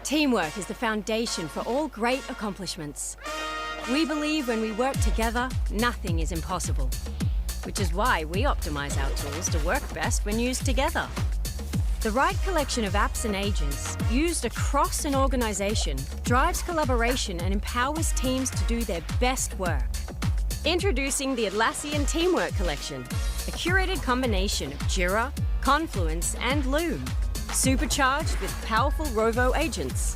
Teamwork is the foundation for all great accomplishments. We believe when we work together, nothing is impossible, which is why we optimize our tools to work best when used together. The right collection of apps and agents, used across an organization, drives collaboration and empowers teams to do their best work. Introducing the Atlassian Teamwork Collection, a curated combination of Jira, Confluence, and Loom, supercharged with powerful Rovo agents.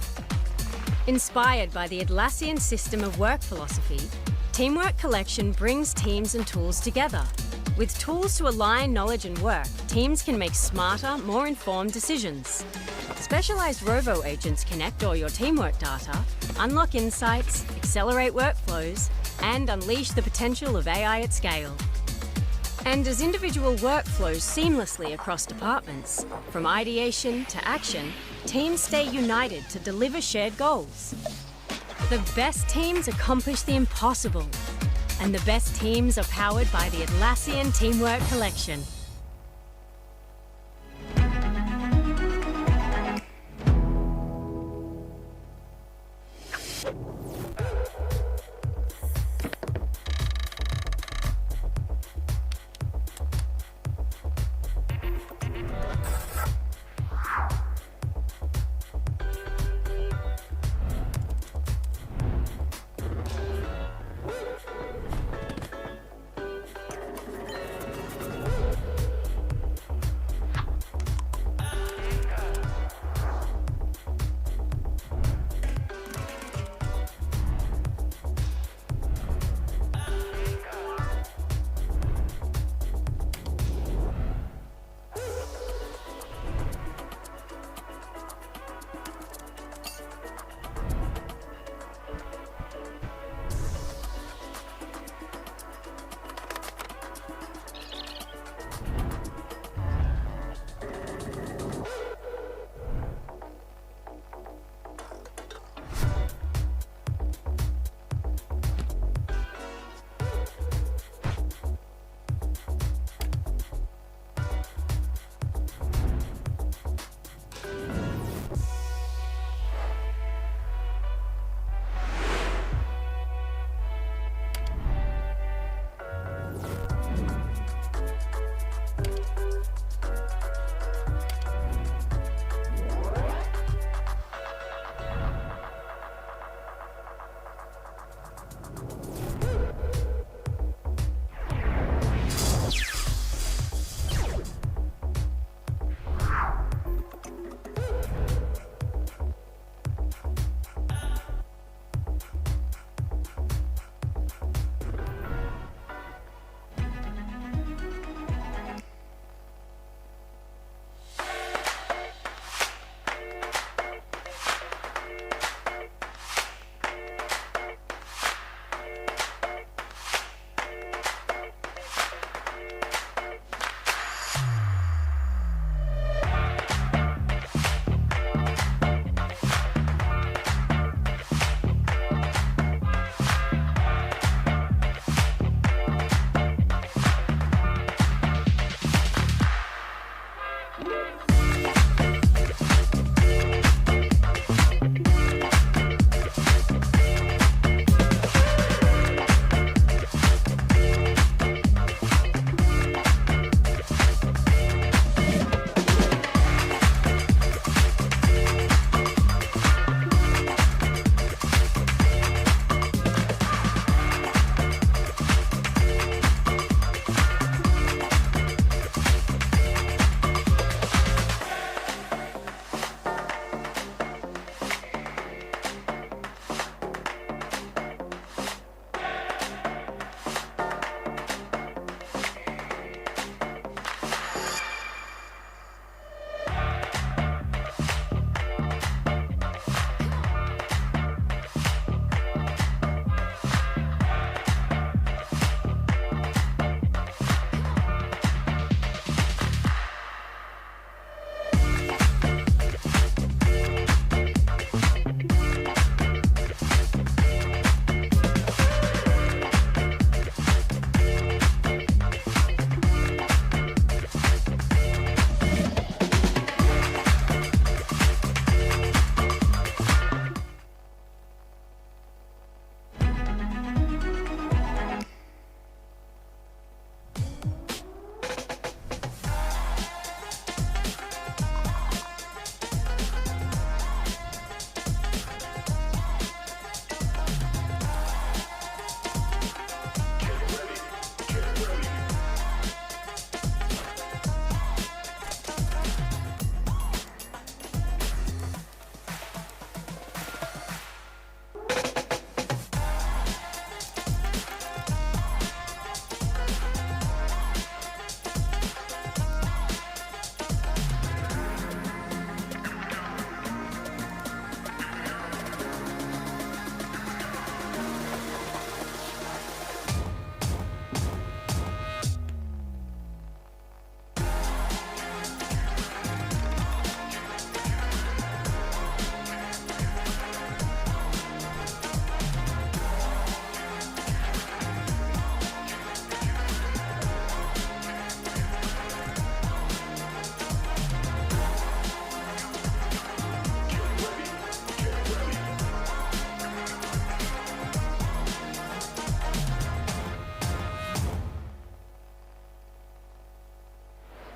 Inspired by the Atlassian system of work philosophy, Teamwork Collection brings teams and tools together. With tools to align knowledge and work, teams can make smarter, more informed decisions. Specialized Rovo agents connect all your teamwork data, unlock insights, accelerate workflows, and unleash the potential of AI at scale. And as individual work flows seamlessly across departments, from ideation to action, teams stay united to deliver shared goals. The best teams accomplish the impossible, and the best teams are powered by the Atlassian Teamwork Collection.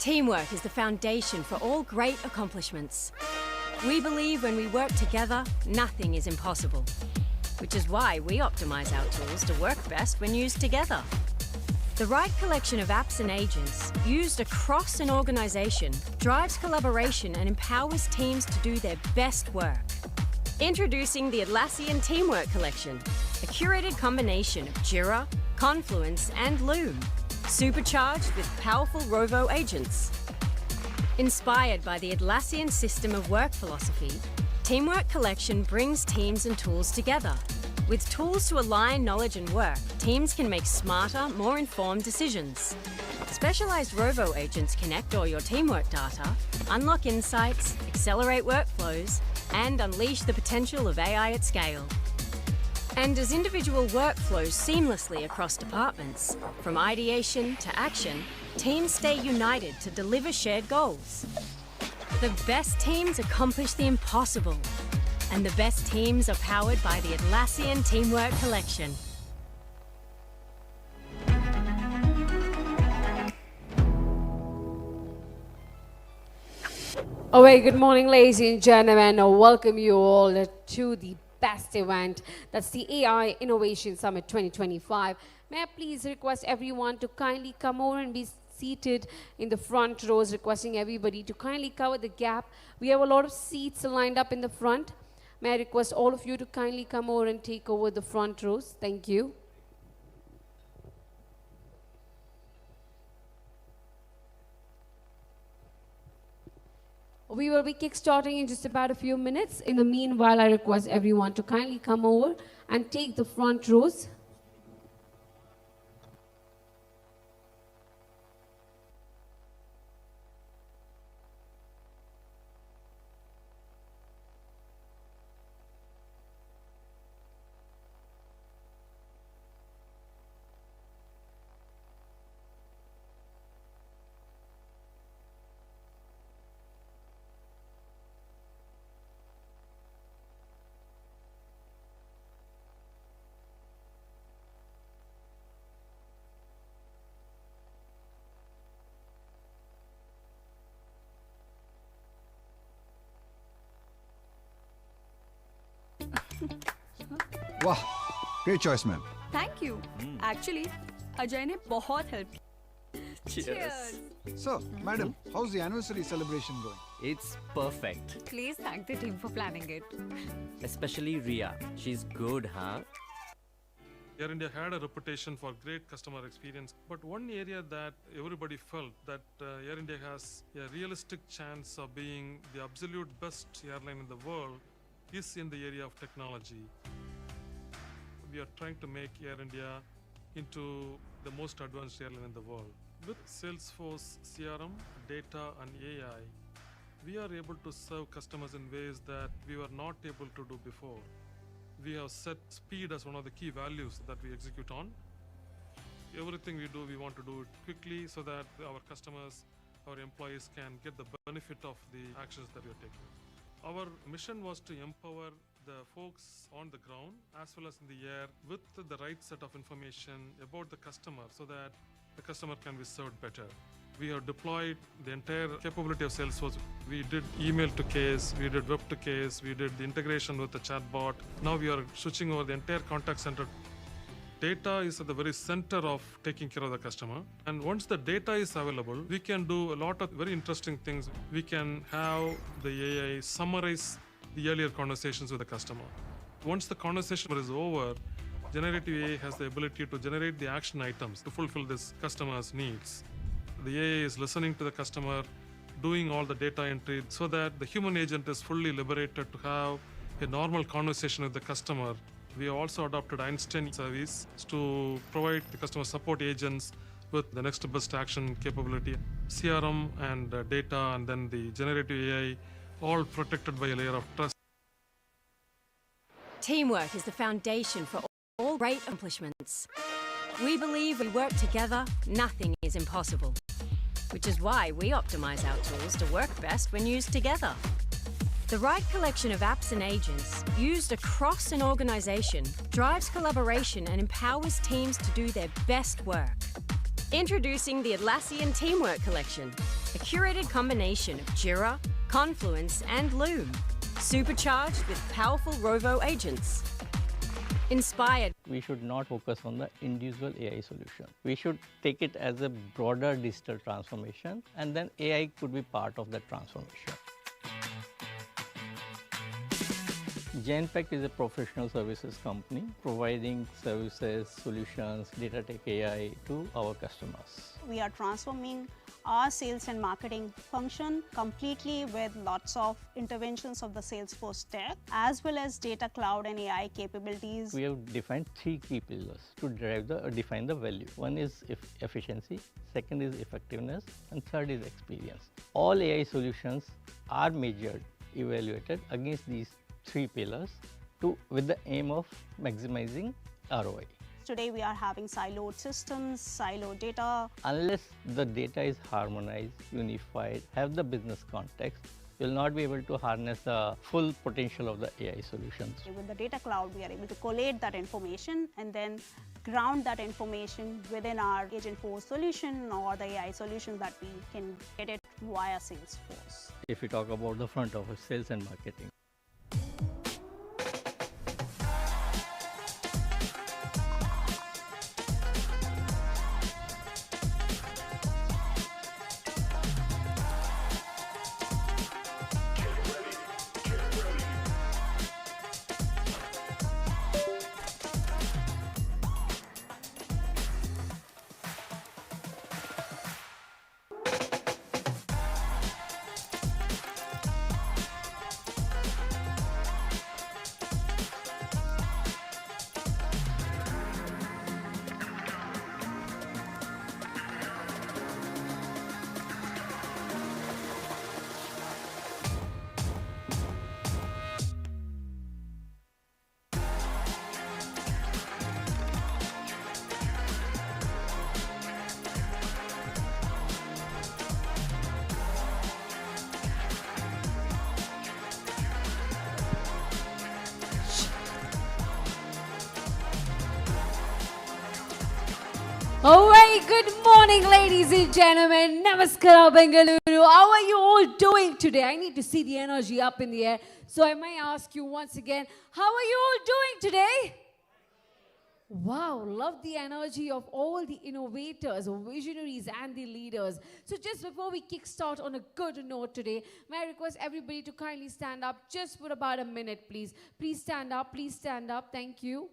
Teamwork is the foundation for all great accomplishments. We believe when we work together, nothing is impossible, which is why we optimize our tools to work best when used together. The right collection of apps and agents, used across an organization, drives collaboration and empowers teams to do their best work. Introducing the Atlassian Teamwork Collection, a curated combination of Jira, Confluence, and Loom, supercharged with powerful Rovo agents. Inspired by the Atlassian system of work philosophy, Teamwork Collection brings teams and tools together. With tools to align knowledge and work, teams can make smarter, more informed decisions. Specialized Rovo agents connect all your teamwork data, unlock insights, accelerate workflows, and unleash the potential of AI at scale. And as individual work flows seamlessly across departments, from ideation to action, teams stay united to deliver shared goals. The best teams accomplish the impossible, and the best teams are powered by the Atlassian Teamwork Collection. Oh, very good morning, ladies and gentlemen. I welcome you all to the best event. That's the AI Innovation Summit 2025. May I please request everyone to kindly come over and be seated in the front rows, requesting everybody to kindly cover the gap. We have a lot of seats lined up in the front. May I request all of you to kindly come over and take over the front rows. Thank you. We will be kickstarting in just about a few minutes. In the meanwhile, I request everyone to kindly come over and take the front rows. Wow, great choice, ma'am. Thank you. Actually, Ajay ने बहुत help. Cheers. So, madam, how's the anniversary celebration going? It's perfect. Please thank the team for planning it. Especially Ria. She's good, huh? Air India had a reputation for great customer experience, but one area that everybody felt that Air India has a realistic chance of being the absolute best airline in the world is in the area of technology. We are trying to make Air India into the most advanced airline in the world. With Salesforce CRM, data and AI, we are able to serve customers in ways that we were not able to do before. We have set speed as one of the key values that we execute on. Everything we do, we want to do it quickly so that our customers, our employees can get the benefit of the actions that we are taking. Our mission was to empower the folks on the ground as well as in the air with the right set of information about the customer so that the customer can be served better. We have deployed the entire capability of Salesforce. We did email to case, we did web to case, we did the integration with the chatbot. Now we are switching over the entire contact center. Data is at the very center of taking care of the customer. And once the data is available, we can do a lot of very interesting things. We can have the AI summarize the earlier conversations with the customer. Once the conversation is over, generative AI has the ability to generate the action items to fulfill this customer's needs. The AI is listening to the customer, doing all the data entry so that the human agent is fully liberated to have a normal conversation with the customer. We have also adopted Einstein service to provide the customer support agents with the next best action capability, CRM and data, and then the generative AI, all protected by a layer of trust. Teamwork is the foundation for all great accomplishments. We believe we work together, nothing is impossible, which is why we optimize our tools to work best when used together. The right collection of apps and agents, used across an organization, drives collaboration and empowers teams to do their best work. Introducing the Atlassian Teamwork Collection, a curated combination of Jira, Confluence, and Loom, supercharged with powerful Rovo agents. Inspired. We should not focus on the individual AI solution. We should take it as a broader digital transformation, and then AI could be part of that transformation. Genpact is a professional services company providing services, solutions, data tech AI to our customers. We are transforming our sales and marketing function completely with lots of interventions of the Salesforce tech as well as data cloud and AI capabilities. We have defined 3 key pillars to define the value. One is efficiency, second is effectiveness, and third is experience. All AI solutions are measured, evaluated against these 3 pillars with the aim of maximizing ROI. Today we are having siloed systems, siloed data. Unless the data is harmonized, unified, have the business context, you will not be able to harness the full potential of the AI solutions. With the data cloud, we are able to collate that information and then ground that information within our Agentforce solution or the AI solution that we can get it via Salesforce. If we talk about the front office, sales and marketing, A very good morning, ladies and gentlemen. Namaskar, Bengaluru. How are you all doing today? I need to see the energy up in the air. So I might ask you once again, how are you all doing today? Wow, love the energy of all the innovators, visionaries, and the leaders. So just before we kickstart on a good note today, may I request everybody to kindly stand up just for about a minute, please. Please stand up, please stand up. Thank you.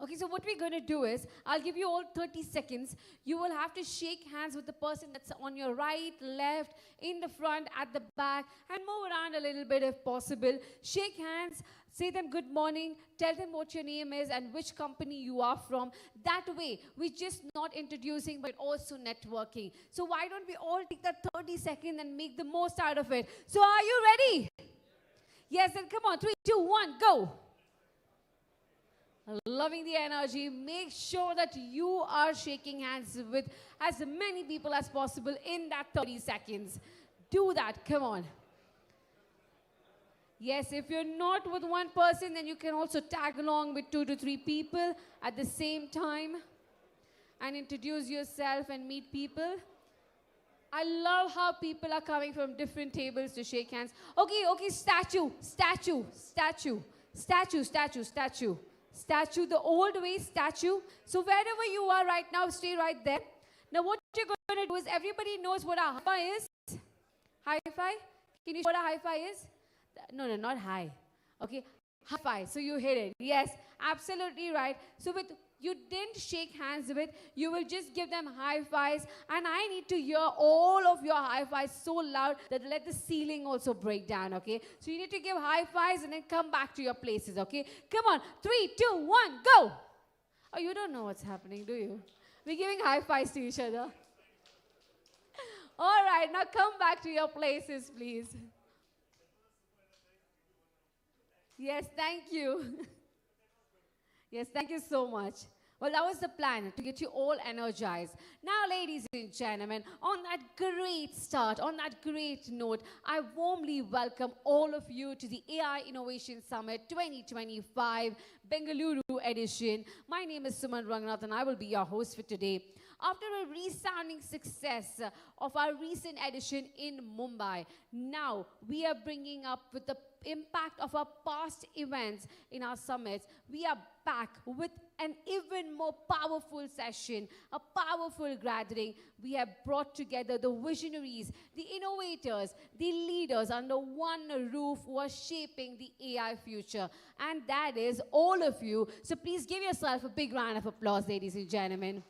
Okay, so what we're going to do is, I'll give you all 30 seconds. You will have to shake hands with the person that's on your right, left, in the front, at the back, and move around a little bit if possible. Shake hands, say them good morning, tell them what your name is and which company you are from. That way, we're just not introducing, but also networking. So why don't we all take that 30 seconds and make the most out of it? So are you ready? Yes, then come on, 3, 2, 1, go. Loving the energy. Make sure that you are shaking hands with as many people as possible in that 30 seconds. Do that. Come on. Yes, if you're not with one person, then you can also tag along with 2 to 3 people at the same time and introduce yourself and meet people. I love how people are coming from different tables to shake hands. Okay, statue, the old way statue. So wherever you are right now, stay right there. Now what you're going to do is, everybody knows what a hi-fi is. Hi-fi? Can you show what a hi-fi is? No, not high. Okay, hi-fi. So you hit it. Yes, absolutely right. So you didn't shake hands with, you will just give them high fives, and I need to hear all of your high fives so loud that let the ceiling also break down, okay? So you need to give high fives and then come back to your places, okay? Come on, 3, 2, 1, go! Oh, you don't know what's happening, do you? We're giving high fives to each other. All right, now come back to your places, please. Yes, thank you. Yes, thank you so much. Well, that was the plan, to get you all energized. Now, ladies and gentlemen, on that great start, on that great note, I warmly welcome all of you to the AI Innovation Summit 2025 Bengaluru edition. My name is Suman Ranganathan, and I will be your host for today. After a resounding success of our recent edition in Mumbai, now we are bringing up with the impact of our past events in our summits. We are back with an even more powerful session, a powerful gathering. We have brought together the visionaries, the innovators, the leaders under one roof who are shaping the AI future. And that is all of you. So please give yourself a big round of applause, ladies and gentlemen.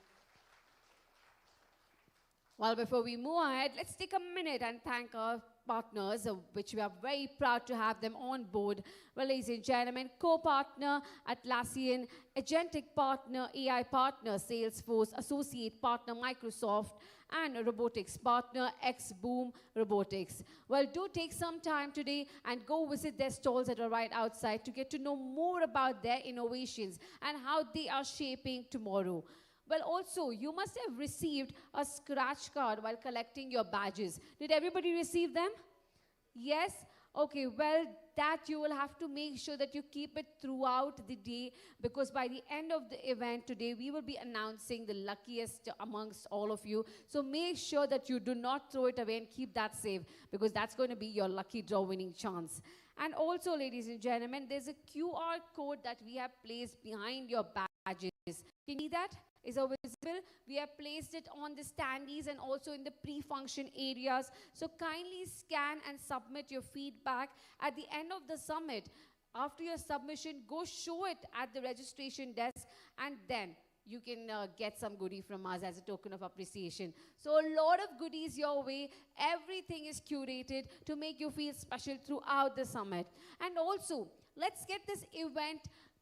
Well, before we move ahead, let's take a minute and thank our partners, which we are very proud to have them on board. Well, ladies and gentlemen, co-partner Atlassian, agentic partner, AI partner, Salesforce, associate partner, Microsoft, and robotics partner, X-Boom Robotics. Well, do take some time today and go visit their stalls that are right outside to get to know more about their innovations and how they are shaping tomorrow. Well, also, you must have received a scratch card while collecting your badges. Did everybody receive them? Yes? Okay, well, that you will have to make sure that you keep it throughout the day, because by the end of the event today, we will be announcing the luckiest amongst all of you. So make sure that you do not throw it away and keep that safe, because that's going to be your lucky draw winning chance. And also, ladies and gentlemen, there's a QR code that we have placed behind your badges. Can you see that? Is visible. We have placed it on the standees and also in the pre-function areas. So kindly scan and submit your feedback at the end of the summit. After your submission, go show it at the registration desk, and then you can get some goodie from us as a token of appreciation. So a lot of goodies your way. Everything is curated to make you feel special throughout the summit. And also, let's get this event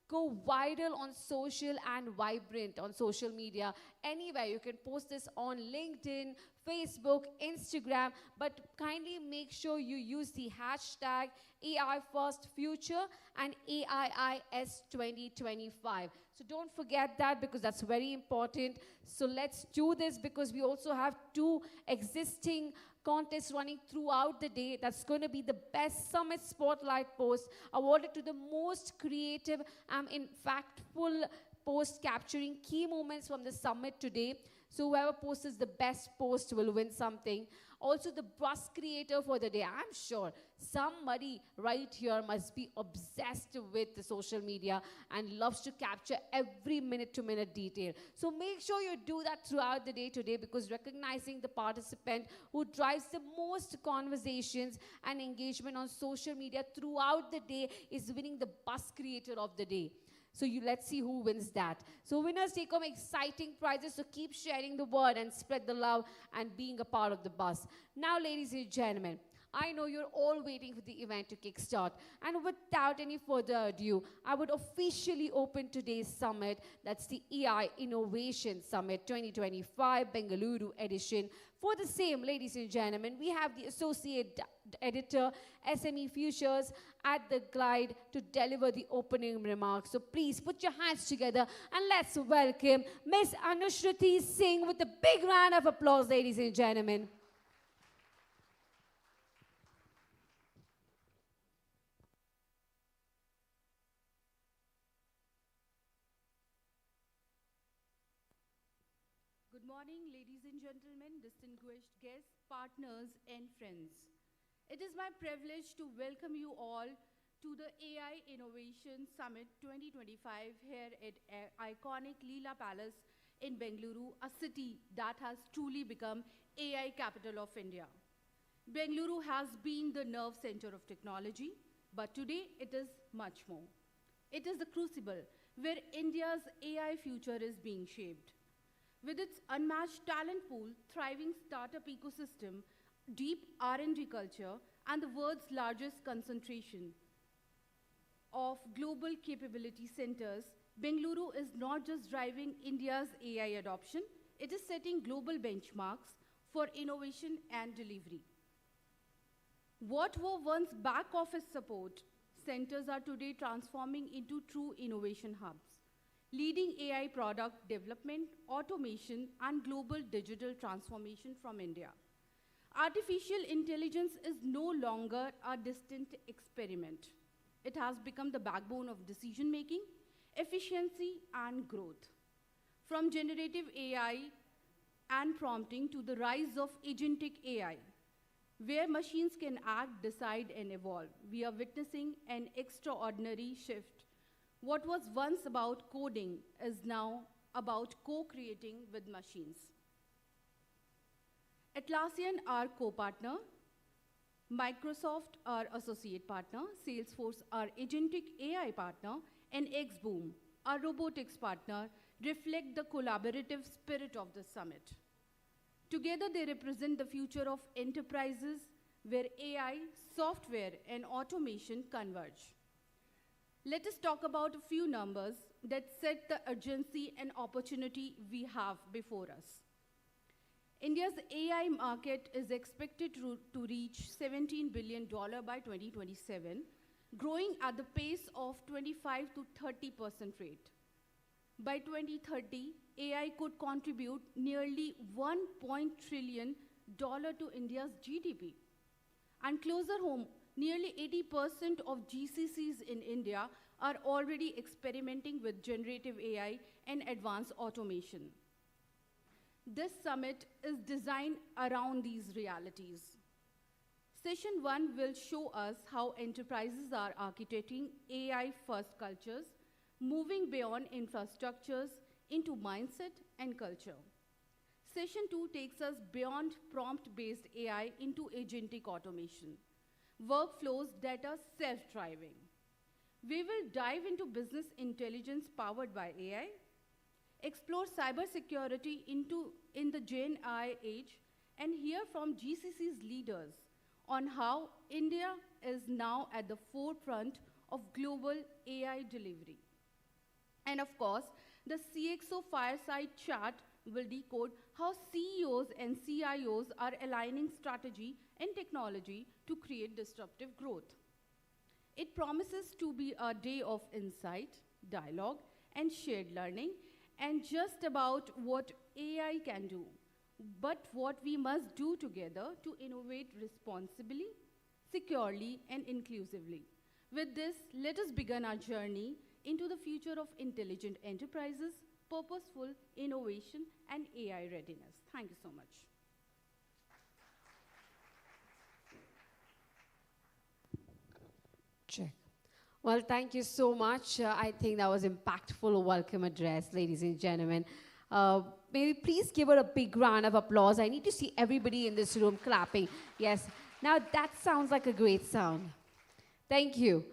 go viral on social and vibrant on social media. Anywhere, you can post this on LinkedIn, Facebook, Instagram, but kindly make sure you use the hashtag AI First Future and AIIS 2025. So don't forget that, because that's very important. So let's do this, because we also have 2 existing contests running throughout the day. That's going to be the best summit spotlight post awarded to the most creative and impactful post capturing key moments from the summit today. So whoever posts the best post will win something. Also, the bus creator for the day. I'm sure somebody right here must be obsessed with the social media and loves to capture every minute-to-minute detail. So make sure you do that throughout the day today, because recognizing the participant who drives the most conversations and engagement on social media throughout the day is winning the bus creator of the day. So let's see who wins that. So winners take home exciting prizes, so keep sharing the word and spread the love and being a part of the bus. Now, ladies and gentlemen, I know you're all waiting for the event to kickstart. And without any further ado, I would officially open today's summit. That's the AI Innovation Summit 2025 Bengaluru edition. For the same, ladies and gentlemen, we have the Associate Editor, SME Futures, at the glide to deliver the opening remarks. So please put your hands together and let's welcome Ms. Anushruti Singh with a big round of applause, ladies and gentlemen. Good morning, ladies and gentlemen, distinguished guests, partners, and friends. It is my privilege to welcome you all to the AI Innovation Summit 2025 here at iconic Leela Palace in Bengaluru, a city that has truly become AI capital of India. Bengaluru has been the nerve center of technology, but today it is much more. It is the crucible where India's AI future is being shaped. With its unmatched talent pool, thriving startup ecosystem, deep R&D culture, and the world's largest concentration of global capability centers, Bengaluru is not just driving India's AI adoption, it is setting global benchmarks for innovation and delivery. What were once back office support centers are today transforming into true innovation hubs, leading AI product development, automation, and global digital transformation from India. Artificial intelligence is no longer a distant experiment. It has become the backbone of decision-making, efficiency, and growth. From generative AI and prompting to the rise of agentic AI, where machines can act, decide, and evolve. We are witnessing an extraordinary shift. What was once about coding is now about co-creating with machines. Atlassian, our co-partner, Microsoft, our associate partner, Salesforce, our agentic AI partner, and XBoom, our robotics partner, reflect the collaborative spirit of the summit. Together, they represent the future of enterprises where AI, software, and automation converge. Let us talk about a few numbers that set the urgency and opportunity we have before us. India's AI market is expected to reach $17 billion by 2027, growing at the pace of 25 to 30% rate. By 2030, AI could contribute nearly $1 trillion to India's GDP. And closer home, nearly 80% of GCCs in India are already experimenting with generative AI and advanced automation. This summit is designed around these realities. Session 1 will show us how enterprises are architecting AI-first cultures, moving beyond infrastructures into mindset and culture. Session 2 takes us beyond prompt-based AI into agentic automation, workflows that are self-driving. We will dive into business intelligence powered by AI, explore cybersecurity in the Gen AI age, and hear from GCC's leaders on how India is now at the forefront of global AI delivery. And of course, the CXO fireside chat will decode how CEOs and CIOs are aligning strategy and technology to create disruptive growth. It promises to be a day of insight, dialogue, and shared learning, and just about what AI can do, but what we must do together to innovate responsibly, securely, and inclusively. With this, let us begin our journey into the future of intelligent enterprises, purposeful innovation, and AI readiness. Thank you so much. Check. Well, thank you so much. I think that was impactful welcome address, ladies and gentlemen. Maybe please give her a big round of applause. I need to see everybody in this room clapping. Yes. Now that sounds like a great sound. Thank you.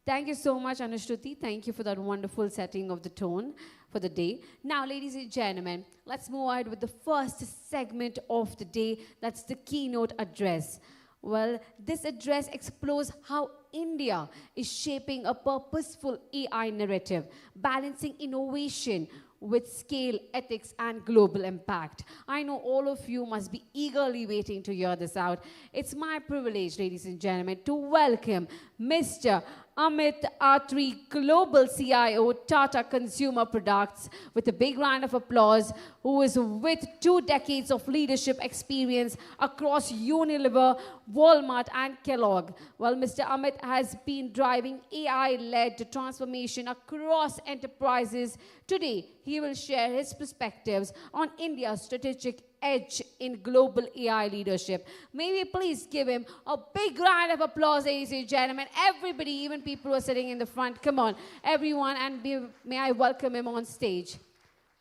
Thank you so much, Anushruti. Thank you for that wonderful setting of the tone for the day. Now, ladies and gentlemen, let's move ahead with the first segment of the day. That's the keynote address. Well, this address explores how India is shaping a purposeful AI narrative, balancing innovation with scale, ethics, and global impact. I know all of you must be eagerly waiting to hear this out. It's my privilege, ladies and gentlemen, to welcome Mr. Amit Atri, Global CIO, Tata Consumer Products, with a big round of applause, who is with 2 decades of leadership experience across Unilever, Walmart, and Kellogg. Well, Mr. Amit has been driving AI-led transformation across enterprises. Today, he will share his perspectives on India's strategic edge in global AI leadership. May we please give him a big round of applause, ladies and gentlemen. Everybody, even people who are sitting in the front, come on, everyone, and may I welcome him on stage.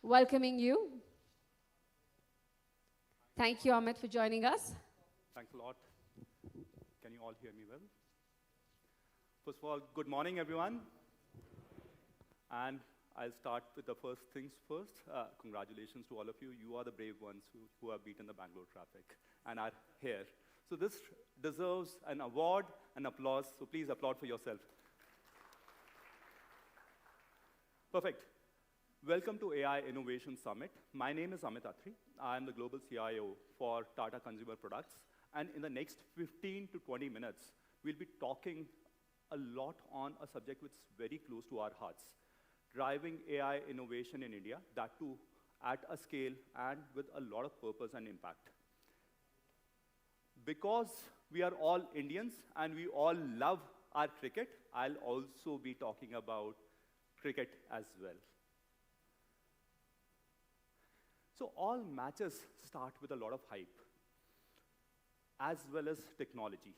Welcoming you. Thank you, Amit, for joining us. Thanks a lot. Can you all hear me well? First of all, good morning, everyone. And I'll start with the first things first. Congratulations to all of you. You are the brave ones who have beaten the Bangalore traffic and are here. So this deserves an award and applause, so please applaud for yourself. Perfect. Welcome to AI Innovation Summit. My name is Amit Atri. I am the Global CIO for Tata Consumer Products. And in the next 15 to 20 minutes, we'll be talking a lot on a subject which is very close to our hearts. Driving AI innovation in India, that too at a scale and with a lot of purpose and impact. Because we are all Indians and we all love our cricket, I'll also be talking about cricket as well. So all matches start with a lot of hype, as well as technology.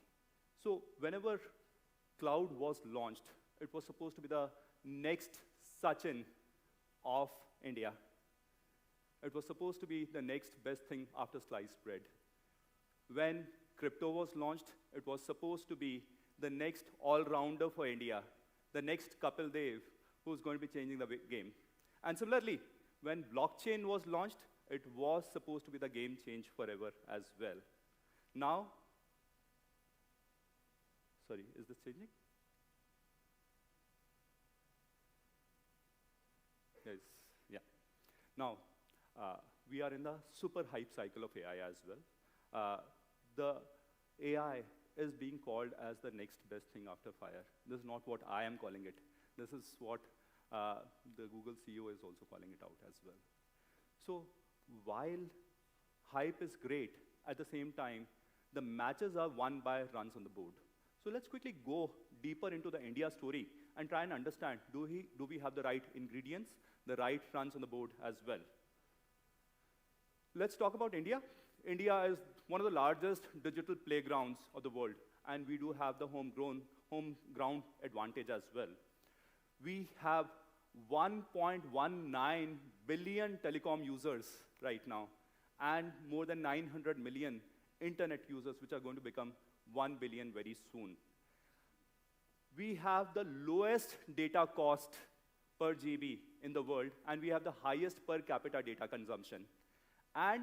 So whenever cloud was launched, it was supposed to be the next Sachin of India. It was supposed to be the next best thing after sliced bread. When crypto was launched, it was supposed to be the next all-rounder for India, the next Kapil Dev, who's going to be changing the game. And similarly, when blockchain was launched, it was supposed to be the game change forever as well. Now, sorry, is this changing? Yes, yeah. Now, we are in the super hype cycle of AI as well. The AI is being called as the next best thing after fire. This is not what I am calling it. This is what the Google CEO is also calling it out as well. So while hype is great, at the same time, the matches are won by runs on the board. So let's quickly go deeper into the India story and try and understand, do we have the right ingredients, the right runs on the board as well? Let's talk about India. India is one of the largest digital playgrounds of the world, and we do have the home ground advantage as well. We have 1.19 billion telecom users right now, and more than 900 million internet users, which are going to become 1 billion very soon. We have the lowest data cost per GB in the world, and we have the highest per capita data consumption. And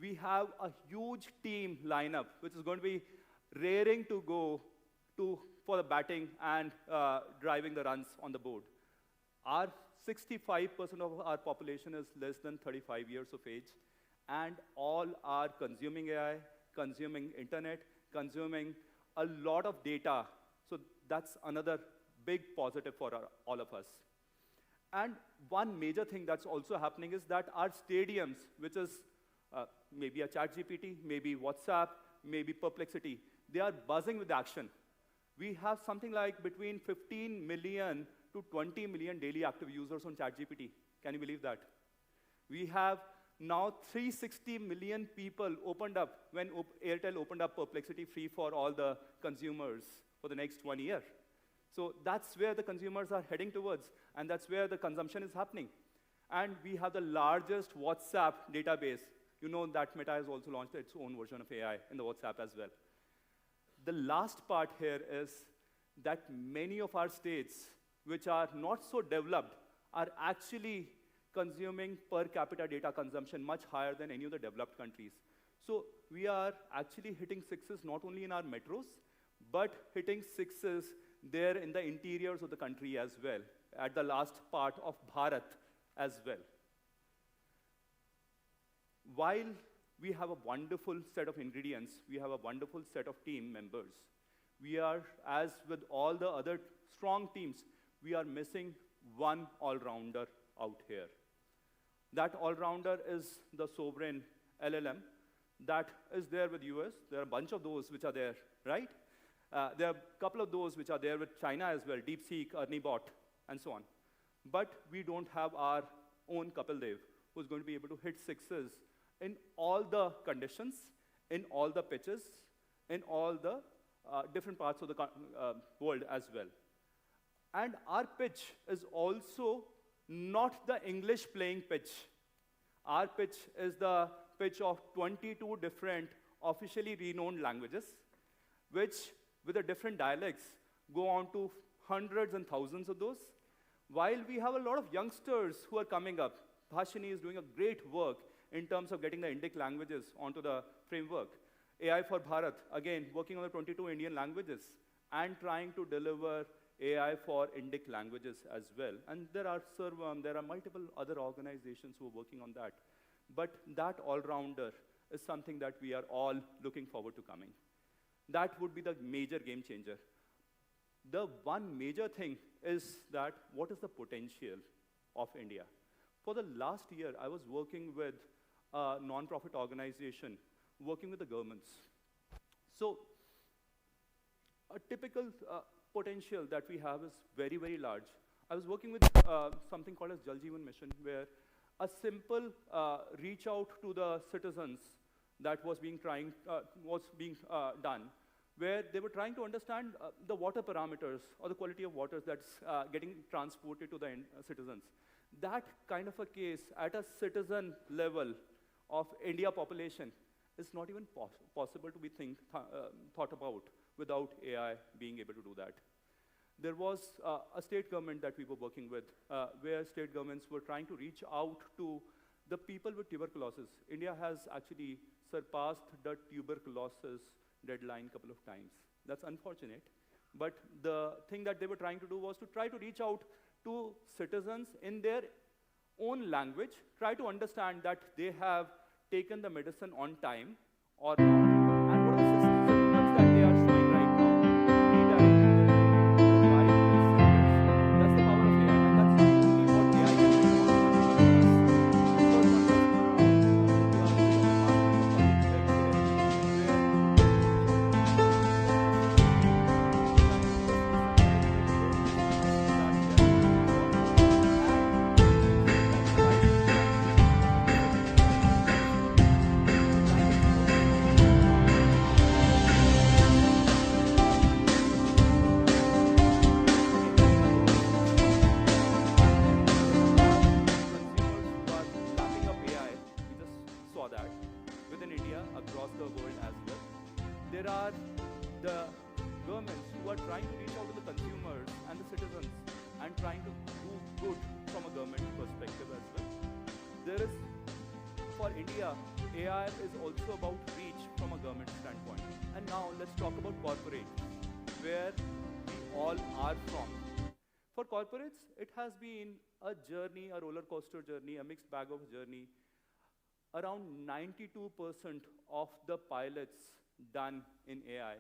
we have a huge team lineup, which is going to be raring to go for the batting and driving the runs on the board. Our 65% of our population is less than 35 years of age, and all are consuming AI, consuming internet, consuming a lot of data. So that's another big positive for all of us. And one major thing that's also happening is that our stadiums, which is maybe a ChatGPT, maybe WhatsApp, maybe Perplexity, they are buzzing with action. We have something like between 15 million to 20 million daily active users on ChatGPT. Can you believe that? We have now 360 million people opened up when Airtel opened up Perplexity free for all the consumers for the next 1 year. So that's where the consumers are heading towards, and that's where the consumption is happening. And we have the largest WhatsApp database. You know that Meta has also launched its own version of AI in the WhatsApp as well. The last part here is that many of our states, which are not so developed, are actually consuming per capita data consumption much higher than any of the developed countries. So we are actually hitting sixes not only in our metros, but hitting sixes there in the interiors of the country as well, at the last part of Bharat as well. While we have a wonderful set of ingredients, we have a wonderful set of team members. We are, as with all the other strong teams, we are missing one all-rounder out here. That all-rounder is the sovereign LLM that is there with US. There are a bunch of those which are there, right? There are a couple of those which are there with China as well, DeepSeek, ErnieBot, and so on. But we don't have our own Kapil Dev, who's going to be able to hit sixes in all the conditions, in all the pitches, in all the different parts of the world as well. And our pitch is also not the English playing pitch. Our pitch is the pitch of 22 different officially renowned languages, which, with the different dialects, go on to hundreds and thousands of those. While we have a lot of youngsters who are coming up, Bhashini is doing a great work in terms of getting the Indic languages onto the framework. AI for Bharat, again, working on the 22 Indian languages and trying to deliver AI for Indic languages as well. And there are Servam, there are multiple other organizations who are working on that. But that all-rounder is something that we are all looking forward to coming. That would be the major game changer. The one major thing is that what is the potential of India? For the last year, I was working with a non-profit organization, working with the governments. So a typical potential that we have is very, very large. I was working with something called as Jal Jeevan Mission, where a simple reach out to the citizens that was being done, where they were trying to understand the water parameters or the quality of water that's getting transported to the citizens. That kind of a case at a citizen level of India population is not even possible to be thought about without AI being able to do that. There was a state government that we were working with, where state governments were trying to reach out to the people with tuberculosis. India has actually surpassed the tuberculosis deadline a couple of times. That's unfortunate. But the thing that they were trying to do was to try to reach out to citizens in their own language, try to understand that they have taken the medicine on time or not, and what are the symptoms that they are showing right now, redirecting them to the right centers. That's the power of AI, and that's only what AI can bring about to us. The third one was more around the Department of Public Health, where there are the governments who are trying to reach out to the consumers and the citizens and trying to do good from a government perspective as well. There is, for India, AI is also about reach from a government standpoint. And now let's talk about corporates, where we all are from. For corporates, it has been a journey, a roller coaster journey, a mixed bag of journey. Around 92% of the pilots done in AI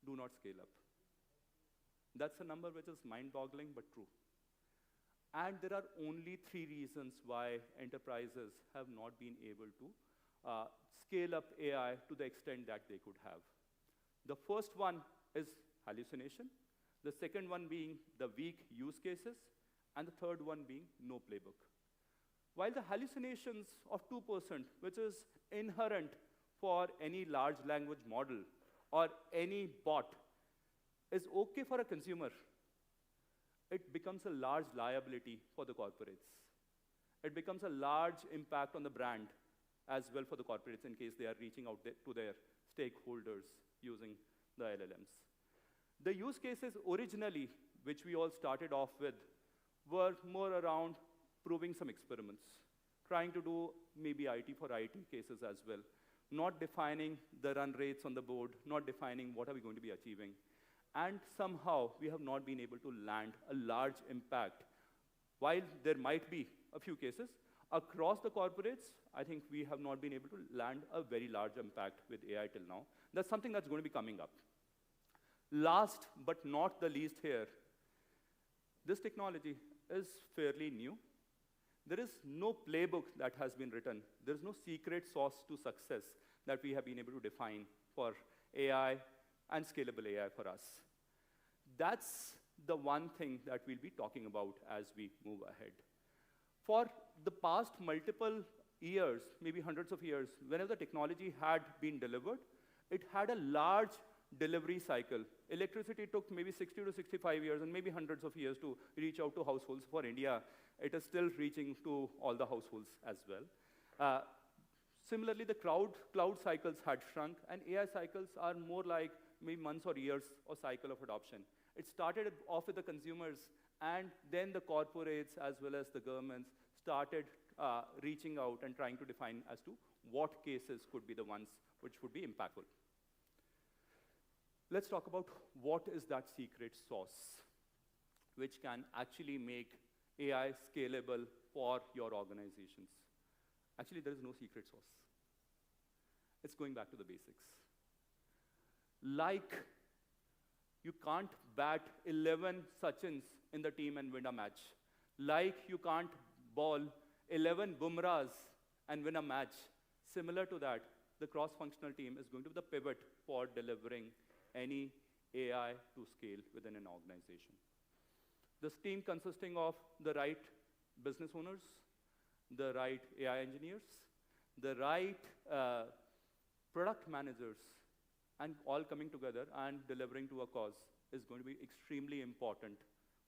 do not scale up. That's a number which is mind-boggling, but true. And there are only 3 reasons why enterprises have not been able to scale up AI to the extent that they could have. The first one is hallucination, the second one being the weak use cases, and the third one being no playbook. While the hallucinations of 2%, which is inherent for any large language model or any bot, is okay for a consumer, it becomes a large liability for the corporates. It becomes a large impact on the brand as well for the corporates in case they are reaching out to their stakeholders using the LLMs. The use cases originally, which we all started off with, were more around proving some experiments, trying to do maybe IT for IT cases as well, not defining the run rates on the board, not defining what are we going to be achieving. And somehow, we have not been able to land a large impact. While there might be a few cases, across the corporates, I think we have not been able to land a very large impact with AI till now. That's something that's going to be coming up. Last but not the least here, this technology is fairly new. There is no playbook that has been written. There's no secret sauce to success that we have been able to define for AI and scalable AI for us. That's the one thing that we'll be talking about as we move ahead. For the past multiple years, maybe hundreds of years, whenever the technology had been delivered, it had a large delivery cycle. Electricity took maybe 60 to 65 years and maybe hundreds of years to reach out to households. For India, it is still reaching to all the households as well. Similarly, the cloud cycles had shrunk, and AI cycles are more like maybe months or years of cycle of adoption. It started off with the consumers, and then the corporates as well as the governments started reaching out and trying to define as to what cases could be the ones which would be impactful. Let's talk about what is that secret sauce which can actually make AI scalable for your organizations. Actually, there is no secret sauce. It's going back to the basics. Like, you can't bat 11 Sachins in the team and win a match. Like, you can't ball 11 Bumrahs and win a match. Similar to that, the cross-functional team is going to be the pivot for delivering any AI to scale within an organization. This team consisting of the right business owners, the right AI engineers, the right product managers, and all coming together and delivering to a cause is going to be extremely important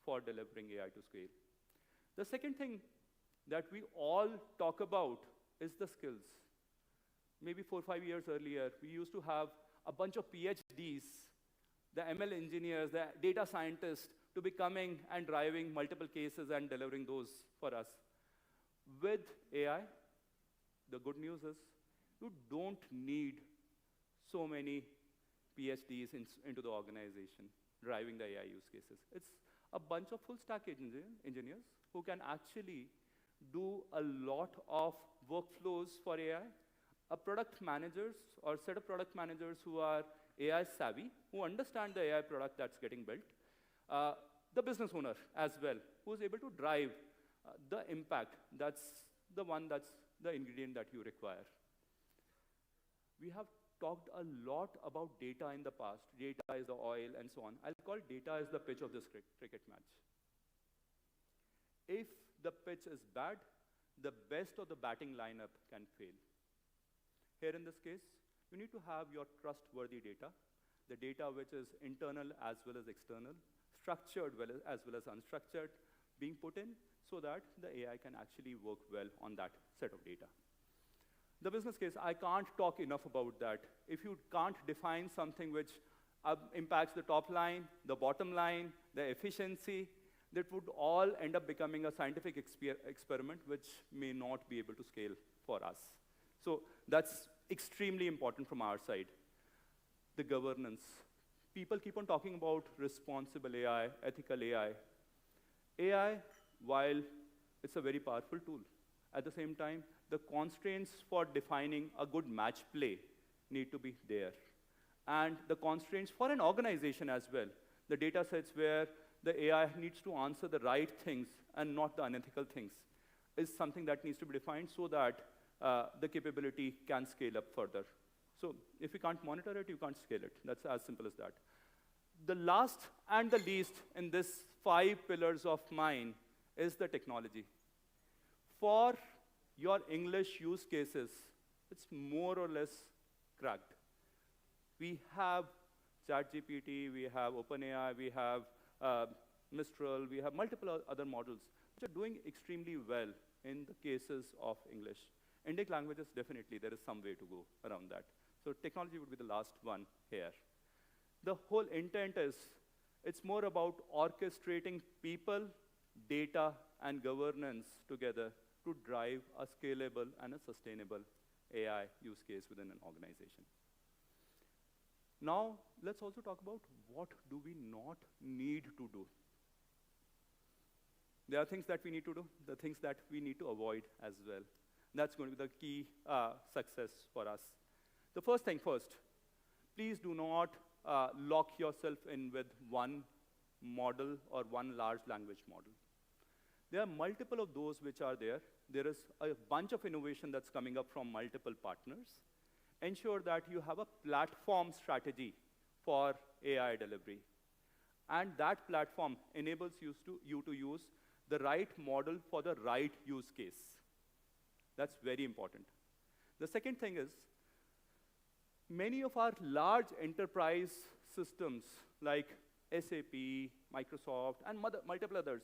for delivering AI to scale. The second thing that we all talk about is the skills. Maybe 4 or 5 years earlier, we used to have a bunch of PhDs, the ML engineers, the data scientists, to be coming and driving multiple cases and delivering those for us. With AI, the good news is you don't need so many PhDs into the organization driving the AI use cases. It's a bunch of full stack engineers who can actually do a lot of workflows for AI, a product managers or set of product managers who are AI savvy, who understand the AI product that's getting built, the business owner as well, who's able to drive the impact. That's the ingredient that you require. We have talked a lot about data in the past. Data is the oil and so on. I'll call data as the pitch of this cricket match. If the pitch is bad, the best of the batting lineup can fail. Here in this case, you need to have your trustworthy data, the data which is internal as well as external, structured as well as unstructured, being put in so that the AI can actually work well on that set of data. The business case, I can't talk enough about that. If you can't define something which impacts the top line, the bottom line, the efficiency, that would all end up becoming a scientific experiment which may not be able to scale for us. So that's extremely important from our side. The governance. People keep on talking about responsible AI, ethical AI. AI, while it's a very powerful tool, at the same time, the constraints for defining a good match play need to be there. And the constraints for an organization as well, the data sets where the AI needs to answer the right things and not the unethical things, is something that needs to be defined so that the capability can scale up further. So if you can't monitor it, you can't scale it. That's as simple as that. The last and the least in this 5 pillars of mine is the technology. For your English use cases, it's more or less cracked. We have ChatGPT, we have OpenAI, we have Mistral, we have multiple other models which are doing extremely well in the cases of English. Indic languages, definitely, there is some way to go around that. So technology would be the last one here. The whole intent is, it's more about orchestrating people, data, and governance together to drive a scalable and a sustainable AI use case within an organization. Now, let's also talk about what do we not need to do. There are things that we need to do, the things that we need to avoid as well. That's going to be the key success for us. The first thing first, please do not lock yourself in with one model or one large language model. There are multiple of those which are there. There is a bunch of innovation that's coming up from multiple partners. Ensure that you have a platform strategy for AI delivery. And that platform enables you to use the right model for the right use case. That's very important. The second thing is, many of our large enterprise systems like SAP, Microsoft, and multiple others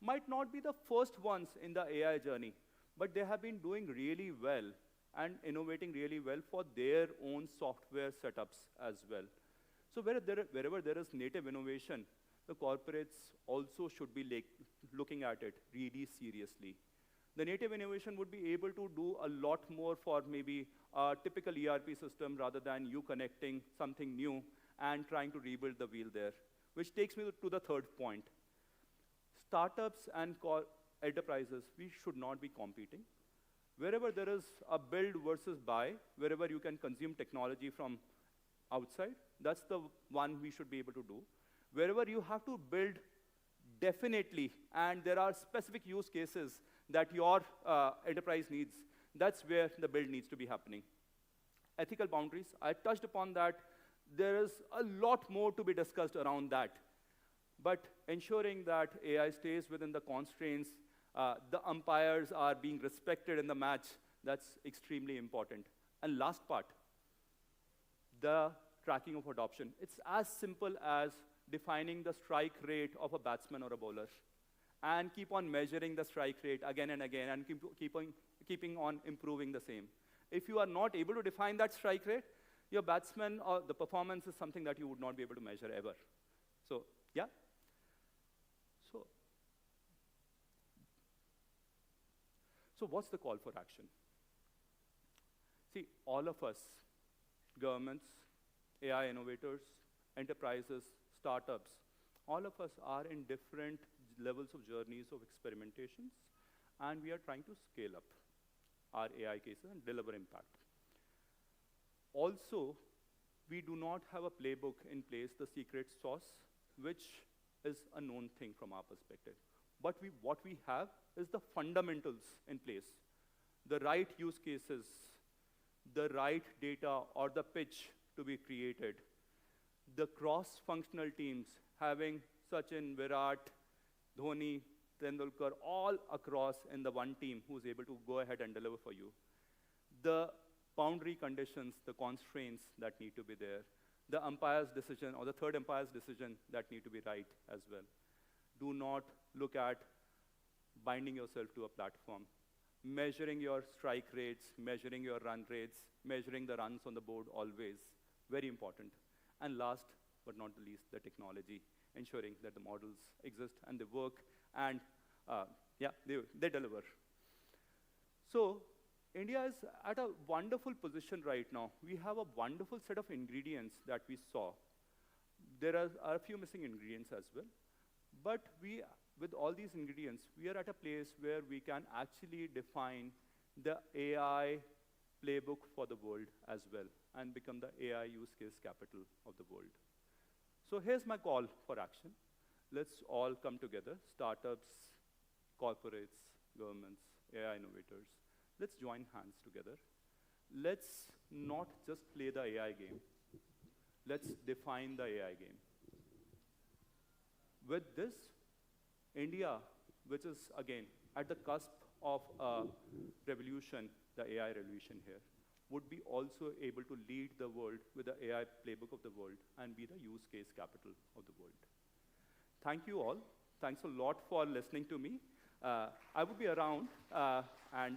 might not be the first ones in the AI journey, but they have been doing really well and innovating really well for their own software setups as well. So wherever there is native innovation, the corporates also should be looking at it really seriously. The native innovation would be able to do a lot more for maybe a typical ERP system rather than you connecting something new and trying to rebuild the wheel there, which takes me to the third point. Startups and enterprises, we should not be competing. Wherever there is a build versus buy, wherever you can consume technology from outside, that's the one we should be able to do. Wherever you have to build, definitely, and there are specific use cases that your enterprise needs, that's where the build needs to be happening. Ethical boundaries, I touched upon that. There is a lot more to be discussed around that. But ensuring that AI stays within the constraints The umpires are being respected in the match. That's extremely important. And last part, the tracking of adoption. It's as simple as defining the strike rate of a batsman or a bowler and keep on measuring the strike rate again and again and keeping on improving the same. If you are not able to define that strike rate, your batsman or the performance is something that you would not be able to measure ever. So, yeah. So what's the call for action? See, all of us, governments, AI innovators, enterprises, startups, all of us are in different levels of journeys of experimentations, and we are trying to scale up our AI cases and deliver impact. Also, we do not have a playbook in place, the secret sauce, which is a known thing from our perspective. But what we have is the fundamentals in place, the right use cases, the right data or the pitch to be created, the cross-functional teams having Sachin, Virat, Dhoni, Tendulkar, all across in the one team who's able to go ahead and deliver for you. The boundary conditions, the constraints that need to be there, the umpire's decision or the third umpire's decision that need to be right as well. Do not look at binding yourself to a platform. Measuring your strike rates, measuring your run rates, measuring the runs on the board always, very important. And last but not the least, the technology, ensuring that the models exist and they work and they deliver. So India is at a wonderful position right now. We have a wonderful set of ingredients that we saw. There are a few missing ingredients as well. But with all these ingredients, we are at a place where we can actually define the AI playbook for the world as well and become the AI use case capital of the world. So here's my call for action. Let's all come together, startups, corporates, governments, AI innovators. Let's join hands together. Let's not just play the AI game. Let's define the AI game. With this, India, which is, again, at the cusp of a revolution, the AI revolution here, would be also able to lead the world with the AI playbook of the world and be the use case capital of the world. Thank you all. Thanks a lot for listening to me. I would be around and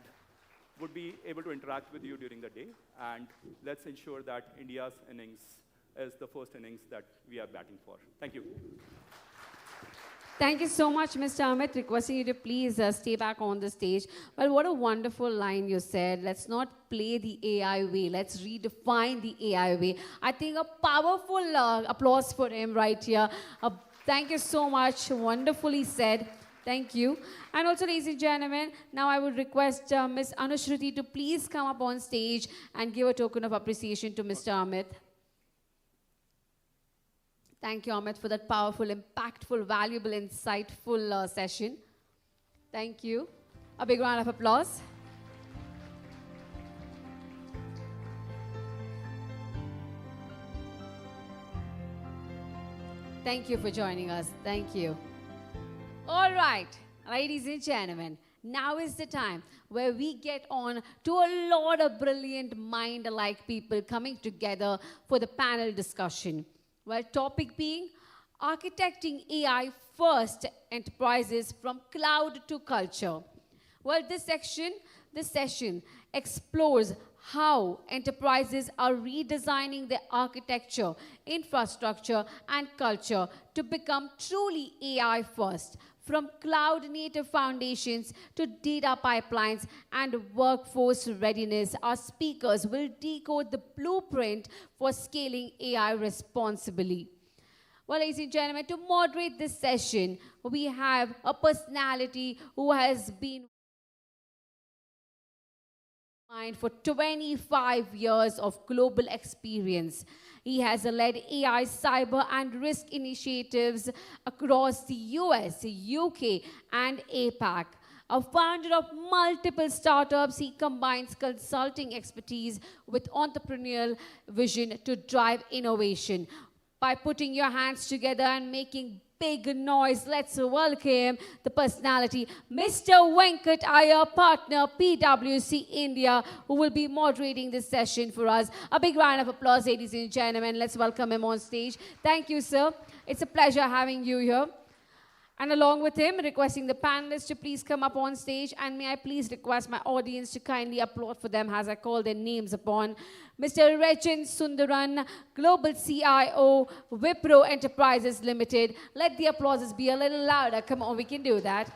would be able to interact with you during the day. And let's ensure that India's innings is the first innings that we are batting for. Thank you. Thank you so much, Mr. Amit. Requesting you to please stay back on the stage. Well, what a wonderful line you said. Let's not play the AI way. Let's redefine the AI way. I think a powerful applause for him right here. Thank you so much. Wonderfully said. Thank you. And also, ladies and gentlemen, now I would request Ms. Anushruti to please come up on stage and give a token of appreciation to Mr. Amit. Thank you, Amit, for that powerful, impactful, valuable, insightful session. Thank you. A big round of applause. Thank you for joining us. Thank you. All right, ladies and gentlemen, now is the time where we get on to a lot of brilliant mind-alike people coming together for the panel discussion. Well, topic being architecting AI first enterprises from cloud to culture. Well, this session explores how enterprises are redesigning their architecture, infrastructure, and culture to become truly AI first, from cloud-native foundations to data pipelines and workforce readiness. Our speakers will decode the blueprint for scaling AI responsibly. Well, ladies and gentlemen, to moderate this session, we have a personality who has been for 25 years of global experience. He has led AI, cyber, and risk initiatives across the US, UK, and APAC. A founder of multiple startups, he combines consulting expertise with entrepreneurial vision to drive innovation. By putting your hands together and making big noise. Let's welcome the personality, Mr. Venkat Iyer, partner, PwC India, who will be moderating this session for us. A big round of applause, ladies and gentlemen. Let's welcome him on stage. Thank you, sir. It's a pleasure having you here. And along with him, requesting the panelists to please come up on stage. And may I please request my audience to kindly applaud for them as I call their names upon. Mr. Rechin Sundaran, Global CIO, Wipro Enterprises Limited. Let the applauses be a little louder. Come on, we can do that.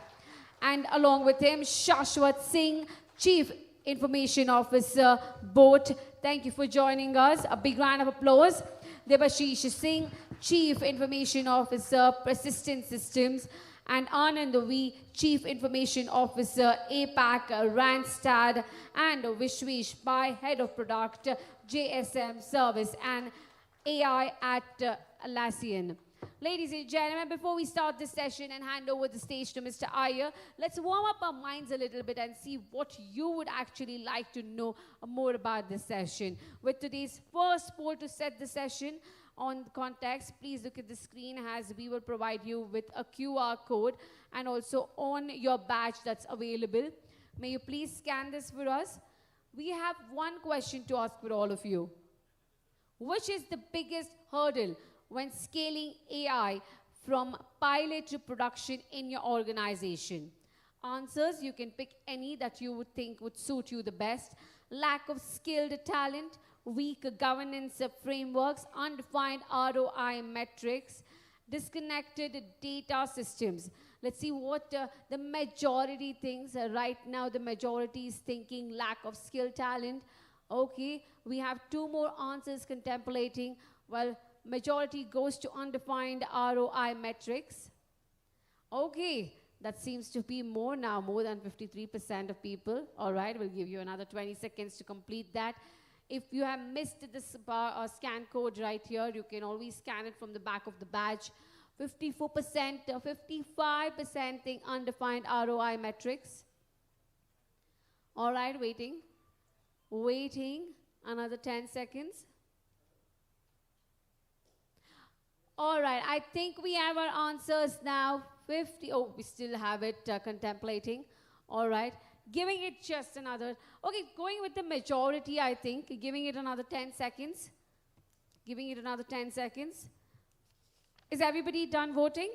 And along with him, Shashwat Singh, Chief Information Officer, BOAT. Thank you for joining us. A big round of applause. Debashish Singh, Chief Information Officer, Persistent Systems, and Anand V, Chief Information Officer, APAC, Randstad, and Vishwesh Pai, Head of Product, JSM Service, and AI at Atlassian. Ladies and gentlemen, before we start this session and hand over the stage to Mr. Iyer, let's warm up our minds a little bit and see what you would actually like to know more about this session. With today's first poll to set the session on context, please look at the screen as we will provide you with a QR code and also on your badge that's available. May you please scan this for us? We have one question to ask for all of you. Which is the biggest hurdle when scaling AI from pilot to production in your organization? Answers, you can pick any that you would think would suit you the best. Lack of skilled talent, weak governance frameworks, undefined ROI metrics, disconnected data systems. Let's see what the majority thinks. Right now, the majority is thinking lack of skilled talent. Okay, we have two more answers contemplating. Well, majority goes to undefined ROI metrics. Okay, that seems to be more now, more than 53% of people. All right, we'll give you another 20 seconds to complete that. If you have missed this scan code right here, you can always scan it from the back of the badge. 54%, 55% think undefined ROI metrics. All right, waiting. Waiting, another 10 seconds. All right, I think we have our answers now. 50, oh, we still have it contemplating. All right, giving it just another, okay, going with the majority, I think, giving it another 10 seconds. Giving it another 10 seconds. Is everybody done voting?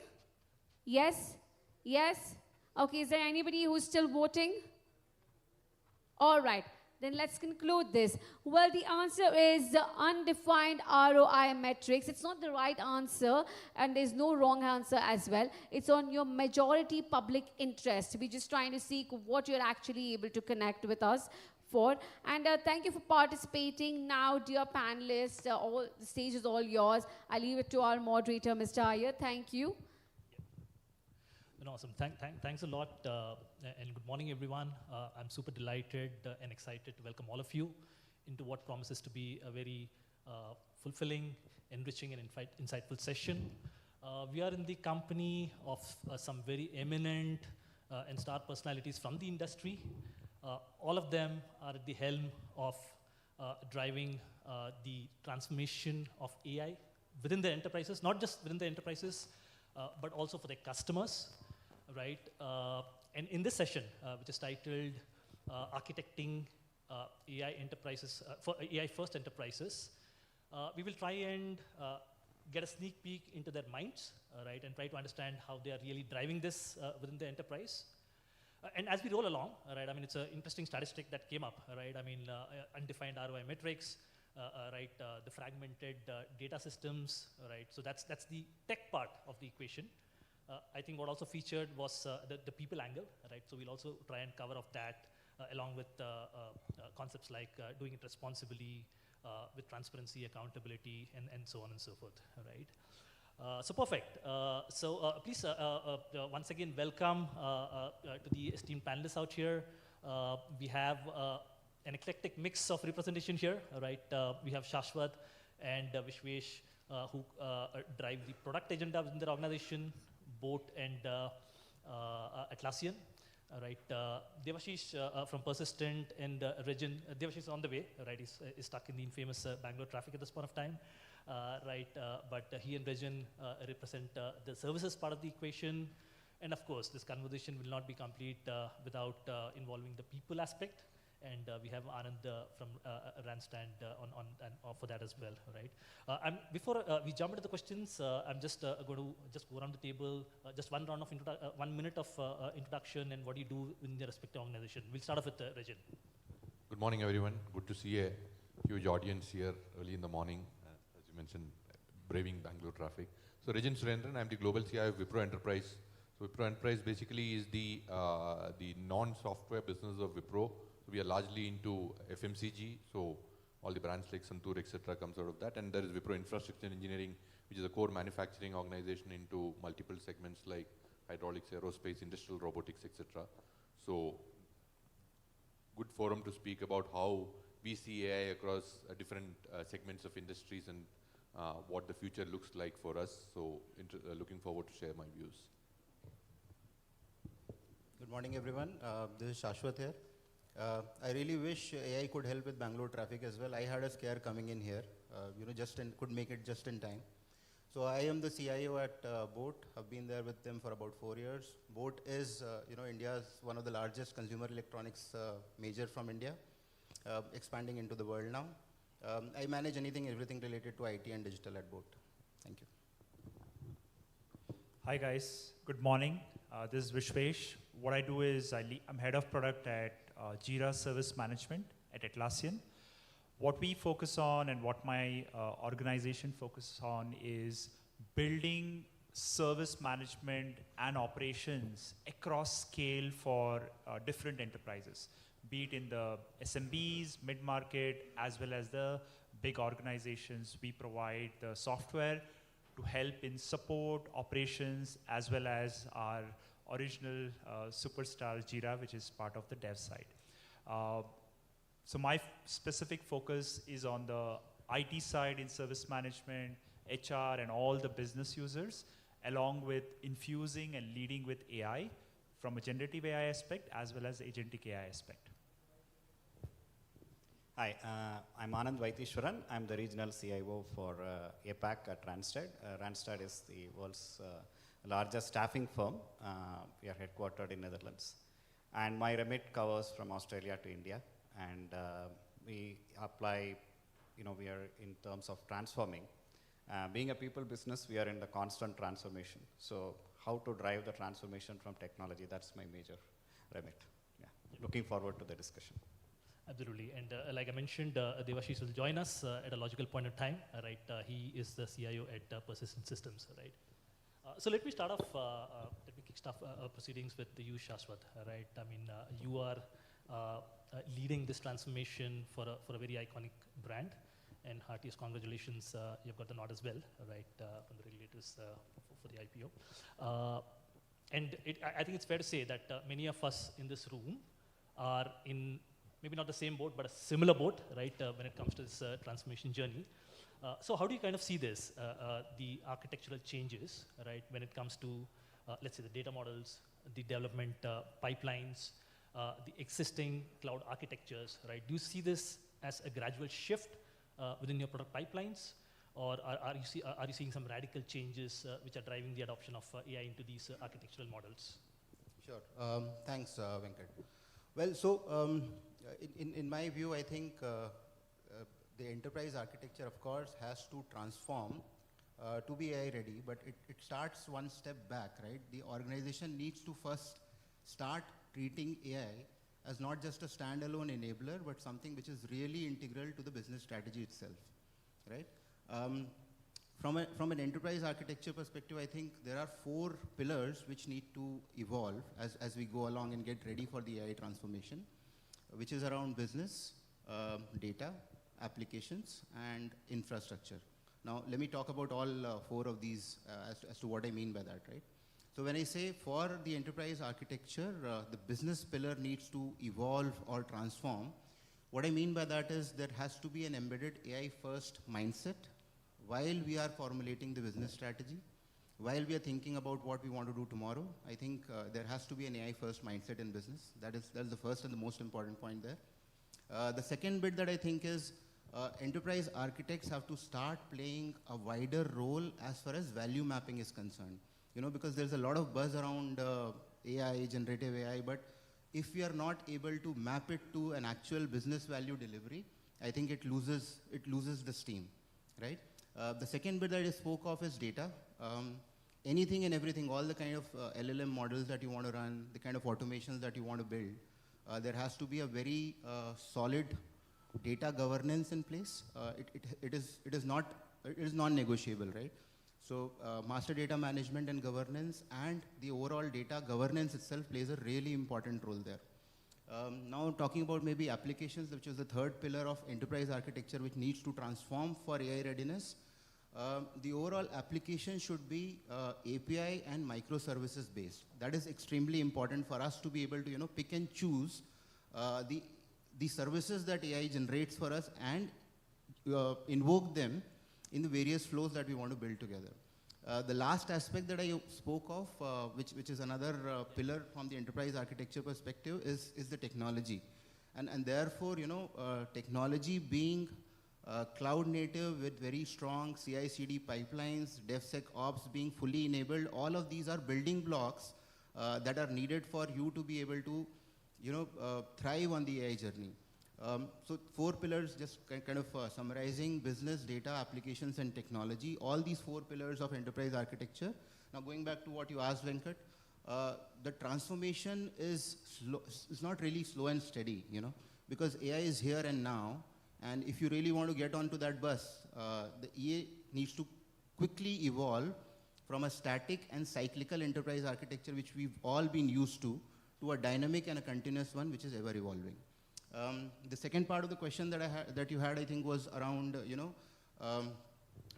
Yes? Yes? Okay, is there anybody who's still voting? All right. Then let's conclude this. Well, the answer is undefined ROI metrics. It's not the right answer, and there's no wrong answer as well. It's on your majority public interest. We're just trying to see what you're actually able to connect with us for. And thank you for participating. Now, dear panelists, all, the stage is all yours. I leave it to our moderator, Mr. Iyer. Thank you. Awesome. Thanks a lot, and good morning, everyone. I'm super delighted and excited to welcome all of you into what promises to be a very fulfilling, enriching, and insightful session. We are in the company of some very eminent and star personalities from the industry. All of them are at the helm of driving the transformation of AI within the enterprises, not just within the enterprises, but also for their customers. Right, and in this session, which is titled Architecting AI Enterprises for AI First Enterprises, we will try and get a sneak peek into their minds, right, and try to understand how they are really driving this within the enterprise. And as we roll along, right, I mean, it's an interesting statistic that came up, right? I mean, undefined ROI metrics, right, the fragmented data systems, right? So that's the tech part of the equation. I think what also featured was the people angle, right? So we'll also try and cover off that along with concepts like doing it responsibly, with transparency, accountability, and so on and so forth, right? So perfect. So please, once again, welcome to the esteemed panelists out here. We have an eclectic mix of representation here, right? We have Shashwat and Vishwesh, who drive the product agenda within their organization, BOAT and Atlassian. Right, Devashish from Persistent and Regin. Devashish is on the way, right? He's stuck in the infamous Bangalore traffic at this point of time, right? But he and Regin represent the services part of the equation. And of course, this conversation will not be complete without involving the people aspect. And we have Anand from Randstand for that as well, right? Before we jump into the questions, I'm just going to just go around the table, just one round of 1 minute of introduction and what you do in the respective organization. We'll start off with Regin. Good morning, everyone. Good to see a huge audience here early in the morning, as you mentioned, braving Bangalore traffic. So Regin Surendran, I'm the Global CIO of Wipro Enterprise. So Wipro Enterprise basically is the non-software business of Wipro. So we are largely into FMCG, so all the brands like Santur, etc. comes out of that. And there is Wipro Infrastructure Engineering, which is a core manufacturing organization into multiple segments like hydraulics, aerospace, industrial robotics, etc. So good forum to speak about how we see AI across different segments of industries and what the future looks like for us. So looking forward to share my views. Good morning, everyone. This is Shashwat here. I really wish AI could help with Bangalore traffic as well. I had a scare coming in here, could make it just in time. So I am the CIO at Boat. I've been there with them for about 4 years. Boat is, India's one of the largest consumer electronics major from India, expanding into the world now. I manage everything related to IT and digital at Boat. Thank you. Hi guys, good morning. This is Vishwesh. What I do is I'm head of product at Jira Service Management at Atlassian. What we focus on and what my organization focuses on is building service management and operations across scale for different enterprises, be it in the SMBs, mid-market, as well as the big organizations. We provide the software to help in support, operations, as well as our original superstar Jira, which is part of the dev side. So my specific focus is on the IT side in service management, HR, and all the business users, along with infusing and leading with AI from a generative AI aspect as well as agentic AI aspect. Hi, I'm Anand Vaitishwaran. I'm the regional CIO for APAC at Randstad. Randstad is the world's largest staffing firm. We are headquartered in Netherlands. And my remit covers from Australia to India. And we apply, we are in terms of transforming. Being a people business, we are in the constant transformation. So how to drive the transformation from technology, that's my major remit. Yeah. Looking forward to the discussion. Absolutely, and like I mentioned, Devashish will join us at a logical point in time, right? He is the CIO at Persistent Systems, right? So let me start off, let me kickstart proceedings with you, Shashwat, right? I mean, you are leading this transformation for a very iconic brand, and heartiest congratulations, you've got the nod as well, right, from the regulators for the IPO. And I think it's fair to say that many of us in this room are in maybe not the same boat, but a similar boat, right, when it comes to this transformation journey. So how do you kind of see this, the architectural changes, right, when it comes to, let's say, the data models, the development pipelines, the existing cloud architectures, right? Do you see this as a gradual shift within your product pipelines, or are you seeing some radical changes which are driving the adoption of AI into these architectural models? Sure. Thanks, Venkat. Well, so in my view, I think the enterprise architecture, of course, has to transform to be AI ready, but it starts one step back, right? The organization needs to first start treating AI as not just a standalone enabler, but something which is really integral to the business strategy itself, right? From an enterprise architecture perspective, I think there are 4 pillars which need to evolve as we go along and get ready for the AI transformation, which is around business, data, applications, and infrastructure. Now, let me talk about all 4 of these as to what I mean by that, right? So when I say for the enterprise architecture, the business pillar needs to evolve or transform, what I mean by that is there has to be an embedded AI first mindset while we are formulating the business strategy. while we are thinking about what we want to do tomorrow, I think there has to be an AI-first mindset in business. That's the first and the most important point there. The second bit that I think is enterprise architects have to start playing a wider role as far as value mapping is concerned. Because there's a lot of buzz around AI, generative AI, but if we are not able to map it to an actual business value delivery, I think it loses the steam, right? The second bit that I spoke of is data. Anything and everything, all the kind of LLM models that you want to run, the kind of automations that you want to build, there has to be a very solid data governance in place. It is non-negotiable, right? So master data management and governance and the overall data governance itself plays a really important role there. Now talking about maybe applications, which is the third pillar of enterprise architecture, which needs to transform for AI readiness. The overall application should be API and microservices based. That is extremely important for us to be able to pick and choose the services that AI generates for us and invoke them in the various flows that we want to build together. The last aspect that I spoke of, which is another pillar from the enterprise architecture perspective, is the technology. And therefore, technology being cloud native with very strong CI/CD pipelines, DevSecOps being fully enabled, all of these are building blocks that are needed for you to be able to thrive on the AI journey. So 4 pillars, just kind of summarizing: business, data, applications, and technology. All these 4 pillars of enterprise architecture. Now going back to what you asked, Venkat, the transformation is not really slow and steady, because AI is here and now. And if you really want to get onto that bus, the EA needs to quickly evolve from a static and cyclical enterprise architecture, which we've all been used to a dynamic and a continuous one, which is ever evolving. The second part of the question that you had, I think, was around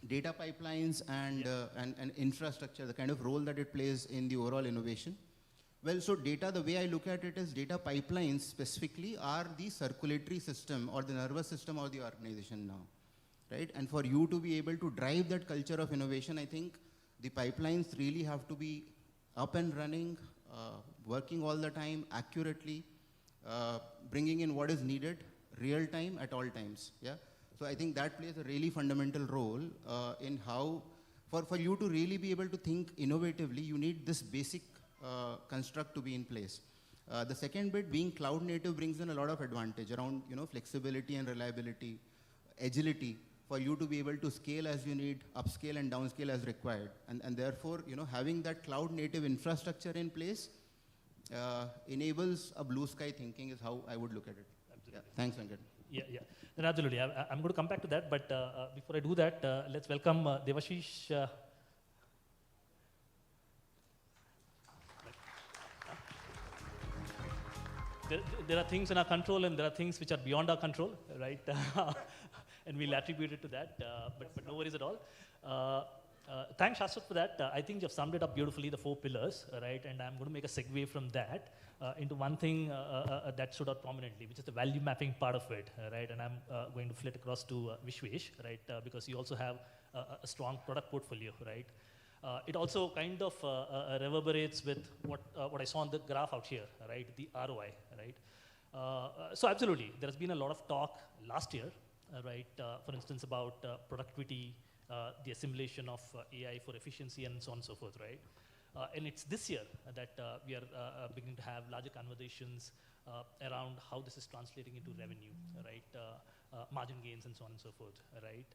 data pipelines and infrastructure, the kind of role that it plays in the overall innovation. Well, so data, the way I look at it is data pipelines specifically are the circulatory system or the nervous system of the organization now, right? And for you to be able to drive that culture of innovation, I think the pipelines really have to be up and running, working all the time, accurately, bringing in what is needed, real time at all times, yeah? So I think that plays a really fundamental role in how, for you to really be able to think innovatively, you need this basic construct to be in place. The second bit, being cloud native, brings in a lot of advantage around flexibility and reliability, agility, for you to be able to scale as you need, upscale and downscale as required. And therefore, having that cloud native infrastructure in place enables a blue sky thinking is how I would look at it. Yeah. Thanks, Venkat. Yeah. Then absolutely. I'm going to come back to that, but before I do that, let's welcome Devashish. There are things in our control and there are things which are beyond our control, right? And we'll attribute it to that, but no worries at all. Thanks, Shashwat, for that. I think you've summed it up beautifully, the 4 pillars, right? And I'm going to make a segue from that into one thing that stood out prominently, which is the value mapping part of it, right? And I'm going to flit across to Vishwesh, right? Because you also have a strong product portfolio, right? It also kind of reverberates with what I saw on the graph out here, right? The ROI, right? So absolutely, there has been a lot of talk last year, right? For instance, about productivity, the assimilation of AI for efficiency, and so on and so forth, right? And it's this year that we are beginning to have larger conversations around how this is translating into revenue, right? Margin gains and so on and so forth, right?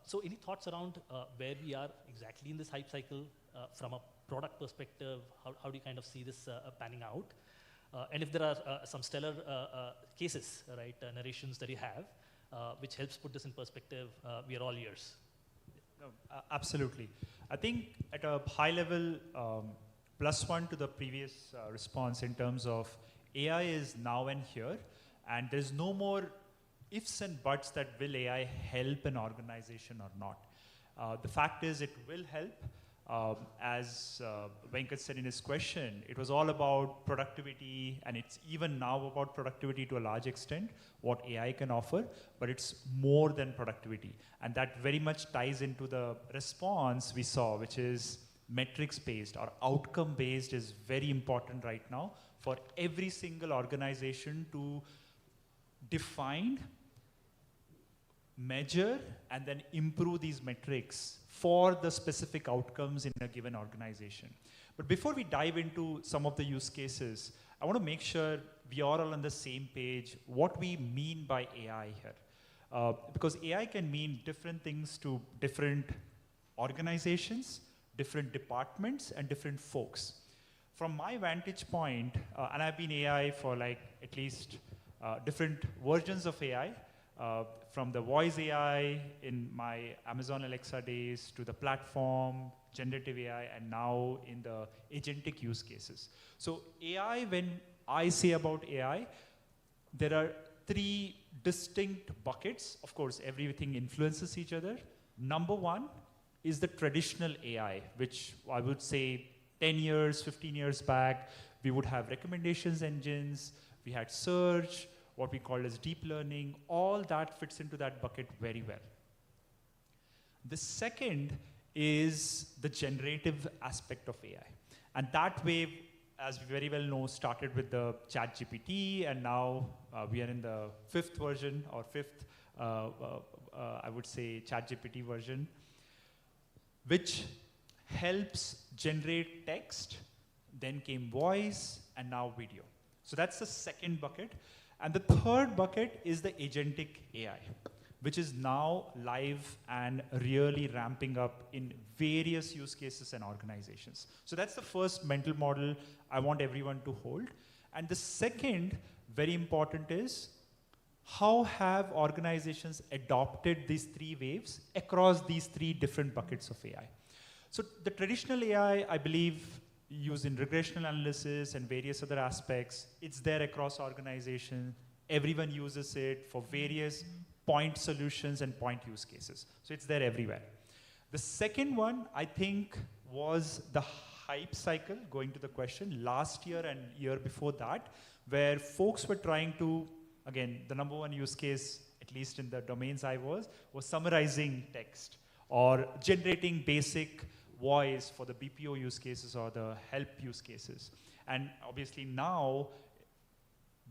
So any thoughts around where we are exactly in this hype cycle from a product perspective? How do you kind of see this panning out? And if there are some stellar cases, right, narrations that you have, which helps put this in perspective, we are all ears. No, absolutely. I think at a high level, +1 to the previous response in terms of AI is now and here, and there's no more ifs and buts that will AI help an organization or not. The fact is it will help. As Venkat said in his question, it was all about productivity, and it's even now about productivity to a large extent, what AI can offer, but it's more than productivity. And that very much ties into the response we saw, which is metrics based or outcome based is very important right now for every single organization to define, measure, and then improve these metrics for the specific outcomes in a given organization. But before we dive into some of the use cases, I want to make sure we are all on the same page what we mean by AI here. Because AI can mean different things to different organizations, different departments, and different folks. From my vantage point, and I've been AI for like at least different versions of AI, from the voice AI in my Amazon Alexa days to the platform, generative AI, and now in the agentic use cases. So AI, when I say about AI, there are three distinct buckets. Of course, everything influences each other. Number one is the traditional AI, which I would say 10 years, 15 years back, we would have recommendations engines, we had search, what we call as deep learning, all that fits into that bucket very well. The second is the generative aspect of AI. And that wave, as we very well know, started with the ChatGPT, and now we are in the fifth version, or fifth, I would say, ChatGPT version, which helps generate text, then came voice, and now video. So that's the second bucket. And the third bucket is the agentic AI, which is now live and really ramping up in various use cases and organizations. So that's the first mental model I want everyone to hold. And the second, very important, is how have organizations adopted these three waves across these three different buckets of AI? So the traditional AI, I believe, used in regressional analysis and various other aspects, it's there across organizations. Everyone uses it for various point solutions and point use cases. So it's there everywhere. The second one, I think, was the hype cycle, going to the question, last year and year before that, where folks were trying to, again, the number one use case, at least in the domains I was summarizing text or generating basic voice for the BPO use cases or the help use cases. And obviously now,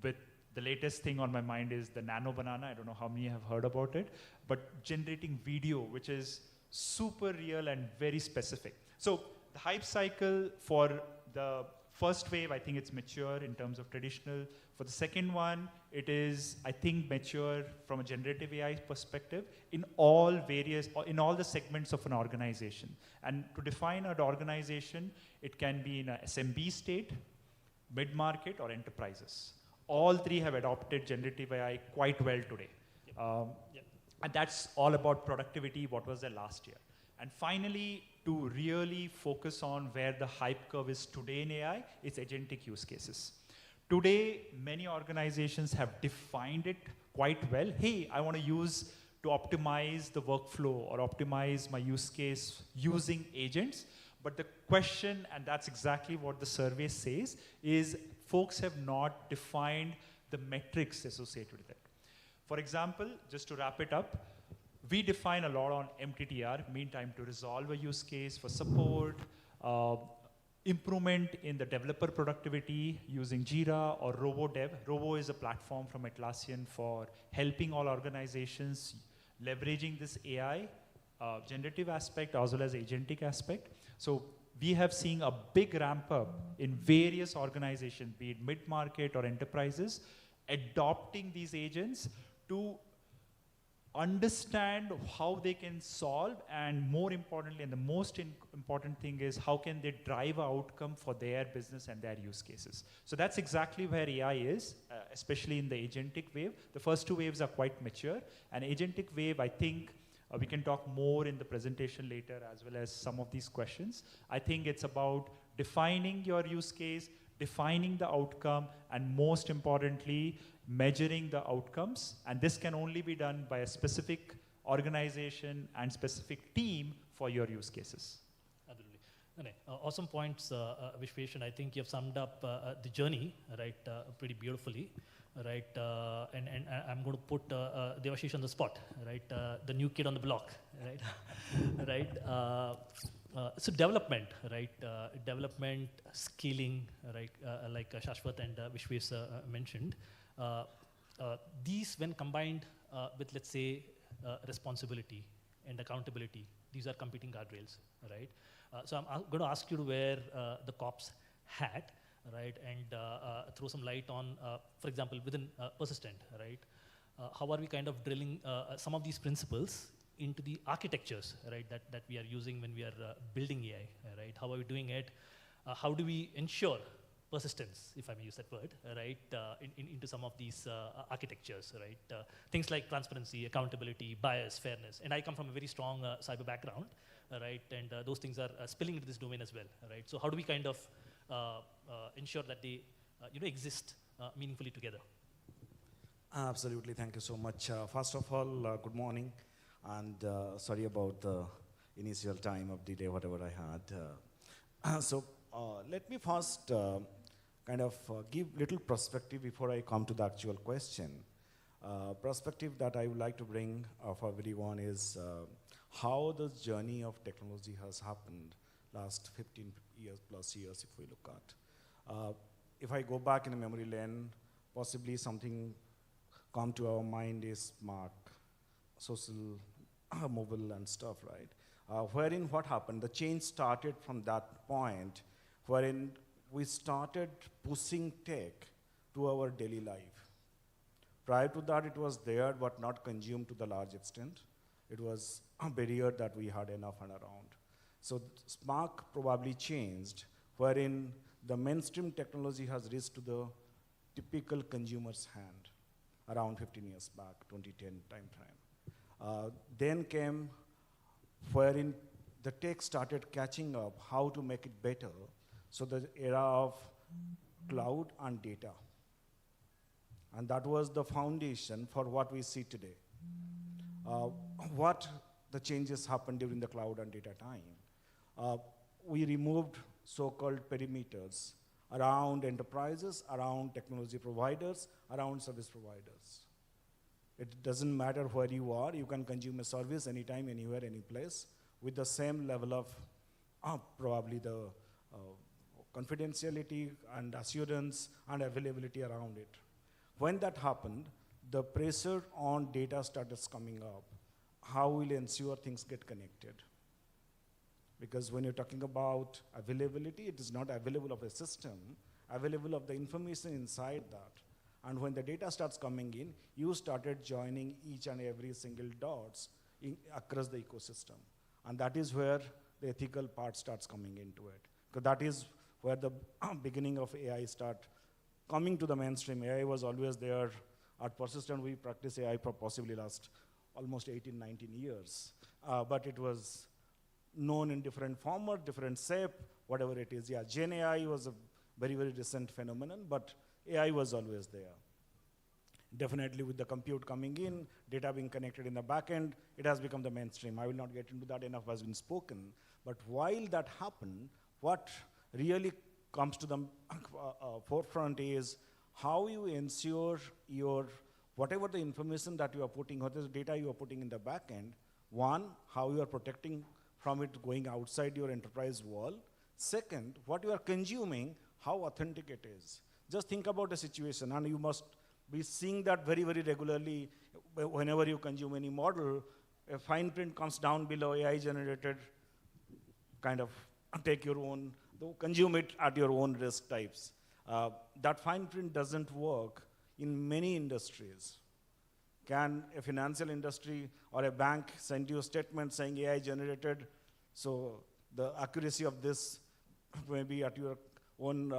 with the latest thing on my mind is the nano banana. I don't know how many have heard about it, but generating video, which is super real and very specific. So the hype cycle for the first wave, I think it's mature in terms of traditional. For the second one, it is, I think, mature from a generative AI perspective in all the segments of an organization. And to define an organization, it can be in a SMB state, mid-market, or enterprises. All three have adopted generative AI quite well today. And that's all about productivity, what was there last year. And finally, to really focus on where the hype curve is today in AI, it's agentic use cases. Today, many organizations have defined it quite well. Hey, I want to use to optimize the workflow or optimize my use case using agents. But the question, and that's exactly what the survey says, is folks have not defined the metrics associated with it. For example, just to wrap it up, we define a lot on MTTR, mean time to resolve a use case, for support, improvement in the developer productivity using Jira or RoboDev. Robo is a platform from Atlassian for helping all organizations leveraging this AI, generative aspect as well as agentic aspect. So we have seen a big ramp up in various organizations, be it mid-market or enterprises, adopting these agents to understand how they can solve, and more importantly, and the most important thing is how can they drive an outcome for their business and their use cases. So that's exactly where AI is, especially in the agentic wave. The first two waves are quite mature, and agentic wave, I think, we can talk more in the presentation later as well as some of these questions. I think it's about defining your use case, defining the outcome, and most importantly, measuring the outcomes. And this can only be done by a specific organization and specific team for your use cases. Absolutely. Awesome points, Vishwesh, and I think you've summed up the journey, right, pretty beautifully. Right, and I'm going to put Devashish on the spot, right, the new kid on the block, right, right. So development, right? Development, scaling, right? Like Shashwat and Vishwesh mentioned. These, when combined with, let's say, responsibility and accountability, these are competing guardrails, right? So I'm going to ask you to wear the COPS hat, right? And throw some light on, for example, within Persistent, right? How are we kind of drilling some of these principles into the architectures, right, that we are using when we are building AI, right? How are we doing it? How do we ensure persistence, if I may use that word, right, into some of these architectures, right? Things like transparency, accountability, bias, fairness. And I come from a very strong cyber background, right? And those things are spilling into this domain as well, right? So how do we kind of ensure that they exist meaningfully together? Absolutely, thank you so much. First of all, good morning, and sorry about the initial time of delay, whatever I had. So let me first kind of give little perspective before I come to the actual question. Perspective that I would like to bring for everyone is how the journey of technology has happened last 15 years plus years if we look at. If I go back in a memory lane, possibly something come to our mind is smart, social, mobile and stuff, right? Wherein what happened, the change started from that point wherein we started pushing tech to our daily life. Prior to that, it was there, but not consumed to the large extent. It was a barrier that we had enough and around. So Spark probably changed, wherein the mainstream technology has reached to the typical consumer's hand around 15 years back, 2010 timeframe. Then came wherein the tech started catching up how to make it better. So the era of cloud and data. And that was the foundation for what we see today. What the changes happened during the cloud and data time? We removed so-called perimeters around enterprises, around technology providers, around service providers. It doesn't matter where you are, you can consume a service anytime, anywhere, any place, with the same level of probably the confidentiality and assurance and availability around it. When that happened, the pressure on data started coming up. How will ensure things get connected? Because when you're talking about availability, it is not available of a system, available of the information inside that. And when the data starts coming in, you started joining each and every single dots across the ecosystem. And that is where the ethical part starts coming into it. Because that is where the beginning of AI start coming to the mainstream. AI was always there. At Persistent, we practice AI for possibly last almost 18, 19 years. But it was known in different format, different shape, whatever it is. Yeah, Gen AI was a very, very recent phenomenon, but AI was always there. Definitely with the compute coming in, data being connected in the back end, it has become the mainstream. I will not get into that, enough has been spoken. But while that happened, what really comes to the forefront is how you ensure your, whatever the information that you are putting, whatever the data you are putting in the back end, one, how you are protecting from it going outside your enterprise wall. Second, what you are consuming, how authentic it is. Just think about the situation, and you must be seeing that very, very regularly. Whenever you consume any model, a fine print comes down below, AI generated, kind of take your own, consume it at your own risk types. That fine print doesn't work in many industries. Can a financial industry or a bank send you a statement saying AI generated, so the accuracy of this may be at your own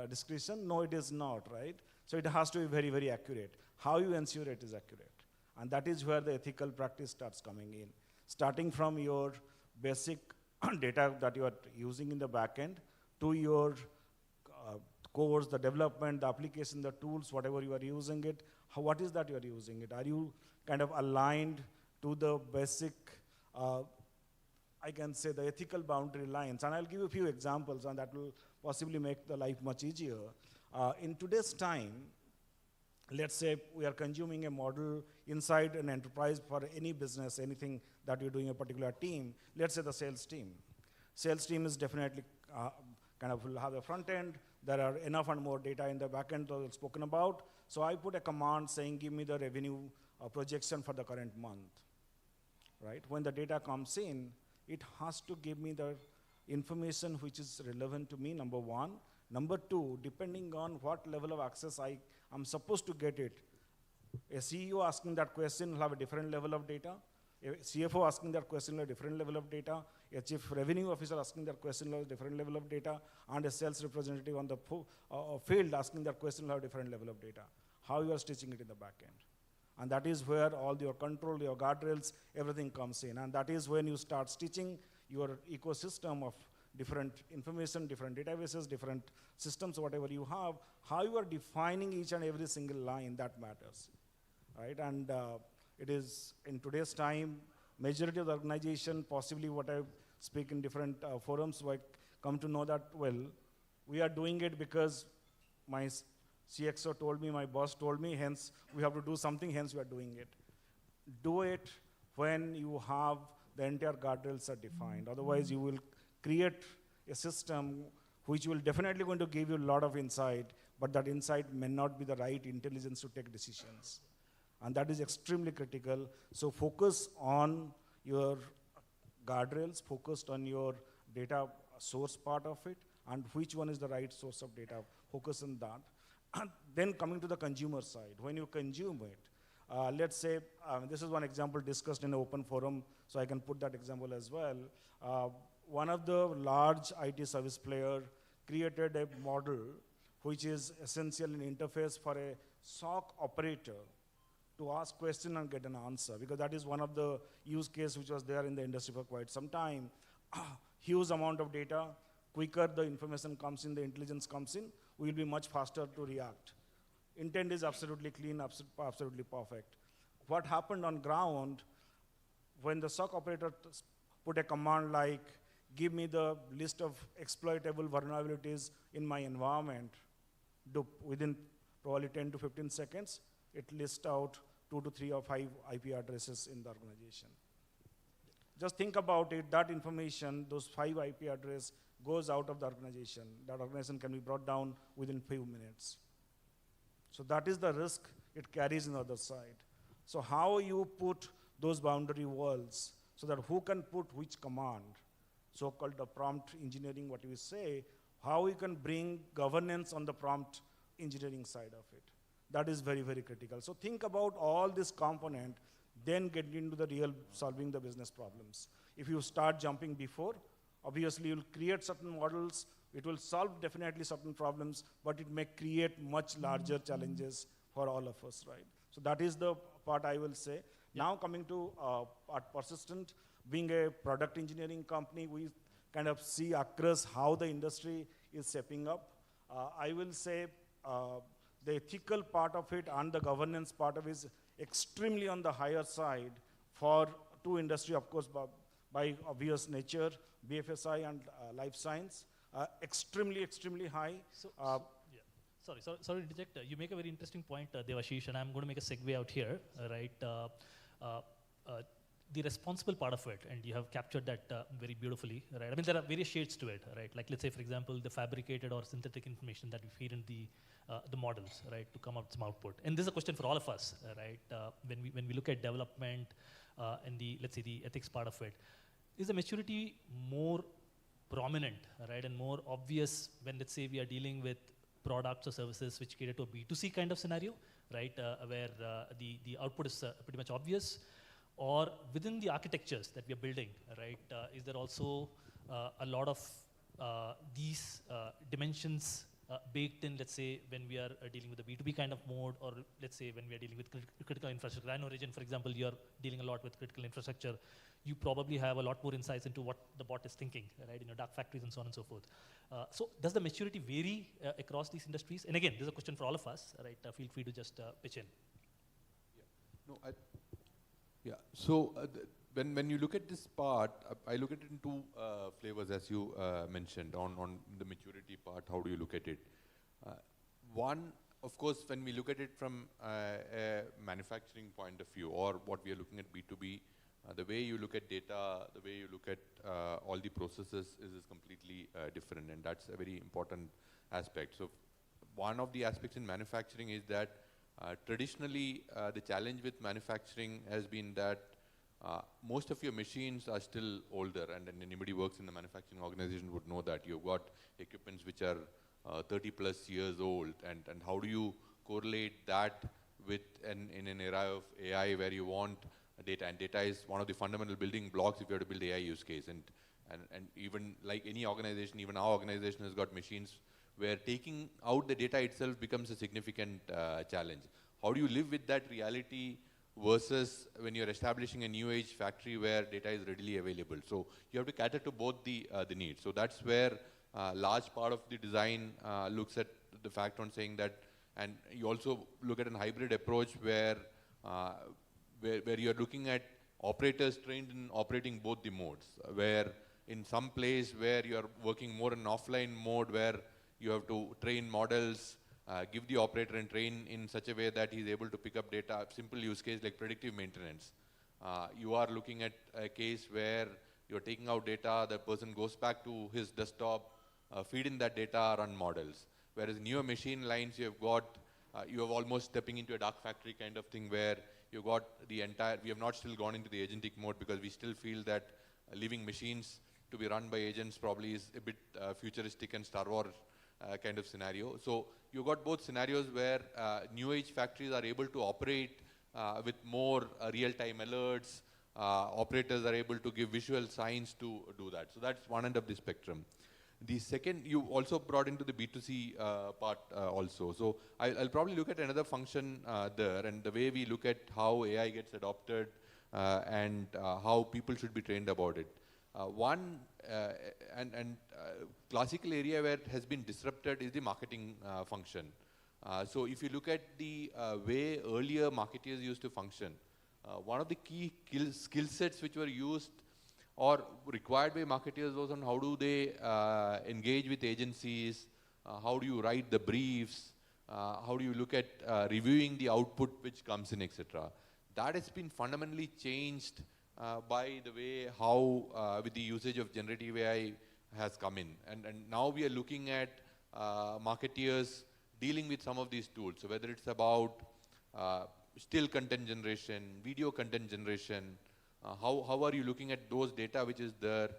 discretion? No, it is not, right? So it has to be very, very accurate. How you ensure it is accurate? And that is where the ethical practice starts coming in. Starting from your basic data that you are using in the back end to your cores, the development, the application, the tools, whatever you are using it, what is that you are using it? Are you kind of aligned to the basic, I can say the ethical boundary lines? And I'll give you a few examples, and that will possibly make the life much easier. In today's time, let's say we are consuming a model inside an enterprise for any business, anything that you're doing a particular team, let's say the sales team. Sales team is definitely kind of will have a front end. There are enough and more data in the back end that was spoken about. So I put a command saying, give me the revenue projection for the current month, right? When the data comes in, it has to give me the information which is relevant to me, number one. Number two, depending on what level of access I am supposed to get it. A CEO asking that question will have a different level of data. A CFO asking that question will have a different level of data. A chief revenue officer asking that question will have a different level of data. And a sales representative on the field asking that question will have a different level of data. How you are stitching it in the back end. And that is where all your control, your guardrails, everything comes in. And that is when you start stitching your ecosystem of different information, different databases, different systems, whatever you have, how you are defining each and every single line, that matters, right? And it is, in today's time, majority of the organization, possibly what I speak in different forums, so I come to know that, well, we are doing it because my CXO told me, my boss told me, hence we have to do something, hence we are doing it. Do it when you have the entire guardrails are defined. Otherwise, you will create a system which will definitely going to give you a lot of insight, but that insight may not be the right intelligence to take decisions. And that is extremely critical. So focus on your guardrails, focused on your data source part of it, and which one is the right source of data. Focus on that. And then coming to the consumer side, when you consume it, let's say, this is one example discussed in an open forum, so I can put that example as well. One of the large IT service player created a model which is essentially an interface for a SOC operator to ask question and get an answer, because that is one of the use case which was there in the industry for quite some time. Huge amount of data, quicker the information comes in, the intelligence comes in, we will be much faster to react. Intent is absolutely clean, absolutely perfect. What happened on ground, when the SOC operator put a command like, give me the list of exploitable vulnerabilities in my environment, within probably 10 to 15 seconds, it lists out 2 to 3 or 5 IP addresses in the organization. Just think about it, that information, those 5 IP addresses goes out of the organization. That organization can be brought down within few minutes. So that is the risk it carries on the other side. So how you put those boundary walls so that who can put which command, so-called the prompt engineering, what you say, how you can bring governance on the prompt engineering side of it. That is very, very critical. So think about all this component, then get into the real solving the business problems. If you start jumping before, obviously you'll create certain models, it will solve definitely certain problems, but it may create much larger challenges for all of us, right? So that is the part I will say. Yeah. Now coming to at Persistent, being a product engineering company, we kind of see across how the industry is shaping up. I will say the ethical part of it and the governance part of it is extremely on the higher side for two industry, of course, by obvious nature, BFSI and life science, extremely, extremely high. Sorry to interject. You make a very interesting point, Devashish, and I'm going to make a segue out here, right? The responsible part of it, and you have captured that very beautifully, right? I mean, there are various shades to it, right? Like, let's say, for example, the fabricated or synthetic information that we feed in the models, right, to come out some output. And this is a question for all of us, right? When we look at development and let's say, the ethics part of it, is the maturity more prominent, right, and more obvious when, let's say, we are dealing with products or services which cater to a B2C kind of scenario, right, where the output is pretty much obvious, or within the architectures that we are building, right, is there also a lot of these dimensions baked in, let's say, when we are dealing with a B2B kind of mode, or let's say when we are dealing with critical infrastructure. I know, Rajan, for example, you're dealing a lot with critical infrastructure. You probably have a lot more insights into what the bot is thinking, right, in your dark factories and so on and so forth. So does the maturity vary across these industries? And again, this is a question for all of us, right? Feel free to just pitch in. So when you look at this part, I look at it in two flavors, as you mentioned, on the maturity part. How do you look at it? One, of course, when we look at it from a manufacturing point of view, or what we are looking at B2B, The way you look at data, the way you look at all the processes is completely different, and that's a very important aspect. So one of the aspects in manufacturing is that traditionally the challenge with manufacturing has been that most of your machines are still older, and anybody who works in the manufacturing organization would know that. You've got equipments which are 30 plus years old, and how do you correlate that with in an era of AI where you want data, and data is one of the fundamental building blocks if you have to build AI use case. And even like any organization, even our organization has got machines where taking out the data itself becomes a significant challenge. How do you live with that reality versus when you're establishing a new age factory where data is readily available? So you have to cater to both the needs. So that's where large part of the design looks at the fact on saying that, and you also look at a hybrid approach where you're looking at operators trained in operating both the modes, where in some place where you're working more in offline mode where you have to train models, give the operator and train in such a way that he's able to pick up data, simple use case like predictive maintenance. You are looking at a case where you're taking out data, the person goes back to his desktop, feed in that data, run models. Whereas newer machine lines, you have almost stepping into a dark factory kind of thing where you got the entire, we have not still gone into the agentic mode because we still feel that leaving machines to be run by agents probably is a bit futuristic and Star Wars kind of scenario. So you got both scenarios where new age factories are able to operate with more real-time alerts. Operators are able to give visual signs to do that. So that's one end of the spectrum. The second, you also brought into the B2C part also. So I'll probably look at another function there, and the way we look at how AI gets adopted and how people should be trained about it. One classical area where it has been disrupted is the marketing function. So if you look at the way earlier marketeers used to function, one of the key skill sets which were used or required by marketers was on how do they engage with agencies, how do you write the briefs, how do you look at reviewing the output which comes in, etc. That has been fundamentally changed by the way how with the usage of generative AI has come in. And now we are looking at marketeers dealing with some of these tools. So whether it's about still content generation, video content generation, how are you looking at those data which is there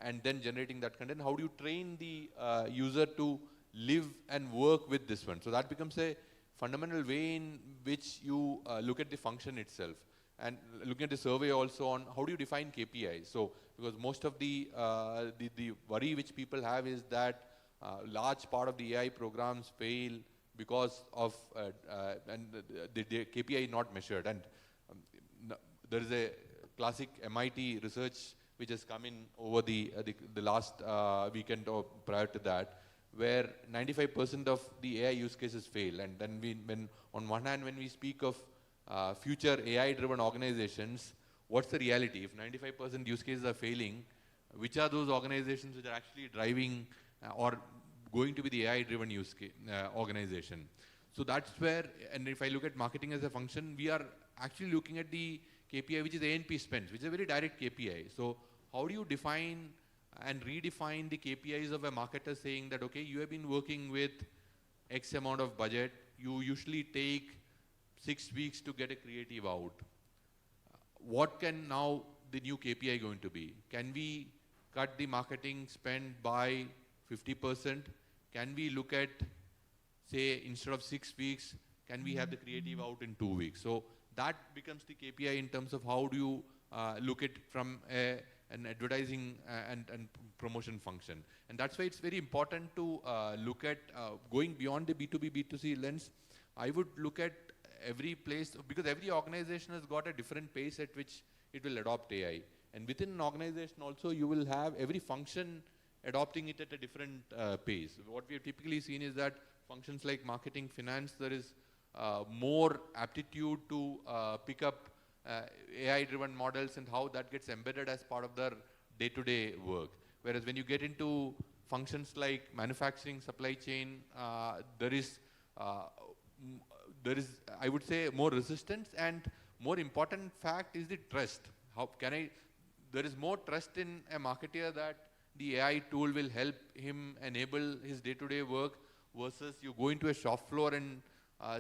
and then generating that content? How do you train the user to live and work with this one? So that becomes a fundamental way in which you look at the function itself. And looking at the survey also on how do you define KPIs? So because most of the worry which people have is that large part of the AI programs fail because of the KPI is not measured. And there is a classic MIT research which has come in over the last weekend or prior to that, where 95% of the AI use cases fail. And then when on one hand, when we speak of future AI-driven organizations, what's the reality? If 95% use cases are failing, which are those organizations which are actually driving or going to be the AI-driven use case organization? So that's where, and if I look at marketing as a function, we are actually looking at the KPI, which is A&P spends, which is a very direct KPI. So how do you define and redefine the KPIs of a marketer saying that, okay, you have been working with X amount of budget, you usually take 6 weeks to get a creative out. What can now the new KPI going to be? Can we cut the marketing spend by 50%? Can we look at, say, instead of 6 weeks, can we have the creative out in 2 weeks? So that becomes the KPI in terms of how do you look at from an advertising and promotion function. And that's why it's very important to look at going beyond the B2B, B2C lens. I would look at every place, because every organization has got a different pace at which it will adopt AI. And within an organization also, you will have every function adopting it at a different pace. What we have typically seen is that functions like marketing, finance, there is more aptitude to pick up AI-driven models and how that gets embedded as part of their day-to-day work. Whereas when you get into functions like manufacturing, supply chain, there is, I would say, more resistance, and more important fact is the trust. how can I, there is more trust in a marketer that the AI tool will help him enable his day-to-day work versus you go into a shop floor and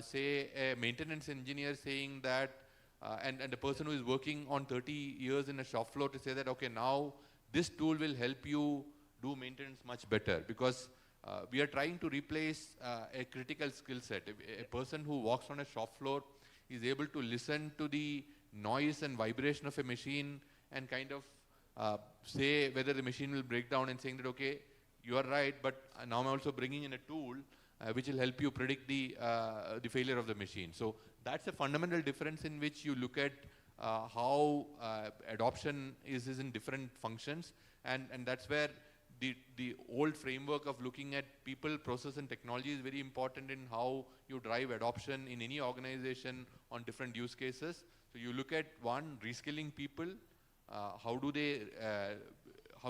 say a maintenance engineer saying that, and the person who is working on 30 years in a shop floor to say that, okay, now this tool will help you do maintenance much better, because we are trying to replace a critical skill set. A person who walks on a shop floor is able to listen to the noise and vibration of a machine and kind of say whether the machine will break down, and saying that, okay, you are right, but now I'm also bringing in a tool which will help you predict the failure of the machine. So that's a fundamental difference in which you look at how adoption is in different functions, and that's where the old framework of looking at people, process and technology is very important in how you drive adoption in any organization on different use cases. So you look at one, reskilling people, how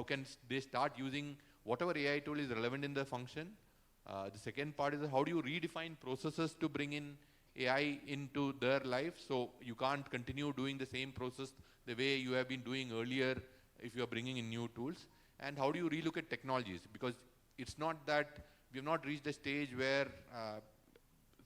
can they start using whatever AI tool is relevant in the function. The second part is how do you redefine processes to bring in AI into their life, so you can't continue doing the same process the way you have been doing earlier if you are bringing in new tools. And how do you relook at technologies, because it's not that we have not reached a stage where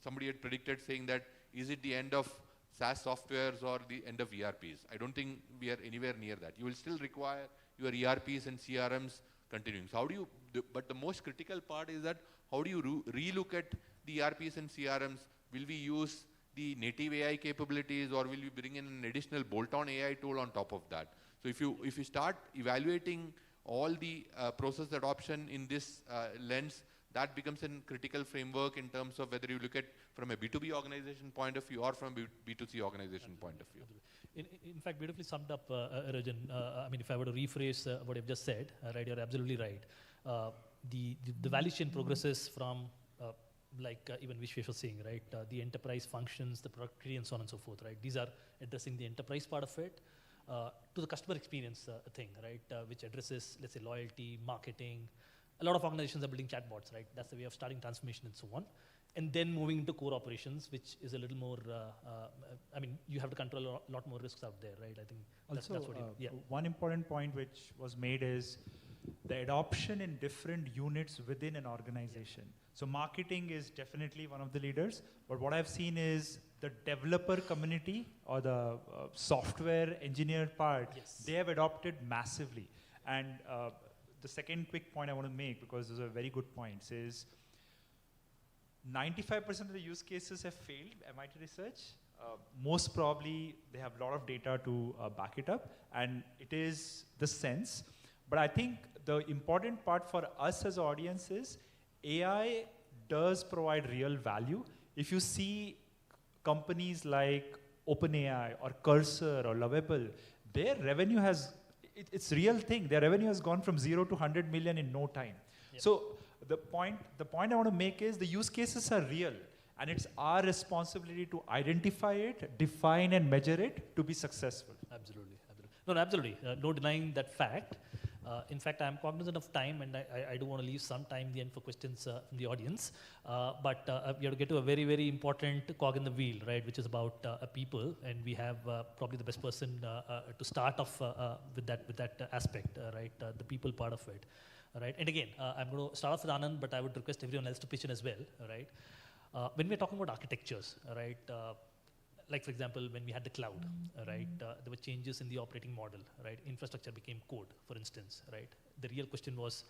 somebody had predicted saying that is it the end of SaaS softwares or the end of ERPs. I don't think we are anywhere near that. You will still require your ERPs and CRMs continuing. So how do you, but the most critical part is that how do you relook at the ERPs and CRMs? Will we use the native AI capabilities, or will we bring in an additional bolt-on AI tool on top of that? So if you start evaluating all the process adoption in this lens, that becomes a critical framework in terms of whether you look at from a B2B organization point of view or from a B2C organization point of view. In fact, beautifully summed up, Rajan. I mean, if I were to rephrase what you've just said, right, you're absolutely right. The value chain progresses from, even Vishwesh was saying, right, the enterprise functions, the productivity and so on and so forth, right? These are addressing the enterprise part of it. To the customer experience thing, right, which addresses, let's say, loyalty, marketing. A lot of organizations are building chatbots, right? That's the way of starting transformation and so on. And then moving into core operations, which is a little more, I mean, you have to control a lot more risks out there, right? I think that's what you, one important point which was made is the adoption in different units within an organization. So marketing is definitely one of the leaders, but what I've seen is the developer community or the software engineer part, they have adopted massively. And the second quick point I want to make, because those are very good points, is 95% of the use cases have failed, MIT research. Most probably they have a lot of data to back it up, and it is the sense. But I think the important part for us as audience is AI does provide real value. If you see companies like OpenAI or Cursor or Lovable, their revenue has, it's real thing. Their revenue has gone from 0 to 100 million in no time. Yep. So the point I want to make is the use cases are real, and it's our responsibility to identify it, define and measure it to be successful. Absolutely, absolutely. No, absolutely. No denying that fact. In fact, I'm cognizant of time, and I do want to leave some time in the end for questions from the audience. But we have to get to a very, very important cog in the wheel, right, which is about people, and we have probably the best person to start off with that aspect, right, the people part of it, right. And again, I'm going to start off with Anand, but I would request everyone else to pitch in as well, right. When we're talking about architectures, right, like for example, when we had the cloud, right, there were changes in the operating model, right? Infrastructure became code, for instance, right? The real question was,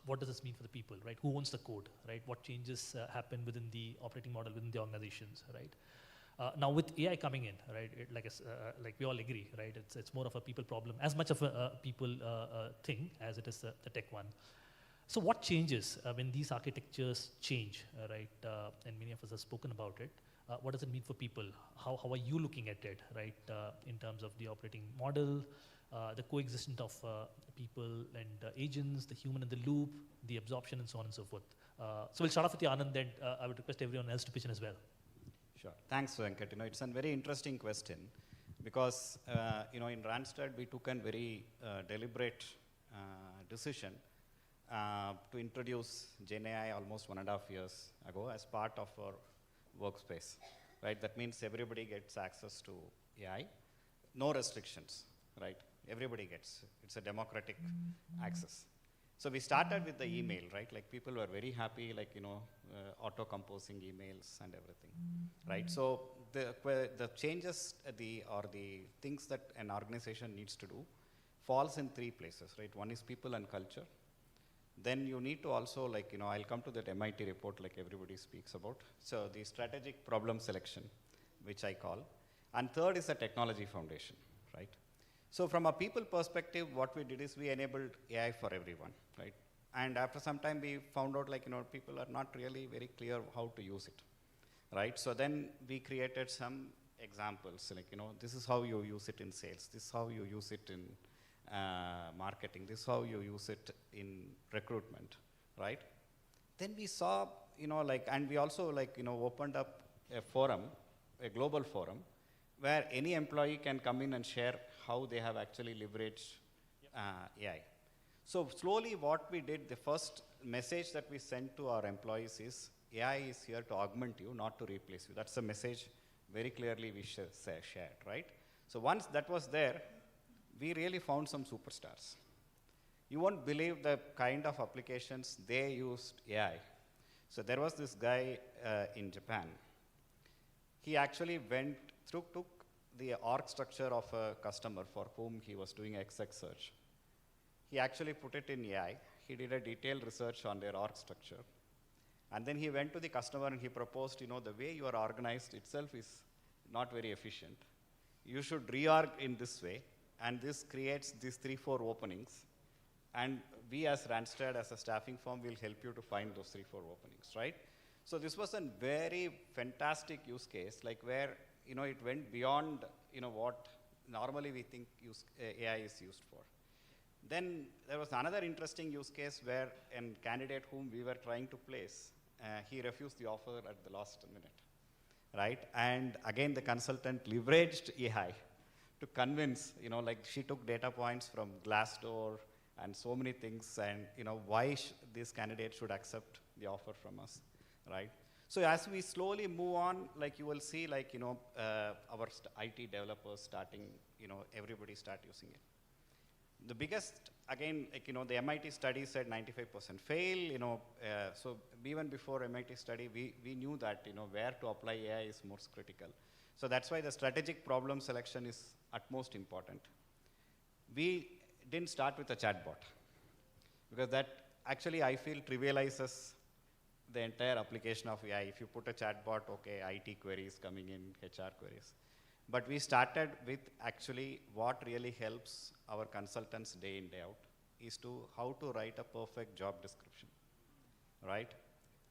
what does this mean for the people, right? Who owns the code, right? What changes happen within the operating model, within the organizations, right? Now with AI coming in, right, like we all agree, right? It's more of a people problem, as much of a people thing as it is the tech one. So what changes when these architectures change, right? And many of us have spoken about it. What does it mean for people? How are you looking at it, right, in terms of the operating model, the coexistence of people and agents, the human in the loop, the absorption, and so on and so forth. So we'll start off with you, Anand, then I would request everyone else to pitch in as well. Sure. Thanks, Venkat. It's a very interesting question because, in Randstad, we took a very deliberate decision to introduce GenAI almost 1.5 years ago as part of our workspace, right? That means everybody gets access to AI. no restrictions, right? Everybody gets, it's a democratic access. So we started with the email, right? Like people were very happy, like, auto-composing emails and everything, right? So the changes, or the things that an organization needs to do falls in three places, right? One is people and culture. Then you need to also, like, I'll come to that MIT report like everybody speaks about. So the strategic problem selection, which I call. And third is the technology foundation, right? So from a people perspective, what we did is we enabled AI for everyone, right? And after some time, we found out, like, people are not really very clear how to use it, right? So then we created some examples, like, this is how you use it in sales. This is how you use it in marketing. This is how you use it in recruitment, right? Then we saw, and we also, opened up a forum, a global forum, where any employee can come in and share how they have actually leveraged AI. So slowly what we did, the first message that we sent to our employees is, AI is here to augment you, not to replace you. That's the message very clearly we shared, right? So once that was there, we really found some superstars. You won't believe the kind of applications they used AI. So there was this guy in Japan. He actually took the org structure of a customer for whom he was doing exec search. He actually put it in AI. He did a detailed research on their org structure. And then he went to the customer and he proposed, the way you are organized itself is not very efficient. You should reorg in this way. And this creates these 3-4 openings. And we as Randstad, as a staffing firm, will help you to find those 3-4 openings, right? So this was a very fantastic use case, like where, it went beyond, what normally we think AI is used for. Then there was another interesting use case where a candidate whom we were trying to place, he refused the offer at the last minute, right? And again, the consultant leveraged AI to convince, like she took data points from Glassdoor and so many things, and why this candidate should accept the offer from us, right? So as we slowly move on, like you will see, like, our IT developers starting, everybody start using it. The biggest, again, like, the MIT study said 95% fail, so even before MIT study, we knew that, where to apply AI is most critical. So that's why the strategic problem selection is utmost important. We didn't start with a chatbot, because that actually, I feel, trivializes the entire application of AI. If you put a chatbot, okay, IT queries coming in, HR queries. But we started with actually what really helps our consultants day in, day out is how to write a perfect job description, right?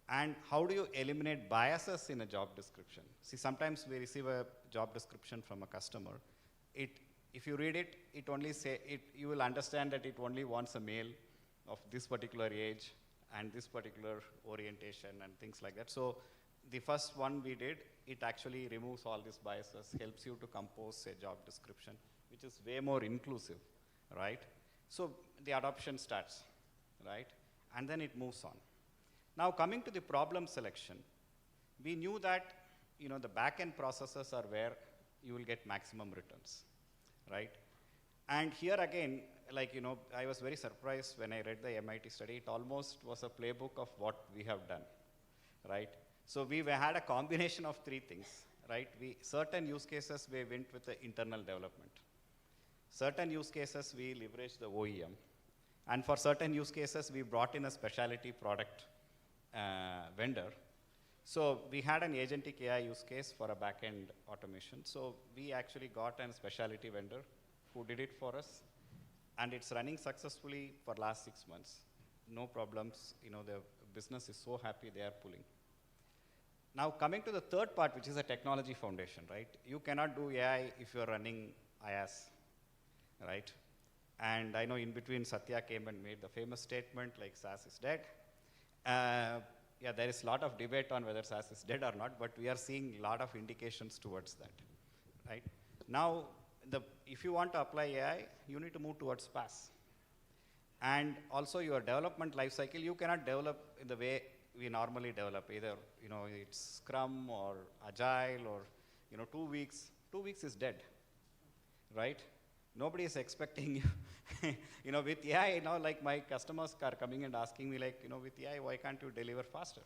And how do you eliminate biases in a job description? See, sometimes we receive a job description from a customer. If you read it, you will understand that it only wants a male of this particular age and this particular orientation and things like that. So the first one we did, it actually removes all these biases, helps you to compose a job description, which is way more inclusive, right? So the adoption starts, right? And then it moves on. Now coming to the problem selection, we knew that, the back-end processes are where you will get maximum returns, right? And here again, like, I was very surprised when I read the MIT study. It almost was a playbook of what we have done, right? So we had a combination of three things, right? Certain use cases, we went with the internal development. Certain use cases, we leveraged the OEM. And for certain use cases, we brought in a specialty product vendor. So we had an agentic AI use case for a back-end automation. So we actually got a specialty vendor who did it for us. And it's running successfully for last 6 months. No problems. The business is so happy they are pulling. Now coming to the third part, which is a technology foundation, right? You cannot do AI if you're running IaaS, right? And I know in between Satya came and made the famous statement like SaaS is dead. Yeah, there is a lot of debate on whether SaaS is dead or not, but we are seeing a lot of indications towards that, right? Now, if you want to apply AI, you need to move towards PaaS. And also your development lifecycle, you cannot develop in the way we normally develop, either it's Scrum or Agile or 2 weeks. 2 weeks is dead, right? Nobody is expecting, with AI, like my customers are coming and asking me like, with AI, why can't you deliver faster?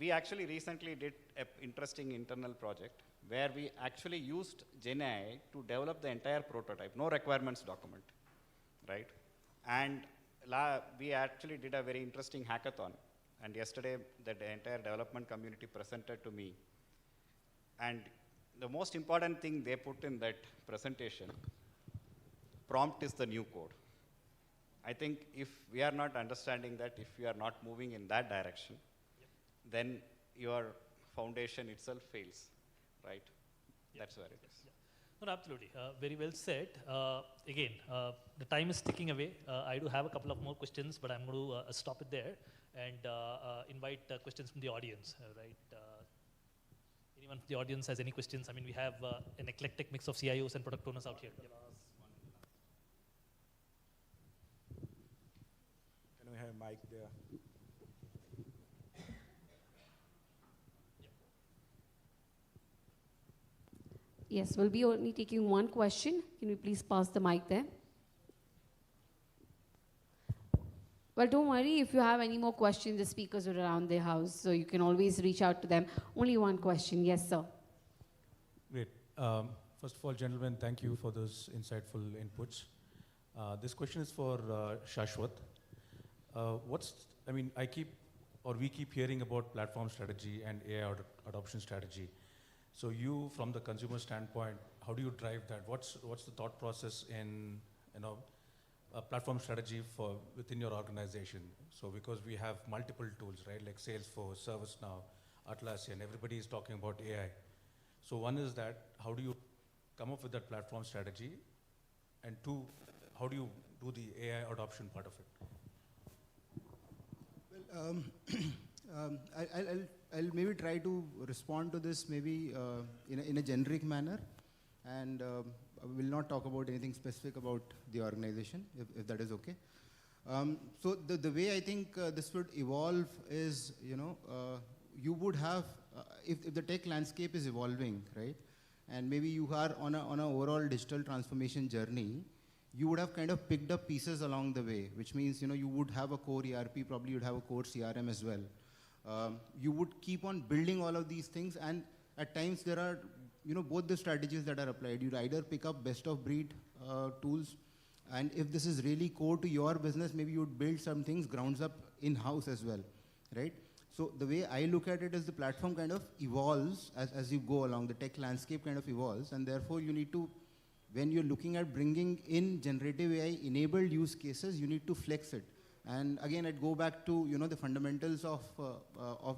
We actually recently did an interesting internal project where we actually used GenAI to develop the entire prototype, no requirements document, right? And we actually did a very interesting hackathon. And yesterday, the entire development community presented to me. And the most important thing they put in that presentation, prompt is the new code. I think if we are not understanding that, if we are not moving in that direction, then your foundation itself fails, right? That's where it is. No, absolutely. Very well said. Again, the time is ticking away. I do have a couple of more questions, but I'm going to stop it there and invite questions from the audience, right? Anyone from the audience has any questions? I mean, we have an eclectic mix of CIOs and product owners out here. Can we have a mic there? Yes, we'll be only taking one question. Can we please pass the mic there? Well, don't worry, if you have any more questions, the speakers are around the house, so you can always reach out to them. Only one question. Yes, sir. Great. First of all, gentlemen, thank you for those insightful inputs. This question is for Shashwat. We keep hearing about platform strategy and AI adoption strategy. So you, from the consumer standpoint, how do you drive that? What's the thought process in, a platform strategy for within your organization? So because we have multiple tools, right, like Salesforce, ServiceNow, Atlassian, everybody is talking about AI. So one is that, how do you come up with that platform strategy? And two, how do you do the AI adoption part of it? Well, I'll maybe try to respond to this maybe in a generic manner, and I will not talk about anything specific about the organization, if that is okay. So the way I think this would evolve is, you would have, if the tech landscape is evolving, right, and maybe you are on an overall digital transformation journey, you would have kind of picked up pieces along the way, which means, you would have a core ERP, probably you'd have a core CRM as well. You would keep on building all of these things, and at times there are, both the strategies that are applied. You'd either pick up best of breed tools, and if this is really core to your business, maybe you'd build some things grounds up in-house as well, right? So the way I look at it is the platform kind of evolves as you go along, the tech landscape kind of evolves, and therefore you need to, when you're looking at bringing in generative AI enabled use cases, you need to flex it. And again, I'd go back to, the fundamentals of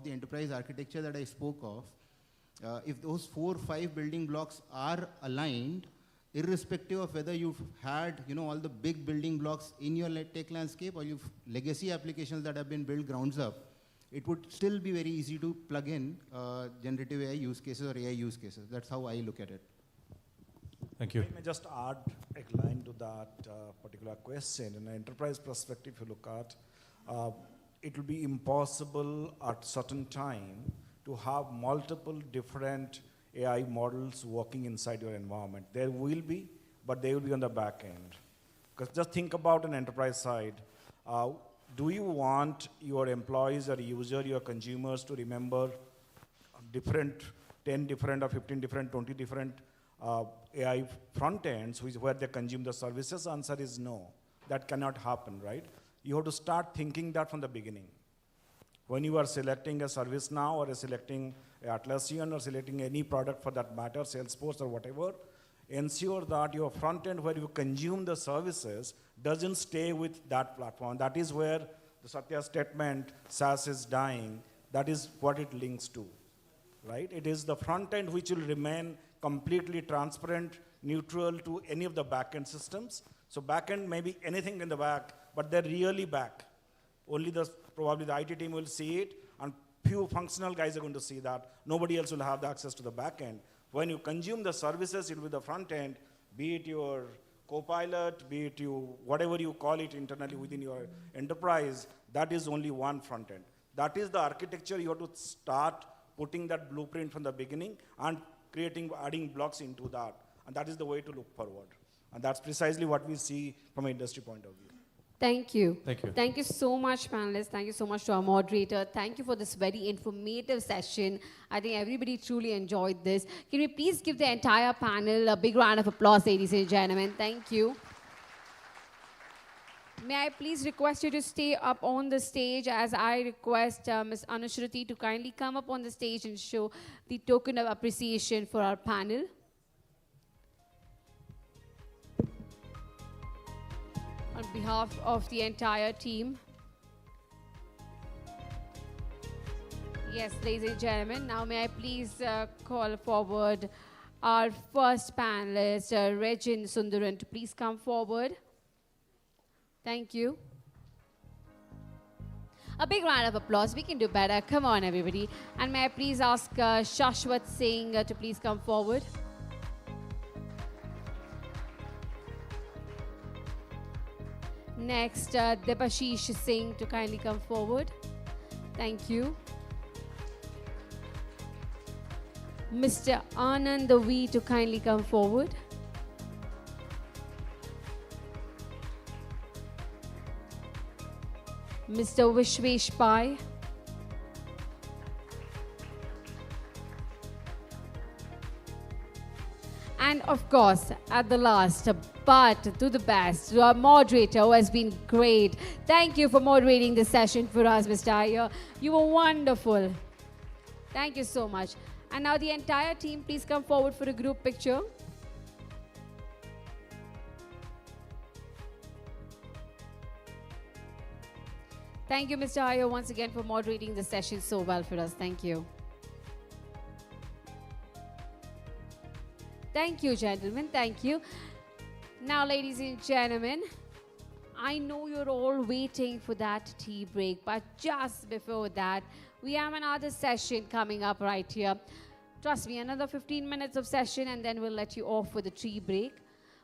the enterprise architecture that I spoke of. If those 4 or 5 building blocks are aligned, irrespective of whether you've had, all the big building blocks in your tech landscape or you've legacy applications that have been built grounds up, it would still be very easy to plug in generative AI use cases or AI use cases. That's how I look at it. Thank you. Let me just add a line to that particular question. In an enterprise perspective, if you look at, it will be impossible at certain time to have multiple different AI models working inside your environment. There will be, but they will be on the back end. Because just think about an enterprise side. Do you want your employees or user, your consumers to remember different, 10 different or 15 different, 20 different AI front ends where they consume the services? Answer is no. That cannot happen, right? You have to start thinking that from the beginning. When you are selecting a ServiceNow or selecting Atlassian or selecting any product for that matter, Salesforce or whatever, ensure that your front end where you consume the services doesn't stay with that platform. That is where the Satya statement, SaaS is dying, that is what it links to, right? It is the front end which will remain completely transparent, neutral to any of the back-end systems. So back-end may be anything in the back, but they're really back. Only probably the IT team will see it, and few functional guys are going to see that. Nobody else will have the access to the back-end. When you consume the services, it will be the front end, be it your Copilot, be it whatever you call it internally within your enterprise, that is only one front end. That is the architecture. You have to start putting that blueprint from the beginning and adding blocks into that. And that is the way to look forward. And that's precisely what we see from an industry point of view. Thank you. Thank you. Thank you so much, panelists. Thank you so much to our moderator. Thank you for this very informative session. I think everybody truly enjoyed this. Can we please give the entire panel a big round of applause, ladies and gentlemen? Thank you. May I please request you to stay up on the stage as I request Ms. Anushruti to kindly come up on the stage and show the token of appreciation for our panel. On behalf of the entire team. Yes, ladies and gentlemen, now may I please call forward our first panelist, Regin Sundaran, to please come forward. Thank you. A big round of applause. We can do better. Come on, everybody. And may I please ask Shashwat Singh to please come forward. Next, Debashish Singh to kindly come forward. Thank you. Mr. Anand V to kindly come forward. Mr. Vishwesh Pai. And of course, at the last, but to the best, to our moderator who has been great. Thank you for moderating this session for us, Mr. Iyer. You were wonderful. Thank you so much. And now the entire team, please come forward for a group picture. Thank you, Mr. Iyer, once again for moderating the session so well for us. Thank you. Thank you, gentlemen. Thank you. Now, ladies and gentlemen, I know you're all waiting for that tea break, but just before that, we have another session coming up right here. Trust me, another 15 minutes of session, and then we'll let you off for the tea break.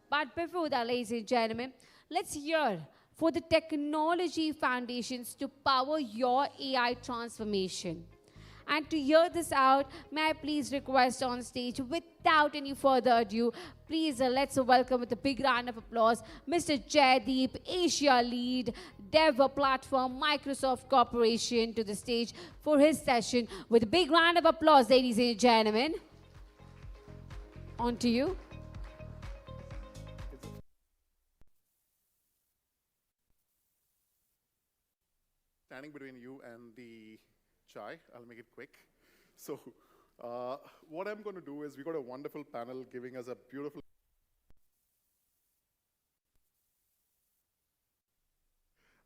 But before that, ladies and gentlemen, let's hear for the technology foundations to power your AI transformation. And to hear this out, may I please request on stage, without any further ado, please let's welcome with a big round of applause, Mr. Jaideep, Asia Lead, Dev Platform, Microsoft Corporation, to the stage for his session. With a big round of applause, ladies and gentlemen. On to you. Standing between you and the chai, I'll make it quick. So what I'm going to do is we've got a wonderful panel giving us a beautiful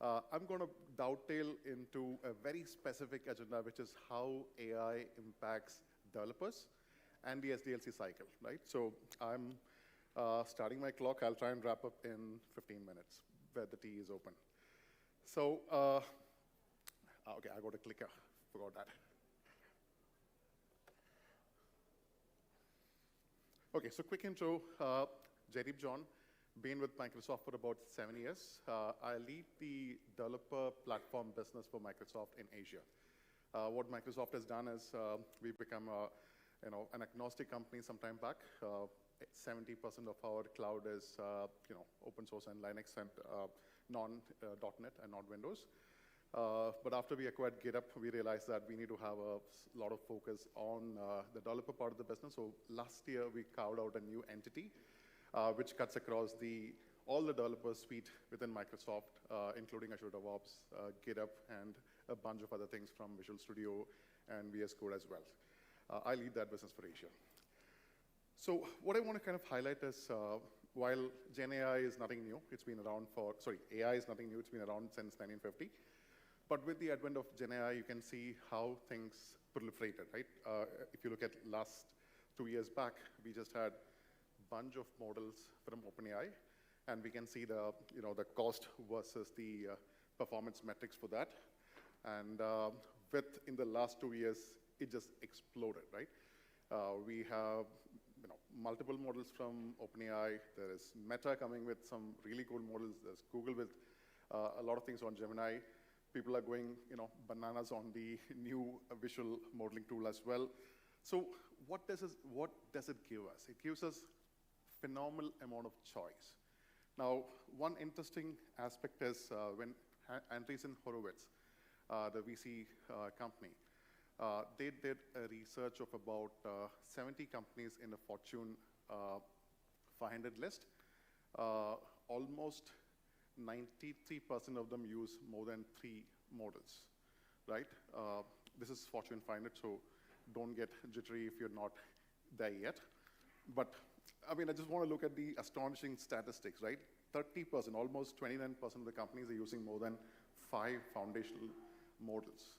I'm going to dovetail into a very specific agenda, which is how AI impacts developers and the SDLC cycle, right? So I'm starting my clock. I'll try and wrap up in 15 minutes where the tea is open. So, okay, I got a clicker. Forgot that. Okay, so quick intro. Jaideep John, been with Microsoft for about 7 years. I lead the developer platform business for Microsoft in Asia. What Microsoft has done is we've become an agnostic company some time back. 70% of our cloud is open source and Linux and non.NET and not Windows. But after we acquired GitHub, we realized that we need to have a lot of focus on the developer part of the business. So last year, we carved out a new entity, which cuts across all the developer suite within Microsoft, including Azure DevOps, GitHub, and a bunch of other things from Visual Studio and VS Code as well. I lead that business for Asia. So what I want to kind of highlight is, while Gen AI is nothing new, it's been around AI is nothing new, it's been around since 1950. But with the advent of Gen AI, you can see how things proliferated, right? If you look at last 2 years back, we just had a bunch of models from OpenAI, and we can see the cost versus the performance metrics for that. And in the last 2 years, it just exploded, right? We have multiple models from OpenAI. There is Meta coming with some really cool models. There's Google with a lot of things on Gemini. People are going bananas on the new visual modeling tool as well. So what does it give us? It gives us phenomenal amount of choice. Now, one interesting aspect is when Andreessen Horowitz, the VC company, they did a research of about 70 companies in the Fortune 500 list. Almost 93% of them use more than 3 models, right? This is Fortune 500, so don't get jittery if you're not there yet. But I mean, I just want to look at the astonishing statistics, right? 30%, almost 29% of the companies are using more than 5 foundational models.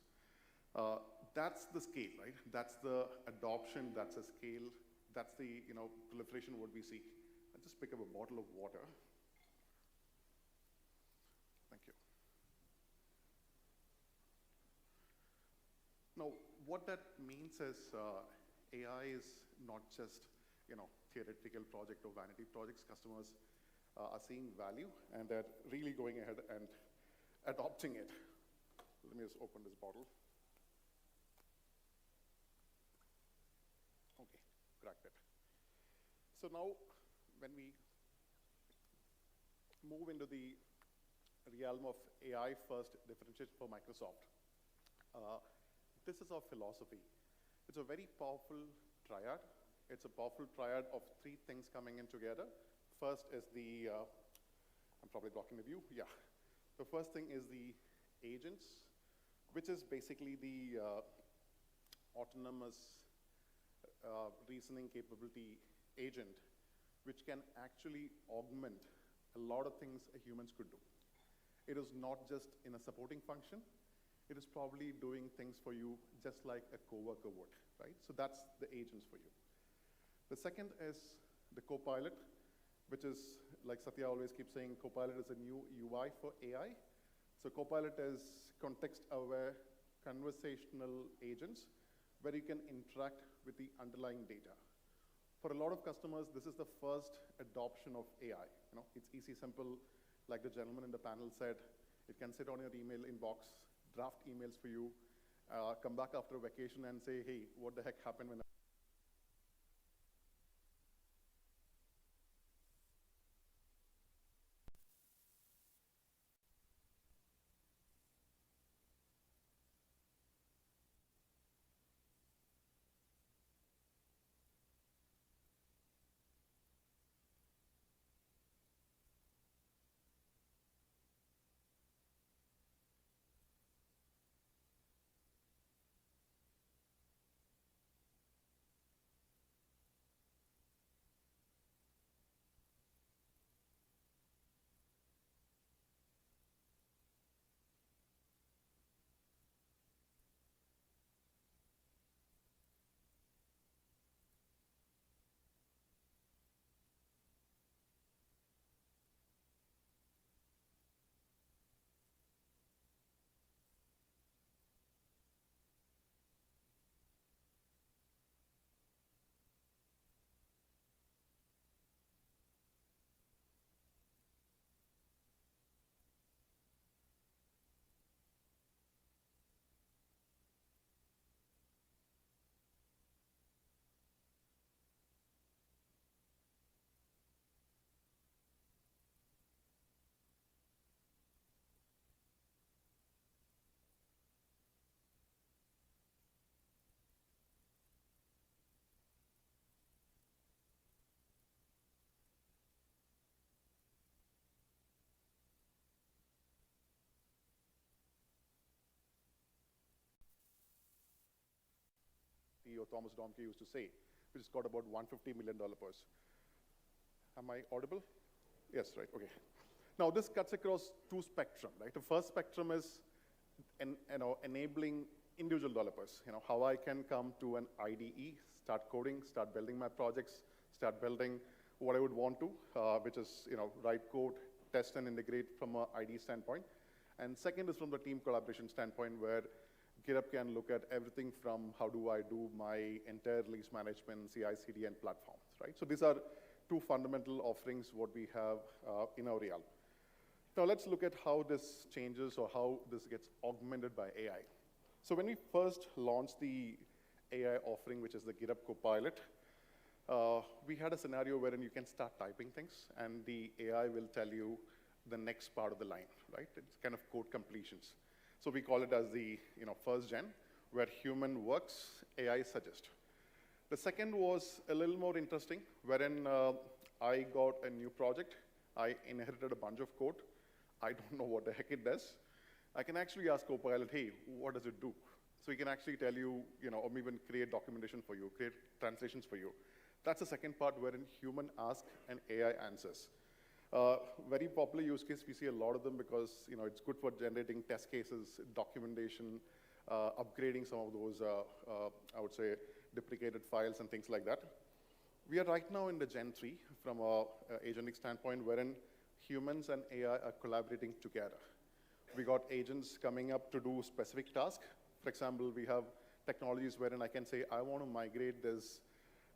That's the scale, right? That's the adoption, that's the scale, that's the proliferation of what we see. I'll just pick up a bottle of water. Thank you. Now, what that means is AI is not just theoretical project or vanity projects. Customers are seeing value, and they're really going ahead and adopting it. Let me just open this bottle. Okay, cracked it. So now, when we move into the realm of AI first differentiation for Microsoft, this is our philosophy. It's a very powerful triad. It's a powerful triad of 3 things coming in together. First is the, I'm probably blocking the view, yeah. The first thing is the agents, which is basically the autonomous reasoning capability agent, which can actually augment a lot of things humans could do. It is not just in a supporting function. It is probably doing things for you just like a coworker would, right? So that's the agents for you. The second is the Copilot, which is, like Satya always keeps saying, Copilot is a new UI for AI. So Copilot is context-aware conversational agents where you can interact with the underlying data. For a lot of customers, this is the first adoption of AI. It's easy, simple, like the gentleman in the panel said. It can sit on your email inbox, draft emails for you, come back after a vacation and say, hey, what the heck happened when CEO Thomas Domke used to say, which has got about $150 million. Am I audible? Yes, right, okay. Now this cuts across 2 spectrum, right? The first spectrum is enabling individual developers, how I can come to an IDE, start coding, start building my projects, start building what I would want to, which is write code, test and integrate from an IDE standpoint. And second is from the team collaboration standpoint, where GitHub can look at everything from how do I do my entire release management, CI/CD, and platforms, right? So these are 2 fundamental offerings what we have in our realm. Now let's look at how this changes or how this gets augmented by AI. So when we first launched the AI offering, which is the GitHub Copilot, we had a scenario wherein you can start typing things and the AI will tell you the next part of the line, right? It's kind of code completions. So we call it as the first gen, where human works, AI suggests. The second was a little more interesting, wherein I got a new project. I inherited a bunch of code. I don't know what the heck it does. I can actually ask Copilot, hey, what does it do? So he can actually tell you, or even create documentation for you, create translations for you. That's the second part wherein human asks and AI answers. Very popular use case, we see a lot of them because it's good for generating test cases, documentation, upgrading some of those, I would say, deprecated files and things like that. We are right now in the Gen 3 from an agentic standpoint, wherein humans and AI are collaborating together. We got agents coming up to do specific tasks. For example, we have technologies wherein I can say, I want to migrate this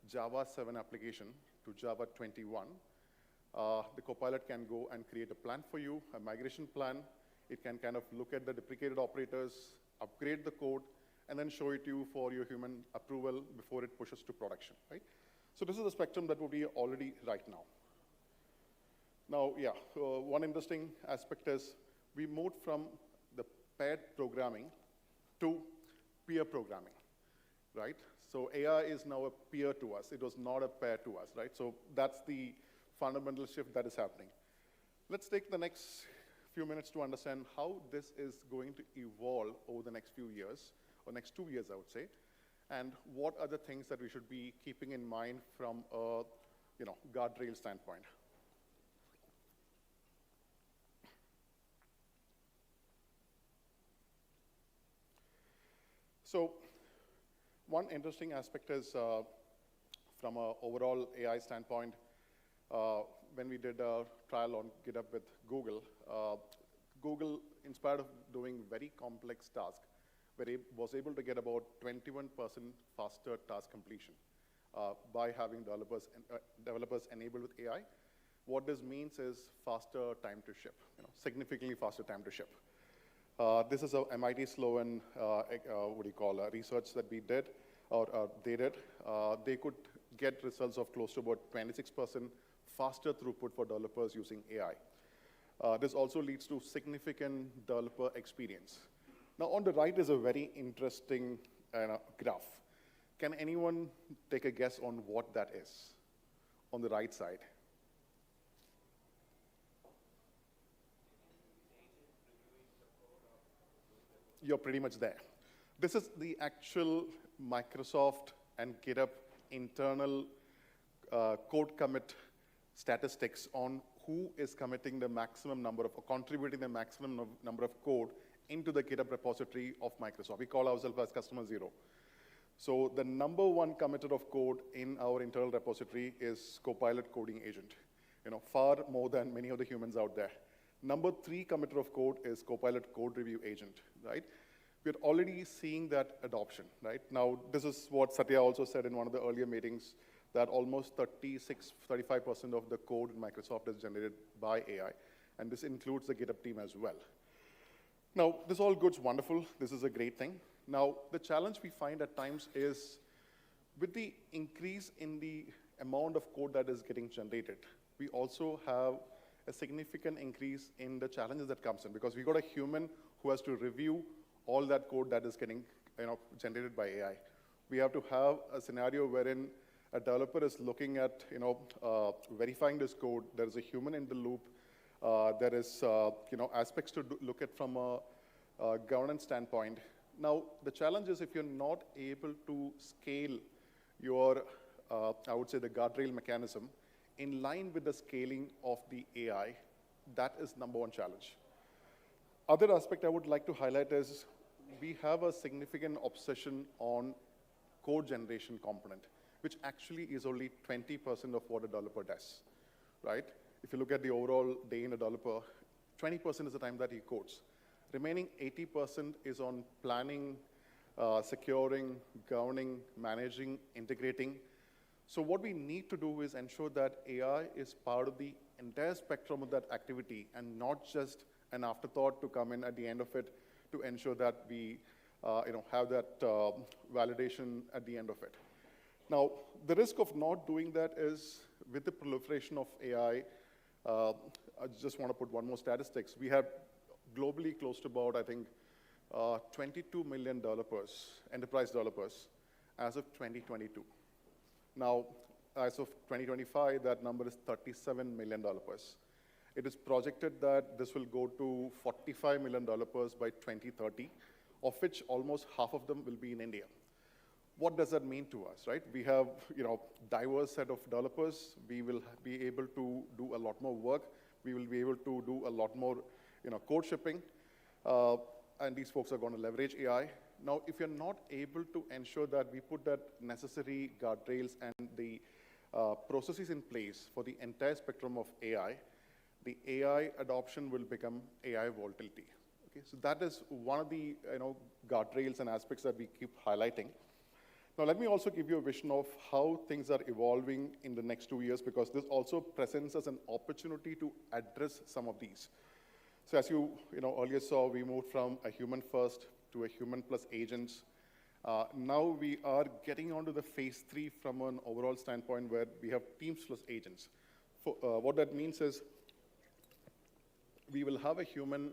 Java 7 application to Java 21. The Copilot can go and create a plan for you, a migration plan. It can kind of look at the deprecated operators, upgrade the code, and then show it to you for your human approval before it pushes to production, right? So this is the spectrum that would be already right now. Now, yeah, one interesting aspect is we moved from the paired programming to peer programming, right? So AI is now a peer to us. It was not a pair to us, right? So that's the fundamental shift that is happening. Let's take the next few minutes to understand how this is going to evolve over the next few years, or next 2 years, I would say, and what are the things that we should be keeping in mind from a guardrail standpoint. So one interesting aspect is from an overall AI standpoint, when we did a trial on GitHub with Google, Google, in spite of doing very complex tasks, was able to get about 21% faster task completion by having developers enabled with AI. What this means is faster time to ship, significantly faster time to ship. This is a MIT Sloan, research that we did, or they did. They could get results of close to about 26% faster throughput for developers using AI. This also leads to significant developer experience. Now, on the right is a very interesting graph. Can anyone take a guess on what that is on the right side? You're pretty much there. This is the actual Microsoft and GitHub internal code commit statistics on who is committing the maximum number of, or contributing the maximum number of code into the GitHub repository of Microsoft. We call ourselves as customer 0. So the number one committer of code in our internal repository is Copilot Coding Agent, far more than many of the humans out there. Number 3 committer of code is Copilot Code Review Agent, right? We're already seeing that adoption, right? Now, this is what Satya also said in one of the earlier meetings, that almost 35% of the code in Microsoft is generated by AI, and this includes the GitHub team as well. Now, this all goes wonderful. This is a great thing. Now, the challenge we find at times is with the increase in the amount of code that is getting generated, we also have a significant increase in the challenges that comes in, because we got a human who has to review all that code that is getting generated by AI. We have to have a scenario wherein a developer is looking at verifying this code. There is a human in the loop. There is aspects to look at from a governance standpoint. Now, the challenge is if you're not able to scale your, I would say, the guardrail mechanism in line with the scaling of the AI, that is number one challenge. Other aspect I would like to highlight is we have a significant obsession on code generation component, which actually is only 20% of what a developer does, right? If you look at the overall day in a developer, 20% is the time that he codes. Remaining 80% is on planning, securing, governing, managing, integrating. So what we need to do is ensure that AI is part of the entire spectrum of that activity and not just an afterthought to come in at the end of it to ensure that we have that validation at the end of it. Now, the risk of not doing that is with the proliferation of AI, I just want to put one more statistics. We have globally close to about, I think, 22 million developers, enterprise developers, as of 2022. Now, as of 2025, that number is 37 million developers. It is projected that this will go to 45 million developers by 2030, of which almost half of them will be in India. What does that mean to us, right? We have, diverse set of developers. We will be able to do a lot more work. We will be able to do a lot more, code shipping. And these folks are going to leverage AI. Now, if you're not able to ensure that we put that necessary guardrails and the processes in place for the entire spectrum of AI, the AI adoption will become AI volatility. Okay, so that is one of the guardrails and aspects that we keep highlighting. Now, let me also give you a vision of how things are evolving in the next 2 years, because this also presents us an opportunity to address some of these. So as you earlier saw, we moved from a human first to a human plus agents. Now we are getting onto the phase 3 from an overall standpoint where we have teams plus agents. What that means is we will have a human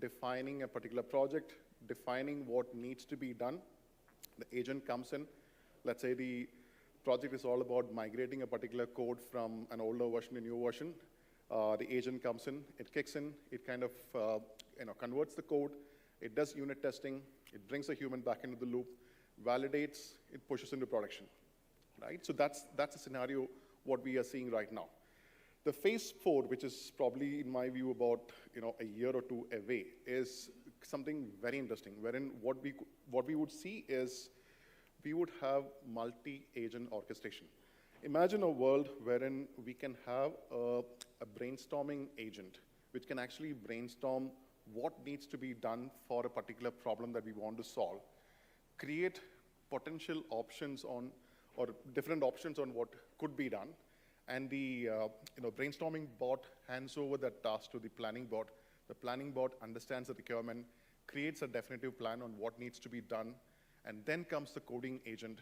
defining a particular project, defining what needs to be done. The agent comes in. Let's say the project is all about migrating a particular code from an older version to a new version. The agent comes in, it kicks in, it kind of converts the code, it does unit testing, it brings a human back into the loop, validates, it pushes into production, right? So that's a scenario what we are seeing right now. The phase 4, which is probably, in my view, about a year or two away, is something very interesting, wherein what we would see is we would have multi-agent orchestration. Imagine a world wherein we can have a brainstorming agent, which can actually brainstorm what needs to be done for a particular problem that we want to solve, create potential options on, or different options on what could be done, and the brainstorming bot hands over that task to the planning bot. The planning bot understands the requirement, creates a definitive plan on what needs to be done, and then comes the coding agent,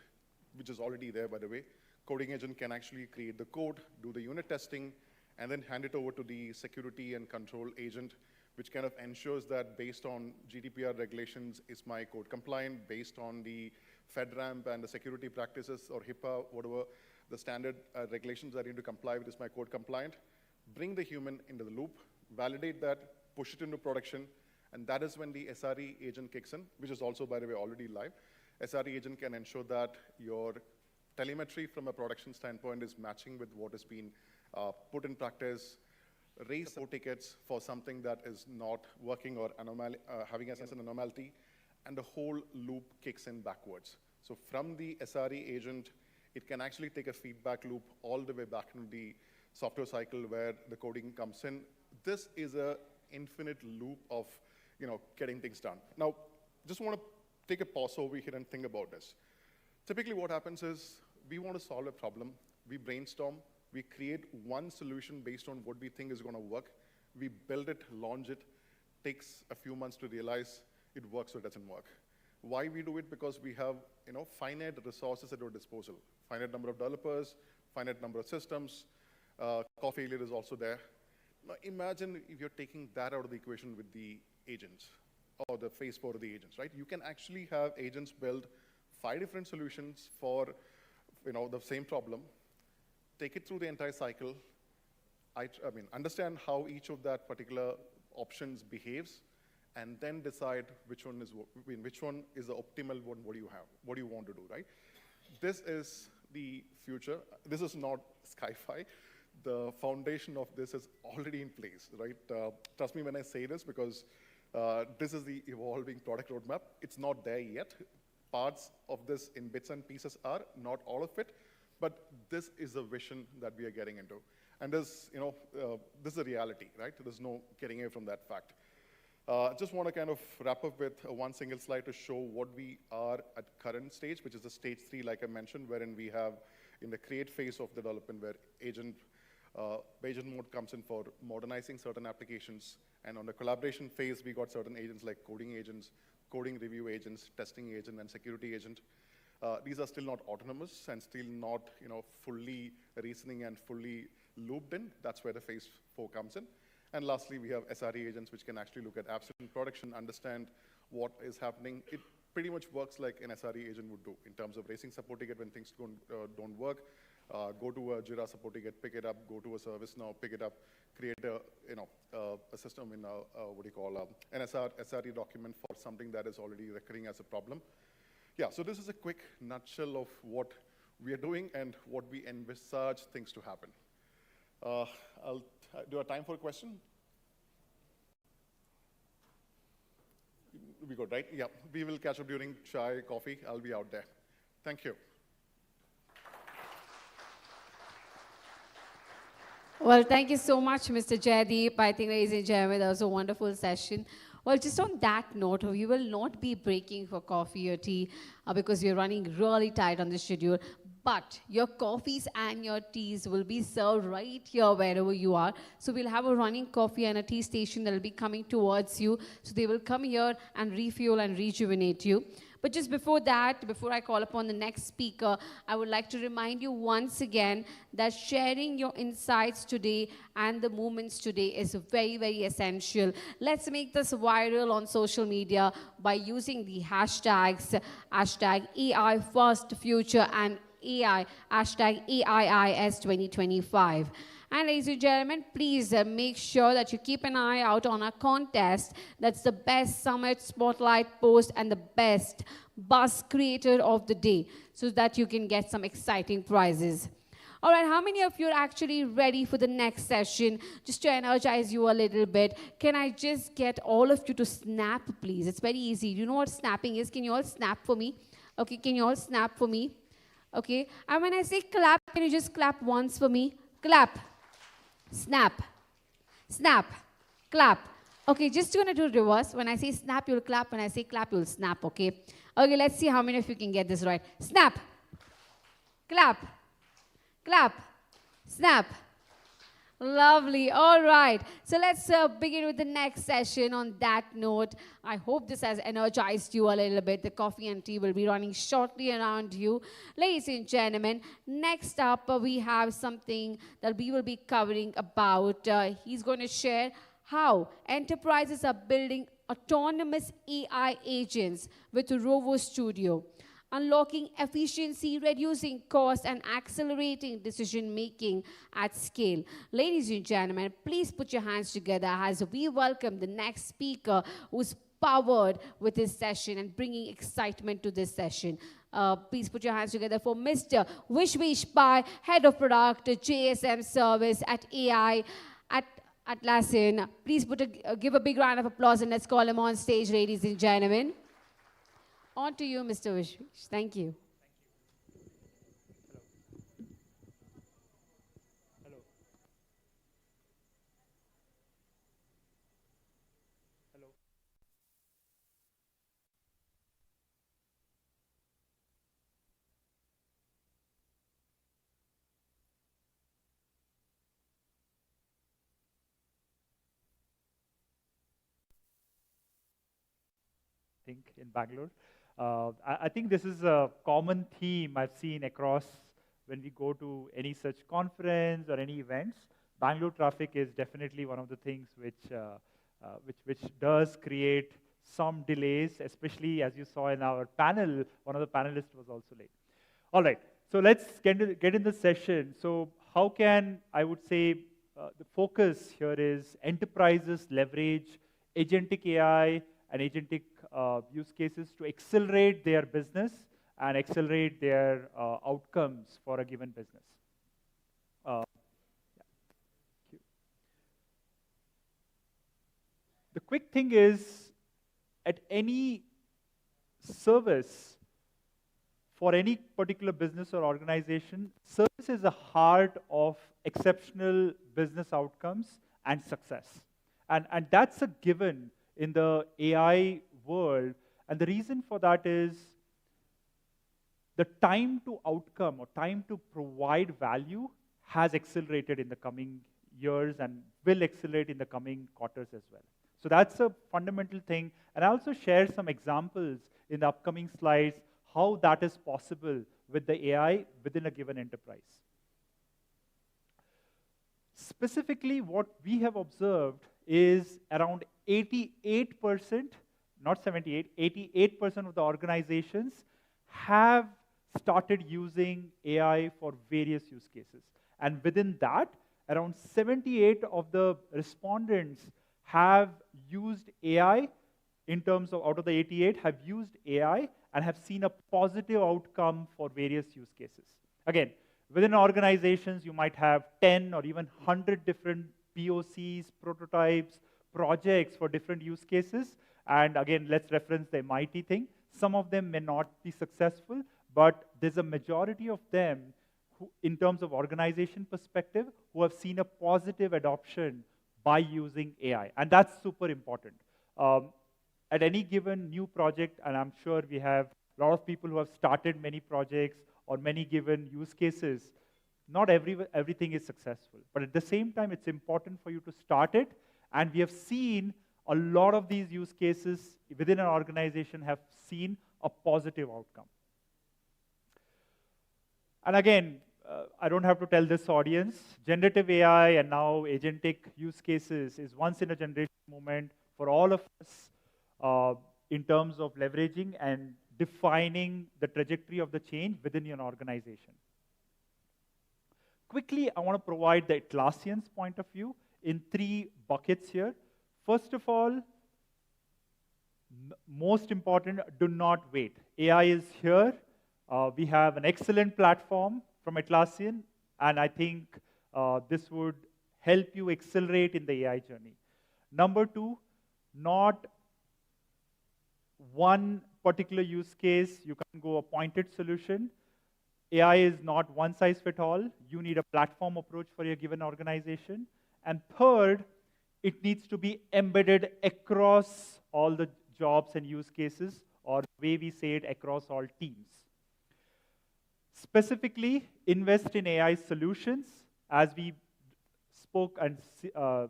which is already there, by the way. Coding agent can actually create the code, do the unit testing, and then hand it over to the security and control agent, which kind of ensures that based on GDPR regulations, is my code compliant, based on the FedRAMP and the security practices, or HIPAA, whatever the standard regulations that I need to comply with, is my code compliant. Bring the human into the loop, validate that, push it into production, and that is when the SRE agent kicks in, which is also, by the way, already live. SRE agent can ensure that your telemetry from a production standpoint is matching with what has been put in practice, raise support tickets for something that is not working or having as an anomaly, and the whole loop kicks in backwards. So from the SRE agent, it can actually take a feedback loop all the way back into the software cycle where the coding comes in. This is an infinite loop of getting things done. Now, just want to take a pause over here and think about this. Typically what happens is we want to solve a problem, we brainstorm, we create one solution based on what we think is going to work, we build it, launch it, takes a few months to realize it works or doesn't work. Why we do it? Because we have finite resources at our disposal, finite number of developers, finite number of systems, cost failure is also there. Now imagine if you're taking that out of the equation with the agents, or the phase 4 of the agents, right? You can actually have agents build 5 different solutions for the same problem, take it through the entire cycle, understand how each of that particular options behaves, and then decide which one is the optimal one, what do you have, what do you want to do, right? This is the future. This is not sci-fi. The foundation of this is already in place, right? Trust me when I say this, because this is the evolving product roadmap. It's not there yet. Parts of this in bits and pieces are, not all of it, but this is the vision that we are getting into. And this is a reality, right? There's no getting away from that fact. Just want to kind of wrap up with one single slide to show what we are at current stage, which is the stage 3, like I mentioned, wherein we have in the create phase of development where agent mode comes in for modernizing certain applications. And on the collaboration phase, we got certain agents like coding agents, coding review agents, testing agent, and security agent. these are still not autonomous and still not, fully reasoning and fully looped in. That's where the phase 4 comes in. And lastly, we have SRE agents, which can actually look at apps in production, understand what is happening. It pretty much works like an SRE agent would do in terms of raising support ticket when things don't work. Go to a Jira support ticket, pick it up. Go to a ServiceNow, pick it up. Create a system in an SRE document for something that is already recurring as a problem. Yeah, so this is a quick nutshell of what we are doing and what we envisage things to happen. Do I have time for a question? We good, right? Yeah, we will catch up during chai, coffee. I'll be out there. Thank you. Well, thank you so much, Mr. Jaideep. I think, ladies and gentlemen, that was a wonderful session. Well, just on that note, we will not be breaking for coffee or tea because we are running really tight on the schedule. But your coffees and your teas will be served right here wherever you are. So we'll have a running coffee and a tea station that will be coming towards you. So they will come here and refuel and rejuvenate you. But just before that, before I call upon the next speaker, I would like to remind you once again that sharing your insights today and the movements today is very, very essential. Let's make this viral on social media by using the hashtags, hashtag AI First Future and AI, hashtag AIIS 2025. And ladies and gentlemen, please make sure that you keep an eye out on our contest. That's the best summit spotlight post and the best buzz creator of the day so that you can get some exciting prizes. All right, how many of you are actually ready for the next session? Just to energize you a little bit, can I just get all of you to snap, please? It's very easy. You know what snapping is? Can you all snap for me? Okay, can you all snap for me? Okay, and when I say clap, can you just clap once for me? Clap. Snap, snap, clap. Okay, just going to do reverse. When I say snap, you'll clap. When I say clap, you'll snap, okay? Okay, let's see how many of you can get this right. Snap, clap, clap, snap. Lovely. All right. So let's begin with the next session on that note. I hope this has energized you a little bit. The coffee and tea will be running shortly around you. Ladies and gentlemen, next up we have something that we will be covering about. He's going to share how enterprises are building autonomous AI agents with Rovo Studio, unlocking efficiency, reducing cost, and accelerating decision-making at scale. Ladies and gentlemen, please put your hands together as we welcome the next speaker who's powered with this session and bringing excitement to this session. Please put your hands together for Mr. Vishwesh Pai, Head of Product, JSM Service at AI at Atlassian. Please give a big round of applause and let's call him on stage, ladies and gentlemen. On to you, Mr. Vishwesh. Thank you. Hello. Hello. In Bangalore. I think this is a common theme I've seen across when we go to any such conference or any events. Bangalore traffic is definitely one of the things which does create some delays, especially as you saw in our panel, one of the panelists was also late. All right, so let's get in the session. So how can, I would say, the focus here is enterprises leverage agentic AI and agentic use cases to accelerate their business and accelerate their outcomes for a given business. The quick thing is, at any service, for any particular business or organization, service is the heart of exceptional business outcomes and success. And that's a given in the AI world, and the reason for that is the time to outcome or time to provide value has accelerated in the coming years and will accelerate in the coming quarters as well. So that's a fundamental thing, and I also share some examples in the upcoming slides how that is possible with the AI within a given enterprise. Specifically, what we have observed is around 88%, not 78, 88% of the organizations have started using AI for various use cases. And within that, around 78 of the respondents have used AI in terms of, out of the 88, have used AI and have seen a positive outcome for various use cases. Again, within organizations, you might have 10 or even 100 different POCs, prototypes, projects for different use cases. And again, let's reference the MIT thing. Some of them may not be successful, but there's a majority of them who, in terms of organization perspective, who have seen a positive adoption by using AI. And that's super important. At any given new project, and I'm sure we have a lot of people who have started many projects or many given use cases, not everything is successful. But at the same time, it's important for you to start it. And we have seen a lot of these use cases within an organization have seen a positive outcome. And again, I don't have to tell this audience, generative AI and now agentic use cases is once in a generation moment for all of us in terms of leveraging and defining the trajectory of the change within your organization. Quickly, I want to provide the Atlassian's point of view in 3 buckets here. First of all, most important, do not wait. AI is here. We have an excellent platform from Atlassian, and I think this would help you accelerate in the AI journey. Number 2, not one particular use case, you can't go a pointed solution. AI is not one size fits all. You need a platform approach for your given organization. And third, it needs to be embedded across all the jobs and use cases, or the way we say it, across all teams. Specifically, invest in AI solutions. As we spoke and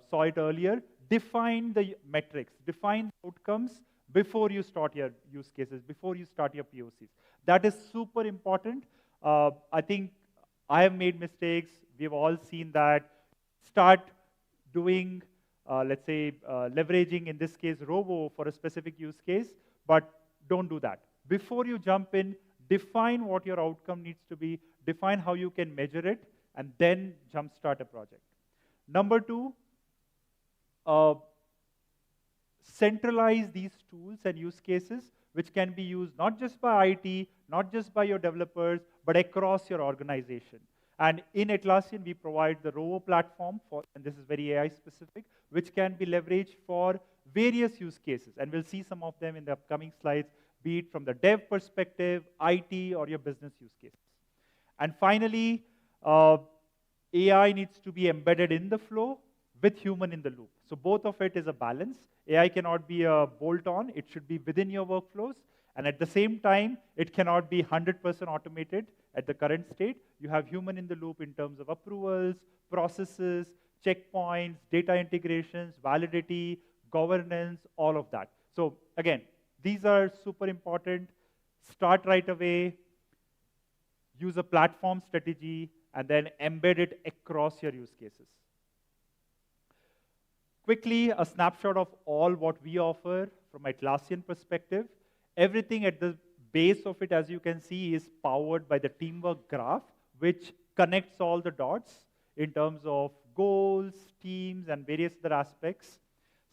saw it earlier, define the metrics, define the outcomes before you start your use cases, before you start your POCs. That is super important. I think I have made mistakes. We've all seen that. Start doing, let's say, leveraging, in this case, Robo for a specific use case, but don't do that. Before you jump in, define what your outcome needs to be, define how you can measure it, and then jumpstart a project. Number 2, centralize these tools and use cases which can be used not just by IT, not just by your developers, but across your organization. And in Atlassian, we provide the Rovo platform, and this is very AI specific, which can be leveraged for various use cases. And we'll see some of them in the upcoming slides, be it from the dev perspective, IT, or your business use cases. And finally, AI needs to be embedded in the flow with human in the loop. So both of it is a balance. AI cannot be a bolt-on. It should be within your workflows. And at the same time, it cannot be 100% automated at the current state. You have human in the loop in terms of approvals, processes, checkpoints, data integrations, validity, governance, all of that. So again, these are super important. Start right away, use a platform strategy, and then embed it across your use cases. Quickly, a snapshot of all what we offer from Atlassian perspective. Everything at the base of it, as you can see, is powered by the teamwork graph, which connects all the dots in terms of goals, teams, and various other aspects.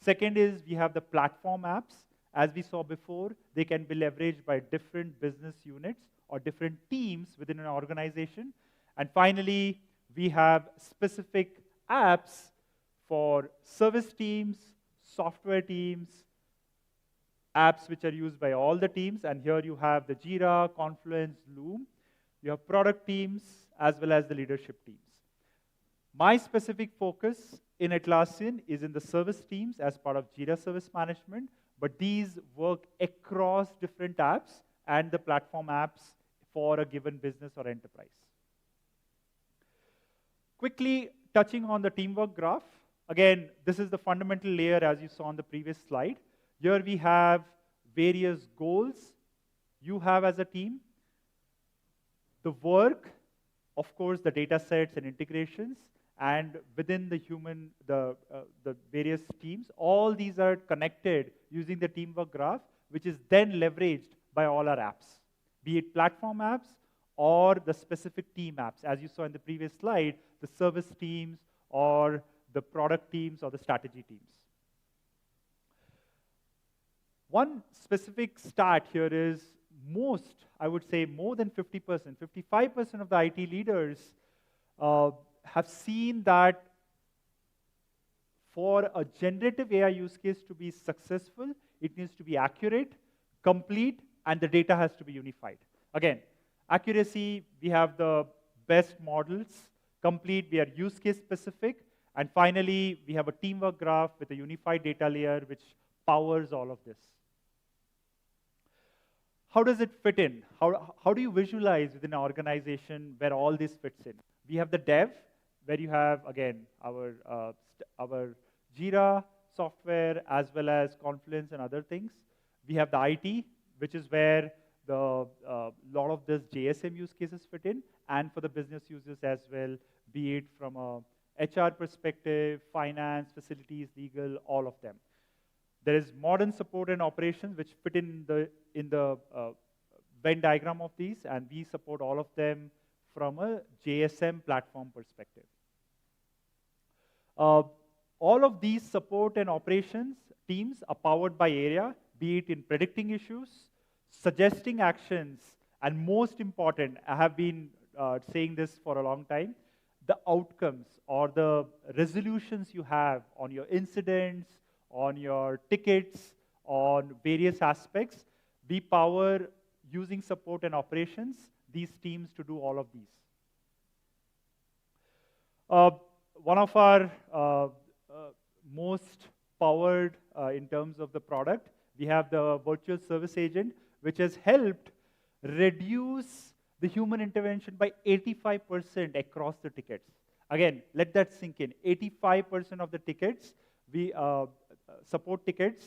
Second is we have the platform apps. As we saw before, they can be leveraged by different business units or different teams within an organization. And finally, we have specific apps for service teams, software teams, apps which are used by all the teams. And here you have the Jira, Confluence, Loom. You have product teams as well as the leadership teams. My specific focus in Atlassian is in the service teams as part of Jira Service Management, but these work across different apps and the platform apps for a given business or enterprise. Quickly touching on the teamwork graph. Again, this is the fundamental layer as you saw on the previous slide. Here we have various goals, you have as a team, the work, of course, the data sets and integrations, and within the the various teams, all these are connected using the teamwork graph, which is then leveraged by all our apps, be it platform apps or the specific team apps. As you saw in the previous slide, the service teams or the product teams or the strategy teams. One specific stat here is I would say more than 50%, 55% of the IT leaders have seen that for a generative AI use case to be successful, it needs to be accurate, complete, and the data has to be unified. Again, accuracy, we have the best models. Complete, we are use case specific. And finally, we have a teamwork graph with a unified data layer which powers all of this. How does it fit in? How do you visualize within an organization where all this fits in? We have the dev, where you have, again, our Jira software as well as Confluence and other things. We have the IT, which is where the lot of this JSM use cases fit in, and for the business users as well, be it from a HR perspective, finance, facilities, legal, all of them. There is modern support and operations which fit in the Venn diagram of these, and we support all of them from a JSM platform perspective. All of these support and operations teams are powered by area, be it in predicting issues, suggesting actions, and most important, I have been saying this for a long time, the outcomes or the resolutions you have on your incidents, on your tickets, on various aspects. We power, using support and operations, these teams to do all of these. One of our most powered in terms of the product, we have the virtual service agent, which has helped reduce the human intervention by 85% across the tickets. Again, let that sink in. 85% of the tickets, support tickets,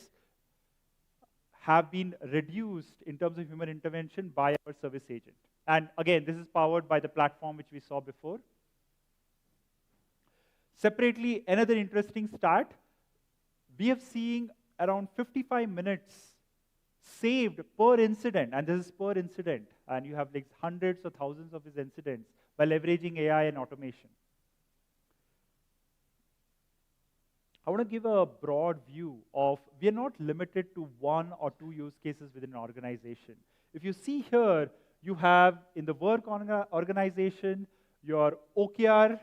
have been reduced in terms of human intervention by our service agent. And again, this is powered by the platform which we saw before. Separately, another interesting stat, we have seen around 55 minutes saved per incident, and this is per incident, and you have like hundreds or thousands of these incidents by leveraging AI and automation. I want to give a broad view of, we are not limited to one or two use cases within an organization. If you see here, you have in the work organization, your OKR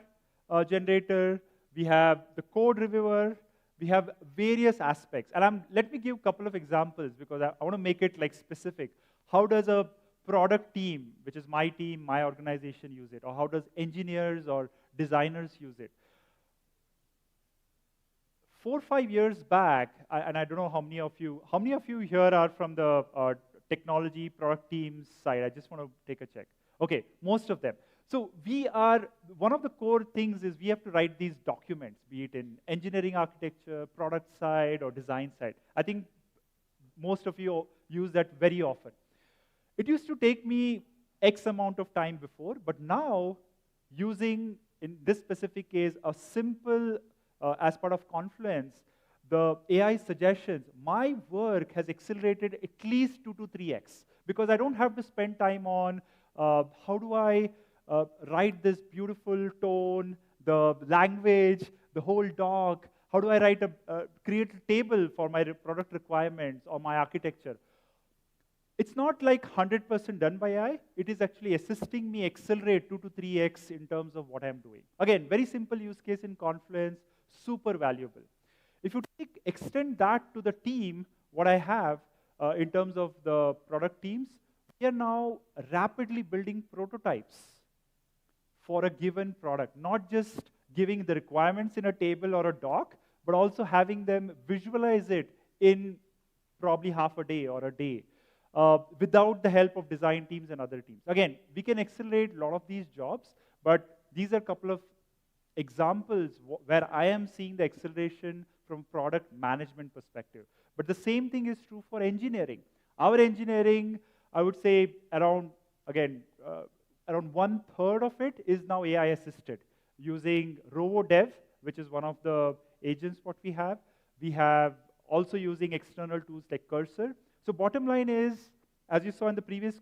generator, we have the code reviewer, we have various aspects. And let me give a couple of examples because I want to make it like specific. How does a product team, which is my team, my organization, use it? Or how does engineers or designers use it? 4 or 5 years back, and I don't know how many of you here are from the technology product teams side? I just want to take a check. Okay, most of them. So one of the core things is we have to write these documents, be it in engineering architecture, product side, or design side. I think most of you use that very often. It used to take me X amount of time before, but now using, in this specific case, a simple as part of Confluence, the AI suggestions, my work has accelerated at least 2 to 3x because I don't have to spend time on how do I write this beautiful tone, the language, the whole doc, how do I create a table for my product requirements or my architecture. It's not like 100% done by AI. It is actually assisting me accelerate 2 to 3x in terms of what I'm doing. Again, very simple use case in Confluence, super valuable. If you extend that to the team, what I have in terms of the product teams, we are now rapidly building prototypes for a given product, not just giving the requirements in a table or a doc, but also having them visualize it in probably half a day or a day without the help of design teams and other teams. Again, we can accelerate a lot of these jobs, but these are a couple of examples where I am seeing the acceleration from product management perspective. But the same thing is true for engineering. Our engineering I would say around, again, around 1/3 of it is now AI assisted using RoboDev, which is one of the agents what we have. We have also using external tools like Cursor. So bottom line is, as you saw in the previous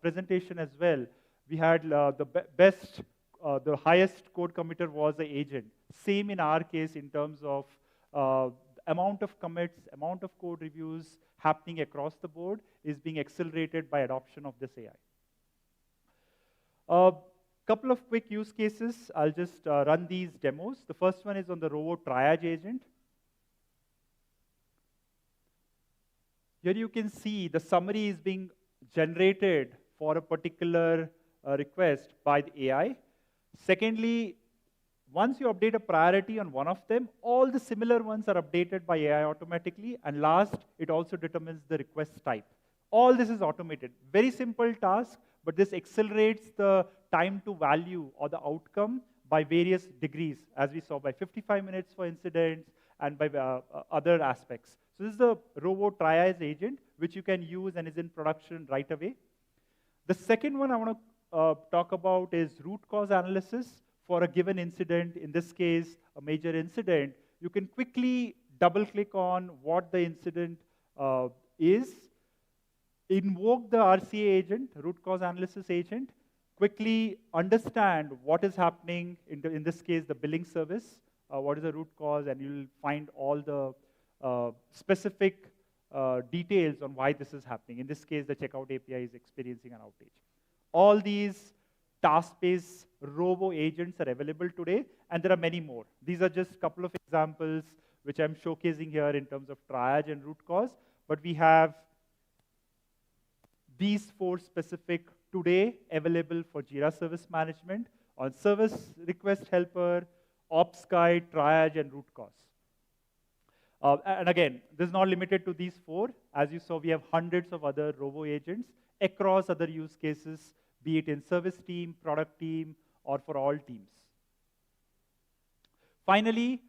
presentation as well, we had the highest code committer was the agent. Same in our case in terms of amount of commits, amount of code reviews happening across the board is being accelerated by adoption of this AI. Couple of quick use cases. I'll just run these demos. The first one is on the Robo Triage agent. Here you can see the summary is being generated for a particular request by the AI. Secondly, once you update a priority on one of them, all the similar ones are updated by AI automatically. And last, it also determines the request type. All this is automated. Very simple task, but this accelerates the time to value or the outcome by various degrees, as we saw, by 55 minutes for incidents and by other aspects. So this is the Robo Triage agent, which you can use and is in production right away. The second one I want to talk about is root cause analysis for a given incident. In this case, a major incident. You can quickly double-click on what the incident is, invoke the RCA agent, root cause analysis agent, quickly understand what is happening, in this case, the billing service, what is the root cause, and you'll find all the specific details on why this is happening. In this case, the checkout API is experiencing an outage. All these task-based robo agents are available today, and there are many more. These are just a couple of examples which I'm showcasing here in terms of triage and root cause, but we have these 4 specific today available for Jira Service Management on Service Request Helper, Ops Guide, Triage, and Root Cause. And again, this is not limited to these 4. As you saw, we have hundreds of other robo agents across other use cases, be it in service team, product team, or for all teams. Finally,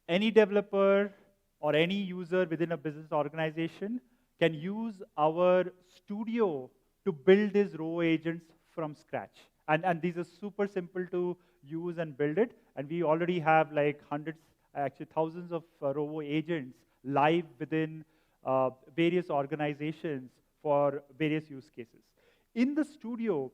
any developer or any user within a business organization can use our studio to build these robo agents from scratch. And these are super simple to use and build it. And we already have like hundreds, actually thousands of robo agents live within various organizations for various use cases. In the studio,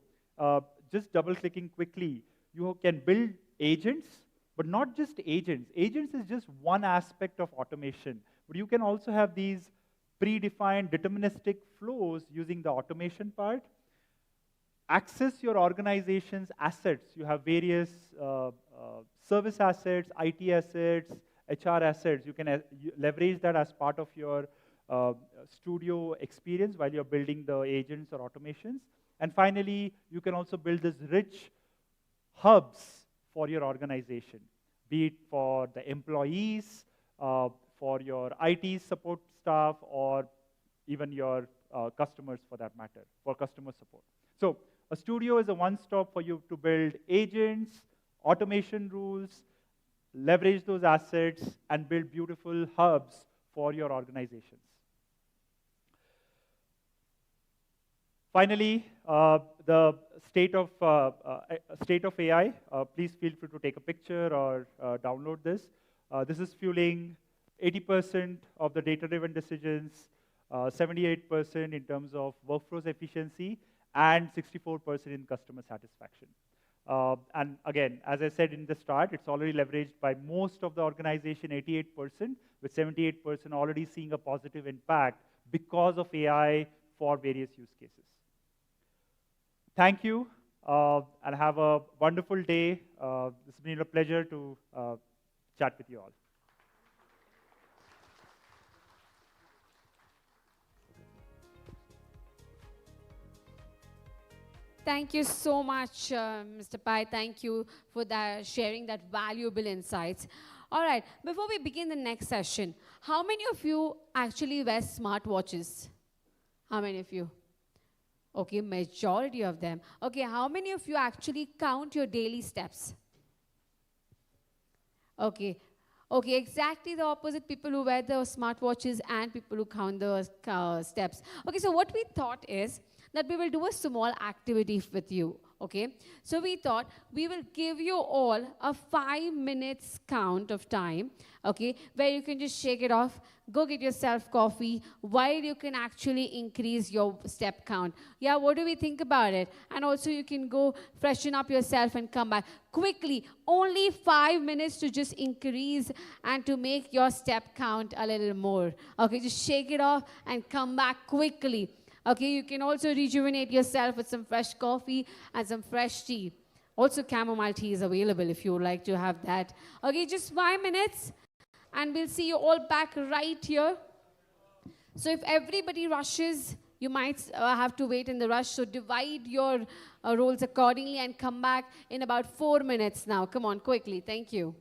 just double-clicking quickly, you can build agents, but not just agents. Agents is just one aspect of automation. But you can also have these predefined deterministic flows using the automation part. Access your organization's assets. You have various service assets, IT assets, HR assets. You can leverage that as part of your studio experience while you're building the agents or automations. And finally, you can also build these rich hubs for your organization, be it for the employees, for your IT support staff, or even your customers for that matter, for customer support. So a studio is a one-stop for you to build agents, automation rules, leverage those assets, and build beautiful hubs for your organizations. Finally, the state of AI. Please feel free to take a picture or download this. This is fueling 80% of the data-driven decisions, 78% in terms of workflows efficiency, and 64% in customer satisfaction. And again, as I said in the start, it's already leveraged by most of the organization, 88%, with 78% already seeing a positive impact because of AI for various use cases. Thank you, and have a wonderful day. It's been a pleasure to chat with you all. Thank you so much, Mr. Pai. Thank you for sharing that valuable insights. All right, before we begin the next session, how many of you actually wear smartwatches? How many of you? Okay, majority of them. Okay, how many of you actually count your daily steps? Okay, Okay, exactly the opposite, people who wear the smartwatches and people who count the steps. Okay, so what we thought is that we will do a small activity with you, okay? So we thought we will give you all a 5 minutes count of time, okay, where you can just shake it off, go get yourself coffee, while you can actually increase your step count. Yeah, what do we think about it? And also you can go freshen up yourself and come back quickly. Only 5 minutes to just increase and to make your step count a little more. Okay, just shake it off and come back quickly. Okay, you can also rejuvenate yourself with some fresh coffee and some fresh tea. Also, chamomile tea is available if you would like to have that. Okay, just 5 minutes. And we'll see you all back right here. So if everybody rushes, you might have to wait in the rush. So divide your roles accordingly and come back in about 4 minutes now. Come on, quickly. Thank you.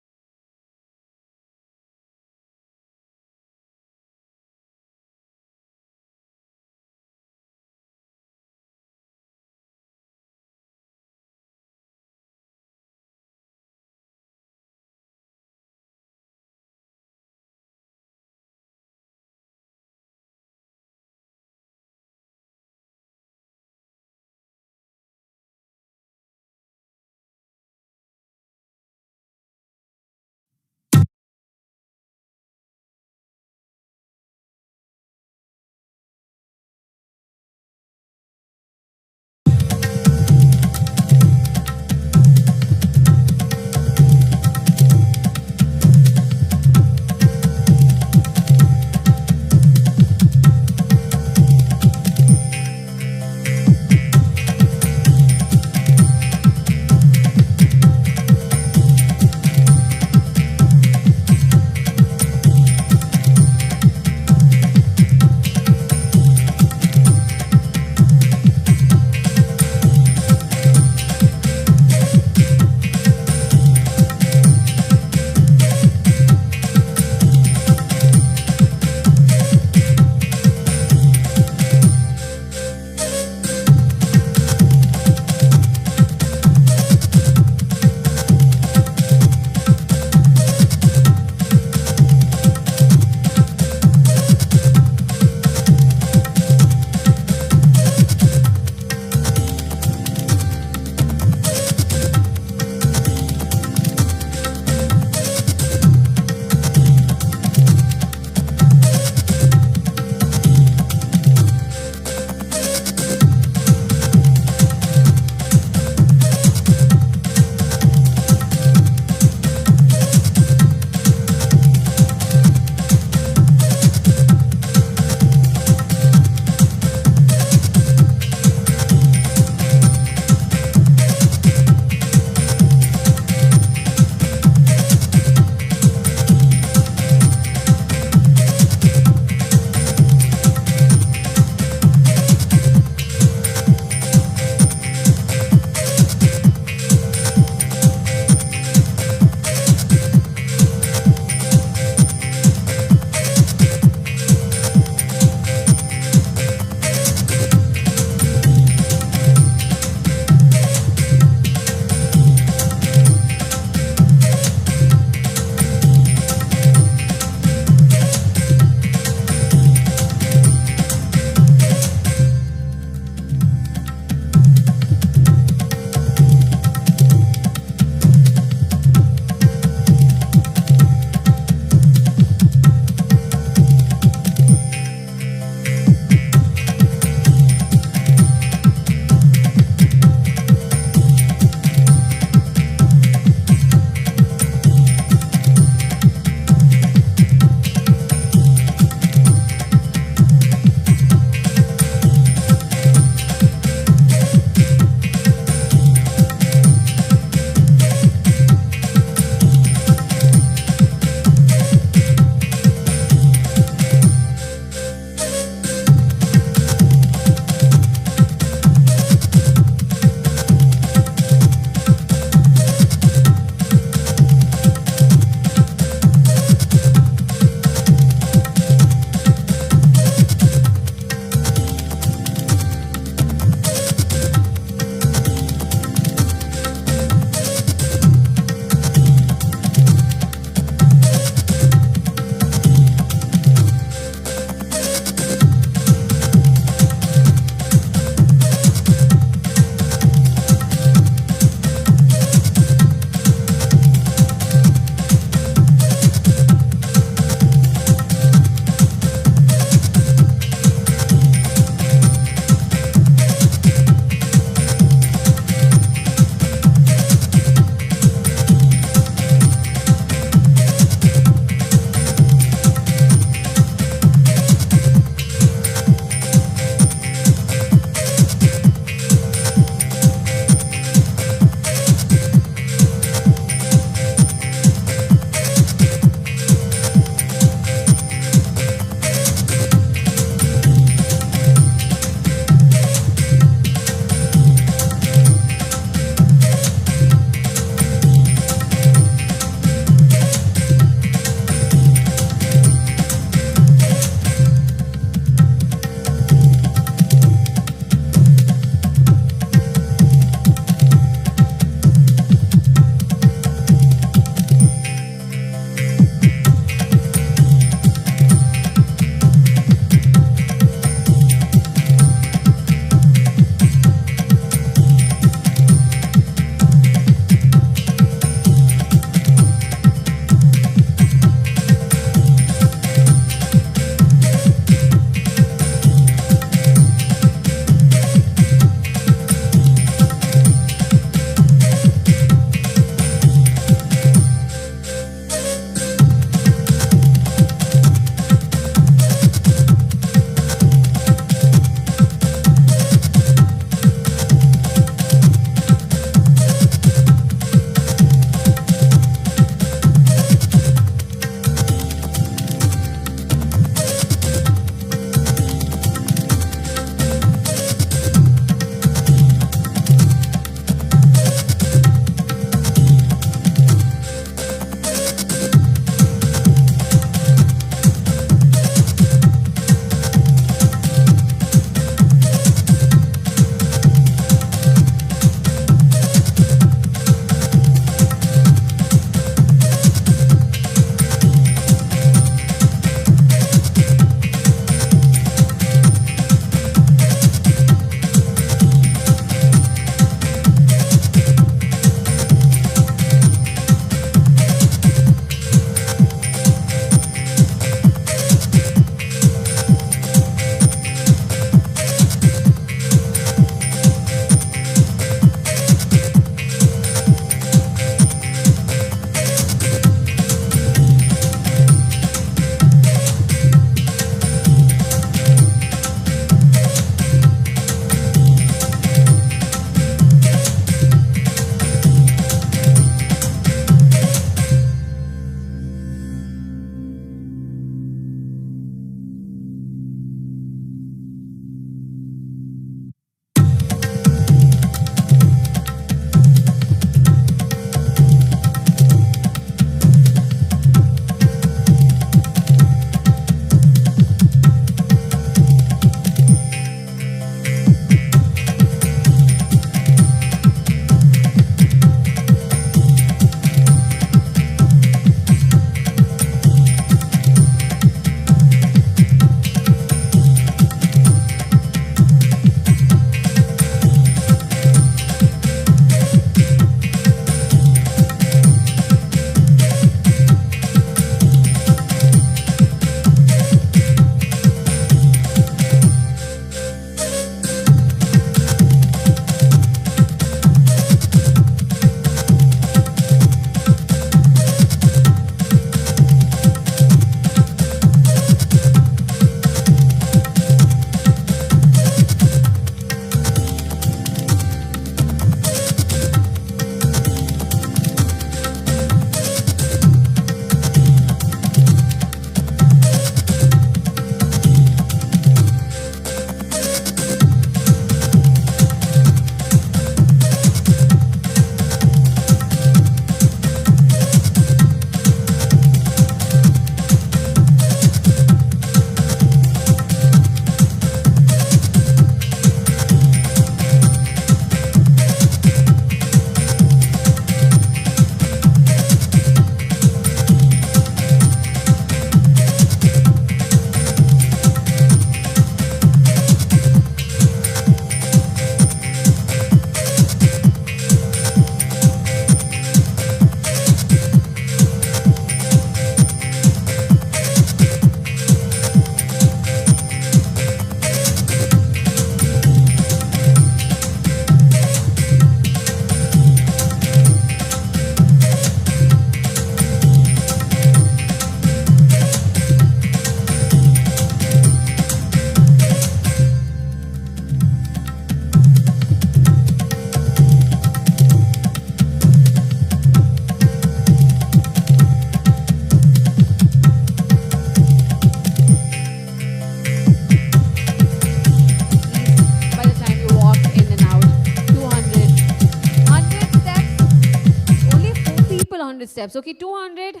steps. Okay, 200,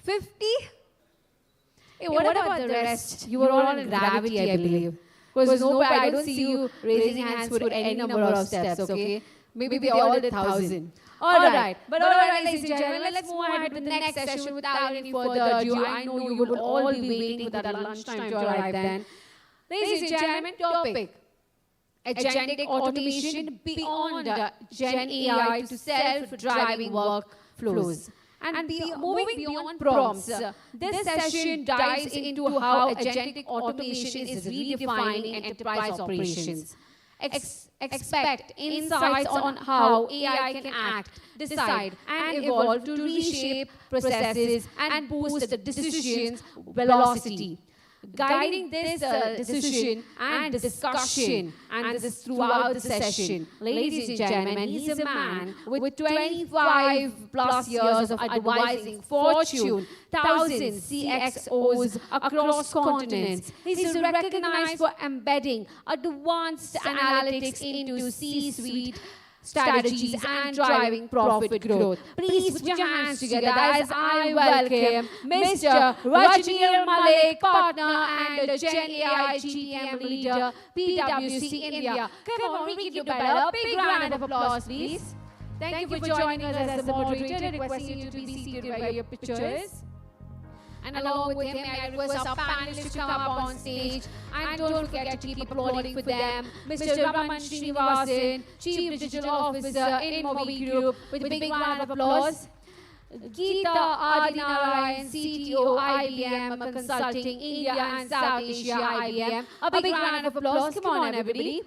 50. Hey, what about the rest? You were all in gravity, I believe. Because no, I don't see you raising hands for any number of steps, okay? Maybe they all did 1,000. All right. But all right, ladies and gentlemen, let's move ahead with the next session without any further ado. I know you will all be waiting for that lunchtime to arrive then. Ladies and gentlemen, topic. Agentic automation beyond Gen AI to self-driving workflows. And moving beyond prompts, this session dives into how agentic automation is redefining enterprise operations. Expect insights on how AI can act, decide, and evolve to reshape processes and boost the decisions velocity. Guiding this decision and discussion and this throughout the session. Ladies and gentlemen, he's a man with 25 plus years of advising Fortune 1000 CXOs across continents. He's recognized for embedding advanced analytics into C-suite strategies and driving profit growth. Please put your hands together as I welcome Mr. Rajneel Malik, partner and Gen AI GTM leader, PwC India. Come on, we can do better. Big round of applause, please. Thank you for joining us as the moderator, requesting you to be seated where your picture is. And along with him, I request our panelists to come up on stage. And don't forget to keep applauding for them. Mr. Raman Srinivasan, Chief Digital Officer in Mobi Group, with a big round of applause. Geeta Adinarayan, CTO, IBM Consulting, India and South Asia, IBM. A big round of applause. Come on, everybody.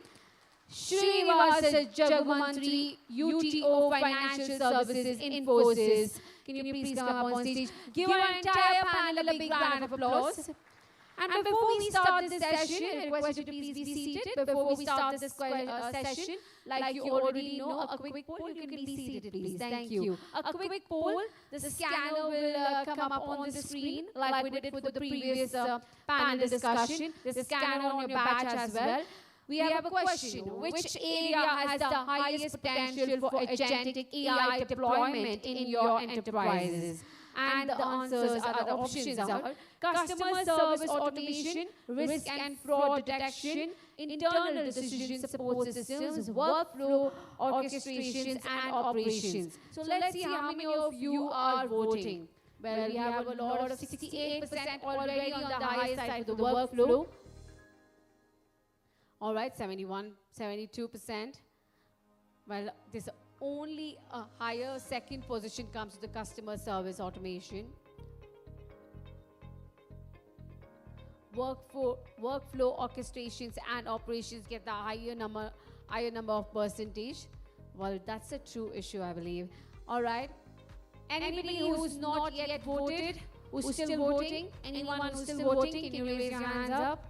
Srinivasa Jagumantri, UTO Financial Services, Infosys. Can you please come up on stage? Give our entire panel a big round of applause. And before we start this session, I request you to please be seated. Before we start this session, like you already know, a quick poll. You can be seated, please. Thank you. A quick poll. The scanner will come up on the screen, like we did for the previous panel discussion. The scanner on your badge as well. We have a question. Which area has the highest potential for agentic AI deployment in your enterprises? And the answers are the options are customer service automation, risk and fraud detection, internal decision support systems, workflow orchestrations and operations. So let's see how many of you are voting. Well, we have a lot of 68% already on the higher side for the workflow. All right, 71, 72%. Well, there's only a higher second position comes to the customer service automation. Workflow orchestrations and operations get the higher number of percentage. Well, that's a true issue, I believe. All right. Anybody who's not yet voted, who's still voting? Anyone who's still voting, can you raise your hands up?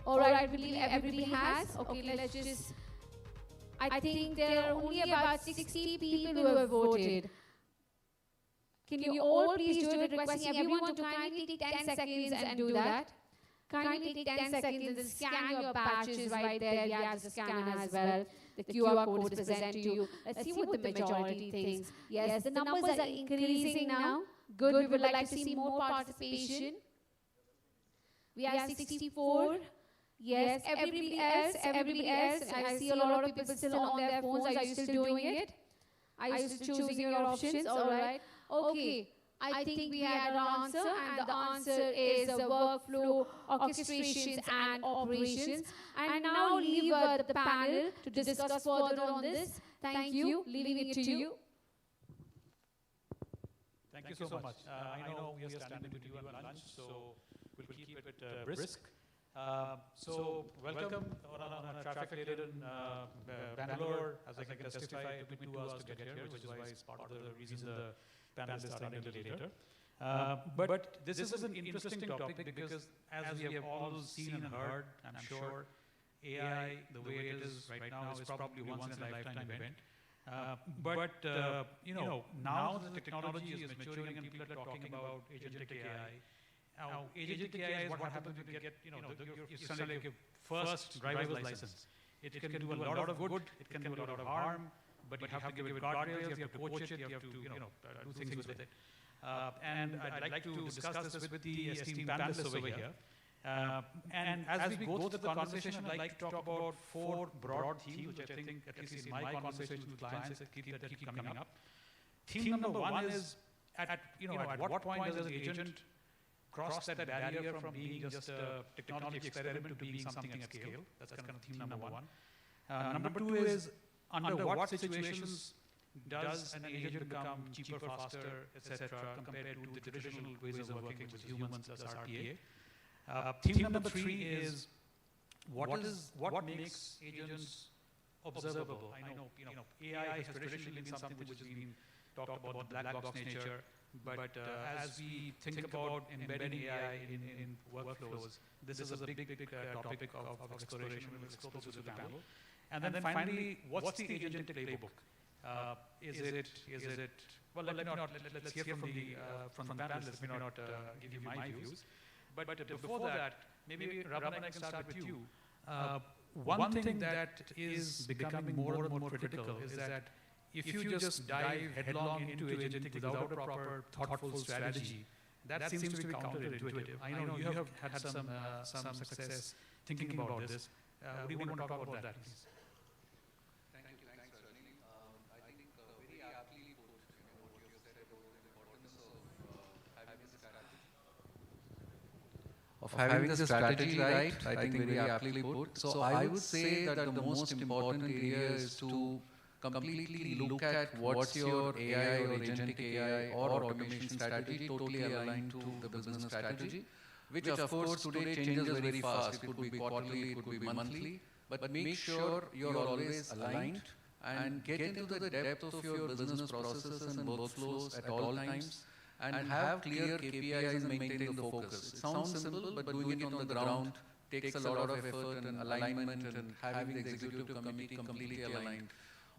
All right, I believe everybody has. Okay, let's just... I think there are only about 60 people who have voted. Can you all please do it, requesting everyone to kindly take 10 seconds and do that? Kindly take 10 seconds and scan your patches right there. We have the scanner as well. The QR code is present to you. Let's see what the majority thinks. Yes, the numbers are increasing now. Good, we would like to see more participation. We have 64. Yes, everybody else. I see a lot of people still on their phones. Are you still doing it? Are you still choosing your options? All right. Okay. I think we had an answer, and the answer is workflow orchestrations and operations. And now leave the panel to discuss further on this. Thank you. Leaving it to you. Thank you so much. I know we are standing with you at lunch, so we'll keep it brisk. So welcome on a traffic-laden Bangalore. As I can testify, it took me 2 hours to get here, which is why it's part of the reason the panel is starting a little later. But this is an interesting topic because, as we have all seen and heard, I'm sure, AI, the way it is right now, is probably once-in-a-lifetime event. But now the technology is maturing and people are talking about agentic AI. Now, agentic AI is what happens when you get, you send like your first driver's license. It can do a lot of good, it can do a lot of harm, but you have to give it guardrails, you have to coach it, you have to do things with it. And I'd like to discuss this with the esteemed panelists over here. And as we go through the conversation, I'd like to talk about 4 broad themes, which I think, at least in my conversations with clients, that keep coming up. Theme number 1 is, at what point does the agent cross that barrier from being just a technology experiment to being something at scale? That's kind of theme number 1. Number 2 is, under what situations does an agent become cheaper, faster, etc., compared to the traditional ways of working, which is humans plus RPA? Theme number 3 is, what makes agents observable? I know AI has traditionally been something which has been talked about, the black box nature, but as we think about embedding AI in workflows, this is a big topic of exploration. We'll explore this with the panel. And then finally, what's the agent playbook? Is it? Well, let's hear from the panelists. Let me not give you my views. But before that, maybe Raman, I can start with you. One thing that is becoming more and more critical is that if you just dive headlong into agentic without a proper, thoughtful strategy, that seems to be counterintuitive. I know you have had some success thinking about this. What do you want to talk about that, please? Thank you. Thanks, Rajni. I think very aptly put, what you said about the importance of having the strategy right. I think very aptly put. So I would say that the most important area is to completely look at what's your AI or agentic AI or automation strategy totally aligned to the business strategy, which of course today changes very fast. It could be quarterly, it could be monthly, but make sure you're always aligned and get into the depth of your business processes and workflows at all times and have clear KPIs and maintain the focus. It sounds simple, but doing it on the ground takes a lot of effort and alignment and having the executive committee completely aligned.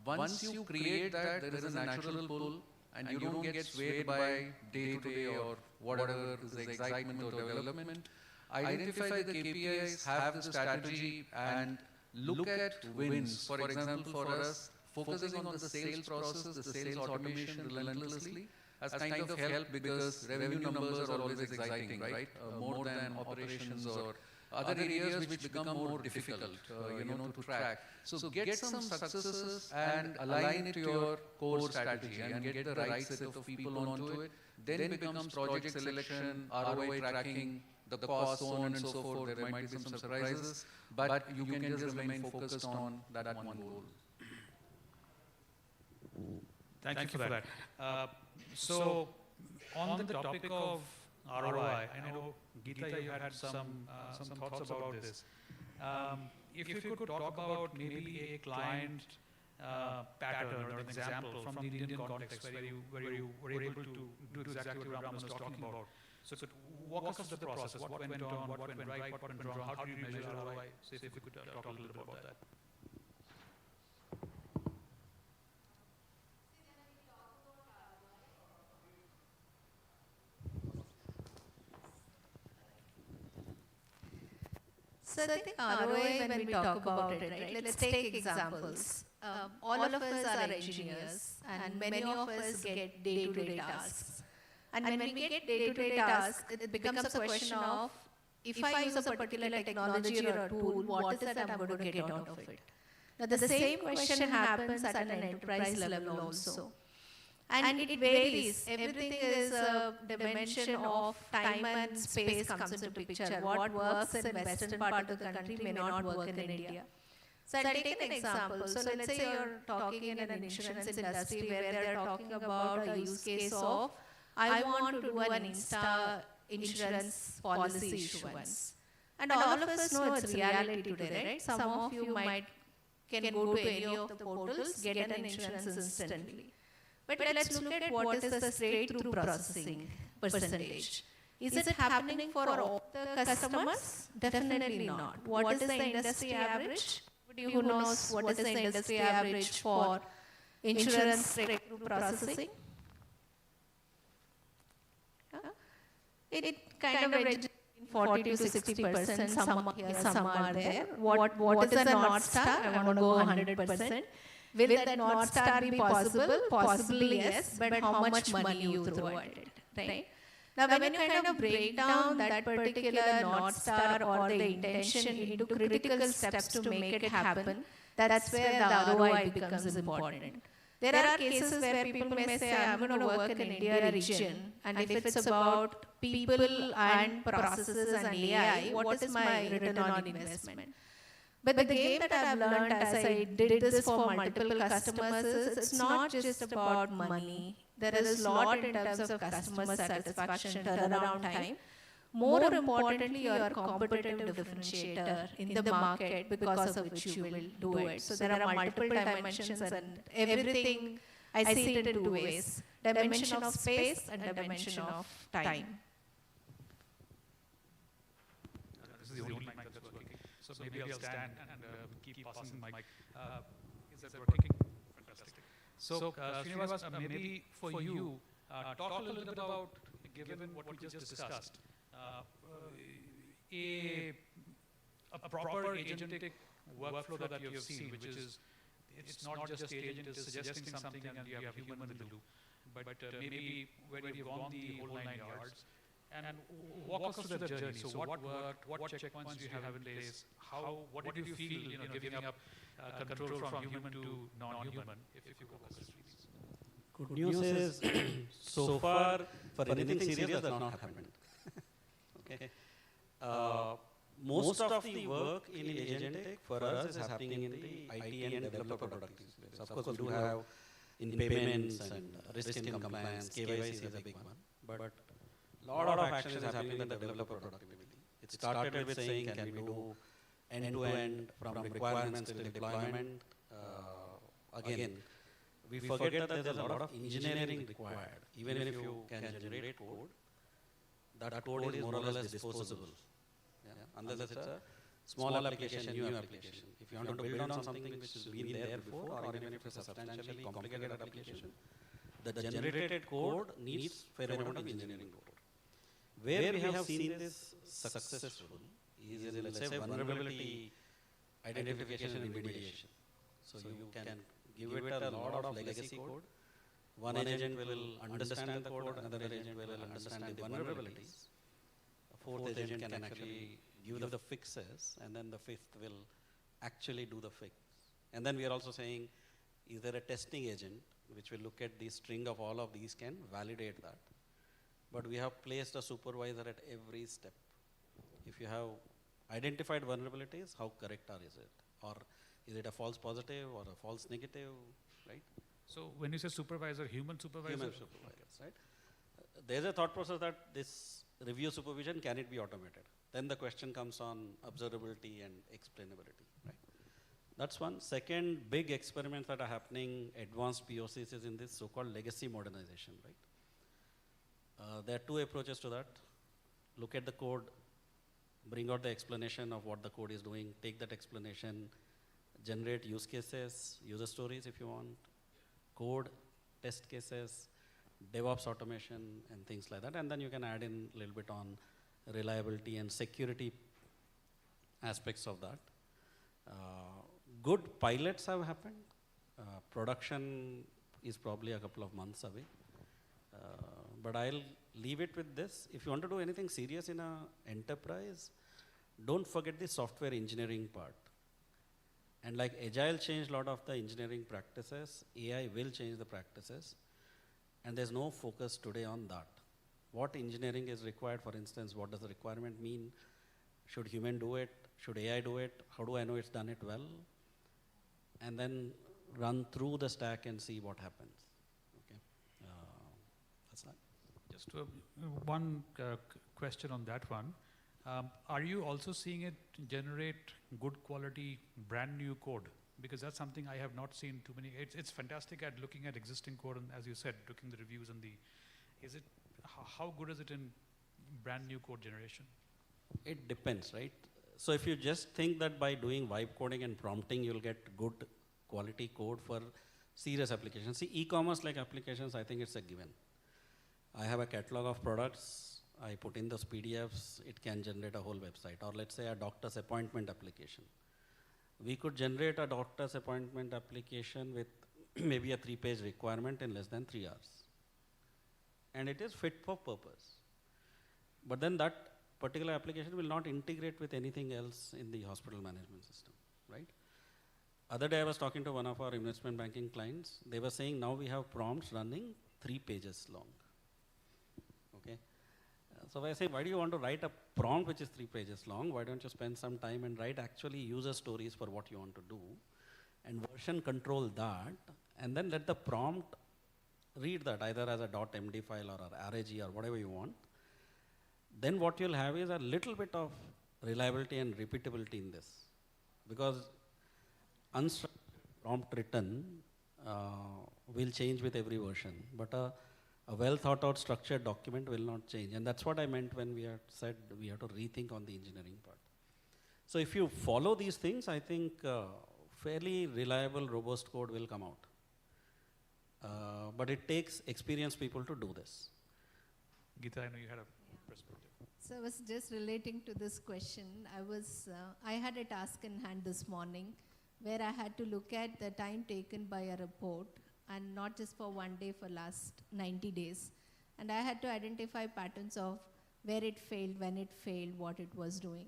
Once you create that, there is a natural pull and you don't get swayed by day-to-day or whatever is the excitement or development. Identify the KPIs, have the strategy and look at wins. For example, for us, focusing on the sales process, the sales automation relentlessly has kind of helped because revenue numbers are always exciting, right? More than operations or other areas which become more difficult, to track. So get some successes and align it to your core strategy and get the right set of people onto it. Then becomes project selection, ROI tracking, the cost, so on and so forth. There might be some surprises, but you can just remain focused on that one goal. Thank you for that. So, on the topic of ROI, I know, Geeta, you had some thoughts about this. If you could talk about maybe a client pattern or an example from the Indian context where you were able to do exactly what Raman was talking about. So walk us through the process. What went on, what went right, what went wrong, how do you measure ROI? So if you could talk a little bit about that. So I think ROI, when we talk about it, right, let's take examples. All of us are engineers and many of us get day-to-day tasks. And when we get day-to-day tasks, it becomes a question of, if I use a particular technology or a tool, what is it I'm going to get out of it? Now the same question happens at an enterprise level also. And it varies. Everything is a dimension of time and space comes into picture. What works in western part of the country may not work in India. So I'll take an example. So let's say you're talking in an insurance industry where they're talking about a use case of, I want to do an Insta insurance policy issuance. And all of us know it's reality today, right? Some of you can go to any of the portals, get an insurance instantly. But let's look at what is the straight-through processing percentage. Is it happening for all the customers? Definitely not. What is the industry average? Who knows what is the industry average for insurance straight-through processing? It kind of ranges 40 to 60%, some here, some are there. What is the North Star? I want to go 100%. Will that North Star be possible? Possibly yes, but how much money you throw at it, right? Now, when you kind of break down that particular North Star or the intention into critical steps to make it happen, that's where the ROI becomes important. There are cases where people may say, I'm going to work in India region, and if it's about people and processes and AI, what is my return on investment? But the game that I've learned as I did this for multiple customers is it's not just about money. There is a lot in terms of customer satisfaction, turnaround time. More importantly, your competitive differentiator in the market because of which you will do it. So there are multiple dimensions and everything, I see it in two ways. Dimension of space and dimension of time. This is the only mic that's working. So maybe I'll stand and keep passing the mic. Is that working? Fantastic. So Srinivas, maybe for you, talk a little bit about, given what we just discussed, a proper agentic workflow that you have seen, which is, it's not just the agent is suggesting something and you have human in the loop, but maybe when you've gone the whole 9 yards, and walk us through the journey. So what worked, what checkpoints do you have in place, what did you feel, giving up control from human to non-human, if you walk us through these? Good news is, so far, for anything serious, that's not happened. Okay. Most of the work in agentic for us is happening in the IT and developer productivity space. Of course, we do have in payments and risk and compliance, KYC is a big one. But a lot of action is happening in the developer productivity. It started with saying, can we do end-to-end from requirements till deployment? Again, we forget that there's a lot of engineering required. Even if you can generate code, that code is more or less disposable. Yeah? Unless it's a small application, new application. If you want to build on something which has been there before, or even if it's a substantially complicated application, the generated code needs fair amount of engineering code. Where we have seen this successful is in, let's say, vulnerability identification and remediation. So you can give it a lot of legacy code. One agent will understand the code, another agent will understand the vulnerabilities. A fourth agent can actually give the fixes, and then the fifth will actually do the fix. And then we are also saying, is there a testing agent which will look at the string of all of these, can validate that. But we have placed a supervisor at every step. If you have identified vulnerabilities, how correct is it? Or is it a false positive or a false negative, right? So when you say supervisor, human supervisor? Human supervisors, right? There's a thought process that this review supervision, can it be automated? Then the question comes on observability and explainability, right? That's one. Second, big experiments that are happening, advanced POCs is in this so-called legacy modernization, right? There are two approaches to that. Look at the code, bring out the explanation of what the code is doing, take that explanation, generate use cases, user stories if you want, code, test cases, DevOps automation, and things like that. And then you can add in a little bit on reliability and security aspects of that. Good pilots have happened. Production is probably a couple of months away. But I'll leave it with this. If you want to do anything serious in an enterprise, don't forget the software engineering part. And like Agile changed a lot of the engineering practices, AI will change the practices. And there's no focus today on that. What engineering is required, for instance, what does the requirement mean? Should human do it? Should AI do it? How do I know it's done it well? And then run through the stack and see what happens. Okay, that's that. Just one question on that one. Are you also seeing it generate good quality brand new code? Because that's something I have not seen too many. It's fantastic at looking at existing code and, as you said, looking the reviews and how good is it in brand new code generation? It depends, right? So if you just think that by doing vibe coding and prompting, you'll get good quality code for serious applications. See, e-commerce like applications, I think it's a given. I have a catalog of products, I put in those PDFs, it can generate a whole website. Or let's say a doctor's appointment application. we could generate a doctor's appointment application with maybe a 3-page requirement in less than 3 hours. And it is fit for purpose. But then that particular application will not integrate with anything else in the hospital management system, right? Other day I was talking to one of our investment banking clients. They were saying now we have prompts running 3 pages long, okay? So I say, why do you want to write a prompt which is 3 pages long? Why don't you spend some time and write actually user stories for what you want to do and version control that, and then let the prompt read that either as a .md file or a RAG or whatever you want. Then what you'll have is a little bit of reliability and repeatability in this. Because unstructured prompt written will change with every version, but a well thought out structured document will not change. And that's what I meant when we had said we have to rethink on the engineering part. So if you follow these things, I think fairly reliable, robust code will come out. But it takes experienced people to do this. Geeta, I know you had a perspective. So I was just relating to this question. I had a task in hand this morning where I had to look at the time taken by a report, and not just for one day, for last 90 days. And I had to identify patterns of where it failed, when it failed, what it was doing.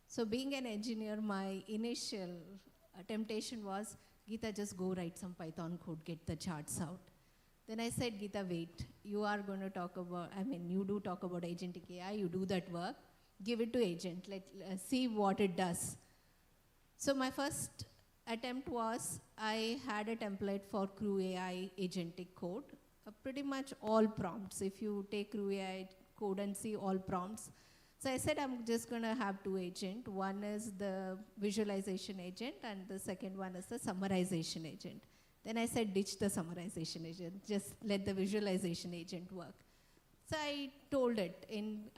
So being an engineer, my initial temptation was, Geeta, just go write some Python code, get the charts out. Then I said, Geeta, wait, you are going to talk about, you do talk about agentic AI, you do that work, give it to agent, let's see what it does. So my first attempt was, I had a template for Crew AI agentic code, pretty much all prompts. If you take Crew AI code and see all prompts. So I said, I'm just going to have 2 agents. One is the visualization agent, and the second one is the summarization agent. Then I said, ditch the summarization agent, just let the visualization agent work. So I told it,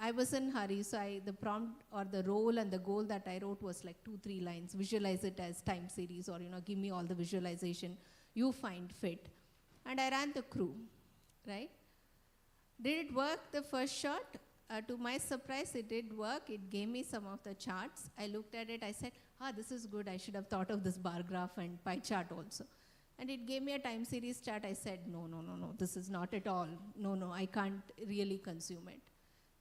I was in a hurry, so the prompt or the role and the goal that I wrote was like 2-3 lines. Visualize it as time series, or give me all the visualization you find fit. And I ran the crew, right? Did it work the first shot? To my surprise, it did work. It gave me some of the charts. I looked at it, I said, this is good. I should have thought of this bar graph and pie chart also. And it gave me a time series chart. I said, no, this is not at all. No, I can't really consume it.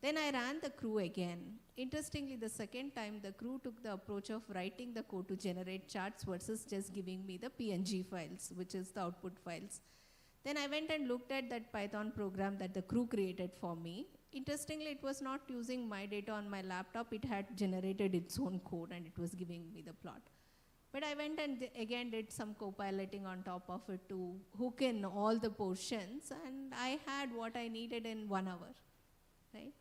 Then I ran the crew again. Interestingly, the second time, the crew took the approach of writing the code to generate charts versus just giving me the PNG files, which is the output files. Then I went and looked at that Python program that the crew created for me. Interestingly, it was not using my data on my laptop. It had generated its own code, and it was giving me the plot. But I went and again did some co-piloting on top of it to hook in all the portions, and I had what I needed in 1 hour, right?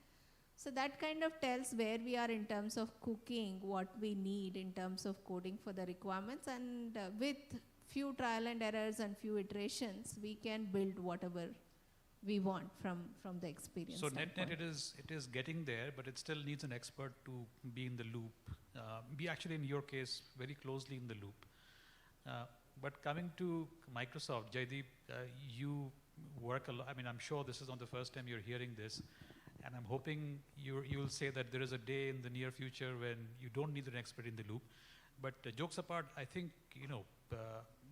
So that kind of tells where we are in terms of cooking, what we need in terms of coding for the requirements, and with few trial and errors and few iterations, we can build whatever we want from the experience. So net it is getting there, but it still needs an expert to be in the loop. Be actually, in your case, very closely in the loop. But coming to Microsoft, Jaideep, you work a lot. I'm sure this is not the first time you're hearing this, and I'm hoping you'll say that there is a day in the near future when you don't need an expert in the loop. But jokes apart, I think,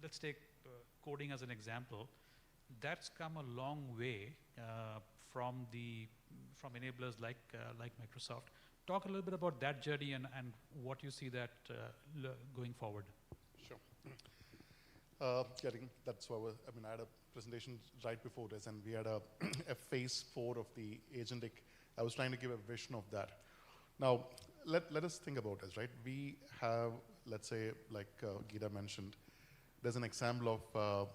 let's take coding as an example. That's come a long way from enablers like Microsoft. Talk a little bit about that journey and what you see that going forward. Sure. I think that's why I had a presentation right before this, and we had a phase 4 of the agentic. I was trying to give a vision of that. Now, let us think about this, right? We have, let's say, like Geeta mentioned, there's an example of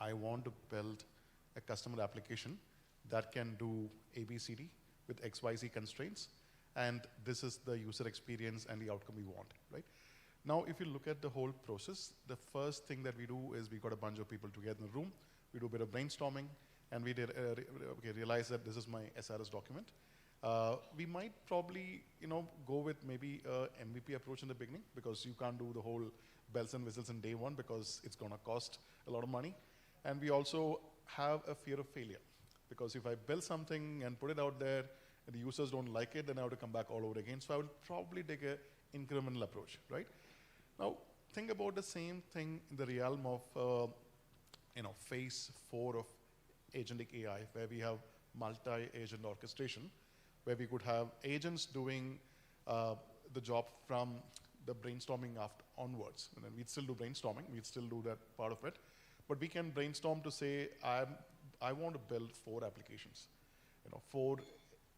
I want to build a customer application that can do ABCD with XYZ constraints, and this is the user experience and the outcome we want, right? Now, if you look at the whole process, the first thing that we do is we got a bunch of people together in the room, we do a bit of brainstorming, and we realize that this is my SRS document. We might probably, go with maybe a MVP approach in the beginning, because you can't do the whole bells and whistles in day one because it's gonna cost a lot of money. And we also have a fear of failure, because if I build something and put it out there and the users don't like it, then I have to come back all over again. So I would probably take an incremental approach, right? Now, think about the same thing in the realm of phase 4 of agentic AI, where we have multi-agent orchestration, where we could have agents doing the job from the brainstorming onwards. And then we'd still do brainstorming, we'd still do that part of it, but we can brainstorm to say, I want to build 4 applications, 4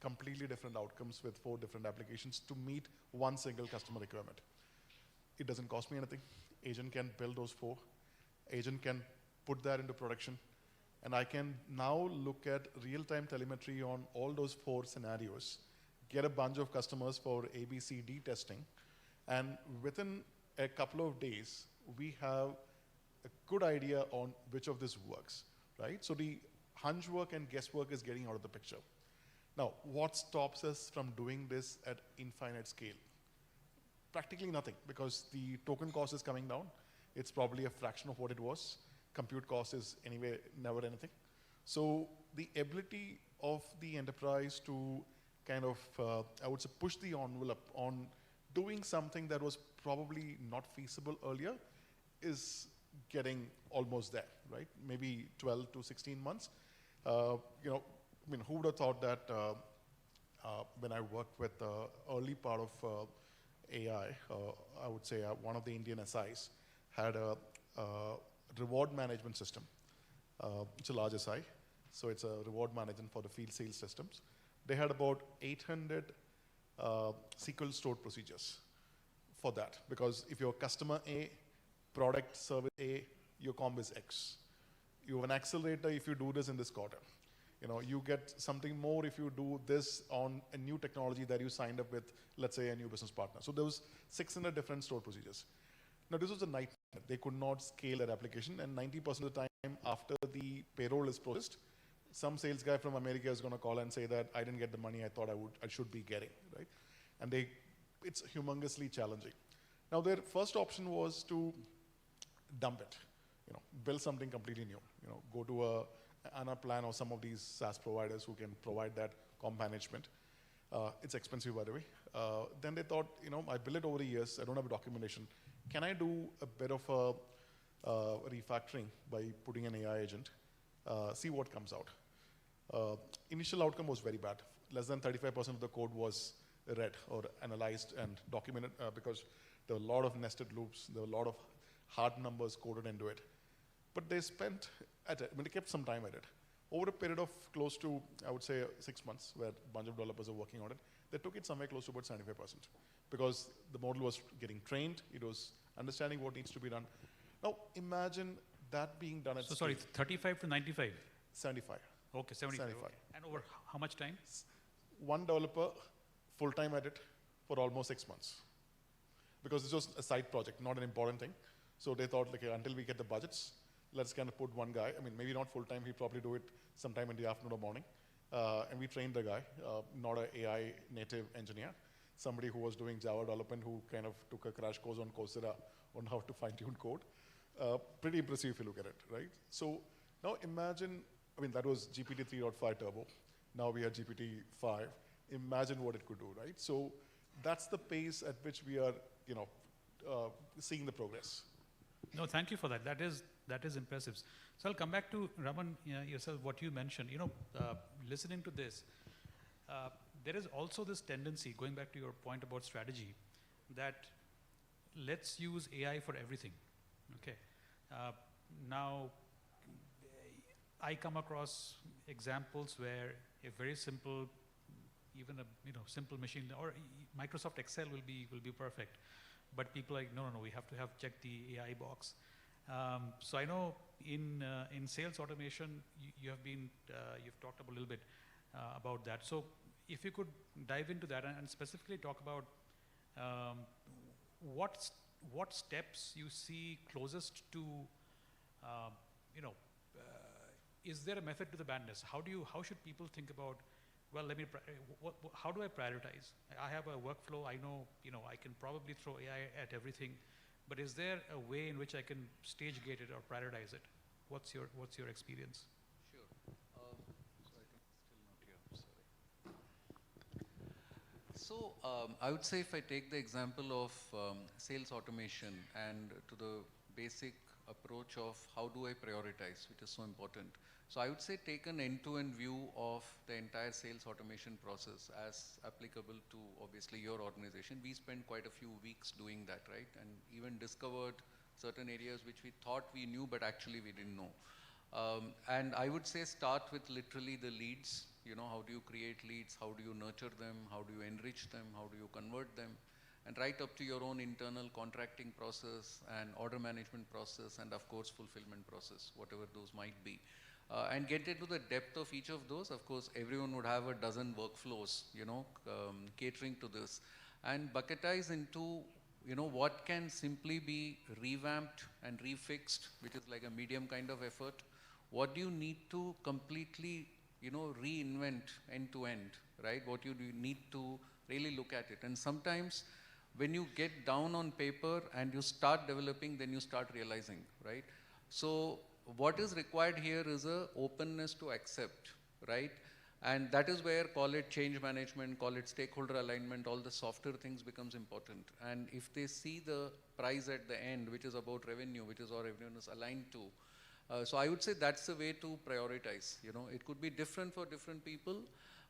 completely different outcomes with 4 different applications to meet one single customer requirement. It doesn't cost me anything. Agent can build those 4. Agent can put that into production. And I can now look at real-time telemetry on all those 4 scenarios, get a bunch of customers for ABCD testing, and within a couple of days, we have a good idea on which of this works, right? So the hunch work and guesswork is getting out of the picture. Now, what stops us from doing this at infinite scale? Practically nothing, because the token cost is coming down. It's probably a fraction of what it was. Compute cost is anyway never anything. So the ability of the enterprise to kind of, I would say, push the envelope on doing something that was probably not feasible earlier is getting almost there, right? Maybe 12 to 16 months. Who would have thought that when I worked with the early part of AI, I would say one of the Indian SIs had a reward management system. It's a large SI, so it's a reward management for the field sales systems. They had about 800 SQL stored procedures for that, because if you're customer A, product service A, your comp is X. You have an accelerator if you do this in this quarter. You get something more if you do this on a new technology that you signed up with, let's say, a new business partner. So there was 600 different stored procedures. Now, this was a nightmare. They could not scale that application, and 90% of the time after the payroll is processed, some sales guy from America is going to call and say that I didn't get the money I thought I should be getting, right? And it's humongously challenging. Now, their first option was to dump it, build something completely new, go to Anaplan or some of these SaaS providers who can provide that comp management. It's expensive, by the way. Then they thought, I built it over the years, I don't have a documentation. Can I do a bit of a refactoring by putting an AI agent, see what comes out? Initial outcome was very bad. Less than 35% of the code was read or analyzed and documented because there were a lot of nested loops, there were a lot of hard numbers coded into it. But they spent they kept some time at it. Over a period of close to, I would say, 6 months, where a bunch of developers are working on it, they took it somewhere close to about 75%, because the model was getting trained, it was understanding what needs to be done. Now, imagine that being done at So sorry, 35 to 95? 75. Okay, 75. Okay. And over how much time? One developer, full-time at it, for almost 6 months. Because this was a side project, not an important thing. So they thought, okay, until we get the budgets, let's kind of put one guy. I mean, maybe not full-time, he'd probably do it sometime in the afternoon or morning. And we trained the guy, not an AI native engineer, somebody who was doing Java development, who kind of took a crash course on Coursera on how to fine-tune code. Pretty impressive if you look at it, right? So now imagine, that was GPT 3.5 Turbo. Now we have GPT 5. Imagine what it could do, right? So that's the pace at which we are, seeing the progress. No, thank you for that. That is impressive. So I'll come back to Raman, yourself, what you mentioned. Listening to this, there is also this tendency, going back to your point about strategy, that let's use AI for everything. Okay. Now, I come across examples where a very simple, even a simple machine, or Microsoft Excel will be perfect. But people are like, no, we have to check the AI box. So I know in sales automation, you've talked a little bit about that. So if you could dive into that and specifically talk about what steps you see closest to, is there a method to the madness? How should people think about, well, how do I prioritize? I have a workflow. I know, I can probably throw AI at everything, but is there a way in which I can stage gate it or prioritize it? What's your experience? Sure. So I think still not here. Sorry. So I would say if I take the example of sales automation and to the basic approach of how do I prioritize, which is so important. So I would say take an end-to-end view of the entire sales automation process as applicable to obviously your organization. We spent quite a few weeks doing that, right? And even discovered certain areas which we thought we knew, but actually we didn't know. And I would say start with literally the leads. You know, how do you create leads? How do you nurture them? How do you enrich them? How do you convert them? And right up to your own internal contracting process and order management process and of course fulfillment process, whatever those might be. And get into the depth of each of those. Of course, everyone would have a dozen workflows, you know, catering to this. And bucketize into, you know, what can simply be revamped and refixed, which is like a medium kind of effort. What do you need to completely, you know, reinvent end to end, right? What you need to really look at it. And sometimes when you get down on paper and you start developing, then you start realizing, right? So what is required here is a openness to accept, right? And that is where, call it change management, call it stakeholder alignment, all the softer things becomes important. And if they see the prize at the end, which is about revenue, which is all everyone is aligned to, so I would say that's the way to prioritize. You know, it could be different for different people,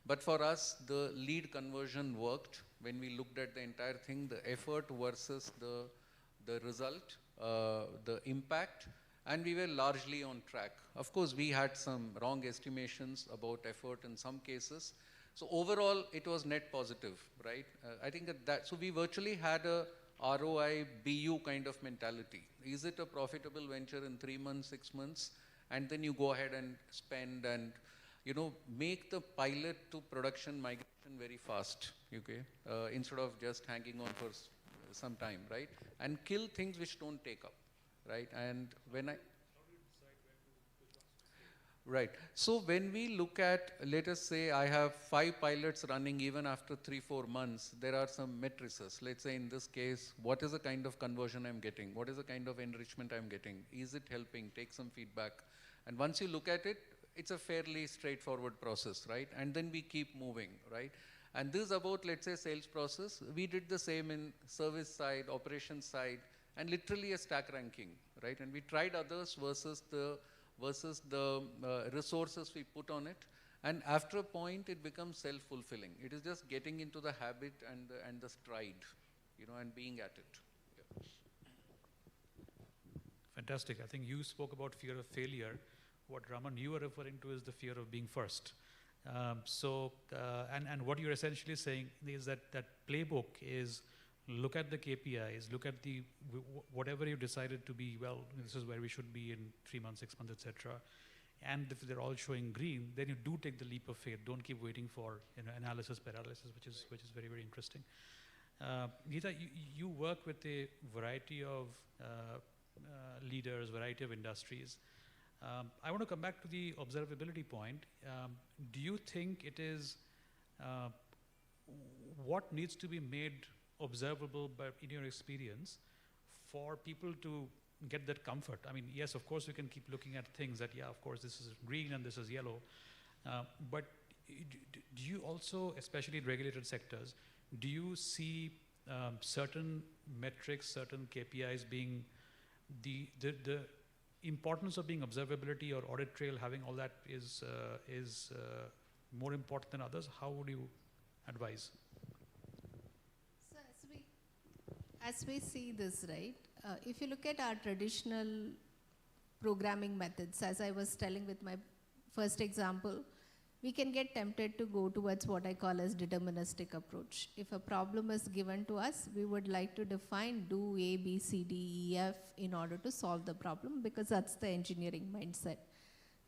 but for us, the lead conversion worked when we looked at the entire thing, the effort versus the result, the impact, and we were largely on track. Of course, we had some wrong estimations about effort in some cases. So overall, it was net positive, right? I think that, so we virtually had a ROI, BU kind of mentality. Is it a profitable venture in 3 months, 6 months? And then you go ahead and spend and, you know, make the pilot to production migration very fast, okay? Instead of just hanging on for some time, right? And kill things which don't take up, right? And when Right. So when we look at, let us say I have 5 pilots running even after 3-4 months, there are some matrices. Let's say in this case, what is the kind of conversion I'm getting? What is the kind of enrichment I'm getting? Is it helping? Take some feedback. And once you look at it, it's a fairly straightforward process, right? And then we keep moving, right? And this is about, let's say, sales process. We did the same in service side, operations side, and literally a stack ranking, right? And we tried others versus the resources we put on it. And after a point, it becomes self-fulfilling. It is just getting into the habit and the stride, you know, and being at it. Yeah. Fantastic. I think you spoke about fear of failure. What Raman, you are referring to is the fear of being first. And what you're essentially saying is that playbook is look at the KPIs, look at the whatever you decided to be, well, this is where we should be in 3 months, 6 months, etc. And if they're all showing green, then you do take the leap of faith. Don't keep waiting for, you know, analysis paralysis, which is very, very interesting. Geeta, you work with a variety of leaders, variety of industries. I want to come back to the observability point. Do you think it is what needs to be made observable in your experience for people to get that comfort? I mean, yes, of course, we can keep looking at things that, yeah, of course, this is green and this is yellow. But do you also, especially in regulated sectors, do you see certain metrics, certain KPIs being the importance of being observability or audit trail, having all that is more important than others? How would you advise? So as we see this, right, if you look at our traditional programming methods, as I was telling with my first example, we can get tempted to go towards what I call as deterministic approach. If a problem is given to us, we would like to define, do A, B, C, D, E, F in order to solve the problem, because that's the engineering mindset.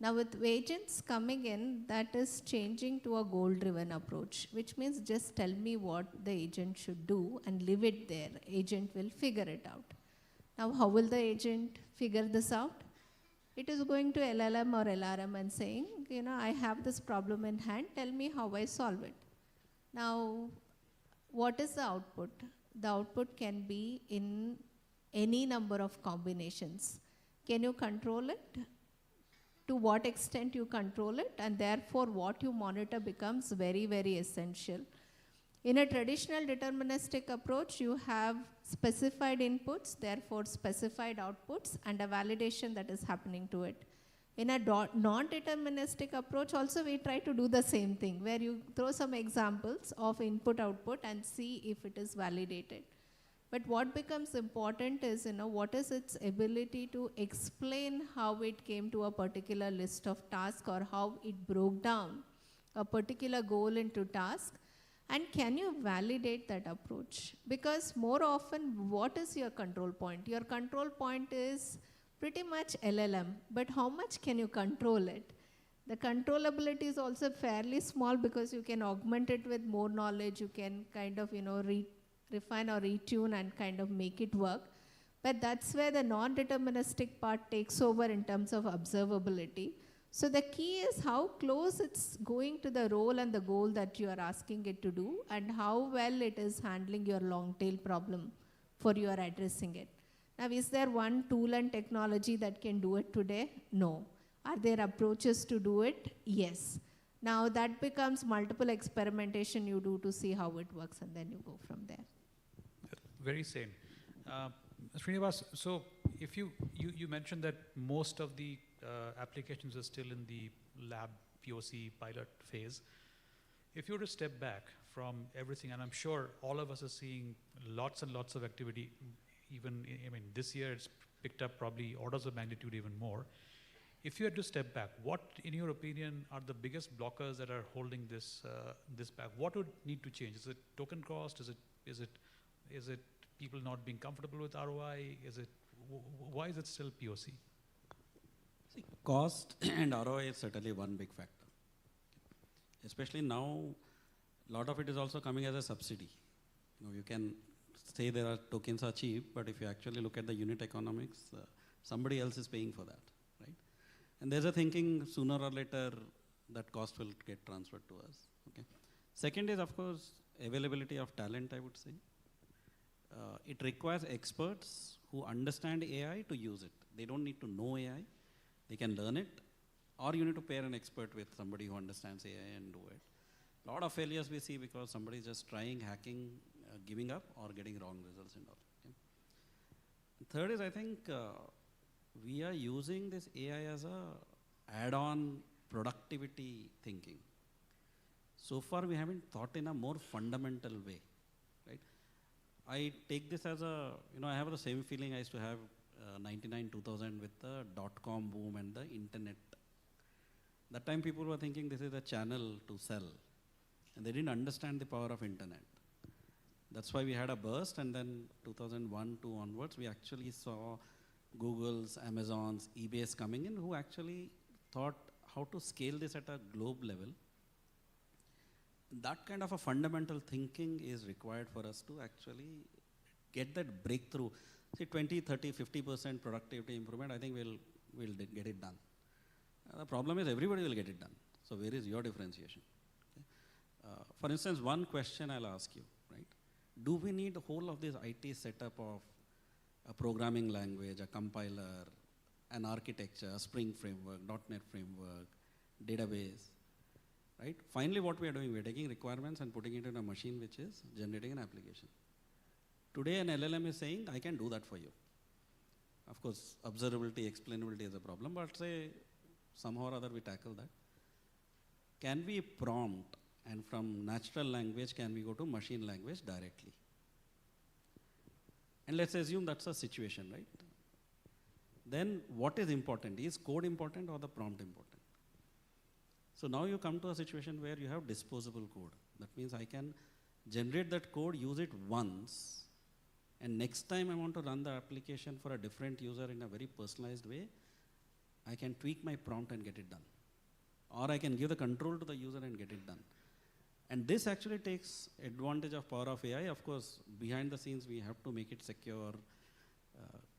Now with agents coming in, that is changing to a goal-driven approach, which means just tell me what the agent should do and leave it there. Agent will figure it out. Now how will the agent figure this out? It is going to LLM or LRM and saying, you know, I have this problem in hand, tell me how I solve it. Now, what is the output? The output can be in any number of combinations. Can you control it? To what extent you control it, and therefore what you monitor becomes very, very essential. In a traditional deterministic approach, you have specified inputs, therefore specified outputs, and a validation that is happening to it. In a non-deterministic approach, also we try to do the same thing, where you throw some examples of input-output and see if it is validated. But what becomes important is, what is its ability to explain how it came to a particular list of tasks or how it broke down a particular goal into tasks. And can you validate that approach? Because more often, what is your control point? Your control point is pretty much LLM, but how much can you control it? The controllability is also fairly small because you can augment it with more knowledge. You can kind of, refine or retune and kind of make it work. But that's where the non-deterministic part takes over in terms of observability. So the key is how close it's going to the role and the goal that you are asking it to do, and how well it is handling your long tail problem for you are addressing it. Now, is there one tool and technology that can do it today? No. Are there approaches to do it? Yes. Now that becomes multiple experimentation you do to see how it works, and then you go from there. Very same. Srinivas, so if you mentioned that most of the applications are still in the lab POC pilot phase. If you were to step back from everything, and I'm sure all of us are seeing lots and lots of activity, even, this year it's picked up probably orders of magnitude even more. If you had to step back, what, in your opinion, are the biggest blockers that are holding this back? What would need to change? Is it token cost? Is it people not being comfortable with ROI? Why is it still POC? See, cost and ROI is certainly one big factor. Especially now, a lot of it is also coming as a subsidy. You can say there are tokens are cheap, but if you actually look at the unit economics, somebody else is paying for that, right? And there's a thinking sooner or later that cost will get transferred to us. Okay. Second is, of course, availability of talent, I would say. It requires experts who understand AI to use it. They don't need to know AI. They can learn it, or you need to pair an expert with somebody who understands AI and do it. A lot of failures we see because somebody is just trying, hacking, giving up, or getting wrong results and all. Okay. Third is, I think, we are using this AI as a add-on productivity thinking. So far, we haven't thought in a more fundamental way, right? I take this as a, I have the same feeling I used to have 99, 2000 with the dot-com boom and the internet. That time people were thinking this is a channel to sell, and they didn't understand the power of internet. That's why we had a burst, and then 2001, 2 onwards, we actually saw Google's, Amazon's, eBay's coming in, who actually thought how to scale this at a globe level. That kind of a fundamental thinking is required for us to actually get that breakthrough. See, 20, 30, 50% productivity improvement, I think we'll get it done. The problem is everybody will get it done. So where is your differentiation? Okay. For instance, one question I'll ask you, right? Do we need the whole of this IT setup of a programming language, a compiler, an architecture, a Spring framework, .NET framework, database, right? Finally, what we are doing, we're taking requirements and putting it in a machine which is generating an application. Today, an LLM is saying, I can do that for you. Of course, observability, explainability is a problem, but say somehow or other we tackle that. Can we prompt, and from natural language, can we go to machine language directly? And let's assume that's a situation, right? Then what is important? Is code important or the prompt important? So now you come to a situation where you have disposable code. That means I can generate that code, use it once, and next time I want to run the application for a different user in a very personalized way, I can tweak my prompt and get it done. Or I can give the control to the user and get it done. And this actually takes advantage of power of AI. Of course, behind the scenes, we have to make it secure,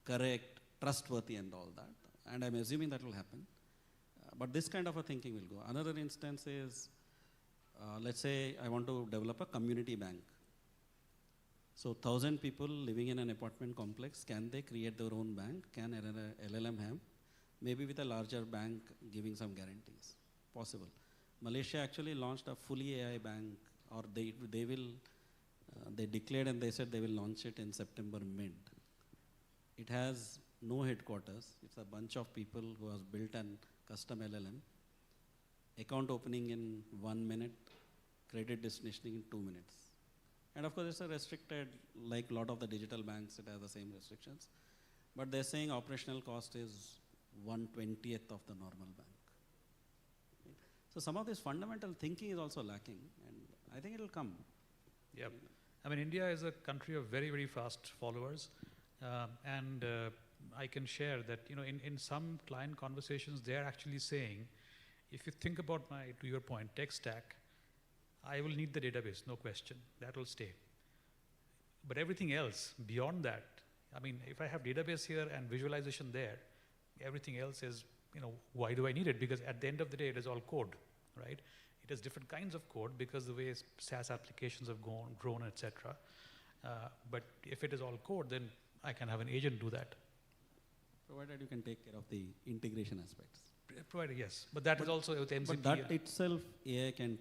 correct, trustworthy and all that. And I'm assuming that will happen. But this kind of a thinking will go. Another instance is, let's say I want to develop a community bank. So 1,000 people living in an apartment complex, can they create their own bank? Can an LLM have? Maybe with a larger bank giving some guarantees. Possible. Malaysia actually launched a fully AI bank, or they will They declared and they said they will launch it in September mid. It has no headquarters. It's a bunch of people who has built an custom LLM. Account opening in 1 minute, credit decisioning in 2 minutes. And of course, it's a restricted, like a lot of the digital banks, it has the same restrictions. But they're saying operational cost is 1/20th of the normal bank. Okay. So some of this fundamental thinking is also lacking, and I think it'll come. Yeah. I mean, India is a country of very, very fast followers. And I can share that, in some client conversations, they're actually saying, if you think about to your point, tech stack, I will need the database, no question. That will stay. But everything else beyond that, I mean, if I have database here and visualization there, everything else is, why do I need it? Because at the end of the day, it is all code, right? It has different kinds of code because the way SaaS applications have grown, etc. But if it is all code, then I can have an agent do that. Provided you can take care of the integration aspects. Provided, yes. But that is also with MCP. But that itself, AI can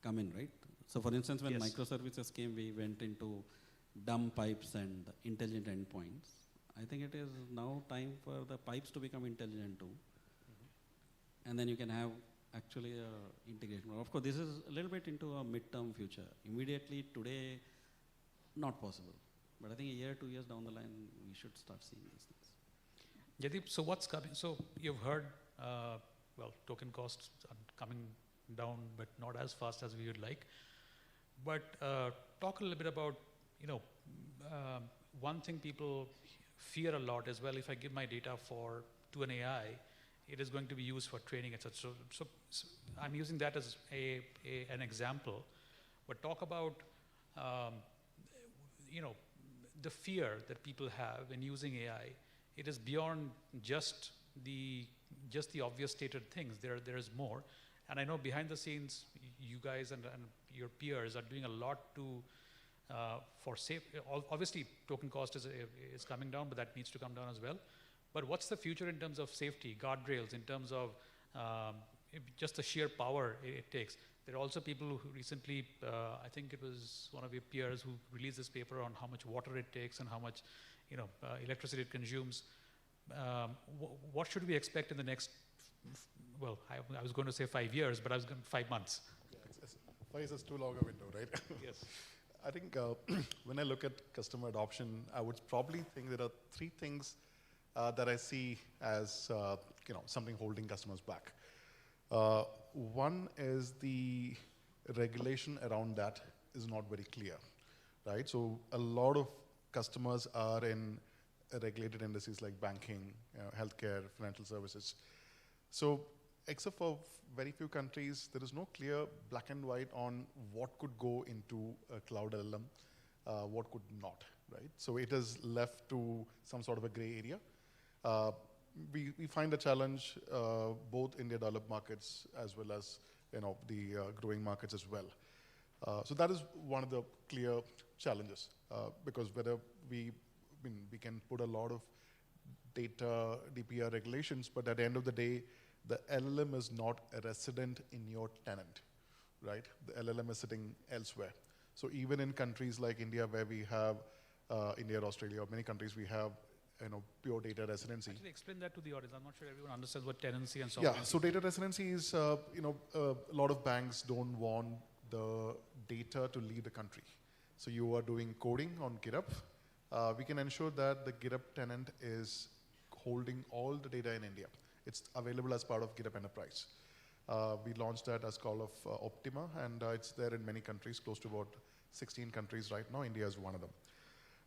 come in, right? So for instance, when microservices came, we went into dumb pipes and intelligent endpoints. I think it is now time for the pipes to become intelligent too. And then you can have actually integration. Of course, this is a little bit into a midterm future. Immediately today, not possible. But I think a year, 2 years down the line, we should start seeing these things. Jaideep, so what's coming? So you've heard, token costs are coming down, but not as fast as we would like. But talk a little bit about, one thing people fear a lot is, well, if I give my data to an AI, it is going to be used for training, etc. So I'm using that as an example. But talk about, the fear that people have in using AI. It is beyond just the obvious stated things. There is more. And I know behind the scenes, you guys and your peers are doing a lot to for safe. Obviously, token cost is coming down, but that needs to come down as well. But what's the future in terms of safety, guardrails, in terms of just the sheer power it takes? There are also people who recently, I think it was one of your peers who released this paper on how much water it takes and how much electricity it consumes. What should we expect in the next, I was going to say 5 years, but I was going 5 months. Yeah, 5 years is too long a window, right? Yes. I think when I look at customer adoption, I would probably think there are 3 things that I see as something holding customers back. One is the regulation around that is not very clear, right? So a lot of customers are in regulated industries like banking, healthcare, financial services. So except for very few countries, there is no clear black and white on what could go into a cloud LLM, what could not, right? So it is left to some sort of a gray area. We find a challenge both in the developed markets as well as the growing markets as well. So that is one of the clear challenges because whether we can put a lot of data DPR regulations, but at the end of the day, the LLM is not a resident in your tenant, right? The LLM is sitting elsewhere. So even in countries like India, where we have India, Australia, or many countries, we have pure data residency. Actually, explain that to the audience. I'm not sure everyone understands what tenancy and sovereignty. Yeah, so data residency is, a lot of banks don't want the data to leave the country. So you are doing coding on GitHub. We can ensure that the GitHub tenant is holding all the data in India. It's available as part of GitHub Enterprise. We launched that as call of Optima, and it's there in many countries, close to about 16 countries right now. India is one of them.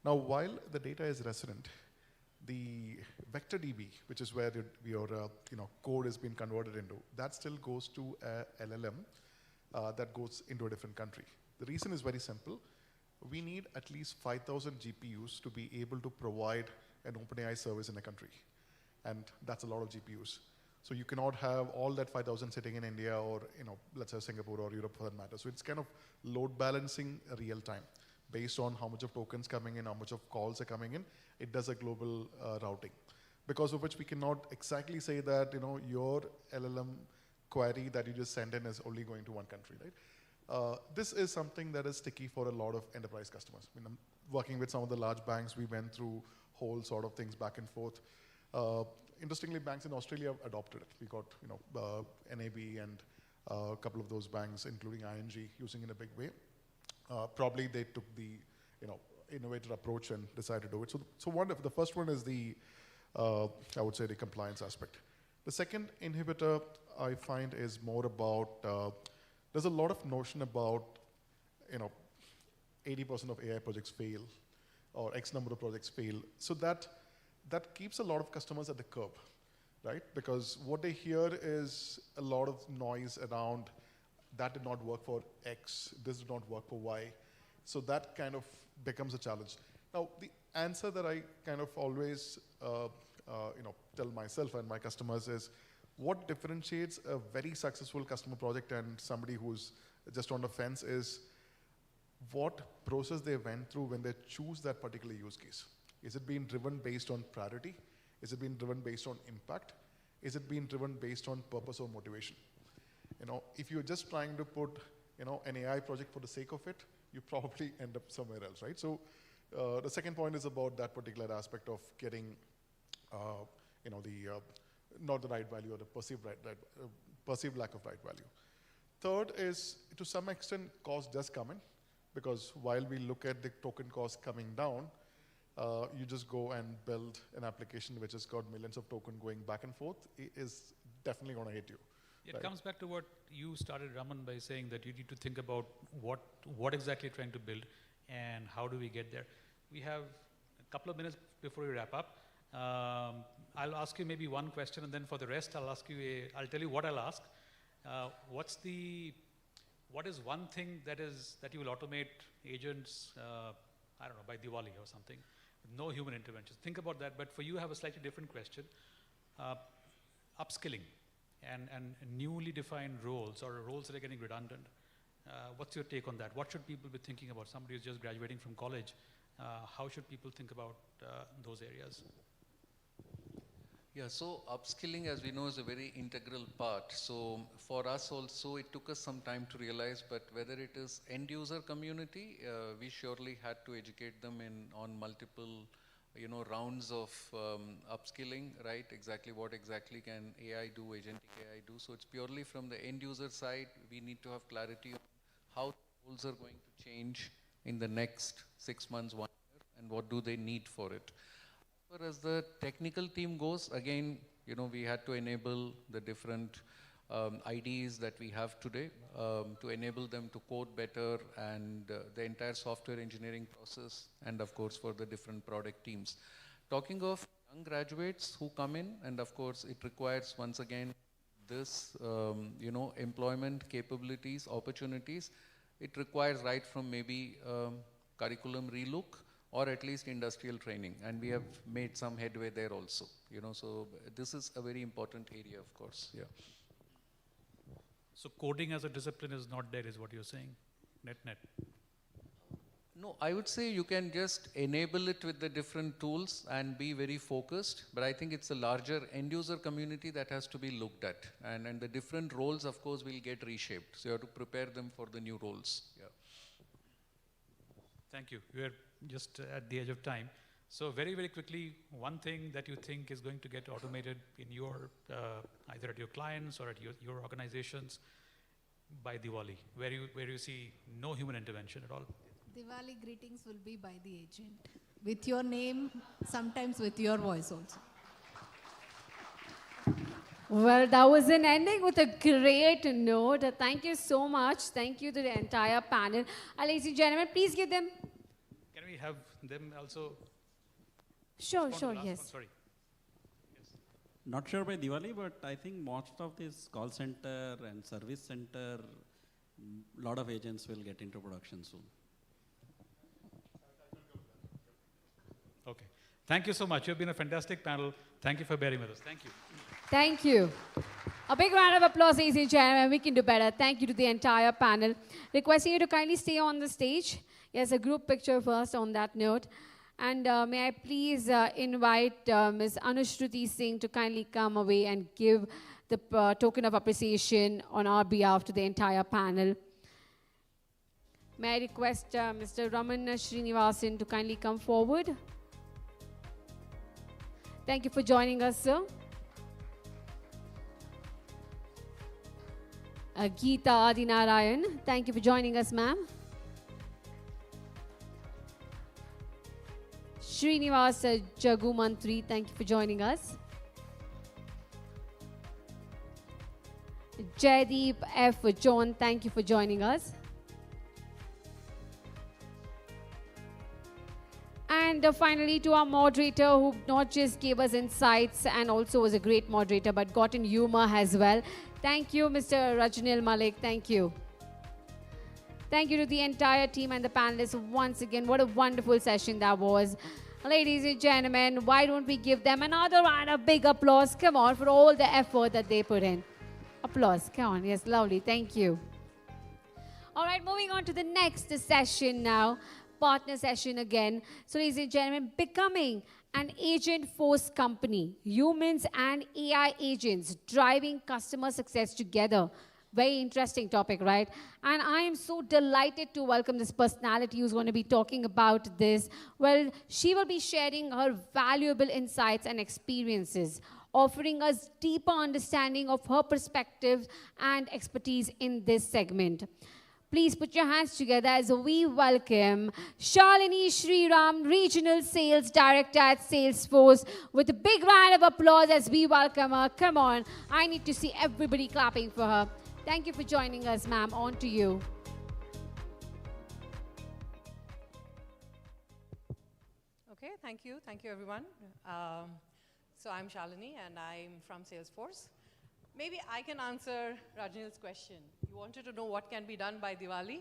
Now, while the data is resident, the vector DB, which is where your code is being converted into, that still goes to a LLM that goes into a different country. The reason is very simple. We need at least 5,000 GPUs to be able to provide an OpenAI service in a country. And that's a lot of GPUs. So you cannot have all that 5,000 sitting in India or, let's say Singapore or Europe for that matter. So it's kind of load balancing real time based on how much of tokens coming in, how much of calls are coming in. It does a global routing. Because of which we cannot exactly say that, your LLM query that you just send in is only going to one country, right? This is something that is sticky for a lot of enterprise customers. I mean, I'm working with some of the large banks. We went through whole sort of things back and forth. Interestingly, banks in Australia adopted it. We got NAB and a couple of those banks, including ING, using it in a big way. Probably they took the innovator approach and decided to do it. So the first one is the, I would say, the compliance aspect. The second inhibitor I find is more about, there's a lot of notion about, 80% of AI projects fail, or X number of projects fail. So that keeps a lot of customers at the curb, right? Because what they hear is a lot of noise around that did not work for X, this did not work for Y. So that kind of becomes a challenge. Now, the answer that I kind of always tell myself and my customers is, what differentiates a very successful customer project and somebody who's just on the fence is what process they went through when they choose that particular use case. Is it being driven based on priority? Is it being driven based on impact? Is it being driven based on purpose or motivation? If you're just trying to put an AI project for the sake of it, you probably end up somewhere else, right? So the second point is about that particular aspect of getting not the right value or the perceived lack of right value. Third is, to some extent, cost does come in, because while we look at the token cost coming down, you just go and build an application which has got millions of tokens going back and forth, it is definitely going to hit you. It comes back to what you started, Raman, by saying that you need to think about what exactly you're trying to build and how do we get there. We have a couple of minutes before we wrap up. I'll ask you maybe one question, and then for the rest, I'll tell you what I'll ask. What is one thing that you will automate agents, I don't know, by Diwali or something, with no human intervention? Think about that, but for you, I have a slightly different question. Upskilling and newly defined roles, or roles that are getting redundant. What's your take on that? What should people be thinking about? Somebody who's just graduating from college, how should people think about those areas? Yeah, so upskilling, as we know, is a very integral part. So for us also, it took us some time to realize, but whether it is end user community, we surely had to educate them on multiple rounds of upskilling, right? Exactly what exactly can AI do, agentic AI do. So it's purely from the end user side, we need to have clarity on how roles are going to change in the next 6 months, 1 year, and what do they need for it. As far as the technical team goes, again, we had to enable the different IDs that we have today to enable them to code better, and the entire software engineering process, and of course for the different product teams. Talking of young graduates who come in, and of course it requires once again this employment capabilities, opportunities. It requires right from maybe curriculum relook, or at least industrial training, and we have made some headway there also. So this is a very important area, of course. Yeah. So coding as a discipline is not there, is what you're saying, net. No, I would say you can just enable it with the different tools and be very focused, but I think it's a larger end user community that has to be looked at, and the different roles, of course, will get reshaped. So you have to prepare them for the new roles. Yeah. Thank you. We're just at the edge of time. So very, very quickly, one thing that you think is going to get automated in your, either at your clients or at your organizations by Diwali, where you see no human intervention at all? Diwali greetings will be by the agent, with your name, sometimes with your voice also. Well, that was an ending with a great note. Thank you so much. Thank you to the entire panel. Ladies and gentlemen, please give them. Can we have them also? Sure, yes. Sorry. Yes. Not sure by Diwali, but I think most of this call center and service center, lot of agents will get into production soon. Okay. Thank you so much. You've been a fantastic panel. Thank you for bearing with us. Thank you. Thank you. A big round of applause, ladies and gentlemen. We can do better. Thank you to the entire panel. Requesting you to kindly stay on the stage. Yes, a group picture first on that note. And may I please invite Ms. Anushruti Singh to kindly come away and give the token of appreciation on our behalf to the entire panel. May I request Mr. Raman Srinivasan to kindly come forward? Thank you for joining us, sir. Geeta Adinarayan, thank you for joining us, ma'am. Srinivas Jagu Mantri, thank you for joining us. Jaideep F. John, thank you for joining us. And finally, to our moderator, who not just gave us insights and also was a great moderator, but got in humor as well. Thank you, Mr. Rajnil Malik. Thank you. Thank you to the entire team and the panelists once again. What a wonderful session that was. Ladies and gentlemen, why don't we give them another round of big applause? Come on, for all the effort that they put in. Applause. Come on. Yes, lovely. Thank you. All right, moving on to the next session now. Partner session again. So ladies and gentlemen, becoming an agent force company, humans and AI agents driving customer success together. Very interesting topic, right? And I am so delighted to welcome this personality who's going to be talking about this. Well, she will be sharing her valuable insights and experiences, offering us deeper understanding of her perspective and expertise in this segment. Please put your hands together as we welcome Shalini Sriram, Regional Sales Director at Salesforce, with a big round of applause as we welcome her. Come on, I need to see everybody clapping for her. Thank you for joining us, ma'am. On to you. Okay, thank you. Thank you, everyone. So I'm Shalini, and I'm from Salesforce. Maybe I can answer Rajnil's question. You wanted to know what can be done by Diwali?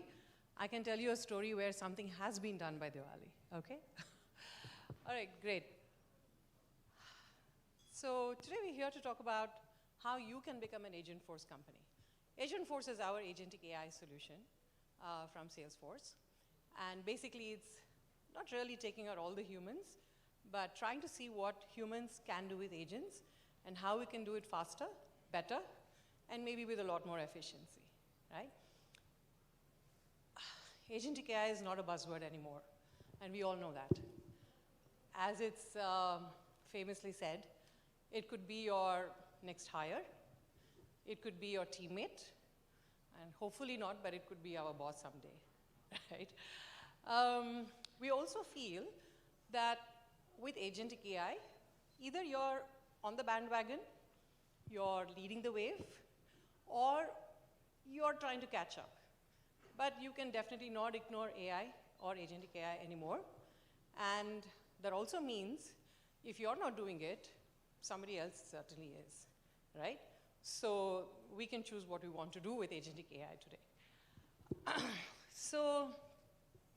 I can tell you a story where something has been done by Diwali, okay? All right, great. So today we're here to talk about how you can become an agent force company. Agent force is our agentic AI solution from Salesforce. And basically it's not really taking out all the humans, but trying to see what humans can do with agents and how we can do it faster, better, and maybe with a lot more efficiency, right? Agentic AI is not a buzzword anymore, and we all know that. As it's famously said, it could be your next hire, it could be your teammate, and hopefully not, but it could be our boss someday, right? We also feel that with agentic AI, either you're on the bandwagon, you're leading the wave, or you're trying to catch up. But you can definitely not ignore AI or agentic AI anymore. And that also means if you're not doing it, somebody else certainly is, right? So we can choose what we want to do with agentic AI today. So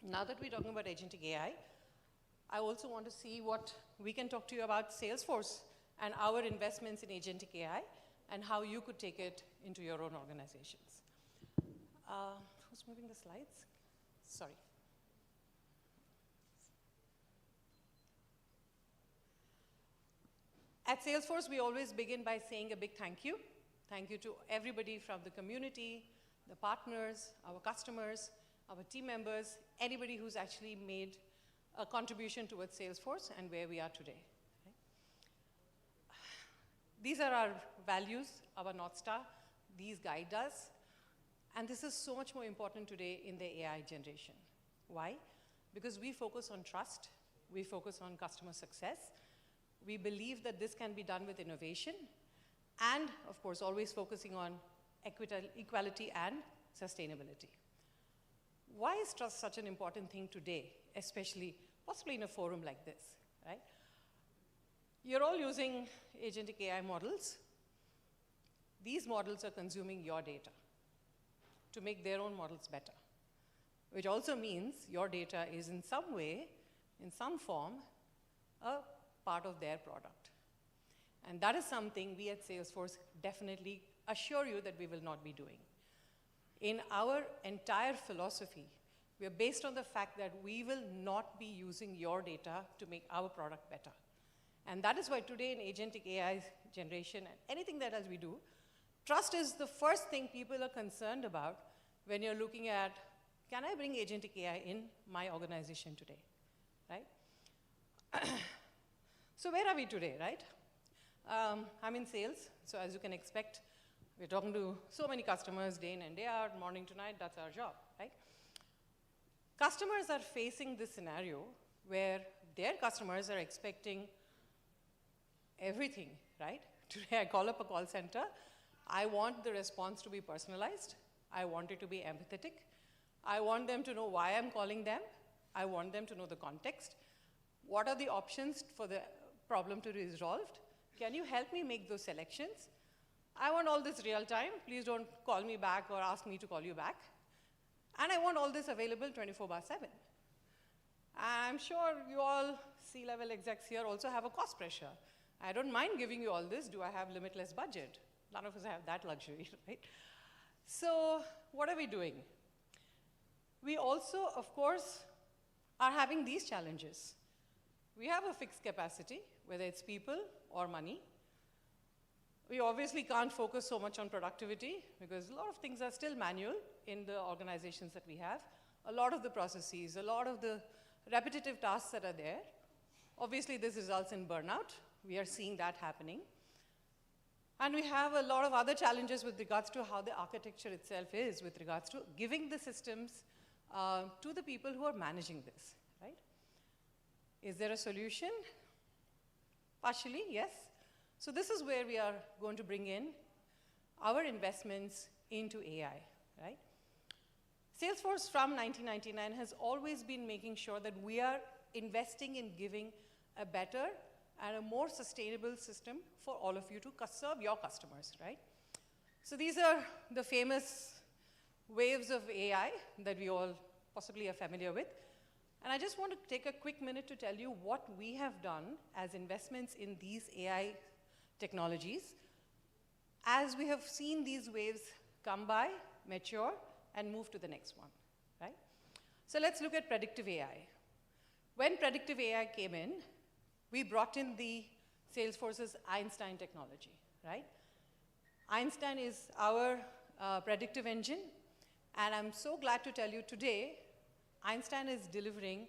now that we're talking about agentic AI, I also want to see what we can talk to you about Salesforce and our investments in agentic AI and how you could take it into your own organizations. Who's moving the slides? Sorry. At Salesforce, we always begin by saying a big thank you. Thank you to everybody from the community, the partners, our customers, our team members, anybody who's actually made a contribution towards Salesforce and where we are today. Okay? These are our values, our North Star. These guide us. And this is so much more important today in the AI generation. Why? Because we focus on trust. We focus on customer success. We believe that this can be done with innovation. And, of course, always focusing on equality and sustainability. Why is trust such an important thing today, especially, possibly in a forum like this, right? You're all using agentic AI models. These models are consuming your data to make their own models better, which also means your data is in some way, in some form, a part of their product. And that is something we at Salesforce definitely assure you that we will not be doing. In our entire philosophy, we are based on the fact that we will not be using your data to make our product better. And that is why today in agentic AI generation and anything that else we do, trust is the first thing people are concerned about when you're looking at, can I bring agentic AI in my organization today, right? So where are we today, right? I'm in sales, so as you can expect, we're talking to so many customers day in and day out, morning to night, that's our job, right? Customers are facing this scenario where their customers are expecting everything, right? Today I call up a call center, I want the response to be personalized, I want it to be empathetic, I want them to know why I'm calling them, I want them to know the context, what are the options for the problem to be resolved, can you help me make those selections? I want all this real time, please don't call me back or ask me to call you back. And I want all this available 24/7. I'm sure you all C-level execs here also have a cost pressure. I don't mind giving you all this, do I have limitless budget? None of us have that luxury, right? So what are we doing? We also, of course, are having these challenges. We have a fixed capacity, whether it's people or money. We obviously can't focus so much on productivity because a lot of things are still manual in the organizations that we have. A lot of the processes, a lot of the repetitive tasks that are there. Obviously, this results in burnout. We are seeing that happening. And we have a lot of other challenges with regards to how the architecture itself is with regards to giving the systems to the people who are managing this, right? Is there a solution? Partially, yes. So this is where we are going to bring in our investments into AI, right? Salesforce from 1999 has always been making sure that we are investing in giving a better and a more sustainable system for all of you to serve your customers, right? So these are the famous waves of AI that we all possibly are familiar with. And I just want to take a quick minute to tell you what we have done as investments in these AI technologies as we have seen these waves come by, mature, and move to the next one, right? So let's look at predictive AI. When predictive AI came in, we brought in the Salesforce's Einstein technology, right? Einstein is our predictive engine, and I'm so glad to tell you today, Einstein is delivering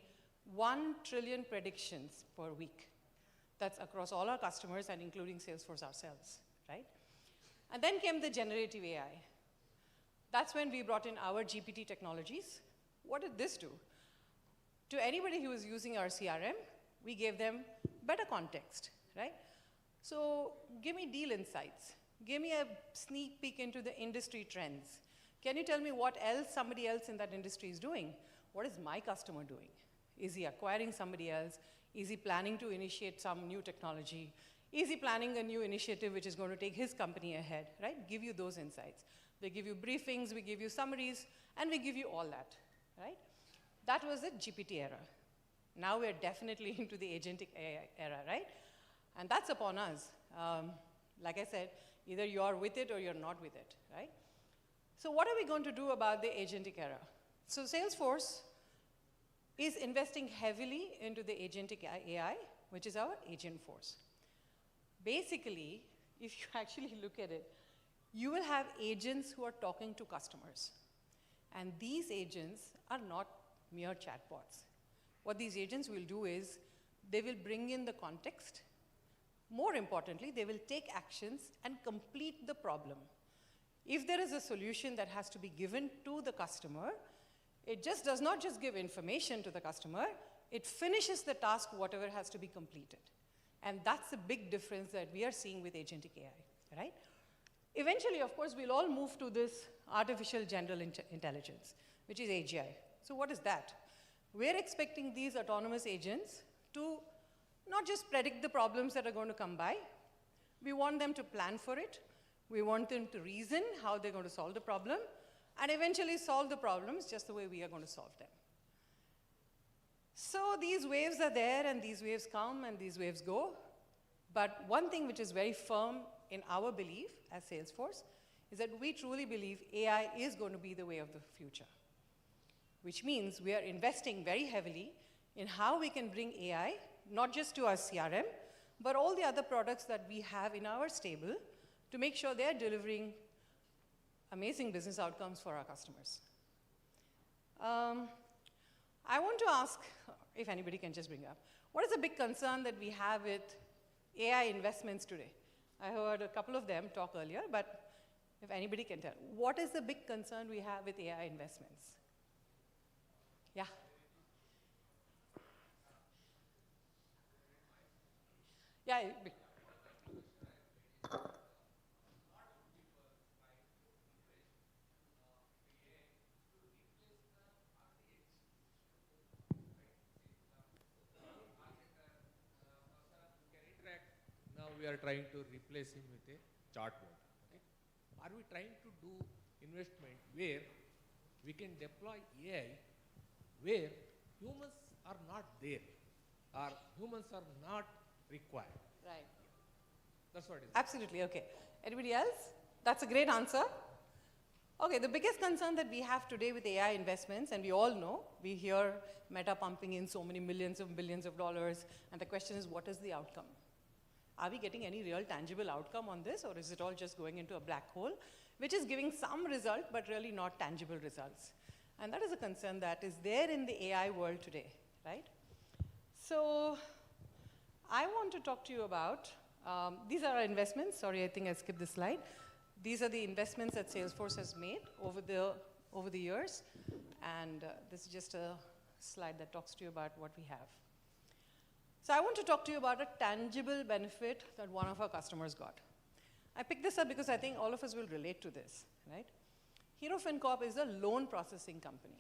1 trillion predictions per week. That's across all our customers and including Salesforce ourselves, right? And then came the generative AI. That's when we brought in our GPT technologies. What did this do? To anybody who was using our CRM, we gave them better context, right? So give me deal insights. Give me a sneak peek into the industry trends. Can you tell me what else somebody else in that industry is doing? What is my customer doing? Is he acquiring somebody else? Is he planning to initiate some new technology? Is he planning a new initiative which is going to take his company ahead, right? Give you those insights. They give you briefings, we give you summaries, and we give you all that, right? That was the GPT era. Now we're definitely into the agentic AI era, right? And that's upon us. Like I said, either you're with it or you're not with it, right? So what are we going to do about the agentic era? So Salesforce is investing heavily into the agentic AI, which is our agent force. Basically, if you actually look at it, you will have agents who are talking to customers. And these agents are not mere chatbots. What these agents will do is they will bring in the context. More importantly, they will take actions and complete the problem. If there is a solution that has to be given to the customer, it just does not just give information to the customer, it finishes the task, whatever has to be completed. And that's the big difference that we are seeing with agentic AI, right? Eventually, of course, we'll all move to this artificial general intelligence, which is AGI. So what is that? We're expecting these autonomous agents to not just predict the problems that are going to come by. We want them to plan for it. We want them to reason how they're going to solve the problem, and eventually solve the problems just the way we are going to solve them. So these waves are there, and these waves come, and these waves go. But one thing which is very firm in our belief as Salesforce is that we truly believe AI is going to be the way of the future, which means we are investing very heavily in how we can bring AI, not just to our CRM, but all the other products that we have in our stable to make sure they're delivering amazing business outcomes for our customers. I want to ask, if anybody can just bring up, what is the big concern that we have with AI investments today? I heard a couple of them talk earlier, but if anybody can tell, what is the big concern we have with AI investments? Yeah. Yeah. Now we are trying to replace him with a chartboard. Okay? Are we trying to do investment where we can deploy AI where humans are not there or humans are not required? Right. That's what it is. Absolutely, okay. Anybody else? That's a great answer. Okay, the biggest concern that we have today with AI investments, and we all know, we hear Meta pumping in so many millions of billions of dollars, and the question is, what is the outcome? Are we getting any real tangible outcome on this, or is it all just going into a black hole, which is giving some result, but really not tangible results? And that is a concern that is there in the AI world today, right? So I want to talk to you about, these are our investments. Sorry, I think I skipped this slide. These are the investments that Salesforce has made over the years. And this is just a slide that talks to you about what we have. So I want to talk to you about a tangible benefit that one of our customers got. I picked this up because I think all of us will relate to this, right? Hero FinCorp is a loan processing company.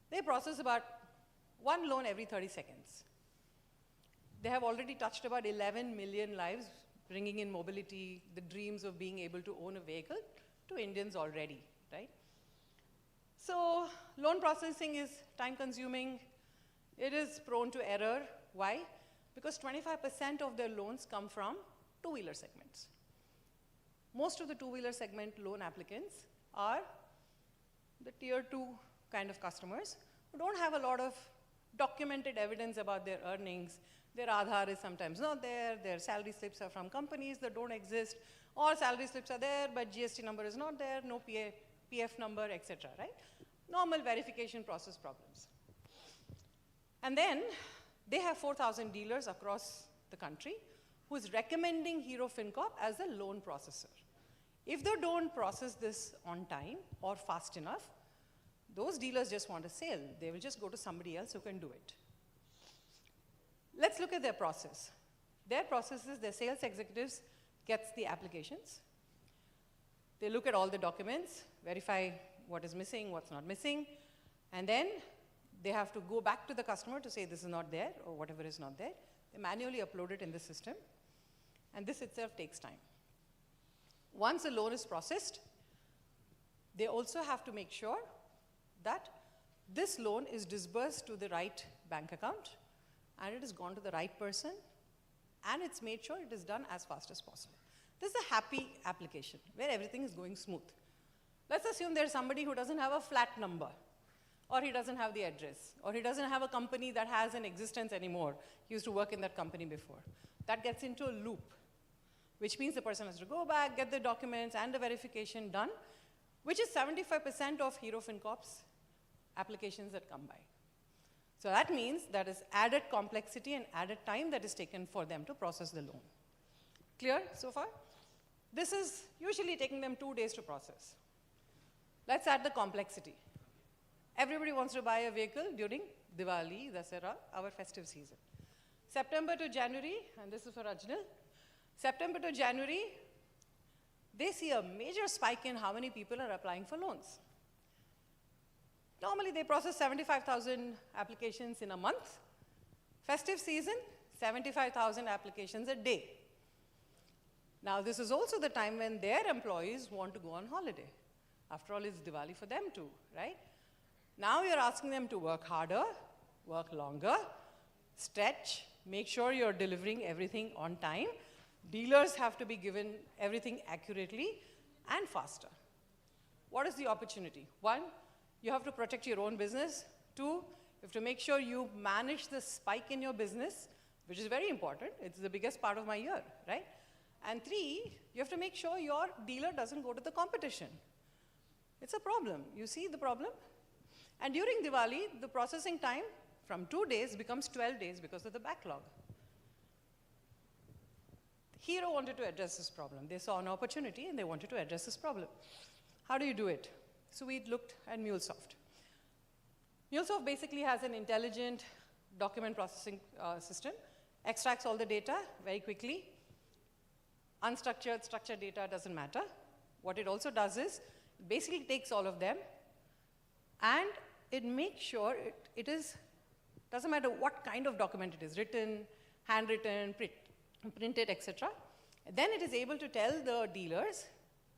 They process about one loan every 30 seconds. They have already touched about 11 million lives, bringing in mobility, the dreams of being able to own a vehicle to Indians already, right? So loan processing is time consuming. It is prone to error. Why? Because 25% of their loans come from two-wheeler segments. Most of the two-wheeler segment loan applicants are the tier 2 kind of customers who don't have a lot of documented evidence about their earnings. Their Aadhaar is sometimes not there, their salary slips are from companies that don't exist, or salary slips are there, but GST number is not there, no PF number, etc., right? Normal verification process problems. And then they have 4,000 dealers across the country who is recommending Hero FinCorp as a loan processor. If they don't process this on time or fast enough, those dealers just want a sale. They will just go to somebody else who can do it. Let's look at their process. Their process is their sales executives gets the applications. They look at all the documents, verify what is missing, what's not missing, and then they have to go back to the customer to say this is not there or whatever is not there. They manually upload it in the system, and this itself takes time. Once a loan is processed, they also have to make sure that this loan is disbursed to the right bank account, and it has gone to the right person, and it's made sure it is done as fast as possible. This is a happy application where everything is going smooth. Let's assume there's somebody who doesn't have a flat number, or he doesn't have the address, or he doesn't have a company that has an existence anymore. He used to work in that company before. That gets into a loop, which means the person has to go back, get the documents and the verification done, which is 75% of Hero FinCorp's applications that come by. So that means that is added complexity and added time that is taken for them to process the loan. Clear so far? This is usually taking them 2 days to process. Let's add the complexity. Everybody wants to buy a vehicle during Diwali, Dasara, our festive season. September to January, and this is for Ajnal, September to January, they see a major spike in how many people are applying for loans. Normally, they process 75,000 applications in a month. Festive season, 75,000 applications a day. Now, this is also the time when their employees want to go on holiday. After all, it's Diwali for them too, right? Now you're asking them to work harder, work longer, stretch, make sure you're delivering everything on time. Dealers have to be given everything accurately and faster. What is the opportunity? 1, you have to protect your own business. 2, you have to make sure you manage the spike in your business, which is very important. It's the biggest part of my year, right? And 3, you have to make sure your dealer doesn't go to the competition. It's a problem. You see the problem? And during Diwali, the processing time from 2 days becomes 12 days because of the backlog. Hero wanted to address this problem. They saw an opportunity and they wanted to address this problem. How do you do it? So we looked at MuleSoft. MuleSoft basically has an intelligent document processing system, extracts all the data very quickly. Unstructured, structured data doesn't matter. What it also does is, it basically takes all of them and it makes sure doesn't matter what kind of document it is, written, handwritten, printed, etc. Then it is able to tell the dealers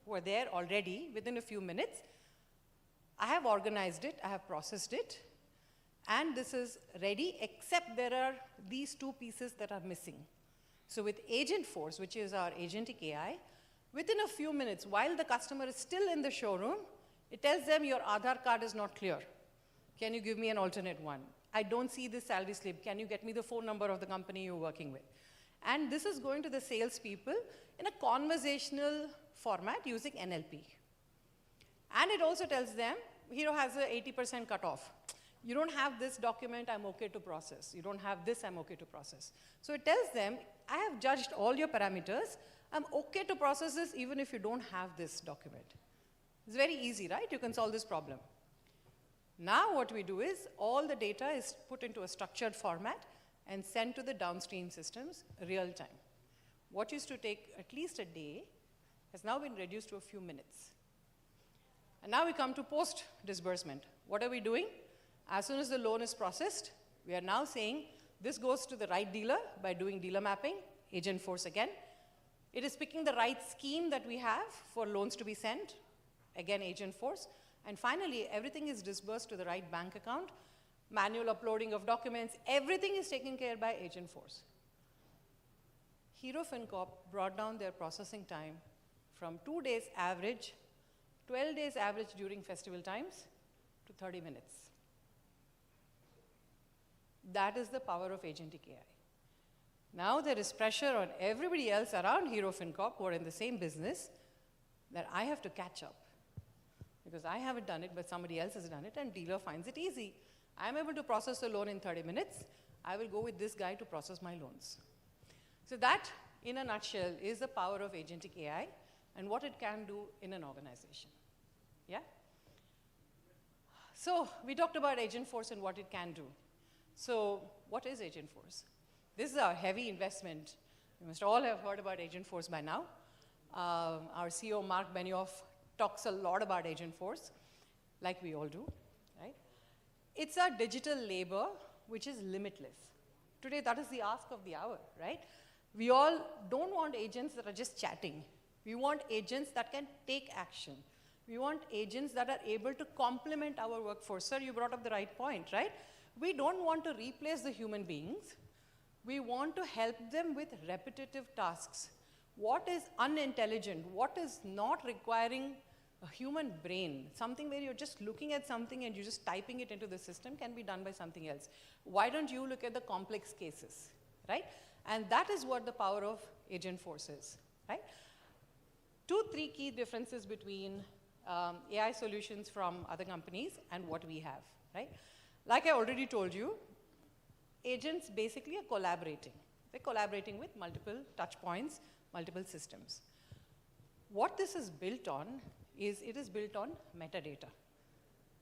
who are there already within a few minutes, I have organized it, I have processed it, and this is ready, except there are these 2 pieces that are missing. So with Agentforce, which is our agentic AI, within a few minutes, while the customer is still in the showroom, it tells them your Aadhaar card is not clear. Can you give me an alternate one? I don't see this salary slip. Can you get me the phone number of the company you're working with? And this is going to the salespeople in a conversational format using NLP. And it also tells them, Hero has an 80% cutoff. You don't have this document, I'm okay to process. You don't have this, I'm okay to process. So it tells them, I have judged all your parameters. I'm okay to process this even if you don't have this document. It's very easy, right? You can solve this problem. Now what we do is all the data is put into a structured format and sent to the downstream systems real time. What used to take at least a day has now been reduced to a few minutes. And now we come to post-disbursement. What are we doing? As soon as the loan is processed, we are now saying this goes to the right dealer by doing dealer mapping, Agentforce again. It is picking the right scheme that we have for loans to be sent, again Agentforce. And finally, everything is disbursed to the right bank account, manual uploading of documents, everything is taken care by Agentforce. Hero FinCorp brought down their processing time from 2 days average, 12 days average during festival times, to 30 minutes. That is the power of agentic AI. Now there is pressure on everybody else around Hero FinCorp who are in the same business that I have to catch up. Because I haven't done it, but somebody else has done it, and dealer finds it easy. I'm able to process a loan in 30 minutes. I will go with this guy to process my loans. So that, in a nutshell, is the power of agentic AI and what it can do in an organization. Yeah? So we talked about Agentforce and what it can do. So what is Agentforce? This is our heavy investment. You must all have heard about Agentforce by now. Our CEO, Mark Benioff, talks a lot about Agentforce, like we all do, right? It's a digital labor which is limitless. Today, that is the ask of the hour, right? We all don't want agents that are just chatting. We want agents that can take action. We want agents that are able to complement our workforce. Sir, you brought up the right point, right? We don't want to replace the human beings. We want to help them with repetitive tasks. What is unintelligent? What is not requiring a human brain? Something where you're just looking at something and you're just typing it into the system can be done by something else. Why don't you look at the complex cases, right? And that is what the power of Agentforce is, right? 3 key differences between AI solutions from other companies and what we have, right? Like I already told you, agents basically are collaborating. They're collaborating with multiple touch points, multiple systems. What this is built on is it is built on metadata,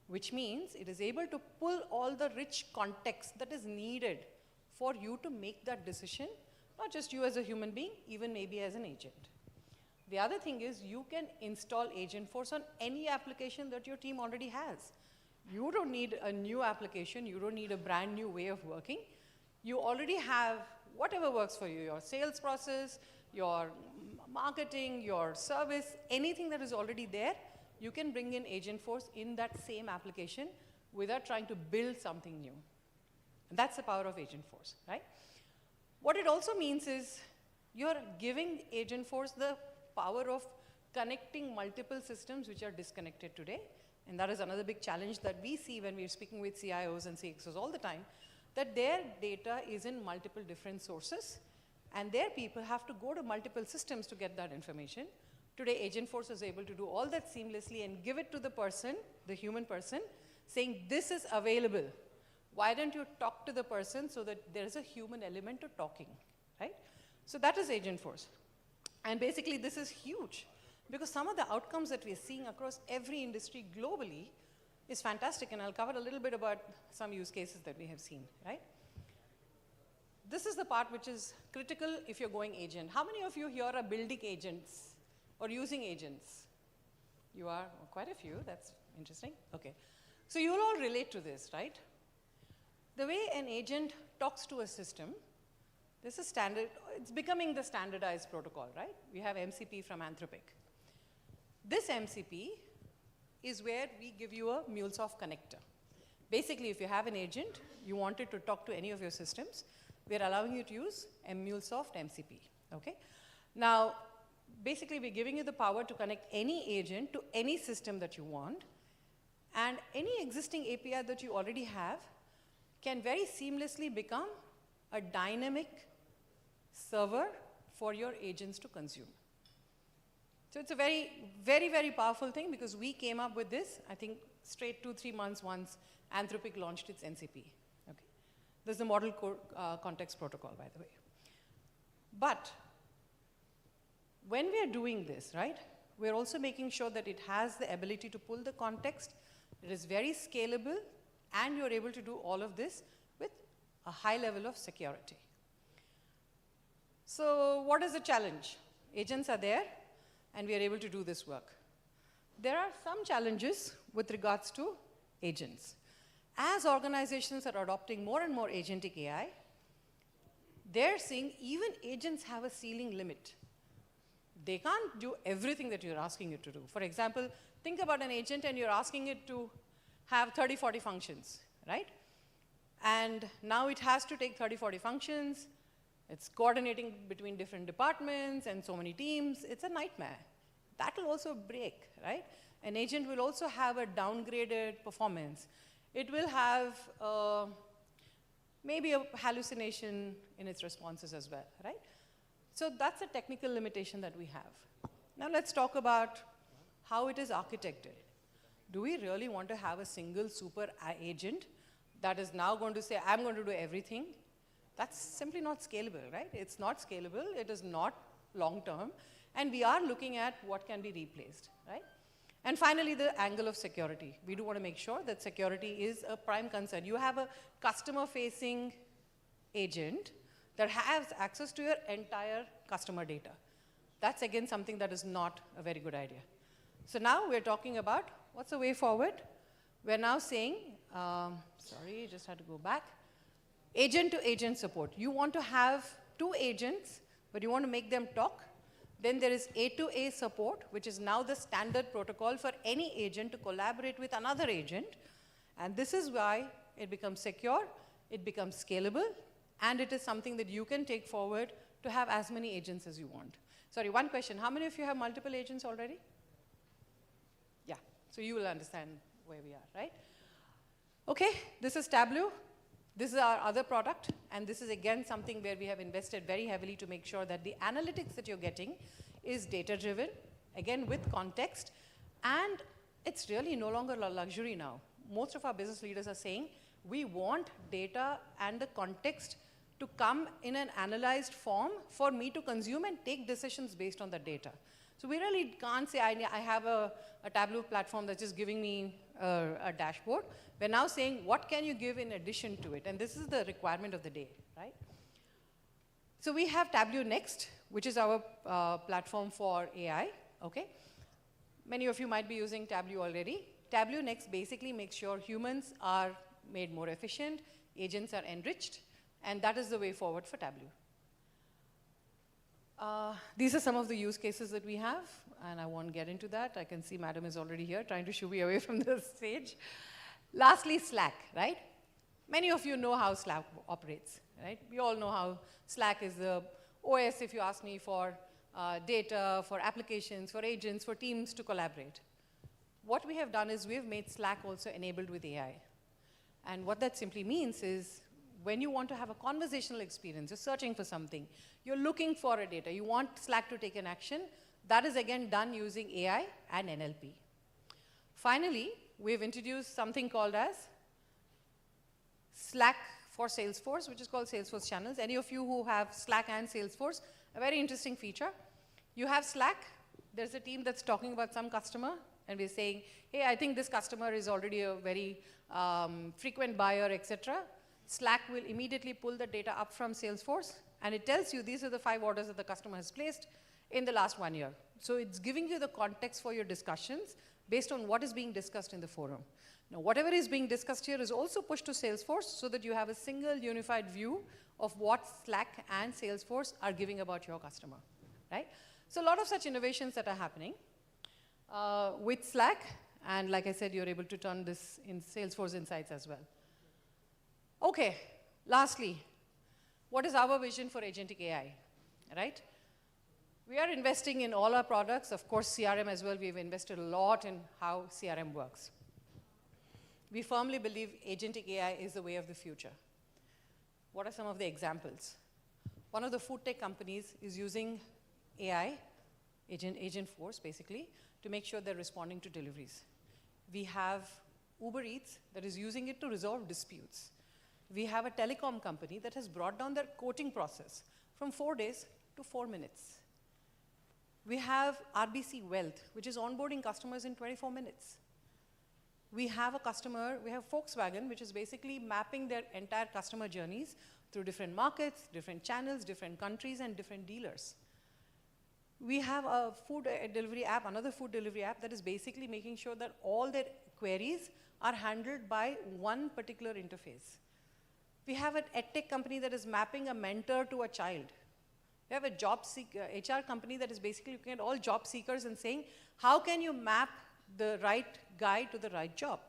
which means it is able to pull all the rich context that is needed for you to make that decision, not just you as a human being, even maybe as an agent. The other thing is you can install Agentforce on any application that your team already has. You don't need a new application. You don't need a brand new way of working. You already have whatever works for you, your sales process, your marketing, your service, anything that is already there, you can bring in Agentforce in that same application without trying to build something new. And that's the power of Agentforce, right? What it also means is you're giving Agentforce the power of connecting multiple systems which are disconnected today. And that is another big challenge that we see when we're speaking with CIOs and CXOs all the time, that their data is in multiple different sources, and their people have to go to multiple systems to get that information. Today, Agentforce is able to do all that seamlessly and give it to the person, the human person, saying this is available. Why don't you talk to the person so that there is a human element to talking, right? So that is Agentforce. And basically this is huge because some of the outcomes that we're seeing across every industry globally is fantastic, and I'll cover a little bit about some use cases that we have seen, right? This is the part which is critical if you're going agent. How many of you here are building agents or using agents? You are? Oh, quite a few. That's interesting. Okay. So you'll all relate to this, right? The way an agent talks to a system, this is standard. It's becoming the standardized protocol, right? We have MCP from Anthropic. This MCP is where we give you a MuleSoft connector. Basically, if you have an agent, you want it to talk to any of your systems, we're allowing you to use a MuleSoft MCP, okay? Now, basically, we're giving you the power to connect any agent to any system that you want, and any existing API that you already have can very seamlessly become a dynamic server for your agents to consume. So it's a very, very, very powerful thing because we came up with this, I think, straight 2-3 months once Anthropic launched its MCP. Okay? This is the model context protocol, by the way. But when we are doing this, right, we're also making sure that it has the ability to pull the context, it is very scalable, and you're able to do all of this with a high level of security. So what is the challenge? Agents are there, and we are able to do this work. There are some challenges with regards to agents. As organizations are adopting more and more agentic AI, they're seeing even agents have a ceiling limit. They can't do everything that you're asking it to do. For example, think about an agent and you're asking it to have 30, 40 functions, right? And now it has to take 30, 40 functions. It's coordinating between different departments and so many teams. It's a nightmare. That will also break, right? An agent will also have a downgraded performance. It will have maybe a hallucination in its responses as well, right? So that's a technical limitation that we have. Now let's talk about how it is architected. Do we really want to have a single super agent that is now going to say, I'm going to do everything? That's simply not scalable, right? It's not scalable, it is not long-term, and we are looking at what can be replaced, right? And finally, the angle of security. We do want to make sure that security is a prime concern. You have a customer-facing agent that has access to your entire customer data. That's, again, something that is not a very good idea. So now we're talking about what's the way forward. We're now saying, sorry, just had to go back. Agent-to-agent support. You want to have 2 agents, but you want to make them talk. Then there is A2A support, which is now the standard protocol for any agent to collaborate with another agent. And this is why it becomes secure, it becomes scalable, and it is something that you can take forward to have as many agents as you want. Sorry, one question. How many of you have multiple agents already? Yeah, so you will understand where we are, right? Okay, this is Tableau. This is our other product, and this is again something where we have invested very heavily to make sure that the analytics that you're getting is data-driven, again with context, and it's really no longer a luxury now. Most of our business leaders are saying, we want data and the context to come in an analyzed form for me to consume and take decisions based on the data. So we really can't say, I have a Tableau platform that's just giving me a dashboard. We're now saying, what can you give in addition to it? And this is the requirement of the day, right? So we have Tableau Next, which is our platform for AI, okay? Many of you might be using Tableau already. Tableau Next basically makes sure humans are made more efficient, agents are enriched, and that is the way forward for Tableau. These are some of the use cases that we have, and I won't get into that. I can see Madam is already here trying to shoo me away from the stage. Lastly, Slack, right? Many of you know how Slack operates, right? We all know how Slack is the OS, if you ask me, for data, for applications, for agents, for teams to collaborate. What we have done is we've made Slack also enabled with AI. And what that simply means is when you want to have a conversational experience, you're searching for something, you're looking for a data, you want Slack to take an action, that is again done using AI and NLP. Finally, we've introduced something called as Slack for Salesforce, which is called Salesforce Channels. Any of you who have Slack and Salesforce, a very interesting feature. You have Slack, there's a team that's talking about some customer, and we're saying, hey, I think this customer is already a very frequent buyer, etc. Slack will immediately pull the data up from Salesforce, and it tells you these are the 5 orders that the customer has placed in the last 1 year. So it's giving you the context for your discussions based on what is being discussed in the forum. Now, whatever is being discussed here is also pushed to Salesforce so that you have a single unified view of what Slack and Salesforce are giving about your customer, right? So a lot of such innovations that are happening with Slack, and like I said, you're able to turn this in Salesforce Insights as well. Okay, lastly, what is our vision for agentic AI, right? We are investing in all our products, of course CRM as well. We've invested a lot in how CRM works. We firmly believe agentic AI is the way of the future. What are some of the examples? One of the food tech companies is using AI, Agent Force basically, to make sure they're responding to deliveries. We have Uber Eats that is using it to resolve disputes. We have a telecom company that has brought down their quoting process from 4 days to 4 minutes. We have RBC Wealth, which is onboarding customers in 24 minutes. We have a customer, we have Volkswagen, which is basically mapping their entire customer journeys through different markets, different channels, different countries, and different dealers. We have a food delivery app, another food delivery app that is basically making sure that all their queries are handled by one particular interface. We have an edtech company that is mapping a mentor to a child. We have a HR company that is basically looking at all job seekers and saying, how can you map the right guy to the right job?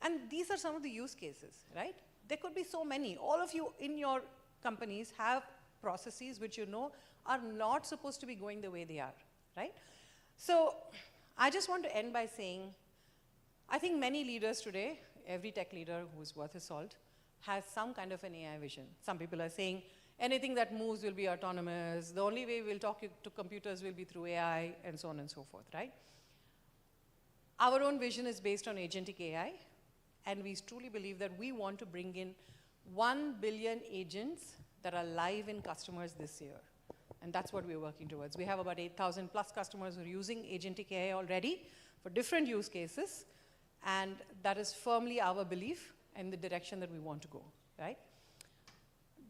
And these are some of the use cases, right? There could be so many. All of you in your companies have processes which you know are not supposed to be going the way they are, right? So I just want to end by saying, I think many leaders today, every tech leader who's worth his salt, has some kind of an AI vision. Some people are saying, anything that moves will be autonomous. The only way we'll talk to computers will be through AI, and so on and so forth, right? Our own vision is based on agentic AI, and we truly believe that we want to bring in 1 billion agents that are live in customers this year. And that's what we're working towards. We have about 8,000 plus customers who are using agentic AI already for different use cases, and that is firmly our belief and the direction that we want to go, right?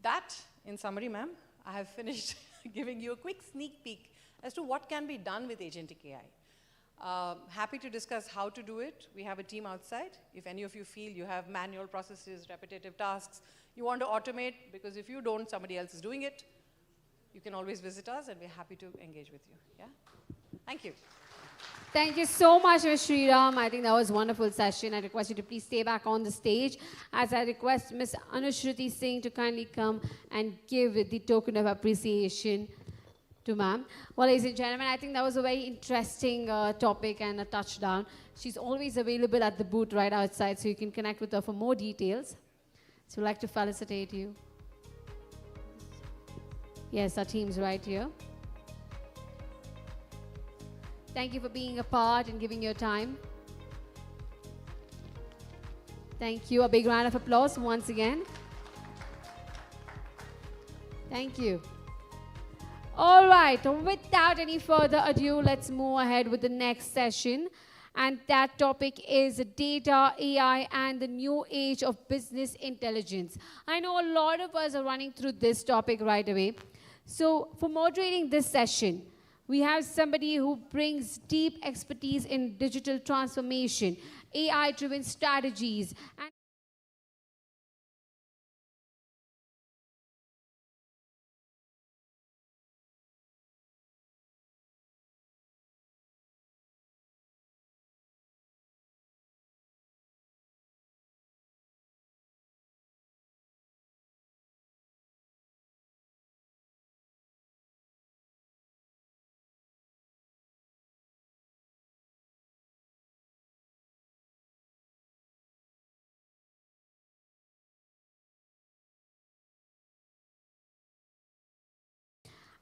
That, in summary, ma'am, I have finished giving you a quick sneak peek as to what can be done with agentic AI. Happy to discuss how to do it. We have a team outside. If any of you feel you have manual processes, repetitive tasks, you want to automate, because if you don't, somebody else is doing it, you can always visit us, and we're happy to engage with you. Yeah? Thank you. Thank you so much, Ms. Sriram. I think that was a wonderful session. I request you to please stay back on the stage as I request Ms. Anushruti Singh to kindly come and give the token of appreciation to ma'am. Well, ladies and gentlemen, I think that was a very interesting topic and a touchdown. She's always available at the booth right outside, so you can connect with her for more details. So I'd like to felicitate you. Yes, our team's right here. Thank you for being a part and giving your time. Thank you. A big round of applause once again. Thank you. All right, without any further ado, let's move ahead with the next session. And that topic is data, AI, and the new age of business intelligence. I know a lot of us are running through this topic right away. So for moderating this session, we have somebody who brings deep expertise in digital transformation, AI-driven strategies, and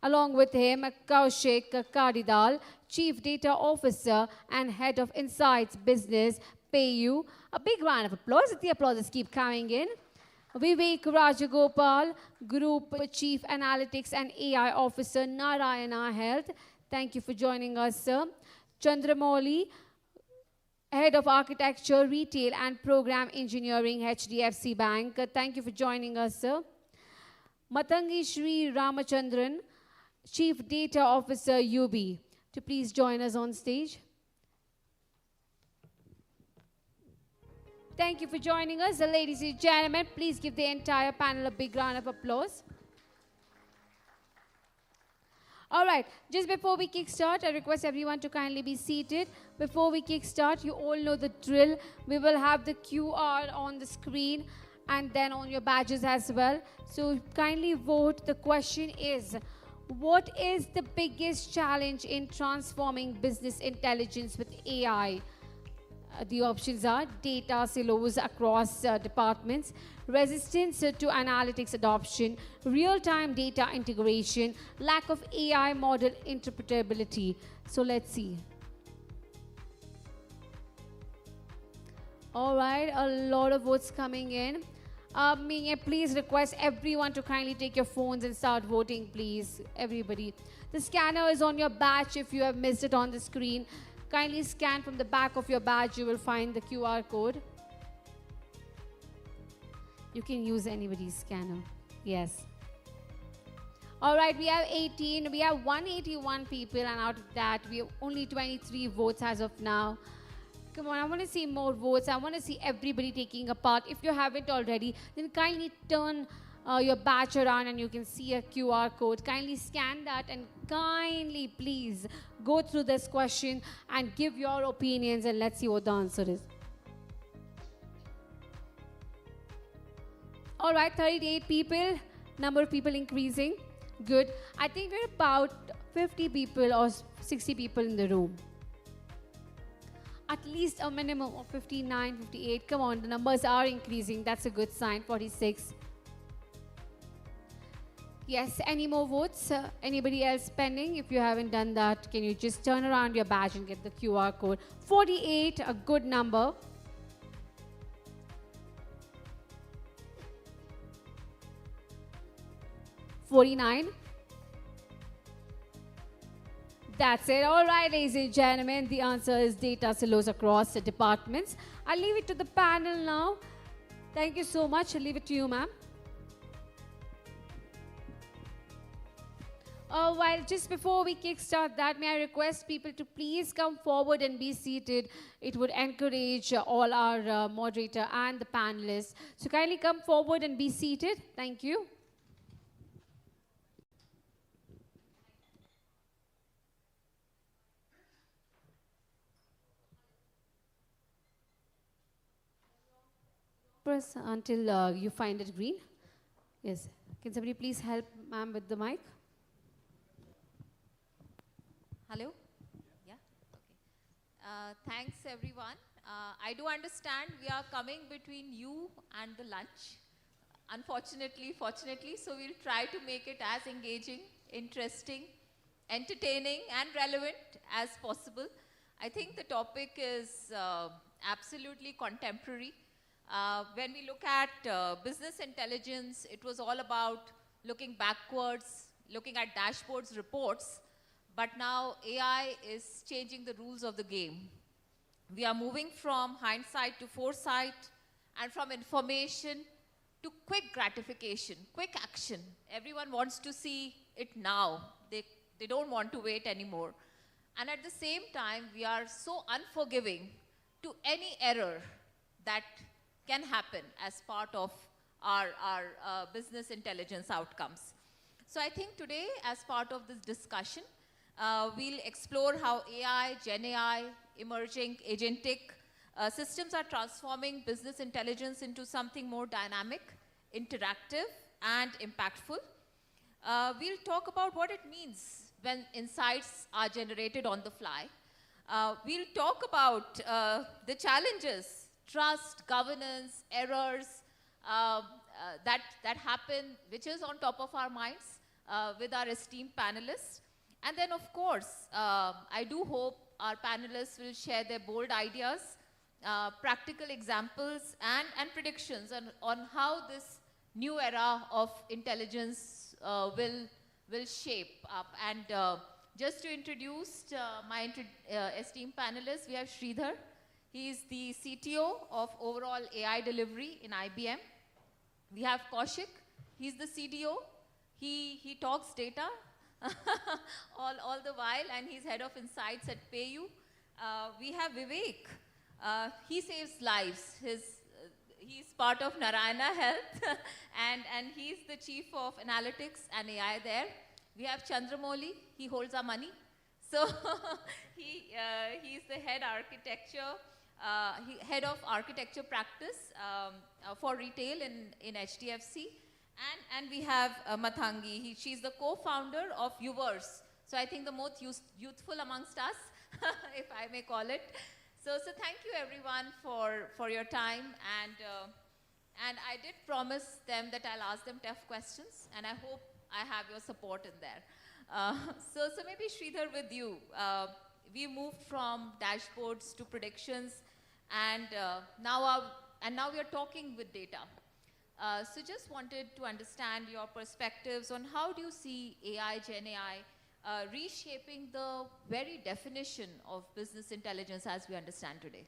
along with him, Kaushik Kadidal, Chief Data Officer and Head of Insights Business, pay you a big round of applause. The applauses keep coming in. Vivek Rajagopal, Group Chief Analytics and AI Officer, Narayana Health. Thank you for joining us, sir. Chandramouli, Head of Architecture, Retail and Program Engineering, HDFC Bank. Thank you for joining us, sir. Matangi Shri Ramachandran, Chief Data Officer, UB, to please join us on stage. Thank you for joining us. Ladies and gentlemen, please give the entire panel a big round of applause. All right, just before we kickstart, I request everyone to kindly be seated. Before we kickstart, you all know the drill. We will have the QR on the screen and then on your badges as well. So kindly vote. The question is, what is the biggest challenge in transforming business intelligence with AI? The options are data silos across departments, resistance to analytics adoption, real-time data integration, lack of AI model interpretability. So let's see. All right, a lot of votes coming in. May I please request everyone to kindly take your phones and start voting, please, everybody. The scanner is on your badge if you have missed it on the screen. Kindly scan from the back of your badge, you will find the QR code. You can use anybody's scanner. Yes. All right, we have 18. We have 181 people, and out of that, we have only 23 votes as of now. Come on, I want to see more votes. I want to see everybody taking a part. If you haven't already, then kindly turn your badge around and you can see a QR code. Kindly scan that and kindly, please, go through this question and give your opinions, and let's see what the answer is. All right, 38 people, number of people increasing. Good. I think we're about 50 people or 60 people in the room. At least a minimum of 59, 58. Come on, the numbers are increasing. That's a good sign. 46. Yes, any more votes? Anybody else pending? If you haven't done that, can you just turn around your badge and get the QR code? 48, a good number. $49. That's it. All right, ladies and gentlemen, the answer is data silos across the departments. I'll leave it to the panel now. Thank you so much. I'll leave it to you, ma'am. While just before we kickstart that, may I request people to please come forward and be seated. It would encourage all our moderator and the panelists. So kindly come forward and be seated. Thank you. Press until you find it green. Yes. Can somebody please help ma'am with the mic? Hello? Yeah? Okay. Thanks, everyone. I do understand we are coming between you and the lunch. Unfortunately, fortunately, so we'll try to make it as engaging, interesting, entertaining, and relevant as possible. I think the topic is absolutely contemporary. When we look at business intelligence, it was all about looking backwards, looking at dashboards, reports, but now AI is changing the rules of the game. We are moving from hindsight to foresight, and from information to quick gratification, quick action. Everyone wants to see it now. They don't want to wait anymore. And at the same time, we are so unforgiving to any error that can happen as part of our business intelligence outcomes. So I think today, as part of this discussion, we'll explore how AI, Gen AI, emerging agentic systems are transforming business intelligence into something more dynamic, interactive, and impactful. We'll talk about what it means when insights are generated on the fly. We'll talk about the challenges, trust, governance, errors that happen, which is on top of our minds with our esteemed panelists. And then, of course, I do hope our panelists will share their bold ideas practical examples and predictions on how this new era of intelligence will shape up. And just to introduce my esteemed panelists, we have Sridhar. He is the CTO of overall AI delivery in IBM. We have Kaushik. He's the CDO. He talks data all the while, and he's head of insights at PayU. We have Vivek. He saves lives. He's part of Narayana Health, and he's the chief of analytics and AI there. We have Chandramouli. He holds our money. So he's the head of architecture practice for retail in HDFC. And we have Mathangi. She's the co-founder of Uverse. So I think the most youthful amongst us, if I may call it. So thank you everyone for your time. And I did promise them that I'll ask them tough questions, and I hope I have your support in there. So maybe Sridhar, with you, we moved from dashboards to predictions, and now we are talking with data. So just wanted to understand your perspectives on how do you see AI, Gen AI, reshaping the very definition of business intelligence as we understand today.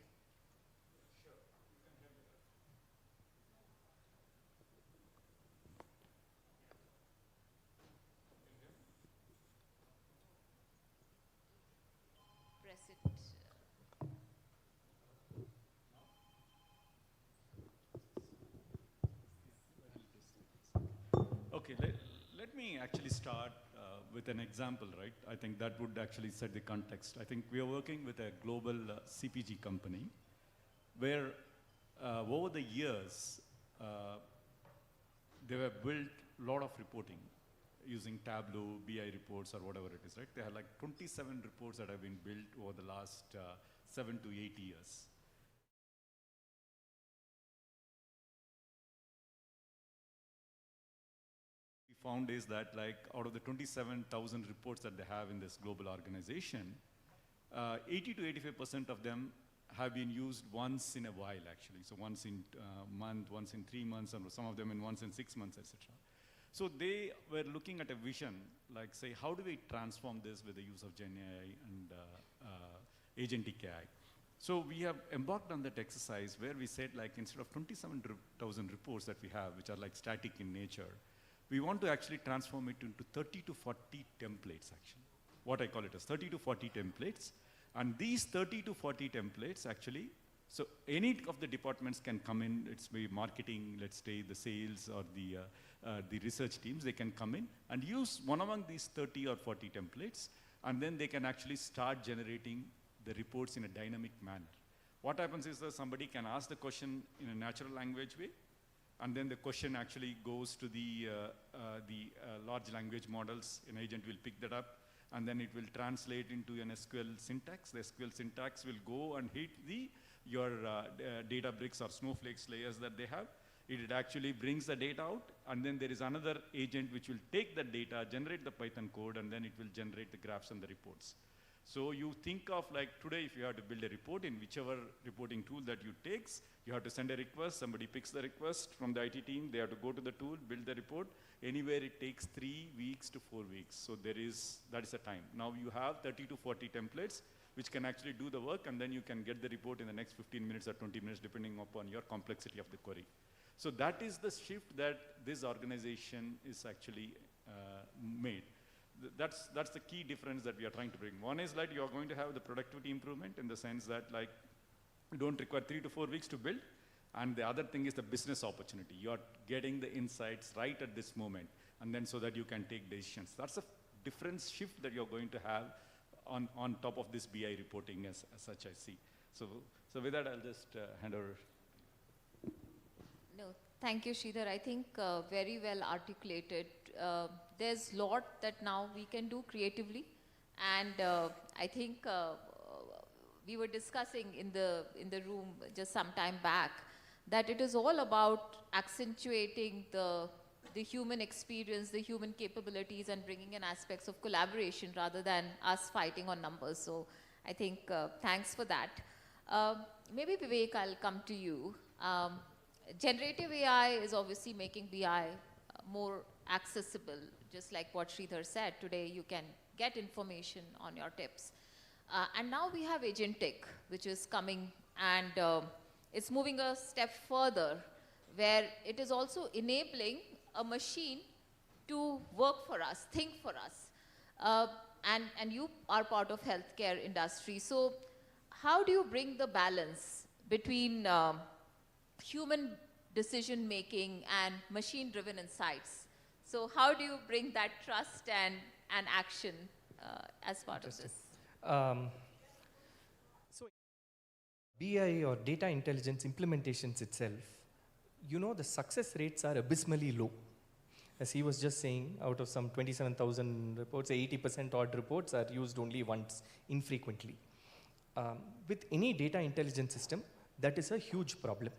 Okay, let me actually start with an example, right? I think that would actually set the context. I think we are working with a global CPG company where over the years, they have built a lot of reporting using Tableau, BI reports, or whatever it is, right? They have like 27 reports that have been built over the last 7 to 8 years. We found is that like out of the 27,000 reports that they have in this global organization, 80 to 85% of them have been used once in a while, actually. So once in a month, once in 3 months, and some of them in once in 6 months, etc. So they were looking at a vision, like say, how do we transform this with the use of Gen AI and agentic AI? So we have embarked on that exercise where we said, like, instead of 27,000 reports that we have, which are like static in nature, we want to actually transform it into 30 to 40 templates, actually. What I call it as 30 to 40 templates. And these 30 to 40 templates, actually, so any of the departments can come in. It's maybe marketing, let's say the sales or the research teams, they can come in and use one among these 30 or 40 templates, and then they can actually start generating the reports in a dynamic manner. What happens is that somebody can ask the question in a natural language way, and then the question actually goes to the large language models. An agent will pick that up, and then it will translate into an SQL syntax. The SQL syntax will go and hit your Databricks or Snowflakes layers that they have. It actually brings the data out, and then there is another agent which will take the data, generate the Python code, and then it will generate the graphs and the reports. So you think of like today, if you have to build a report in whichever reporting tool that you takes, you have to send a request, somebody picks the request from the IT team, they have to go to the tool, build the report. Anywhere it takes 3 weeks to 4 weeks. So that is a time. Now you have 30 to 40 templates which can actually do the work, and then you can get the report in the next 15 minutes or 20 minutes depending upon your complexity of the query. So that is the shift that this organization is actually made. That's the key difference that we are trying to bring. One is that you are going to have the productivity improvement in the sense that like you don't require 3 to 4 weeks to build. And the other thing is the business opportunity. You are getting the insights right at this moment, and then so that you can take decisions. That's a different shift that you're going to have on top of this BI reporting as such, I see. So with that, I'll just hand over. No, thank you, Sridhar. I think very well articulated. There's a lot that now we can do creatively, and I think we were discussing in the room just some time back that it is all about accentuating the human experience, the human capabilities, and bringing in aspects of collaboration rather than us fighting on numbers. So I think thanks for that. Maybe Vivek, I'll come to you. Generative AI is obviously making BI more accessible, just like what Sridhar said. Today you can get information on your tips. And now we have agentic, which is coming, and it's moving a step further, where it is also enabling a machine to work for us, think for us. And you are part of healthcare industry. So how do you bring the balance between human decision making and machine driven insights? So how do you bring that trust and action as part of this? So BI or data intelligence implementations itself, you know, the success rates are abysmally low. As he was just saying, out of some 27,000 reports, 80% odd reports are used only once, infrequently. With any data intelligence system, that is a huge problem.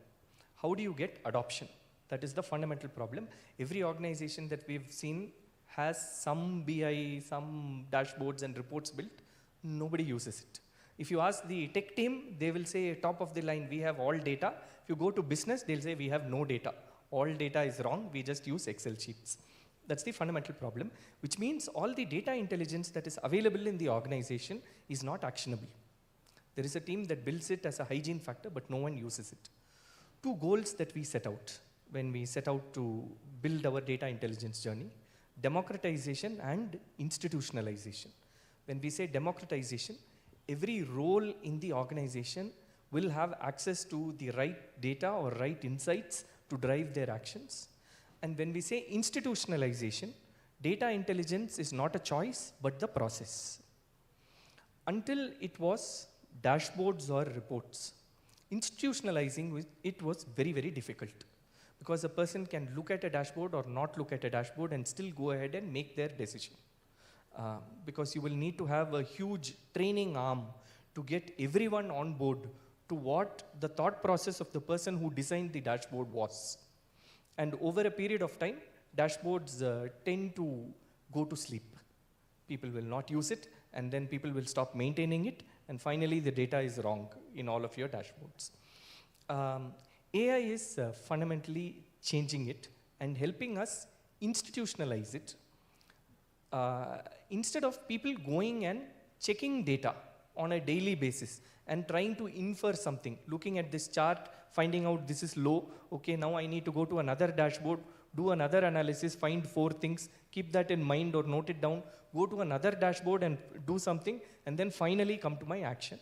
How do you get adoption? That is the fundamental problem. Every organization that we've seen has some BI, some dashboards and reports built. Nobody uses it. If you ask the tech team, they will say top of the line, we have all data. If you go to business, they'll say we have no data. All data is wrong, we just use Excel sheets. That's the fundamental problem, which means all the data intelligence that is available in the organization is not actionable. There is a team that builds it as a hygiene factor, but no one uses it. Two goals that we set out when we set out to build our data intelligence journey: democratization and institutionalization. When we say democratization, every role in the organization will have access to the right data or right insights to drive their actions. And when we say institutionalization, data intelligence is not a choice, but the process. Until it was dashboards or reports, institutionalizing it was very, very difficult, because a person can look at a dashboard or not look at a dashboard and still go ahead and make their decision. Because you will need to have a huge training arm to get everyone on board to what the thought process of the person who designed the dashboard was. And over a period of time, dashboards tend to go to sleep. People will not use it, and then people will stop maintaining it, and finally the data is wrong in all of your dashboards. AI is fundamentally changing it and helping us institutionalize it. Instead of people going and checking data on a daily basis and trying to infer something, looking at this chart, finding out this is low, okay, now I need to go to another dashboard, do another analysis, find 4 things, keep that in mind or note it down, go to another dashboard and do something, and then finally come to my action.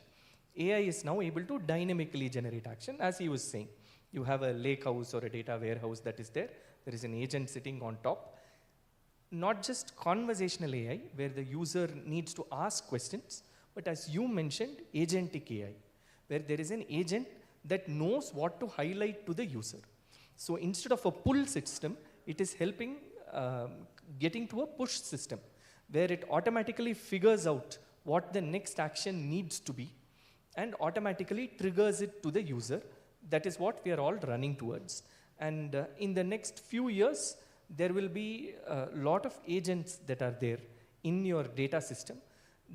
AI is now able to dynamically generate action, as he was saying. You have a lake house or a data warehouse that is there. There is an agent sitting on top. Not just conversational AI, where the user needs to ask questions, but as you mentioned, agentic AI, where there is an agent that knows what to highlight to the user. So instead of a pull system, it is helping getting to a push system, where it automatically figures out what the next action needs to be and automatically triggers it to the user. That is what we are all running towards. And in the next few years, there will be a lot of agents that are there in your data system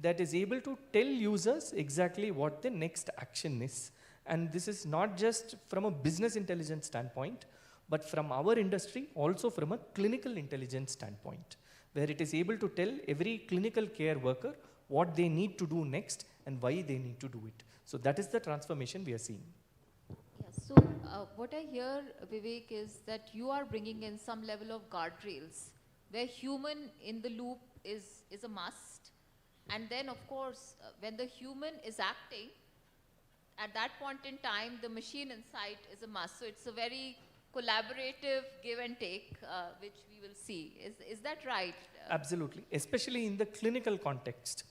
that is able to tell users exactly what the next action is. And this is not just from a business intelligence standpoint, but from our industry, also from a clinical intelligence standpoint, where it is able to tell every clinical care worker what they need to do next and why they need to do it. So that is the transformation we are seeing. Yes. So what I hear, Vivek, is that you are bringing in some level of guardrails, where human in the loop is a must. And then, of course, when the human is acting, at that point in time, the machine insight is a must. So it's a very collaborative give and take, which we will see. Is that right? Absolutely, especially in the clinical context.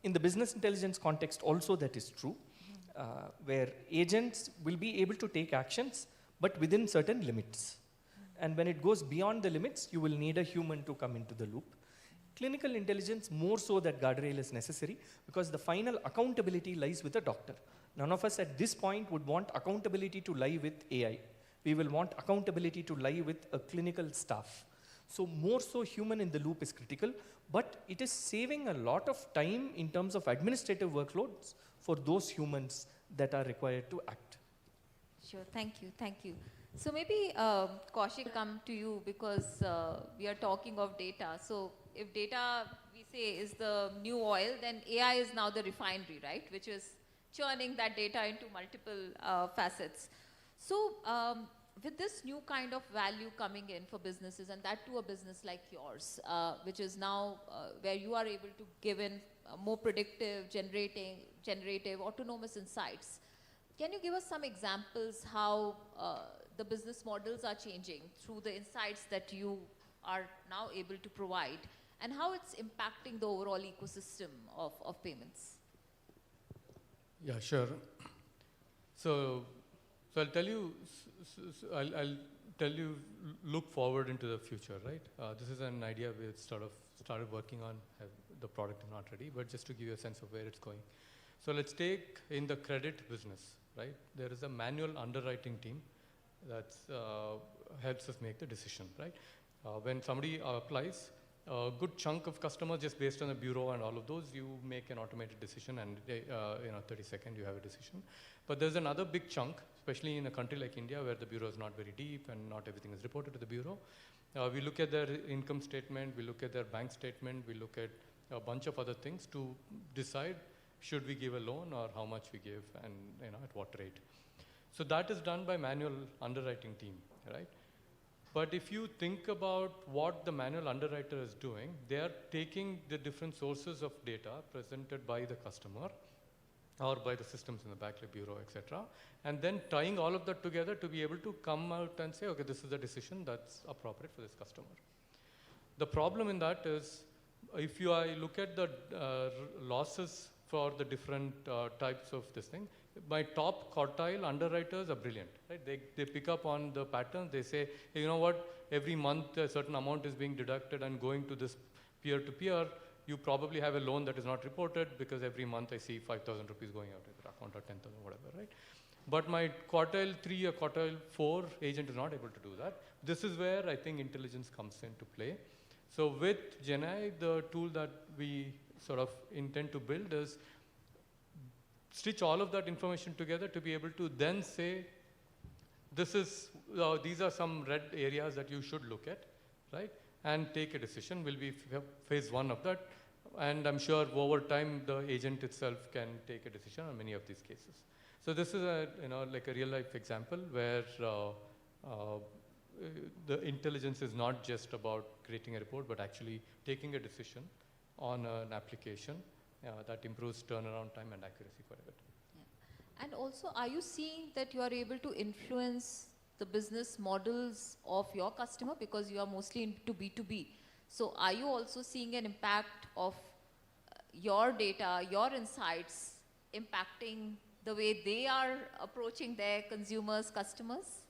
In the business intelligence context also that is true, where agents will be able to take actions, but within certain limits. And when it goes beyond the limits, you will need a human to come into the loop. Clinical intelligence, more so that guardrail is necessary, because the final accountability lies with the doctor. None of us at this point would want accountability to lie with AI. We will want accountability to lie with a clinical staff. So more so human in the loop is critical, but it is saving a lot of time in terms of administrative workloads for those humans that are required to act. Sure, thank you, thank you. So maybe Kaushik, come to you because we are talking of data. So if data, we say, is the new oil, then AI is now the refinery, right? Which is churning that data into multiple facets. So with this new kind of value coming in for businesses, and that to a business like yours, which is now where you are able to give in more predictive, generative, autonomous insights. Can you give us some examples how the business models are changing through the insights that you are now able to provide, and how it's impacting the overall ecosystem of payments? Yeah, sure. So I'll tell you, I'll tell you, look forward into the future, right? This is an idea we sort of started working on. The product is not ready, but just to give you a sense of where it's going. So let's take in the credit business, right? There is a manual underwriting team that helps us make the decision, right? When somebody applies, a good chunk of customers, just based on the bureau and all of those, you make an automated decision, and 30 seconds you have a decision. But there's another big chunk, especially in a country like India, where the bureau is not very deep and not everything is reported to the bureau. We look at their income statement, we look at their bank statement, we look at a bunch of other things to decide should we give a loan or how much we give and at what rate. So that is done by manual underwriting team, right? But if you think about what the manual underwriter is doing, they are taking the different sources of data presented by the customer or by the systems in the back, like bureau, etc., and then tying all of that together to be able to come out and say, okay, this is the decision that's appropriate for this customer. The problem in that is, if you look at the losses for the different types of this thing, my top quartile underwriters are brilliant, right? They pick up on the pattern. They say, hey, you know what, every month a certain amount is being deducted and going to this peer-to-peer. You probably have a loan that is not reported because every month I see 5,000 rupees going out of your account or 10,000, whatever, right? But my quartile 3 or quartile 4 agent is not able to do that. This is where I think intelligence comes into play. So with GenAI, the tool that we sort of intend to build is stitch all of that information together to be able to then say, these are some red areas that you should look at, right? And take a decision. Will be phase 1 of that. And I'm sure over time, the agent itself can take a decision on many of these cases. So this is like a real life example where the intelligence is not just about creating a report, but actually taking a decision on an application that improves turnaround time and accuracy quite a bit. Yeah. And also, are you seeing that you are able to influence the business models of your customer, because you are mostly into B2B? So are you also seeing an impact of your data, your insights impacting the way they are approaching their consumers, customers?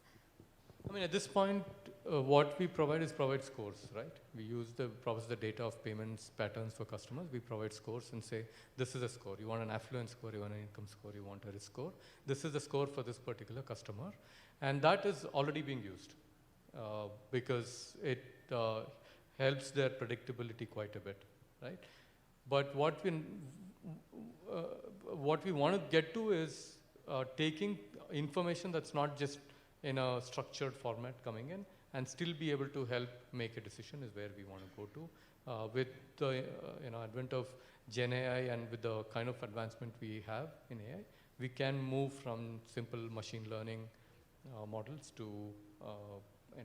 I mean, at this point, what we provide is provide scores, right? We use process the data of payments patterns for customers. We provide scores and say, this is a score. You want an affluent score, you want an income score, you want a risk score. This is the score for this particular customer. And that is already being used because it helps their predictability quite a bit, right? But what we want to get to is taking information that's not just in a structured format coming in and still be able to help make a decision is where we want to go to. With the advent of Gen AI and with the kind of advancement we have in AI, we can move from simple machine learning models to a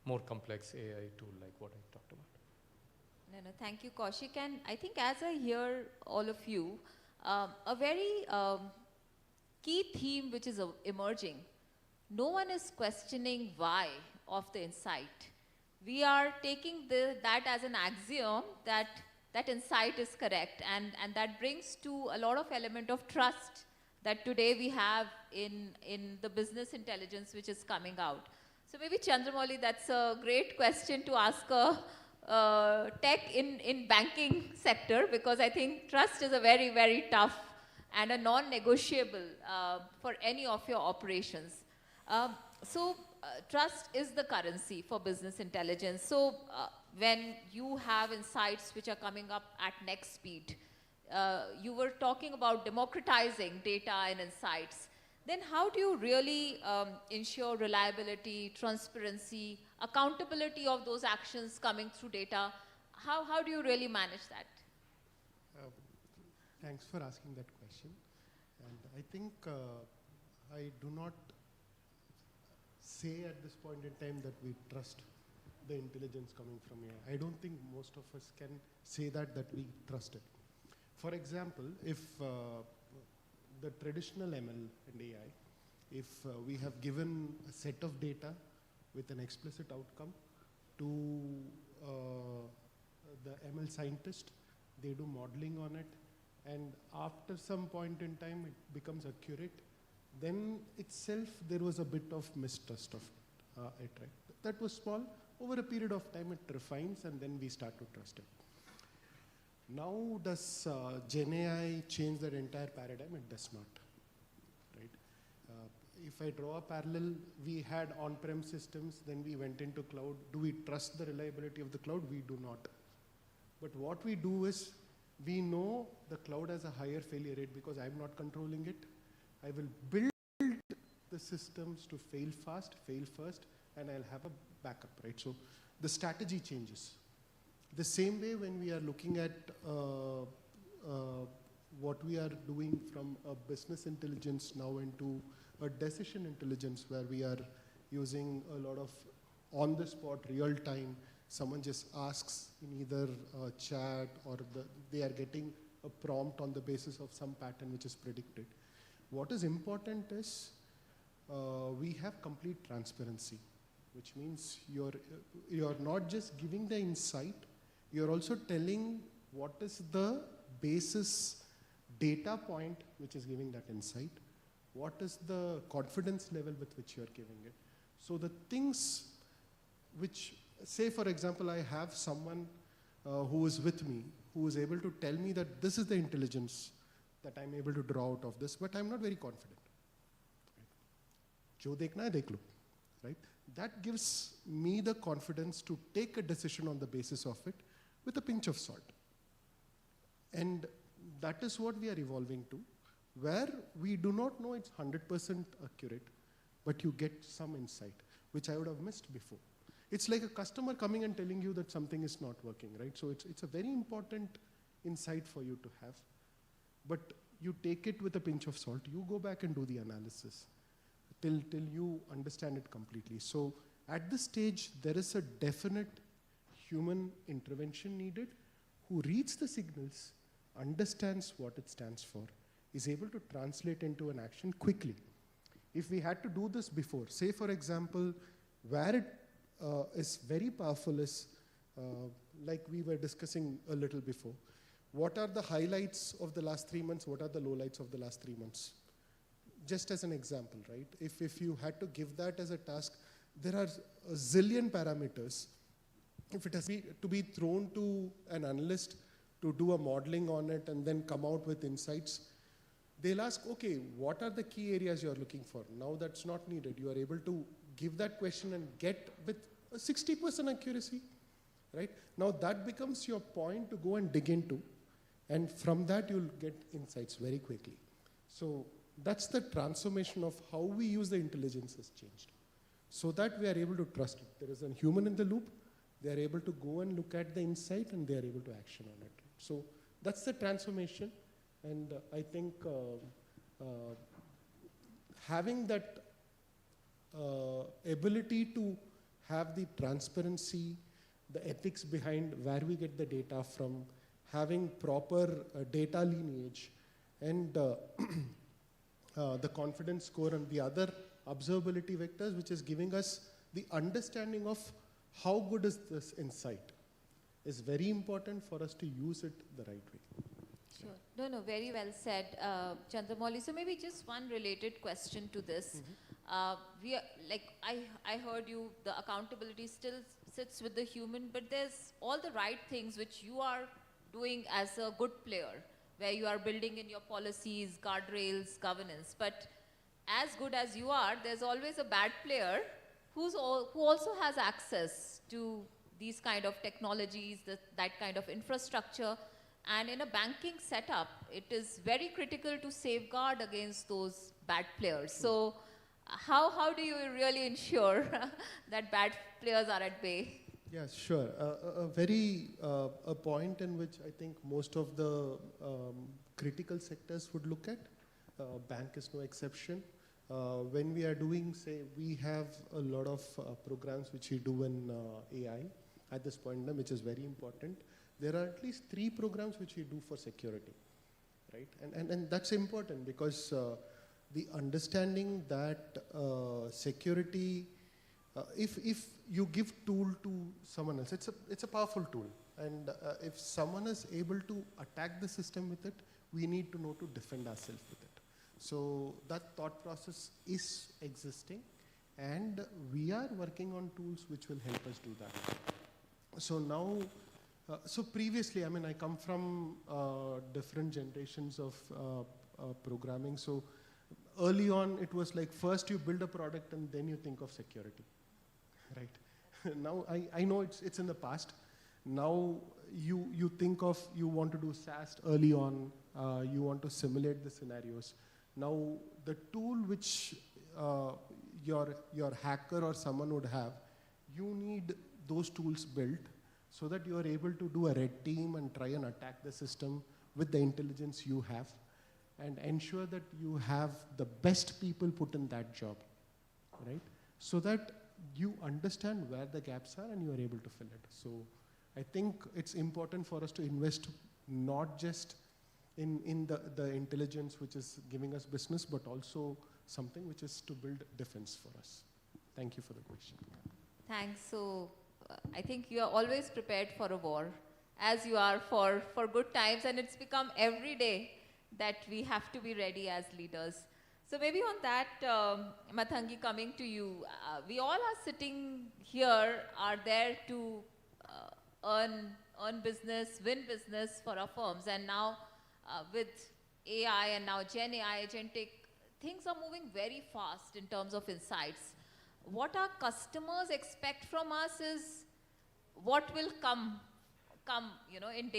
more complex AI tool like what I talked about. No, thank you, Kaushik. And I think as I hear all of you, a very key theme which is emerging, no one is questioning why of the insight. We are taking that as an axiom that that insight is correct, and that brings to a lot of element of trust that today we have in the business intelligence which is coming out. So maybe Chandramouli, that's a great question to ask a tech in banking sector, because I think trust is a very, very tough and a non-negotiable for any of your operations. Trust is the currency for business intelligence. So when you have insights which are coming up at next speed, you were talking about democratizing data and insights. Then how do you really ensure reliability, transparency, accountability of those actions coming through data? How do you really manage that? Thanks for asking that question. And I think I do not say at this point in time that we trust the intelligence coming from AI. I don't think most of us can say that we trust it. For example, if the traditional ML and AI, if we have given a set of data with an explicit outcome to the ML scientist, they do modeling on it, and after some point in time it becomes accurate, then itself there was a bit of mistrust of it, right? That was small. Over a period of time it refines and then we start to trust it. Now does Gen AI change that entire paradigm? It does not, right? If I draw a parallel, we had on-prem systems, then we went into cloud. Do we trust the reliability of the cloud? We do not. But what we do is, we know the cloud has a higher failure rate because I'm not controlling it. I will build the systems to fail fast, fail first, and I'll have a backup, right? So the strategy changes. The same way when we are looking at what we are doing from a business intelligence now into a decision intelligence, where we are using a lot of on-the-spot, real-time, someone just asks in either a chat or they are getting a prompt on the basis of some pattern which is predicted. What is important is we have complete transparency, which means you're not just giving the insight, you're also telling what is the basis data point which is giving that insight, what is the confidence level with which you're giving it. So the things which, say for example, I have someone who is with me, who is able to tell me that this is the intelligence that I'm able to draw out of this, but I'm not very confident. Jo dekhna hai, dekh lo, right? That gives me the confidence to take a decision on the basis of it with a pinch of salt. And that is what we are evolving to, where we do not know it's 100% accurate, but you get some insight, which I would have missed before. It's like a customer coming and telling you that something is not working, right? So it's a very important insight for you to have. But you take it with a pinch of salt. You go back and do the analysis till you understand it completely. So at this stage, there is a definite human intervention needed, who reads the signals, understands what it stands for, is able to translate into an action quickly. If we had to do this before, say for example, where it is very powerful is, like we were discussing a little before, what are the highlights of the last 3 months, what are the lowlights of the last 3 months? Just as an example, right? If you had to give that as a task, there are a zillion parameters. If it has to be thrown to an analyst to do a modeling on it and then come out with insights, they'll ask, okay, what are the key areas you're looking for? Now that's not needed. You are able to give that question and get with a 60% accuracy, right? Now that becomes your point to go and dig into, and from that you'll get insights very quickly. So that's the transformation of how we use the intelligence has changed, so that we are able to trust it. There is a human in the loop. They are able to go and look at the insight and they are able to action on it. So that's the transformation, and I think having that ability to have the transparency, the ethics behind where we get the data from, having proper data lineage, and the confidence score and the other observability vectors, which is giving us the understanding of how good is this insight, is very important for us to use it the right way. Sure. No, very well said, Chandramouli. So maybe just one related question to this. We are, like I heard you, the accountability still sits with the human, but there's all the right things which you are doing as a good player, where you are building in your policies, guardrails, governance. But as good as you are, there's always a bad player who also has access to these kind of technologies, that kind of infrastructure. And in a banking setup, it is very critical to safeguard against those bad players. So how do you really ensure that bad players are at bay? Yes, sure. A point in which I think most of the critical sectors would look at, bank is no exception. When we are doing, say, we have a lot of programs which we do in AI at this point in time, which is very important. There are at least 3 programs which we do for security, right? And that's important because the understanding that security, if you give tool to someone else, it's a powerful tool. And if someone is able to attack the system with it, we need to know to defend ourselves with it. So that thought process is existing, and we are working on tools which will help us do that. So now, so previously, I mean, I come from different generations of programming. So early on, it was like first you build a product and then you think of security, right? Now, I know it's in the past. Now you think of, you want to do SAST early on, you want to simulate the scenarios. Now, the tool which your hacker or someone would have, you need those tools built so that you are able to do a red team and try and attack the system with the intelligence you have, and ensure that you have the best people put in that job, right? So that you understand where the gaps are and you are able to fill it. So I think it's important for us to invest not just in the intelligence which is giving us business, but also something which is to build defense for us. Thank you for the question. Thanks. So I think you are always prepared for a war, as you are for good times, and it's become every day that we have to be ready as leaders. So maybe on that, Mathangi, coming to you, we all are sitting here, are there to earn business, win business for our firms, and now with AI and now Gen AI, agentic, things are moving very fast in terms of insights. What our customers expect from us is what will come, in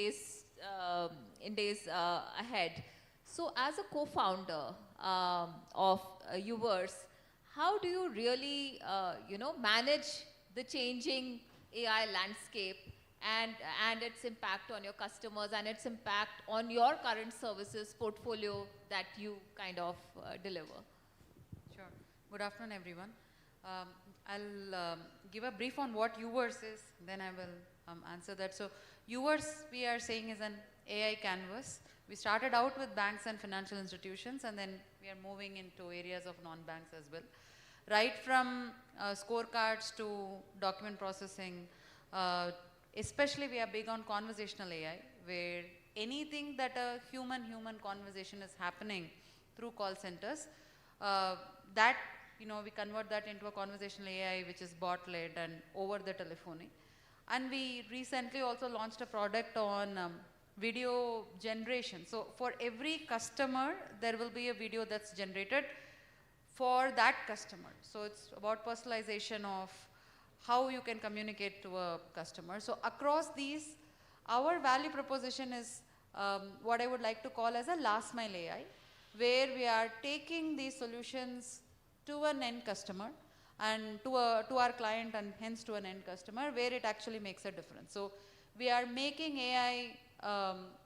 days ahead. So as a co-founder of Uverse, how do you really, manage the changing AI landscape and its impact on your customers and its impact on your current services portfolio that you kind of deliver? Sure. Good afternoon, everyone. I'll give a brief on what Uverse is, then I will answer that. So Uverse, we are saying, is an AI canvas. We started out with banks and financial institutions, and then we are moving into areas of non-banks as well. Right from scorecards to document processing, especially we are big on conversational AI, where anything that a human-human conversation is happening through call centers, that, we convert that into a conversational AI which is bot-led and over the telephony. And we recently also launched a product on video generation. So for every customer, there will be a video that's generated for that customer. So it's about personalization of how you can communicate to a customer. So across these, our value proposition is what I would like to call as a last mile AI, where we are taking these solutions to an end customer and to our client, and hence to an end customer, where it actually makes a difference. So we are making AI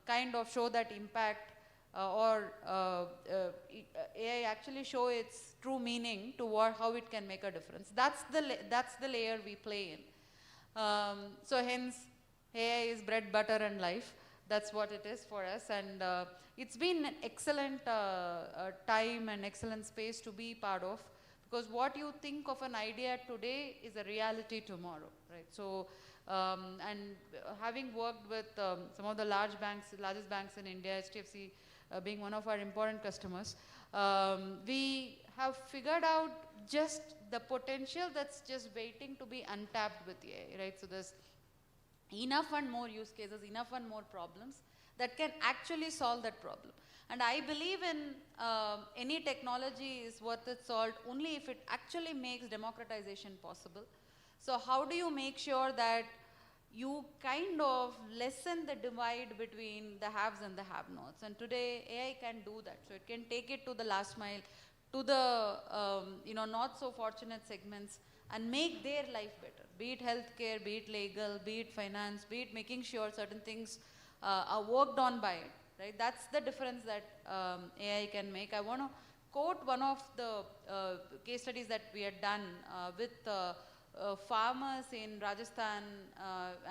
kind of show that impact or AI actually show its true meaning to how it can make a difference. That's the layer we play in. So hence, AI is bread, butter, and life. That's what it is for us, and it's been an excellent time and excellent space to be part of, because what you think of an idea today is a reality tomorrow, right? So, and having worked with some of the largest banks in India, HDFC being one of our important customers, we have figured out just the potential that's just waiting to be untapped with AI, right? So there's enough and more use cases, enough and more problems that can actually solve that problem. And I believe in any technology is worth its salt only if it actually makes democratization possible. So how do you make sure that you kind of lessen the divide between the haves and the have-nots. And today, AI can do that. So it can take it to the last mile, to the not so fortunate segments, and make their life better. Be it healthcare, be it legal, be it finance, be it making sure certain things are worked on by it. Right? That's the difference that AI can make. I want to quote one of the case studies that we had done with farmers in Rajasthan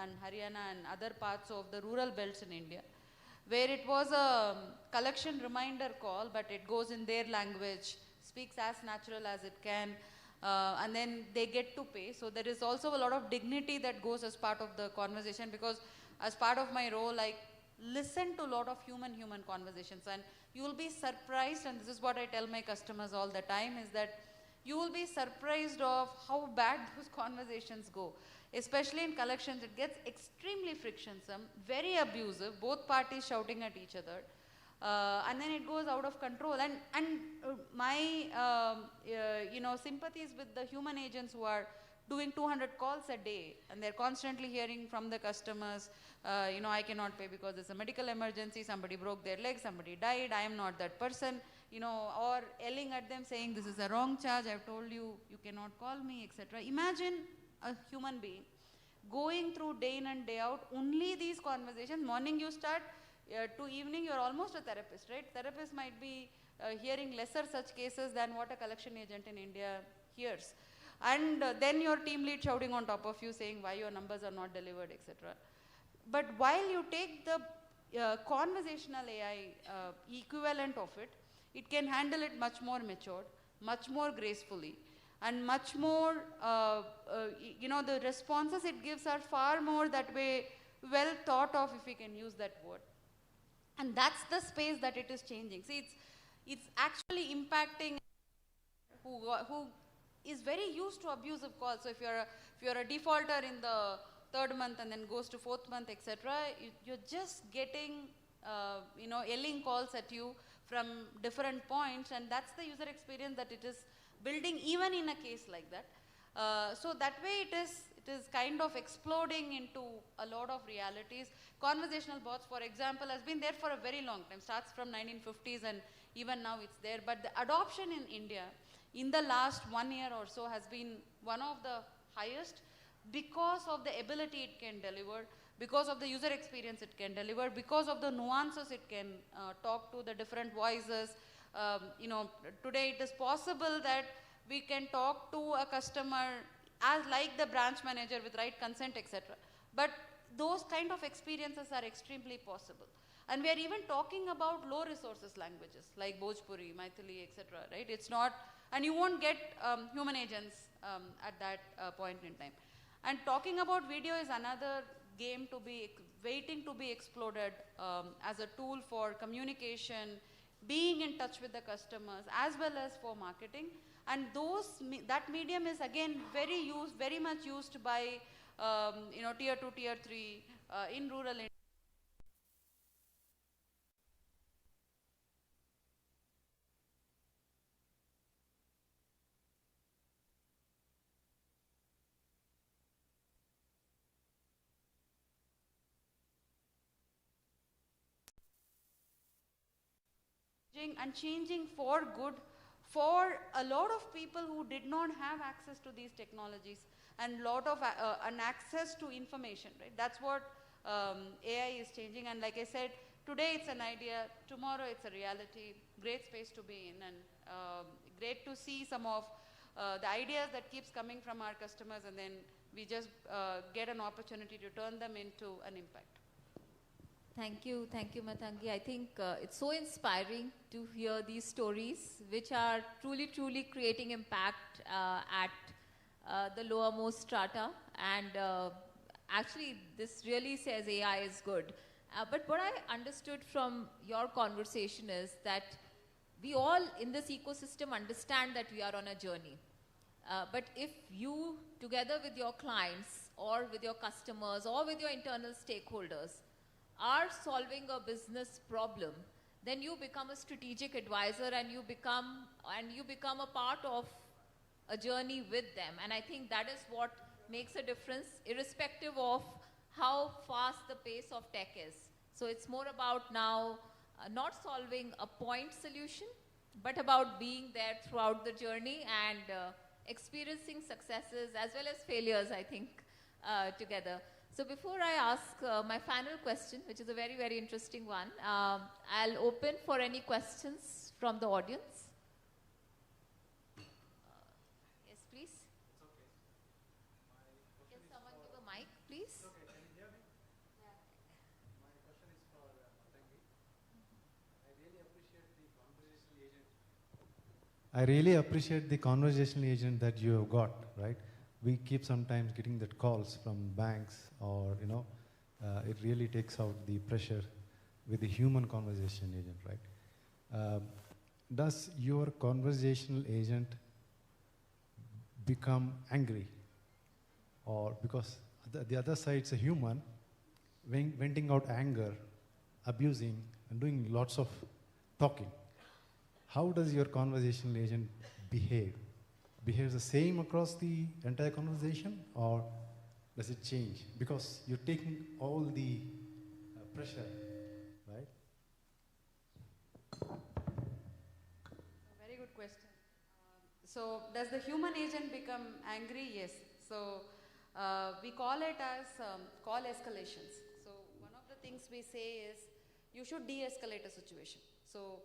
and Haryana and other parts of the rural belts in India, where it was a collection reminder call, but it goes in their language, speaks as natural as it can, and then they get to pay. So there is also a lot of dignity that goes as part of the conversation, because as part of my role, I listen to a lot of human-human conversations, and you will be surprised, and this is what I tell my customers all the time, is that you will be surprised of how bad those conversations go. Especially in collections, it gets extremely frictionsome, very abusive, both parties shouting at each other. And then it goes out of control. And my sympathies with the human agents who are doing 200 calls a day, and they're constantly hearing from the customers, I cannot pay because it's a medical emergency, somebody broke their leg, somebody died, I am not that person, or yelling at them saying this is a wrong charge, I've told you, you cannot call me, etc. Imagine a human being going through day in and day out only these conversations. Morning you start, to evening you're almost a therapist, right? Therapist might be hearing lesser such cases than what a collection agent in India hears. And then your team lead shouting on top of you saying why your numbers are not delivered, etc. But while you take the conversational AI equivalent of it, it can handle it much more matured, much more gracefully, and much more, the responses it gives are far more that way well thought of, if we can use that word. And that's the space that it is changing. See, it's actually impacting who is very used to abusive calls. So if you're a defaulter in the third month and then goes to fourth month, etc., you're just getting yelling calls at you from different points, and that's the user experience that it is building even in a case like that. So that way it is kind of exploding into a lot of realities. Conversational bots, for example, has been there for a very long time, starts from 1950s and even now it's there. But the adoption in India in the last 1 year or so has been one of the highest, because of the ability it can deliver, because of the user experience it can deliver, because of the nuances it can talk to, the different voices. Today it is possible that we can talk to a customer as like the branch manager with right consent, etc. But those kind of experiences are extremely possible. And we are even talking about low resources languages like Bhojpuri, Maithili, etc. Right? It's not, and you won't get human agents at that point in time. And talking about video is another game to be waiting to be exploded as a tool for communication, being in touch with the customers, as well as for marketing. And that medium is again very much used by tier 2, tier 3 in rural India. And changing for good for a lot of people who did not have access to these technologies and lot of an access to information, right? That's what AI is changing. And like I said, today it's an idea, tomorrow it's a reality. Great space to be in, and great to see some of the ideas that keeps coming from our customers, and then we just get an opportunity to turn them into an impact. Thank you, Matangi. I think it's so inspiring to hear these stories, which are truly creating impact at the lowermost strata. And actually, this really says AI is good. But what I understood from your conversation is that we all in this ecosystem understand that we are on a journey. But if you, together with your clients or with your customers or with your internal stakeholders, are solving a business problem, then you become a strategic advisor and you become a part of a journey with them. And I think that is what makes a difference, irrespective of how fast the pace of tech is. So it's more about now not solving a point solution, but about being there throughout the journey and experiencing successes as well as failures, I think, together. So before I ask my final question, which is a very, very interesting one, I'll open for any questions from the audience. Yes, please. Can someone give a mic, please? I really appreciate the conversational agent that you have got, right? We keep sometimes getting that calls from banks or, it really takes out the pressure with the human conversation agent, right? Does your conversational agent become angry? Or because the other side's a human, venting out anger, abusing, and doing lots of talking. How does your conversational agent behave? Behaves the same across the entire conversation, or does it change? Because you're taking all the pressure, right? Very good question. So does the human agent become angry? Yes. So we call it as call escalations. So one of the things we say is you should de-escalate a situation. So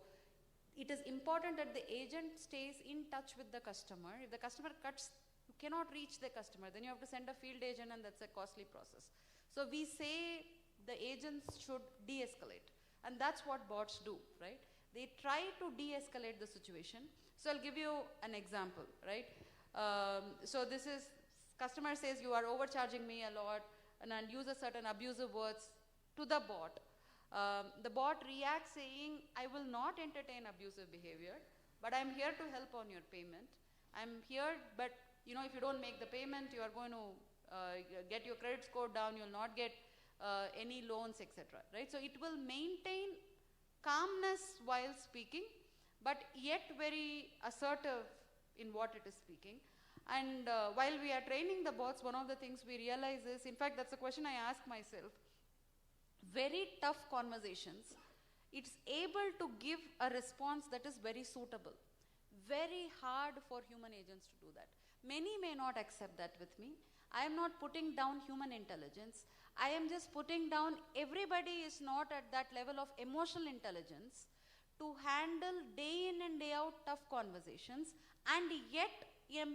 it is important that the agent stays in touch with the customer. If the customer cuts, you cannot reach the customer, then you have to send a field agent, and that's a costly process. So we say the agents should de-escalate, and that's what bots do, right? They try to de-escalate the situation. So I'll give you an example, right? So this is, customer says you are overcharging me a lot, and I'll use a certain abusive words to the bot. The bot reacts saying, I will not entertain abusive behavior, but I'm here to help on your payment. I'm here, but if you don't make the payment, you are going to get your credit score down, you'll not get any loans, etc. Right? So it will maintain calmness while speaking, but yet very assertive in what it is speaking. And while we are training the bots, one of the things we realize is, in fact, that's a question I ask myself, very tough conversations, it's able to give a response that is very suitable. Very hard for human agents to do that. Many may not accept that with me. I am not putting down human intelligence. I am just putting down everybody is not at that level of emotional intelligence to handle day in and day out tough conversations, and yet, yet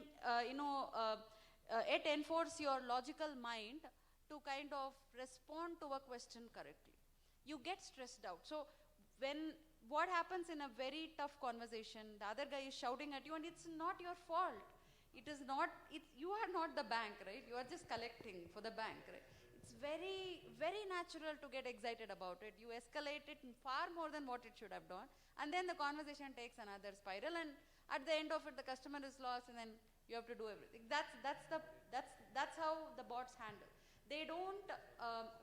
enforce your logical mind to kind of respond to a question correctly. You get stressed out. So what happens in a very tough conversation, the other guy is shouting at you and it's not your fault. It is not, you are not the bank, right? You are just collecting for the bank, right? It's very, very natural to get excited about it. You escalate it far more than what it should have done. And then the conversation takes another spiral, and at the end of it, the customer is lost, and then you have to do everything. That's how the bots handle. They don't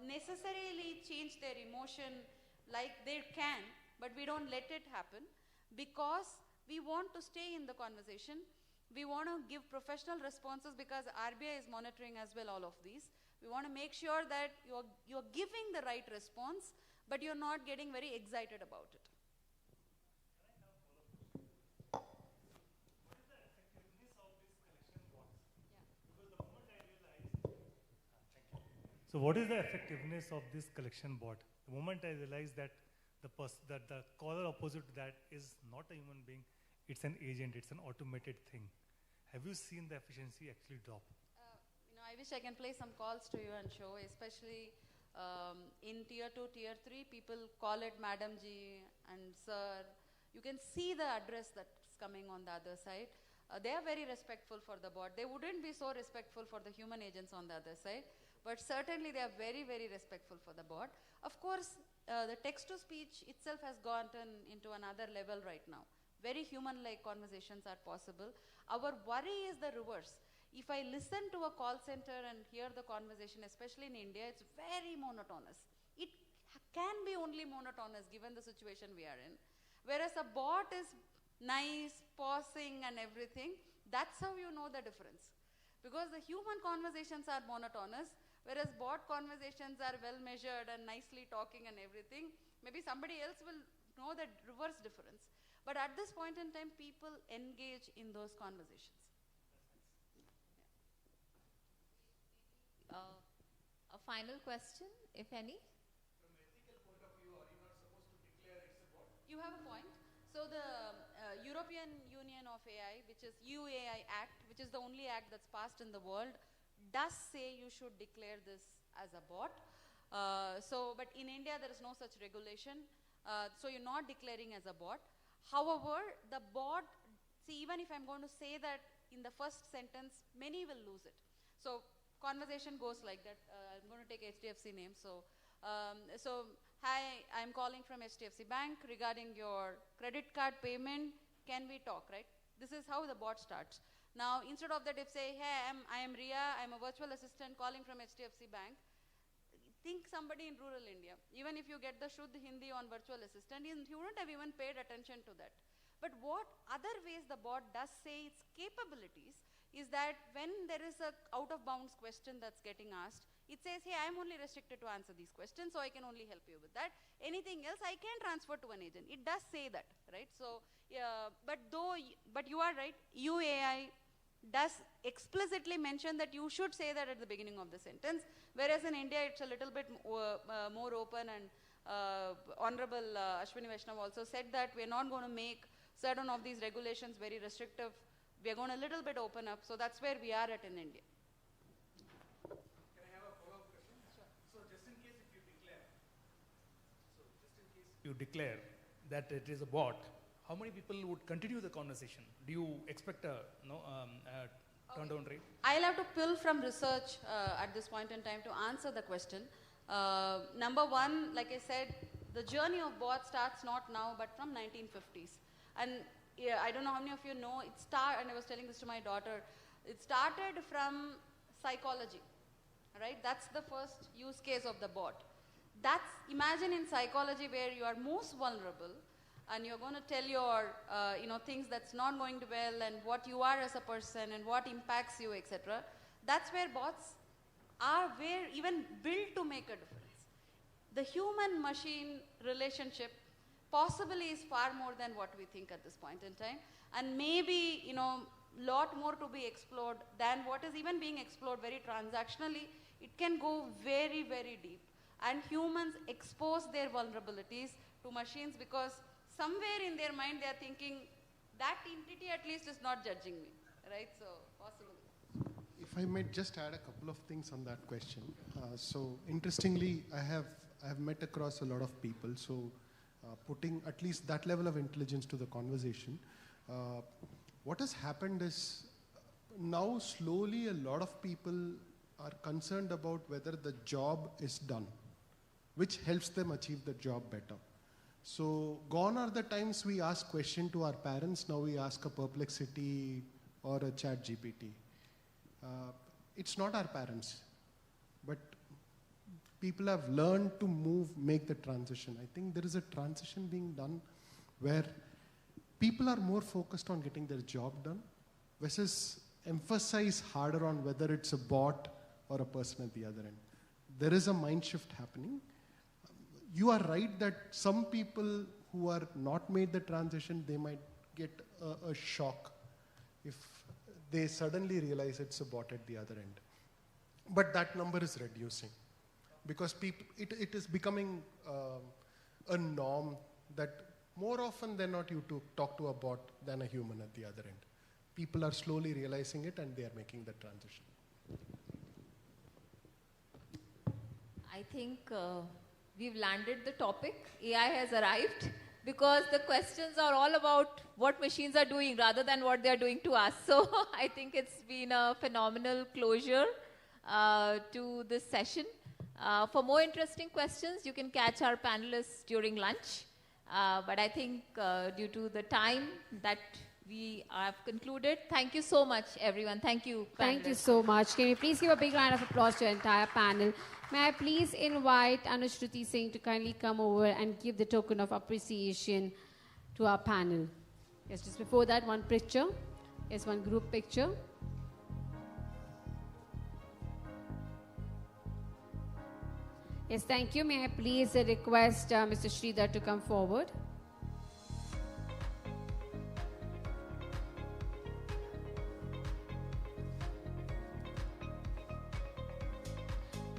necessarily change their emotion like they can, but we don't let it happen because we want to stay in the conversation. We want to give professional responses because RBI is monitoring as well all of these. We want to make sure that you're giving the right response, but you're not getting very excited about it. So what is the effectiveness of this collection bot? The moment I realize that the caller opposite to that is not a human being, it's an agent, it's an automated thing. Have you seen the efficiency actually drop? I wish I can play some calls to you and show, especially in tier 2, tier 3, people call it Madam Ji and Sir. You can see the address that's coming on the other side. They are very respectful for the bot. They wouldn't be so respectful for the human agents on the other side, but certainly they are very, very respectful for the bot. Of course, the text-to-speech itself has gotten into another level right now. Very human-like conversations are possible. Our worry is the reverse. If I listen to a call center and hear the conversation, especially in India, it's very monotonous. It can be only monotonous given the situation we are in. Whereas a bot is nice, pausing and everything, that's how you know the difference. Because the human conversations are monotonous, Whereas bot conversations are well measured and nicely talking and everything. Maybe somebody else will know the reverse difference. But at this point in time, people engage in those conversations. A final question, if any? From an ethical point of view, are you not supposed to declare it's a bot? You have a point. So the European Union of AI, which is UAI Act, which is the only act that's passed in the world, does say you should declare this as a bot. But in India, there is no such regulation. So you're not declaring as a bot. However, the bot, see, even if I'm going to say that in the first sentence, many will lose it. So conversation goes like that. I'm going to take HDFC name. So hi, I'm calling from HDFC Bank regarding your credit card payment. Can we talk, right? This is how the bot starts. Now, instead of that, if say, hey, I am Ria, I'm a virtual assistant calling from HDFC Bank. Think somebody in rural India. Even if you get the Shuddh Hindi on virtual assistant, you wouldn't have even paid attention to that. But what other ways the bot does say its capabilities is that when there is a out of bounds question that's getting asked, it says, hey, I'm only restricted to answer these questions, so I can only help you with that. Anything else, I can transfer to an agent. It does say that, right? So, but you are right, UAI does explicitly mention that you should say that at the beginning of the sentence, whereas in India, it's a little bit more open, and Honorable Ashwini Vaishnav also said that we're not going to make certain of these regulations very restrictive. We're going to a little bit open up, so that's where we are at in India. You declare that it is a bot, how many people would continue the conversation? Do you expect a turn down rate? I'll have to pull from research at this point in time to answer the question. Number one, like I said, the journey of bot starts not now, but from 1950s. And I don't know how many of you know, and I was telling this to my daughter, it started from psychology, right? That's the first use case of the bot. Imagine in psychology where you are most vulnerable and you're going to tell your things that's not going well and what you are as a person and what impacts you, etc. That's where bots are even built to make a difference. The human-machine relationship possibly is far more than what we think at this point in time, and maybe lot more to be explored than what is even being explored very transactionally. It can go very, very deep. And humans expose their vulnerabilities to machines because somewhere in their mind they are thinking, that entity at least is not judging me, right? So, possibly. If I might just add a couple of things on that question. So, interestingly, I have met across a lot of people. So, putting at least that level of intelligence to the conversation, what has happened is now slowly a lot of people are concerned about whether the job is done, which helps them achieve the job better. So gone are the times we ask question to our parents, now we ask a Perplexity or a Chat GPT. It's not our parents, but people have learned to make the transition. I think there is a transition being done where people are more focused on getting their job done versus emphasize harder on whether it's a bot or a person at the other end. There is a mind shift happening. You are right that some people who are not made the transition, they might get a shock if they suddenly realize it's a bot at the other end. But that number is reducing because it is becoming a norm that more often than not you talk to a bot than a human at the other end. People are slowly realizing it and they are making the transition. I think we've landed the topic. AI has arrived because the questions are all about what machines are doing rather than what they're doing to us. So I think it's been a phenomenal closure to this session. For more interesting questions, you can catch our panelists during lunch. But I think due to the time that we have concluded, thank you so much, everyone. Thank you, panelists. Thank you so much. Can we please give a big round of applause to the entire panel? May I please invite Anushruti Singh to kindly come over and give the token of appreciation to our panel. Yes, just before that, one picture. Yes, one group picture. Yes, thank you. May I please request Mr. Sridhar to come forward?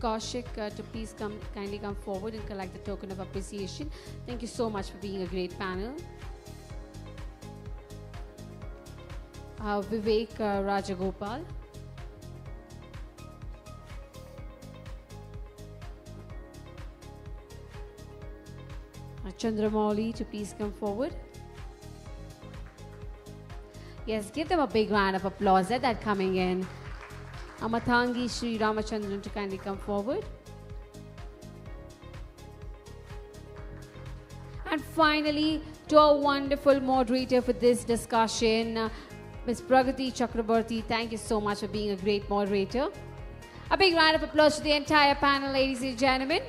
Kaushik to please kindly come forward and collect the token of appreciation. Thank you so much for being a great panel. Vivek Rajagopal. Chandramouli to please come forward. Yes, give them a big round of applause. That coming in. Amathangi Sri Ramachandran to kindly come forward. And finally, to our wonderful moderator for this discussion, Ms. Pragati Chakraborty. Thank you so much for being a great moderator. A big round of applause to the entire panel, ladies and gentlemen.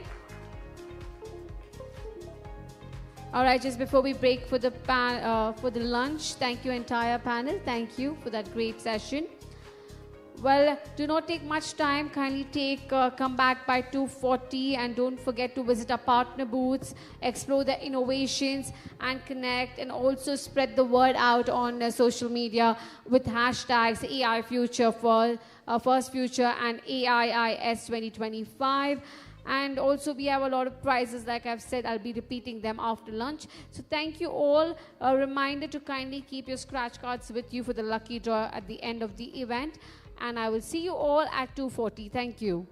All right, just before we break for the lunch, thank you entire panel. Thank you for that great session. Well, do not take much time. Kindly come back by 2:40 and don't forget to visit our partner booths, explore the innovations and connect, and also spread the word out on social media with hashtags AI Future for First Future and AIIS 2025. And also we have a lot of prizes, like I've said, I'll be repeating them after lunch. So thank you all. A reminder to kindly keep your scratch cards with you for the lucky draw at the end of the event. And I will see you all at 2:40. Thank you.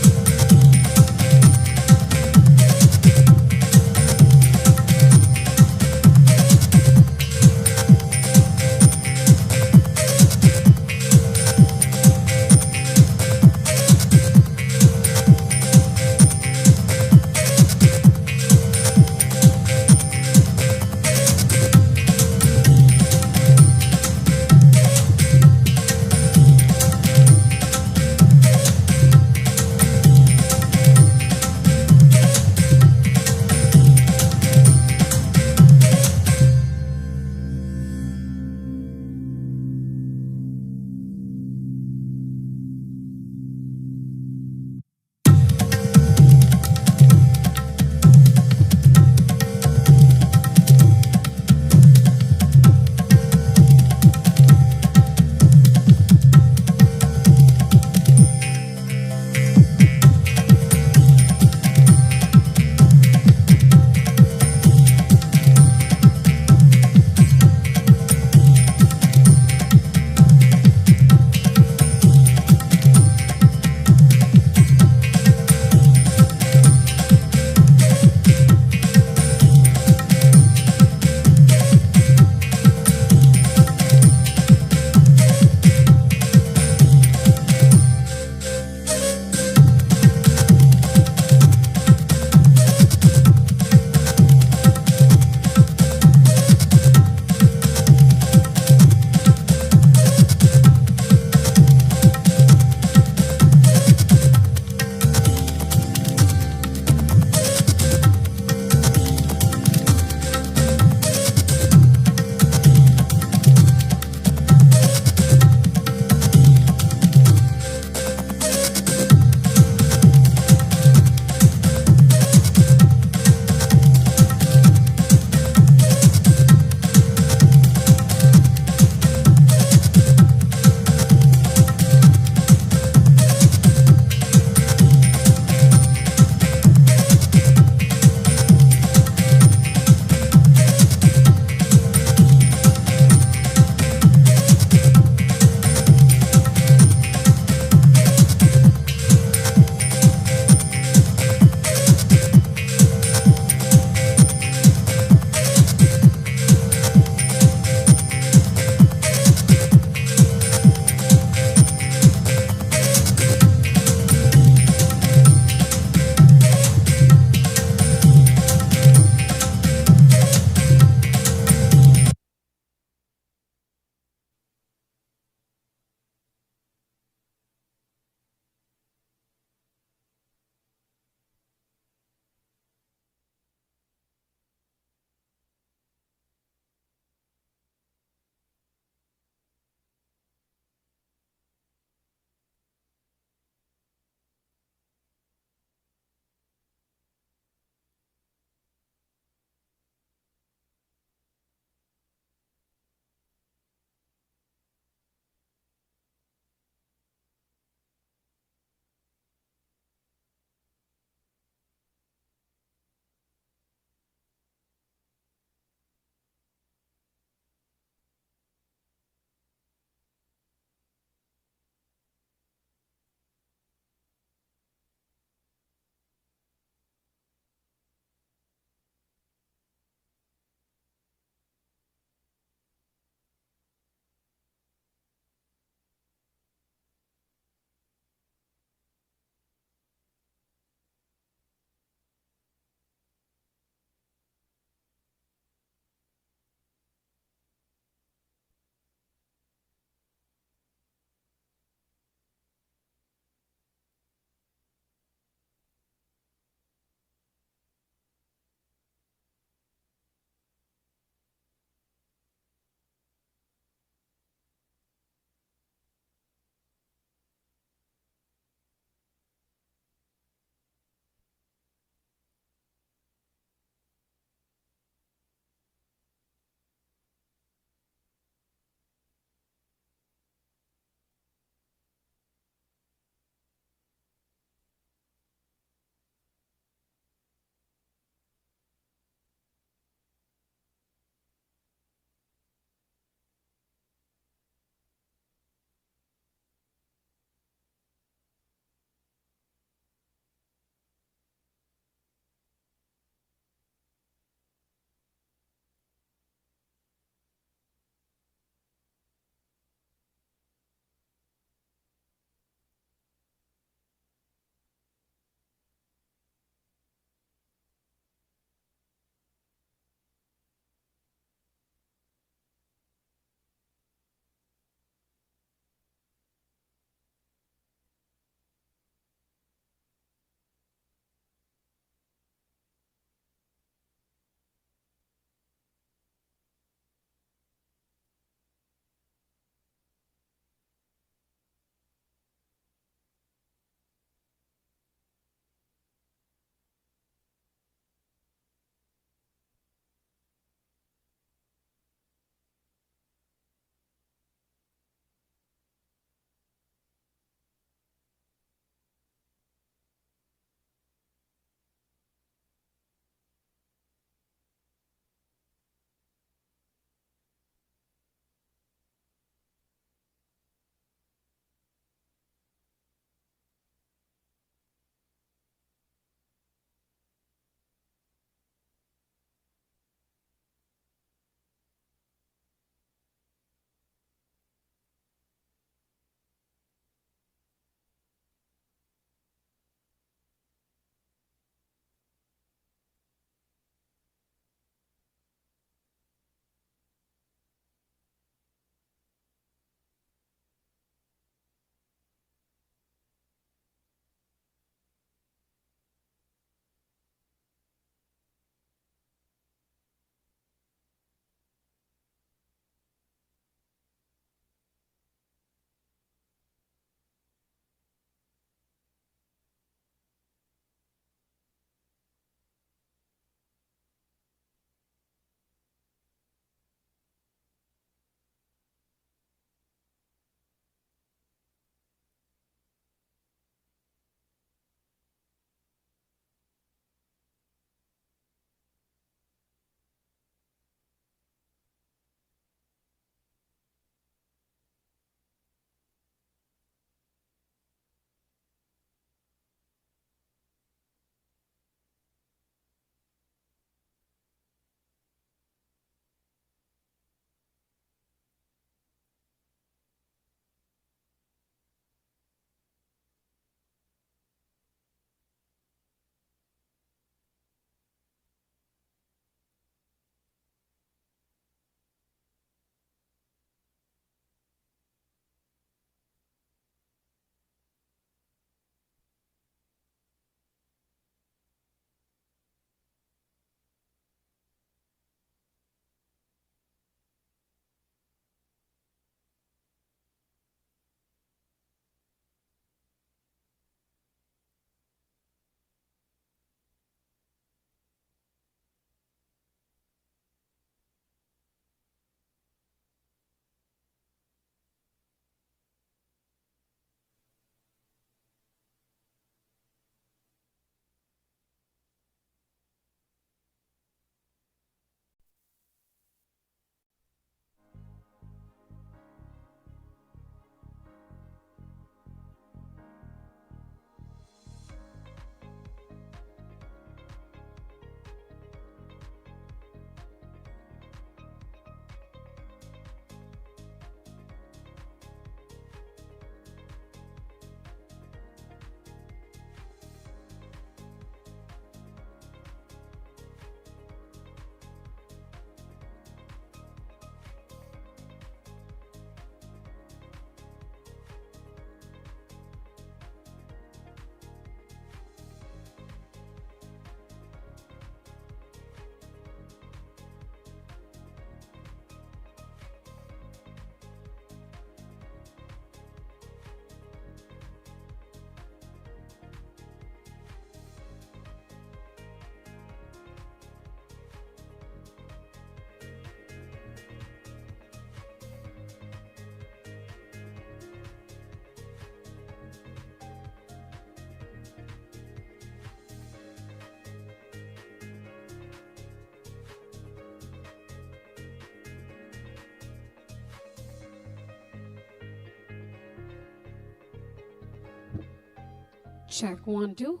Check 1, 2.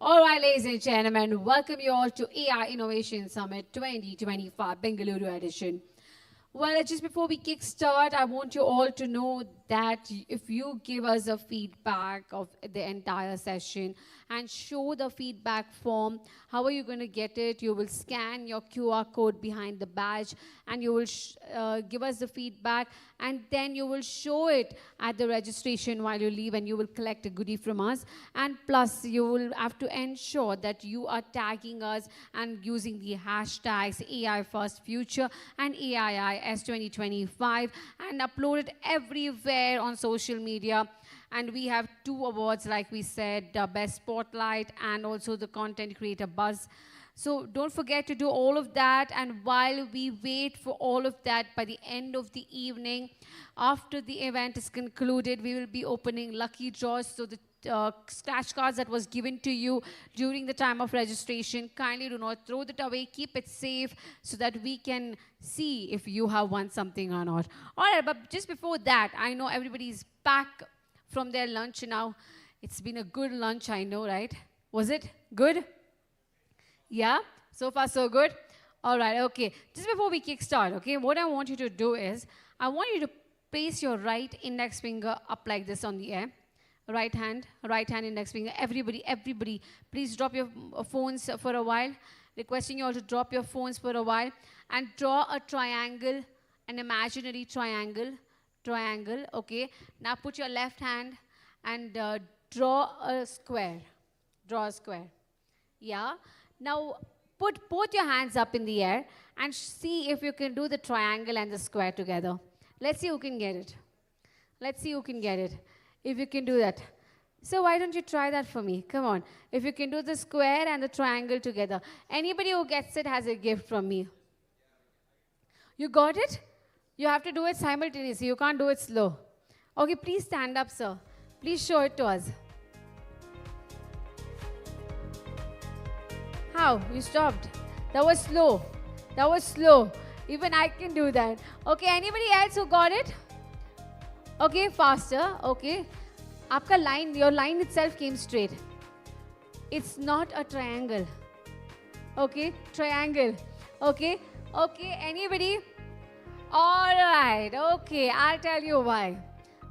All right, ladies and gentlemen, welcome you all to AI Innovation Summit 2025 Bengaluru edition. Well, just before we kickstart, I want you all to know that if you give us a feedback of the entire session and show the feedback form, how are you going to get it? You will scan your QR code behind the badge and you will give us the feedback, and then you will show it at the registration while you leave, and you will collect a goodie from us. And plus, you will have to ensure that you are tagging us and using the hashtags AI First Future and AIIS 2025 and upload it everywhere on social media. And we have 2 awards, like we said, Best Spotlight and also the Content Creator Buzz. So don't forget to do all of that. And while we wait for all of that, by the end of the evening, after the event is concluded, we will be opening lucky draws. So the scratch cards that was given to you during the time of registration, kindly do not throw that away. Keep it safe so that we can see if you have won something or not. All right, but just before that, I know everybody's back from their lunch now. It's been a good lunch, I know, right? Was it good? Yeah? So far, so good? All right, okay. Just before we kickstart, okay, what I want you to do is, I want you to place your right index finger up like this on the air. Right hand index finger. Everybody, please drop your phones for a while. Requesting you all to drop your phones for a while and draw a triangle, an imaginary triangle, okay. Now put your left hand and draw a square. Yeah. Now put both your hands up in the air and see if you can do the triangle and the square together. Let's see who can get it. If you can do that. So why don't you try that for me? Come on. If you can do the square and the triangle together. Anybody who gets it has a gift from me. You got it? You have to do it simultaneously. You can't do it slow. Okay, please stand up, sir. Please show it to us. How? You stopped. That was slow. Even I can do that. Okay, anybody else who got it? Okay, faster. Okay. Your line itself came straight. It's not a triangle. Okay, triangle. Okay, anybody? All right, okay, I'll tell you why.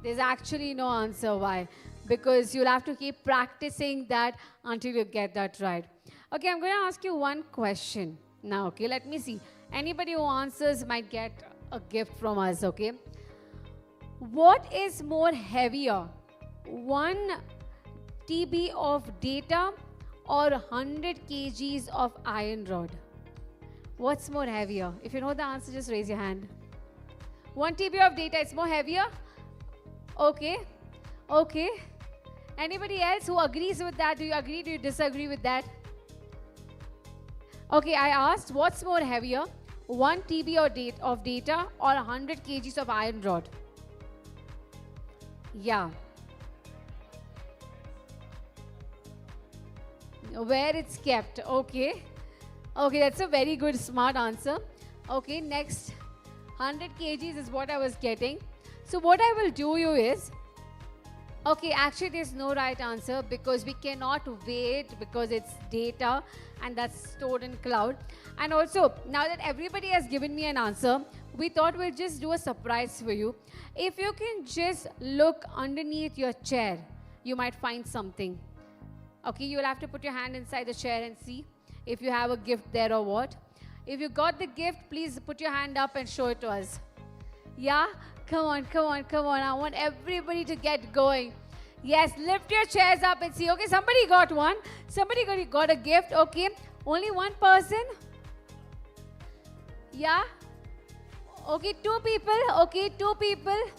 There's actually no answer why. Because you'll have to keep practicing that until you get that right. Okay, I'm going to ask you one question now, okay? Let me see. Anybody who answers might get a gift from us, okay? What is more heavier, 1 TB of data or 100 kgs of iron rod? What's more heavier? If you know the answer, just raise your hand. 1 TB of data, it's more heavier? Okay. Anybody else who agrees with that? Do you agree? Do you disagree with that? Okay, I asked, what's more heavier, 1 TB of data or 100 kgs of iron rod? Yeah. Where it's kept. Okay, that's a very good, smart answer. Okay, next, 100 kgs is what I was getting. So what I will do you is, okay, actually there's no right answer because we cannot wait because it's data and that's stored in cloud. And also, now that everybody has given me an answer, we thought we'll just do a surprise for you. If you can just look underneath your chair, you might find something. Okay, you'll have to put your hand inside the chair and see if you have a gift there or what. If you got the gift, please put your hand up and show it to us. Yeah? Come on. I want everybody to get going. Yes, lift your chairs up and see. Okay, somebody got one. Somebody got a gift. Okay, only one person. Yeah? Okay, 2 people. Okay, 2 people.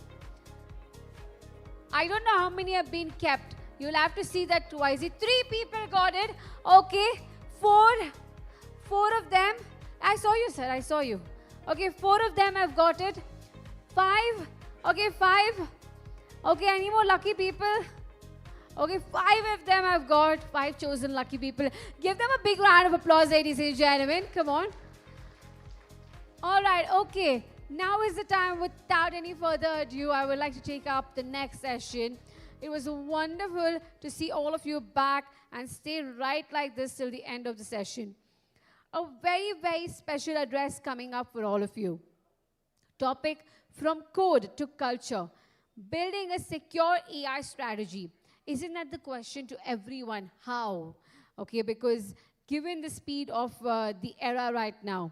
I don't know how many have been kept. You'll have to see that twice. 3 people got it. Okay, 4 of them. I saw you, sir. I saw you. Okay, 4 of them have got it. 5. Okay, 5. Okay, any more lucky people? Okay, 5 of them have got. 5 chosen lucky people. Give them a big round of applause, ladies and gentlemen. Come on. All right, okay. Now is the time. Without any further ado, I would like to take up the next session. It was wonderful to see all of you back and stay right like this till the end of the session. A very, very special address coming up for all of you. Topic: from code to culture, building a secure AI strategy. Isn't that the question to everyone? How? Okay, because given the speed of the era right now.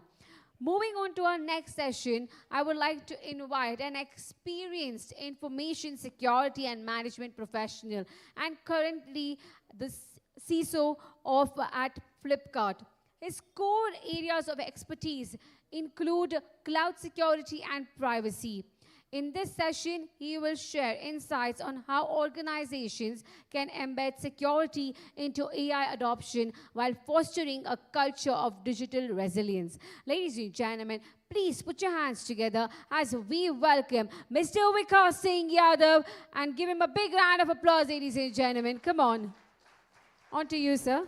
Moving on to our next session, I would like to invite an experienced information security and management professional and currently the CISO of at Flipkart. His core areas of expertise include cloud security and privacy. In this session, he will share insights on how organizations can embed security into AI adoption while fostering a culture of digital resilience. Ladies and gentlemen, please put your hands together as we welcome Mr. Vikas Singh Yadav and give him a big round of applause, ladies and gentlemen. Come on. On to you, sir.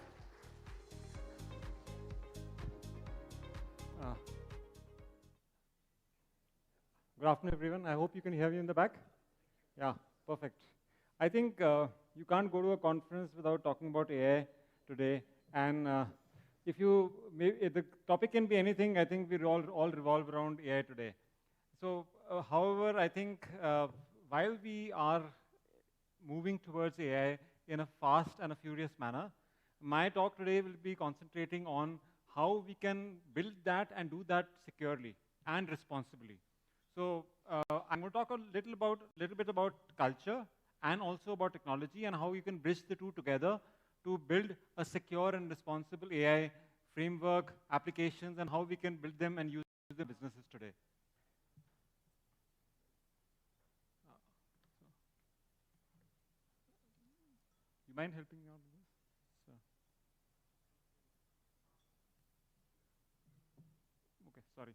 Good afternoon, everyone. I hope you can hear me in the back. Yeah, perfect. I think you can't go to a conference without talking about AI today. And if the topic can be anything, I think we all revolve around AI today. So, however, I think while we are moving towards AI in a fast and a furious manner, my talk today will be concentrating on how we can build that and do that securely and responsibly. So I'm going to talk a little bit about culture and also about technology and how you can bridge the two together to build a secure and responsible AI framework, applications, and how we can build them and use them in businesses today. You mind helping me out with this? Okay, sorry.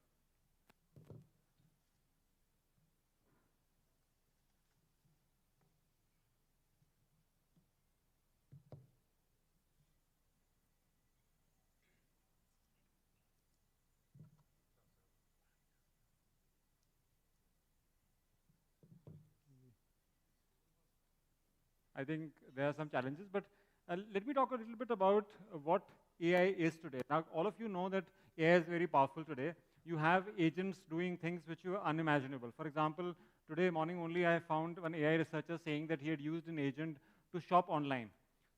I think there are some challenges, but let me talk a little bit about what AI is today. Now, all of you know that AI is very powerful today. You have agents doing things which were unimaginable. For example, today morning only I found one AI researcher saying that he had used an agent to shop online.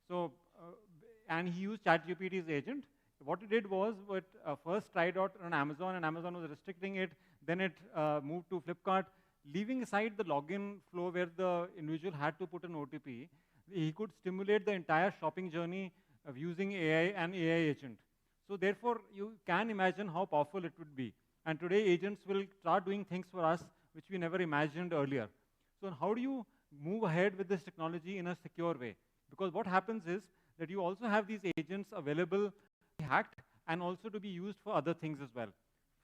So, and he used ChatGPT's agent. What it did was, first tried out on Amazon, and Amazon was restricting it. Then it moved to Flipkart. Leaving aside the login flow where the individual had to put an OTP, he could stimulate the entire shopping journey of using AI and AI agent. So therefore, you can imagine how powerful it would be. And today, agents will start doing things for us which we never imagined earlier. So how do you move ahead with this technology in a secure way? Because what happens is that you also have these agents available to be hacked and also to be used for other things as well.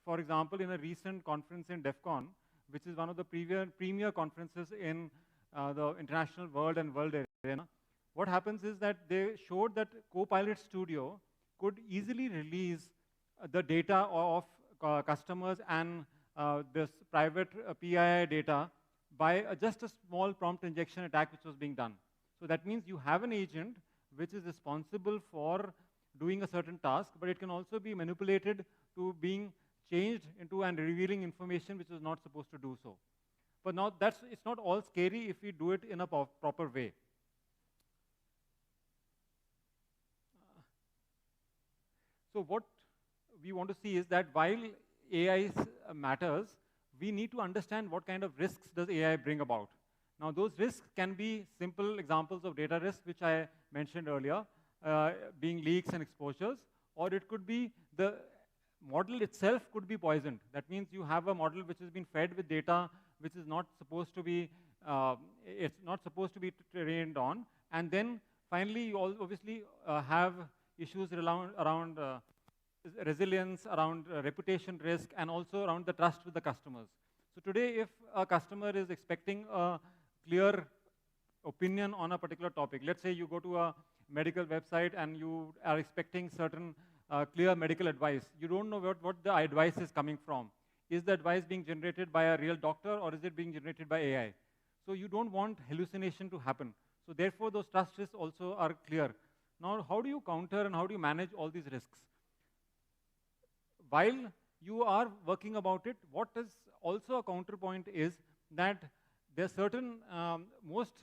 For example, in a recent conference in DEF CON, which is one of the premier conferences in the international world and world arena, what happens is that they showed that Copilot Studio could easily release the data of customers and this private PII data by just a small prompt injection attack which was being done. So that means you have an agent which is responsible for doing a certain task, but it can also be manipulated to being changed into and revealing information which is not supposed to do so. But now it's not all scary if we do it in a proper way. So what we want to see is that while AI matters, we need to understand what kind of risks does AI bring about. Now those risks can be simple examples of data risk, which I mentioned earlier, being leaks and exposures, or it could be the model itself could be poisoned. That means you have a model which has been fed with data which is not supposed to be, it's not supposed to be trained on. And then finally, you obviously have issues around resilience, around reputation risk, and also around the trust with the customers. So today, if a customer is expecting a clear opinion on a particular topic, let's say you go to a medical website and you are expecting certain clear medical advice. You don't know what the advice is coming from. Is the advice being generated by a real doctor or is it being generated by AI? So you don't want hallucination to happen. So therefore, those trust risks also are clear. Now, how do you counter and how do you manage all these risks? While you are working about it, what is also a counterpoint is that there are certain, most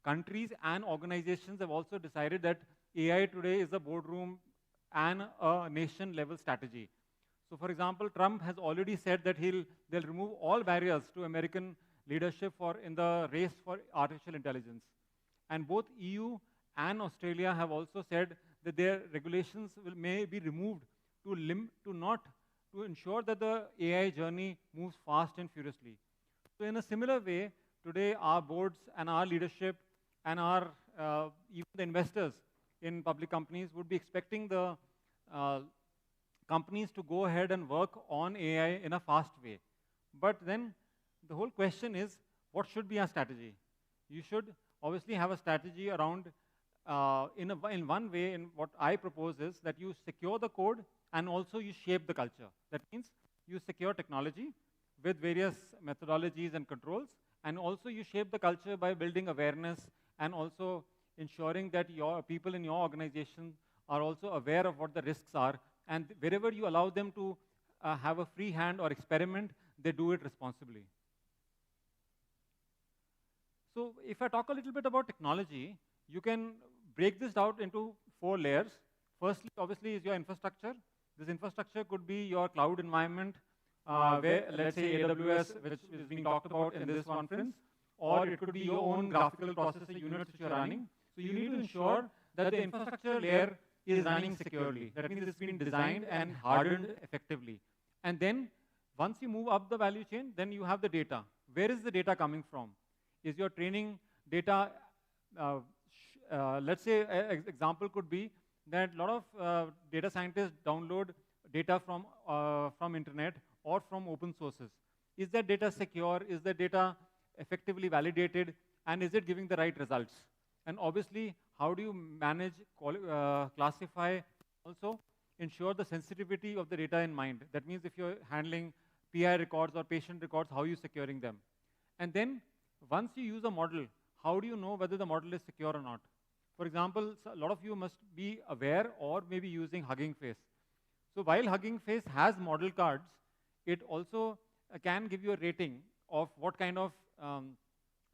countries and organizations have also decided that AI today is a boardroom and a nation level strategy. So for example, Trump has already said that they'll remove all barriers to American leadership in the race for artificial intelligence. And both EU and Australia have also said that their regulations may be removed to ensure that the AI journey moves fast and furiously. So in a similar way, today our boards and our leadership and even the investors in public companies would be expecting the companies to go ahead and work on AI in a fast way. But then the whole question is, what should be our strategy? You should obviously have a strategy around, in one way, in what I propose is that you secure the code and also you shape the culture. That means you secure technology with various methodologies and controls, and also you shape the culture by building awareness and also ensuring that your people in your organization are also aware of what the risks are, and wherever you allow them to have a free hand or experiment, they do it responsibly. So if I talk a little bit about technology, you can break this out into 4 layers. Firstly, obviously, is your infrastructure. This infrastructure could be your cloud environment, where, let's say, AWS, which is being talked about in this conference, or it could be your own graphical processor units which you're running. So you need to ensure that the infrastructure layer is running securely. That means it's been designed and hardened effectively. And then, once you move up the value chain, then you have the data. Where is the data coming from? Is your training data, let's say, an example could be that a lot of data scientists download data from internet or from open sources. Is that data secure? Is that data effectively validated? And is it giving the right results? And obviously, how do you manage, classify, also ensure the sensitivity of the data in mind? That means if you're handling PI records or patient records, how are you securing them? And then, once you use a model, how do you know whether the model is secure or not? For example, a lot of you must be aware or maybe using Hugging Face. So while Hugging Face has model cards, it also can give you a rating of what kind of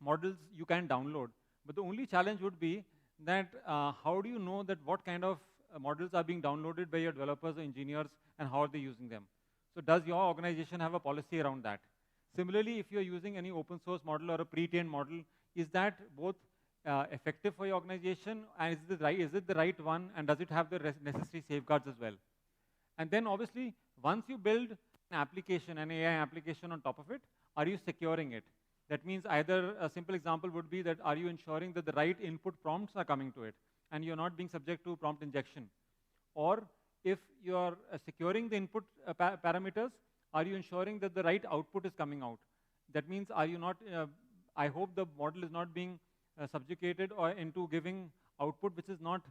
models you can download. But the only challenge would be that how do you know that what kind of models are being downloaded by your developers or engineers and how are they using them? So does your organization have a policy around that? Similarly, if you're using any open source model or a pre-trained model, is that both effective for your organization, and is it the right one, and does it have the necessary safeguards as well? And then obviously, once you build an application, an AI application on top of it, are you securing it? That means either a simple example would be that are you ensuring that the right input prompts are coming to it, and you're not being subject to prompt injection? Or if you're securing the input parameters, are you ensuring that the right output is coming out? That means are you not, I hope the model is not being subjugated or into giving output which is not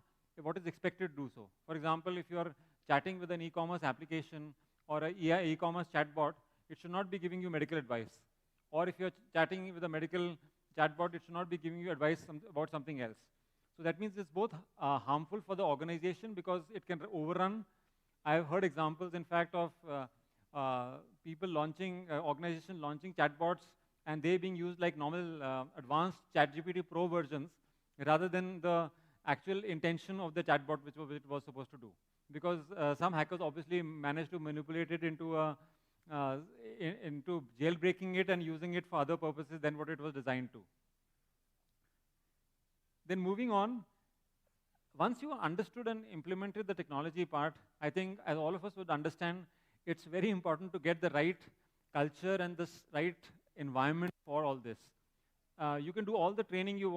what is expected to do so. For example, if you're chatting with an e-commerce application or an e-commerce chatbot, it should not be giving you medical advice. Or if you're chatting with a medical chatbot, it should not be giving you advice about something else. So that means it's both harmful for the organization because it can overrun. I've heard examples, in fact, of people launching, organizations launching chatbots and they being used like normal advanced ChatGPT Pro versions rather than the actual intention of the chatbot which it was supposed to do. Because some hackers obviously managed to manipulate it into into jailbreaking it and using it for other purposes than what it was designed to. Then moving on, once you understood and implemented the technology part, I think as all of us would understand, it's very important to get the right culture and the right environment for all this. You can do all the training you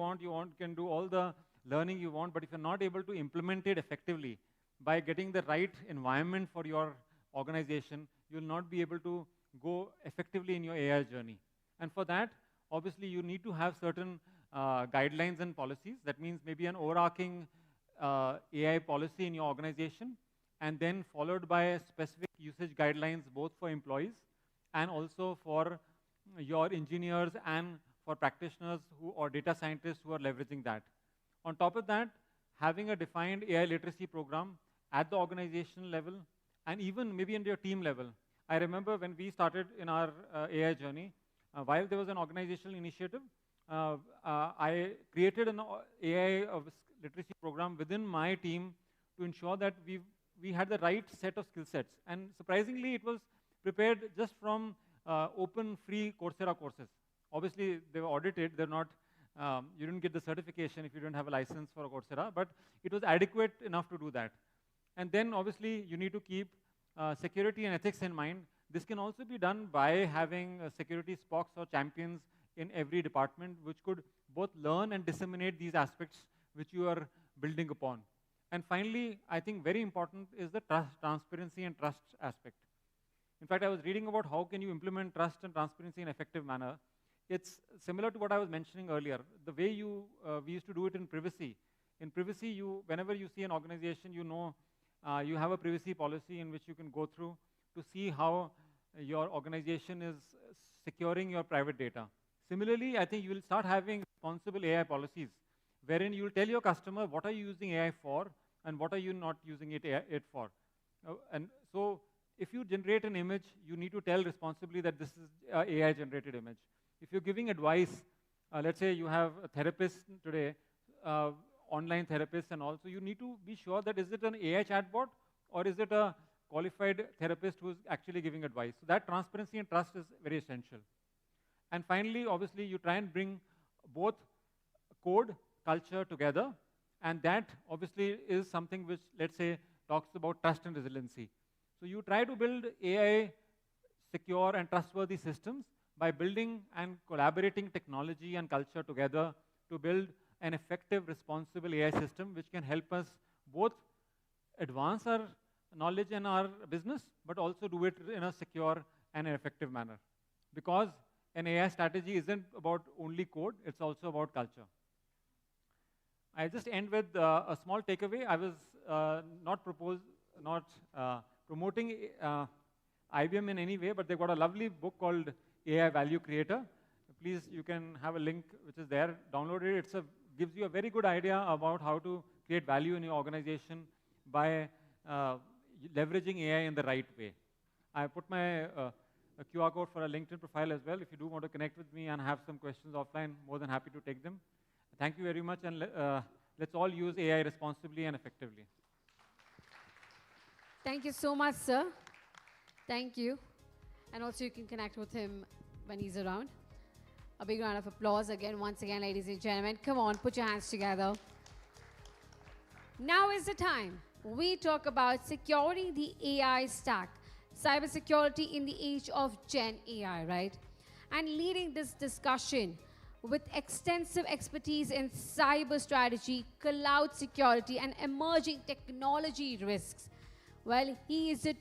can do all the learning you want, but if you're not able to implement it effectively by getting the right environment for your organization, you'll not be able to go effectively in your AI journey. And for that, obviously, you need to have certain guidelines and policies. That means maybe an overarching AI policy in your organization, and then followed by specific usage guidelines both for employees and also for your engineers and for practitioners or data scientists who are leveraging that. On top of that, having a defined AI literacy program at the organizational level and even maybe in your team level. I remember when we started in our AI journey, while there was an organizational initiative, I created an AI literacy program within my team to ensure that we had the right set of skill sets. And surprisingly, it was prepared just from open, free Coursera courses. Obviously, they were audited. They're not, you didn't get the certification if you didn't have a license for a Coursera, but it was adequate enough to do that. And then, obviously, you need to keep security and ethics in mind. This can also be done by having security spokes or champions in every department, which could both learn and disseminate these aspects which you are building upon. And finally, I think very important is the transparency and trust aspect. In fact, I was reading about how can you implement trust and transparency in an effective manner. It's similar to what I was mentioning earlier. The way we used to do it in privacy. In privacy, whenever you see an organization, you know you have a privacy policy in which you can go through to see how your organization is securing your private data. Similarly, I think you will start having responsible AI policies, wherein you will tell your customer what are you using AI for and what are you not using it for. And so if you generate an image, you need to tell responsibly that this is an AI-generated image. If you're giving advice, let's say you have a therapist today, online therapists and all, so you need to be sure that is it an AI chatbot or is it a qualified therapist who's actually giving advice. So that transparency and trust is very essential. And finally, obviously, you try and bring both code, culture together, and that obviously is something which, let's say, talks about trust and resiliency. So you try to build AI secure and trustworthy systems by building and collaborating technology and culture together to build an effective, responsible AI system which can help us both advance our knowledge in our business, but also do it in a secure and an effective manner. Because an AI strategy isn't about only code, it's also about culture. I just end with a small takeaway. I was not promoting IBM in any way, but they've got a lovely book called AI Value Creator. Please, you can have a link which is there, download it. It gives you a very good idea about how to create value in your organization by leveraging AI in the right way. I put my a QR code for a LinkedIn profile as well. If you do want to connect with me and have some questions offline, more than happy to take them. Thank you very much, and let's all use AI responsibly and effectively. Thank you so much, sir. Thank you. And also you can connect with him when he's around. A big round of applause again, once again, ladies and gentlemen. Come on, put your hands together. Now is the time we talk about securing the AI stack. Cybersecurity in the age of Gen AI, right? And leading this discussion with extensive expertise in cyber strategy, cloud security, and emerging technology risks. Well, he is a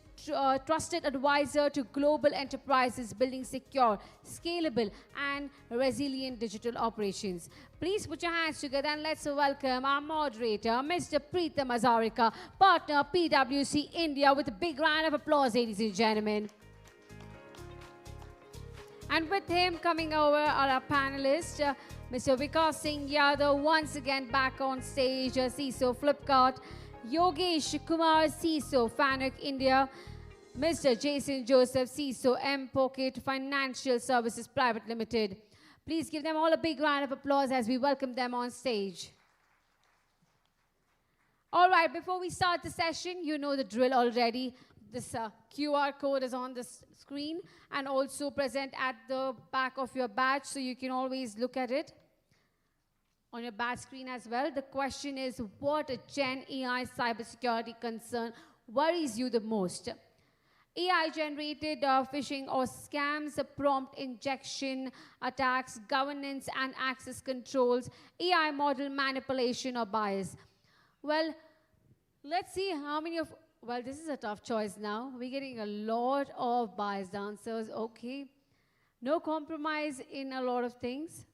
trusted advisor to global enterprises building secure, scalable, and resilient digital operations. Please put your hands together and let's welcome our moderator, Mr. Preetham Hazarika, partner PwC India, with a big round of applause, ladies and gentlemen. And with him coming over are our panelists, Mr. Vikas Singh Yadav, once again back on stage, CISO Flipkart, Yogesh Kumar, CISO Fanuc India, Mr. Jason Joseph, CISO M-Pocket Financial Services Private Limited. Please give them all a big round of applause as we welcome them on stage. All right, before we start the session, you know the drill already. This QR code is on the screen and also present at the back of your badge, so you can always look at it on your badge screen as well. The question is, what a Gen AI cybersecurity concern worries you the most? AI-generated phishing or scams, prompt injection attacks, governance and access controls, AI model manipulation or bias. Well, let's see how many of, well, this is a tough choice now. We're getting a lot of biased answers. Okay. No compromise in a lot of things.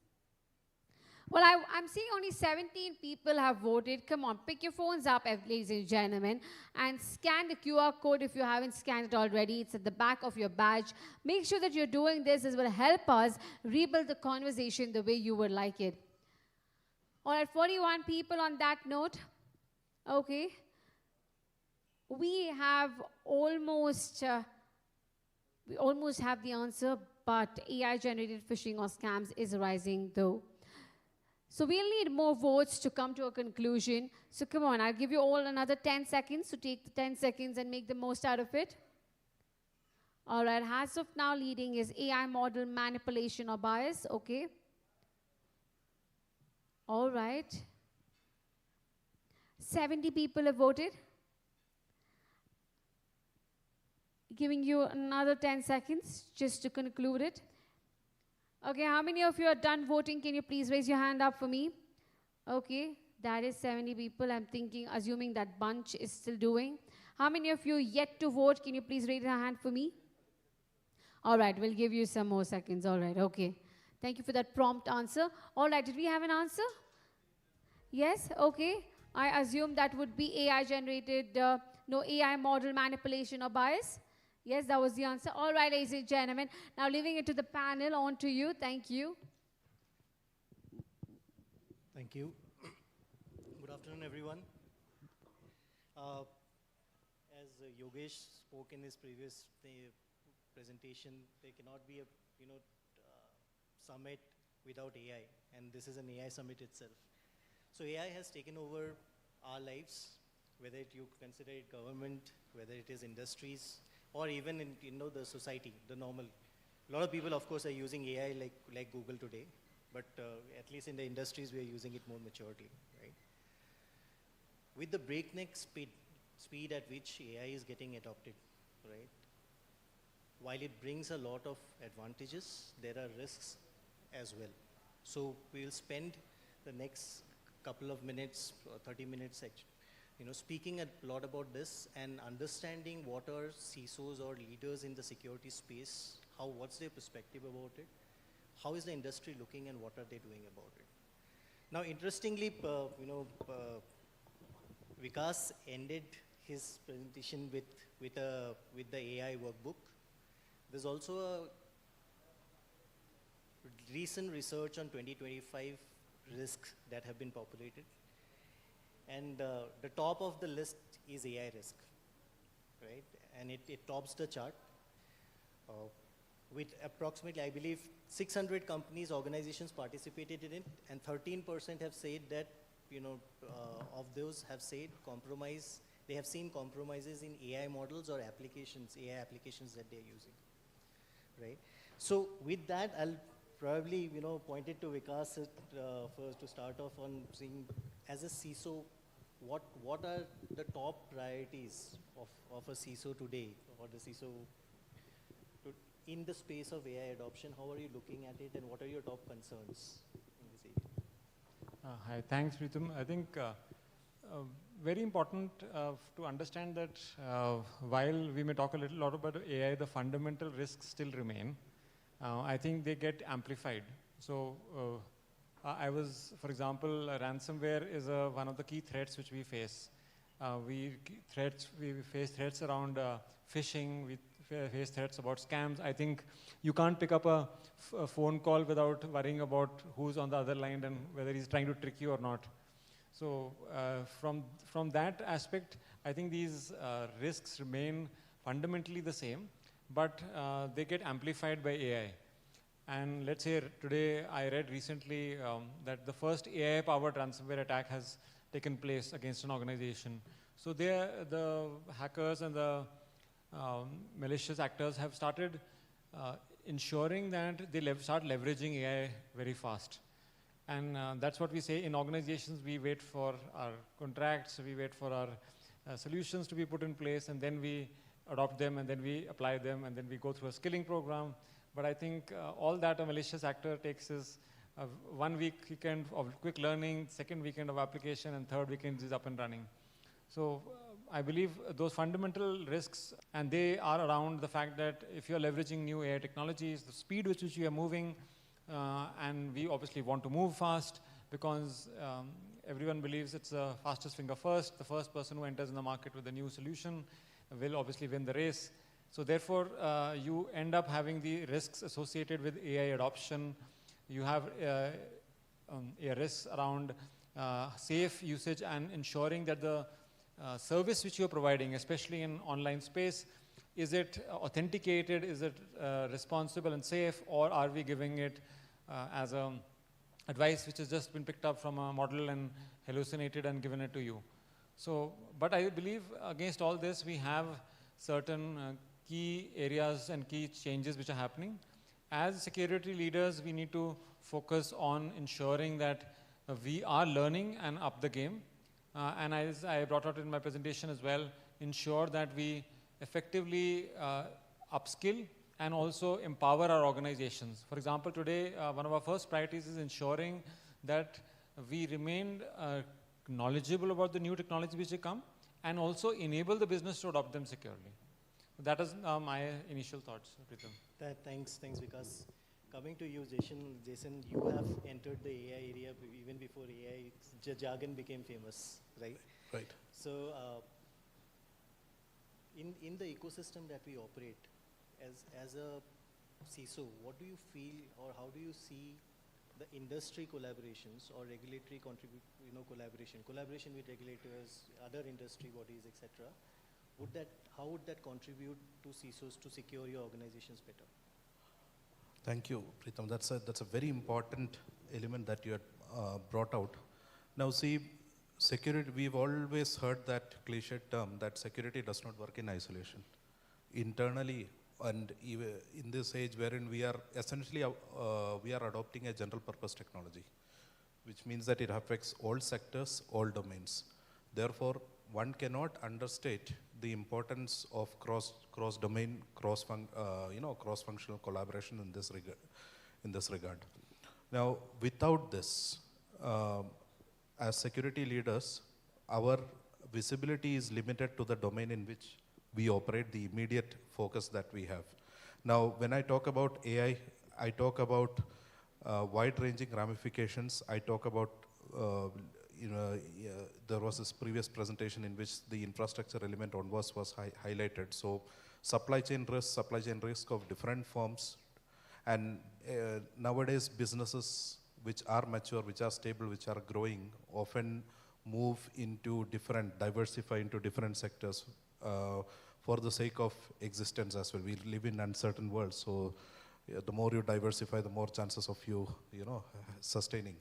Well, I'm seeing only 17 people have voted. Come on, pick your phones up, ladies and gentlemen, and scan the QR code if you haven't scanned it already. It's at the back of your badge. Make sure that you're doing this. This will help us rebuild the conversation the way you would like it. All right, 41 people on that note. Okay. We almost have the answer, but AI-generated phishing or scams is rising though. So we'll need more votes to come to a conclusion. So come on, I'll give you all another 10 seconds to take the 10 seconds and make the most out of it. All right, as of now, leading is AI model manipulation or bias. Okay. All right. 70 people have voted. Giving you another 10 seconds just to conclude it. Okay, how many of you are done voting? Can you please raise your hand up for me? Okay, that is 70 people. I'm assuming that bunch is still doing. How many of you yet to vote? Can you please raise your hand for me? All right, we'll give you some more seconds. All right, okay. Thank you for that prompt answer. All right, did we have an answer? Yes, okay. I assume that would be AI-generated, no AI model manipulation or bias. Yes, that was the answer. All right, ladies and gentlemen. Now leaving it to the panel, on to you. Thank you. Thank you. Good afternoon, everyone. As Yogesh spoke in his previous presentation, there cannot be a summit without AI, and this is an AI summit itself. So AI has taken over our lives, whether you consider it government, whether it is industries, or even in the society, the normal. A lot of people, of course, are using AI like Google today, but at least in the industries, we are using it more maturely, right? With the breakneck speed at which AI is getting adopted, right? While it brings a lot of advantages, there are risks as well. So we'll spend the next couple of minutes, 30 minutes actually, speaking a lot about this and understanding what are CISOs or leaders in the security space, what's their perspective about it, how is the industry looking and what are they doing about it. Now, interestingly, Vikas ended his presentation with the AI workbook. There's also a recent research on 2025 risks that have been populated. And the top of the list is AI risk, right? And it tops the chart with approximately, I believe, 600 companies, organizations participated in it, and 13% have said that, of those have said they have seen compromises in AI models or applications, AI applications that they're using, right? So with that, I'll probably, point it to Vikas first to start off on seeing, as a CISO, what are the top priorities of a CISO today, or the CISO in the space of AI adoption? How are you looking at it, and what are your top concerns in this area? Hi, thanks, Pritam. I think very important to understand that while we may talk a lot about AI, the fundamental risks still remain. I think they get amplified. So for example, ransomware is one of the key threats which we face. We face threats around phishing, we face threats about scams. I think you can't pick up a phone call without worrying about who's on the other line and whether he's trying to trick you or not. So from that aspect, I think these risks remain fundamentally the same, but they get amplified by AI. And let's say today I read recently that the first AI-powered ransomware attack has taken place against an organization. So the hackers and the malicious actors have started ensuring that they start leveraging AI very fast. And that's what we say in organizations. We wait for our contracts, we wait for our solutions to be put in place, and then we adopt them, and then we apply them, and then we go through a skilling program. But I think all that a malicious actor takes is 1 weekend of quick learning, second weekend of application, and third weekend is up and running. So I believe those fundamental risks, and they are around the fact that if you're leveraging new AI technologies, the speed with which you are moving, and we obviously want to move fast because everyone believes it's the fastest finger first. The first person who enters in the market with a new solution will obviously win the race. So therefore, you end up having the risks associated with AI adoption. You have a risk around safe usage and ensuring that the service which you're providing, especially in online space, is it authenticated, is it responsible and safe, or are we giving it as a advice which has just been picked up from a model and hallucinated and given it to you? So, but I believe against all this, we have certain key areas and key changes which are happening. As security leaders, we need to focus on ensuring that we are learning and up the game. And as I brought out in my presentation as well, ensure that we effectively upskill and also empower our organizations. For example, today, one of our first priorities is ensuring that we remain knowledgeable about the new technologies which come and also enable the business to adopt them securely. That is my initial thoughts, Pritam. Thanks, because coming to you, Jason, you have entered the AI area even before AI jargon became famous, right? Right. So, in the ecosystem that we operate, as a CISO, what do you feel, or how do you see the industry collaborations or regulatory collaboration with regulators, other industry bodies, etc.? How would that contribute to CISOs to secure your organizations better? Thank you, Pritam. That's a very important element that you had brought out. Now, see, security. We've always heard that cliched term that security does not work in isolation. Internally, and even in this age wherein we are essentially we are adopting a general purpose technology, which means that it affects all sectors, all domains. Therefore, one cannot understate the importance of cross-domain, cross-functional collaboration in this regard. Now, without this, as security leaders, our visibility is limited to the domain in which we operate, the immediate focus that we have. Now, when I talk about AI, I talk about wide-ranging ramifications. I talk about there was this previous presentation in which the infrastructure element was highlighted. So supply chain risk of different forms. And nowadays businesses which are mature, which are stable, which are growing, often move into diversify into different sectors for the sake of existence as well. We live in uncertain world, so the more you diversify, the more chances of you sustaining.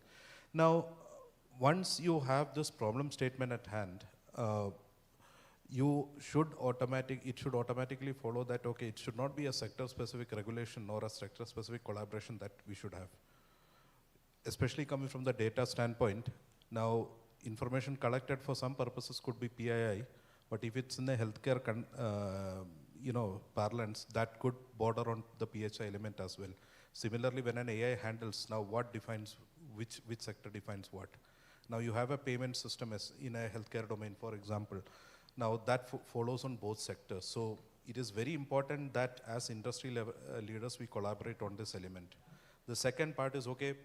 Now, once you have this problem statement at hand, it should automatically follow that, okay, it should not be a sector-specific regulation nor a sector-specific collaboration that we should have. Especially coming from the data standpoint, now information collected for some purposes could be PII, but if it's in the healthcare parlance, that could border on the PHI element as well. Similarly, when an AI handles, now what defines, which sector defines what? Now you have a payment system as in a healthcare domain, for example. Now that follows on both sectors. So it is very important that as industry leaders, we collaborate on this element. The second part is, okay,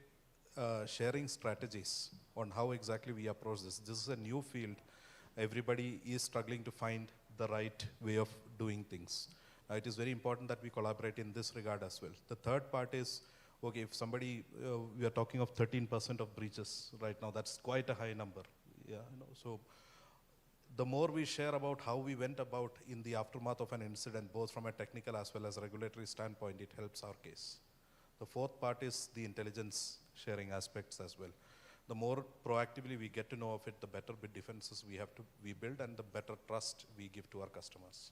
sharing strategies on how exactly we approach this. This is a new field. Everybody is struggling to find the right way of doing things. It is very important that we collaborate in this regard as well. The third part is, okay, if somebody, we are talking of 13% of breaches right now, that's quite a high number. Yeah, so the more we share about how we went about in the aftermath of an incident, both from a technical as well as a regulatory standpoint, it helps our case. The fourth part is the intelligence sharing aspects as well. The more proactively we get to know of it, the better defenses we build and the better trust we give to our customers.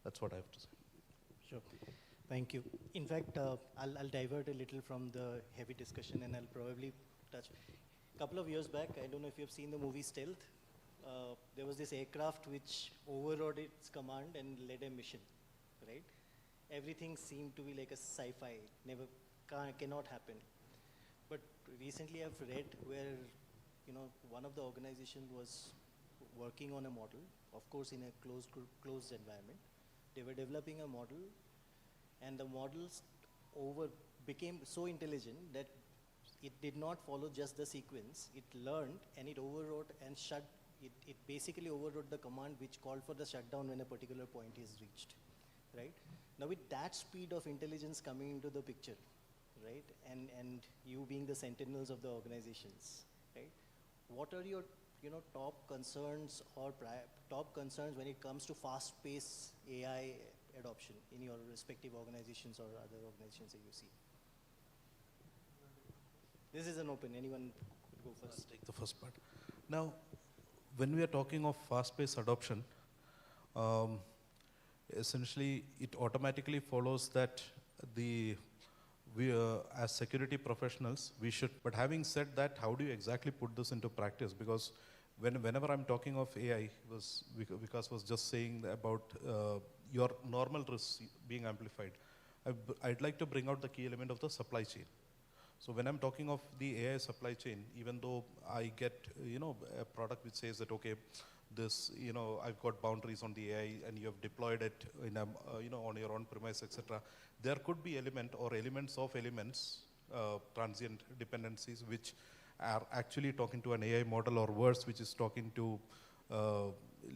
That's what I have to say. Sure. Thank you. In fact, I'll divert a little from the heavy discussion and I'll probably touch. A couple of years back, I don't know if you've seen the movie Stealth. There was this aircraft which overrode its command and led a mission, right? Everything seemed to be like a sci-fi, cannot happen. But recently I've read where, one of the organizations was working on a model, of course in a closed environment. They were developing a model and the models became so intelligent that it did not follow just the sequence. It learned and it overwrote and it basically overrode the command which called for the shutdown when a particular point is reached, right? Now with that speed of intelligence coming into the picture, right, and you being the sentinels of the organizations, right, what are your top concerns or top concerns when it comes to fast-paced AI adoption in your respective organizations or other organizations that you see? This is an open, anyone could go first. I'll take the first part. Now, when we are talking of fast-paced adoption, essentially it automatically follows that we as security professionals, we should, but having said that, how do you exactly put this into practice? Because whenever I'm talking of AI, Vikas was just saying about your normal risks being amplified. I'd like to bring out the key element of the supply chain. So when I'm talking of the AI supply chain, even though I get, a product which says that, okay, this, I've got boundaries on the AI and you have deployed it in a, on your own premise, etc. There could be elements of elements, transient dependencies, which are actually talking to an AI model, or worse, which is talking to,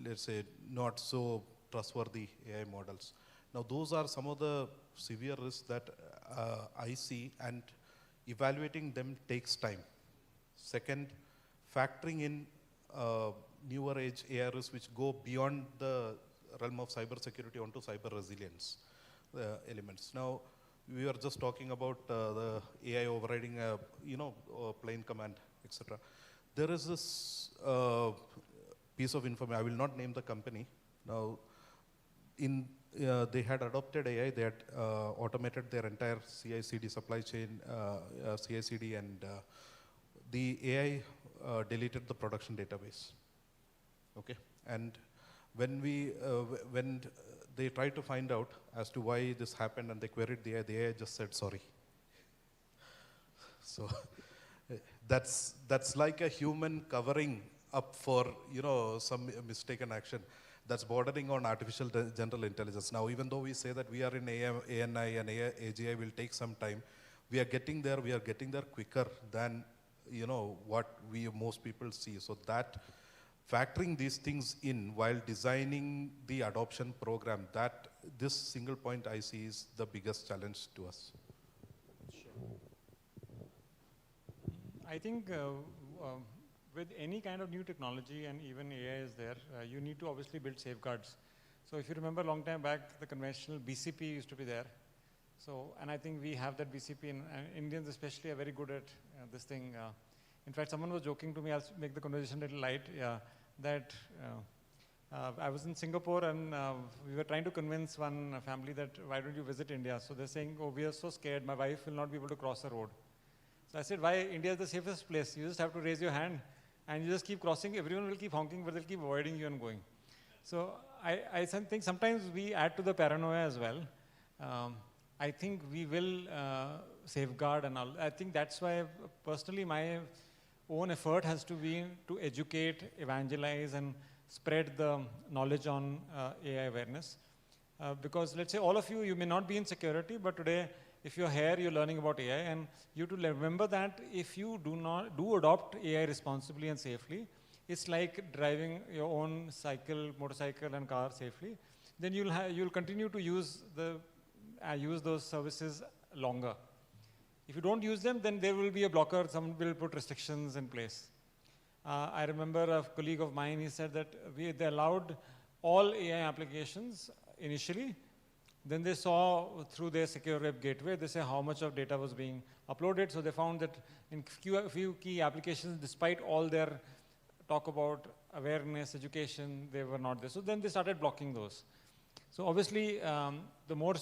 let's say, not so trustworthy AI models. Now, those are some of the severe risks that I see, and evaluating them takes time. Second, factoring in newer age AI risks which go beyond the realm of cybersecurity onto cyber resilience elements. Now, we were just talking about the AI overriding a plain command, etc. There is this piece of information. I will not name the company. Now, they had adopted AI. They had automated their entire CI/CD supply chain, CI/CD, and the AI deleted the production database. Okay, and when they tried to find out as to why this happened, and they queried the AI just said sorry. So that's like a human covering up for some mistaken action. That's bordering on artificial general intelligence. Now, even though we say that we are in ANI and AGI will take some time, we are getting there. We are getting there quicker than what most people see. So that factoring these things in while designing the adoption program, that this single point I see is the biggest challenge to us. I think with any kind of new technology, and even AI is there, you need to obviously build safeguards. So if you remember a long time back, the conventional BCP used to be there. So, and I think we have that BCP, and Indians especially are very good at this thing. In fact, someone was joking to me, I'll make the conversation a little light, that I was in Singapore, and we were trying to convince one family that why don't you visit India? So they're saying, oh, we are so scared, my wife will not be able to cross the road. So I said, why? India is the safest place. You just have to raise your hand and you just keep crossing. Everyone will keep honking, but they'll keep avoiding you and going. So I think sometimes we add to the paranoia as well. I think we will safeguard and all. I think that's why personally my own effort has to be to educate, evangelize, and spread the knowledge on AI awareness. Because let's say all of you may not be in security, but today, if you're here, you're learning about AI, and you have to remember that if you do adopt AI responsibly and safely, it's like driving your own cycle, motorcycle, and car safely. Then you'll continue to use those services longer. If you don't use them, then there will be a blocker. Someone will put restrictions in place. I remember a colleague of mine. He said that they allowed all AI applications initially. Then they saw through their secure web gateway, they say how much of data was being uploaded. So they found that in a few key applications, despite all their talk about awareness, education, they were not there. So then they started blocking those. So obviously, the more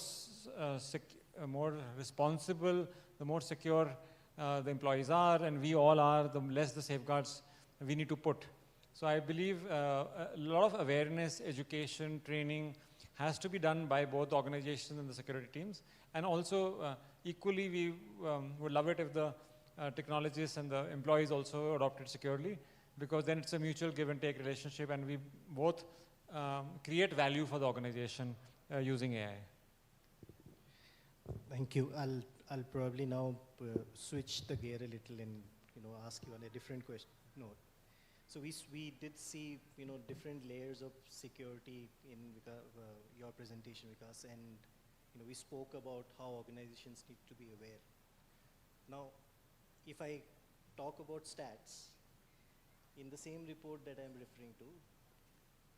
responsible, the more secure the employees are, and we all are, the less the safeguards we need to put. So I believe a lot of awareness, education, training has to be done by both the organizations and the security teams. And also, equally, we would love it if the technologists and the employees also adopt it securely, because then it's a mutual give and take relationship, and we both create value for the organization using AI. Thank you. I'll probably now switch the gear a little and ask you on a different question note. So we did see different layers of security in your presentation, Vikas, and we spoke about how organizations need to be aware. Now, if I talk about stats, in the same report that I'm referring to,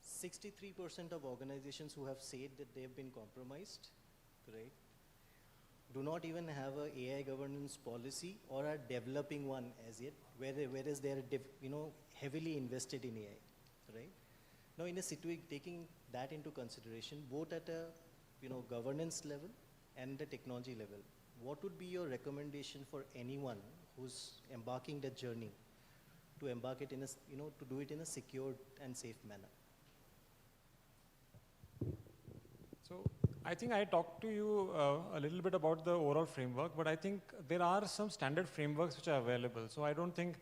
63% of organizations who have said that they've been compromised, right, do not even have a AI governance policy or are developing one as yet, whereas they are heavily invested in AI, right? Now, in a situation, taking that into consideration, both at a governance level and the technology level, what would be your recommendation for anyone who's embarking that journey to embark it in a, to do it in a secure and safe manner? So I think I talked to you a little bit about the overall framework, but I think there are some standard frameworks which are available. So I don't think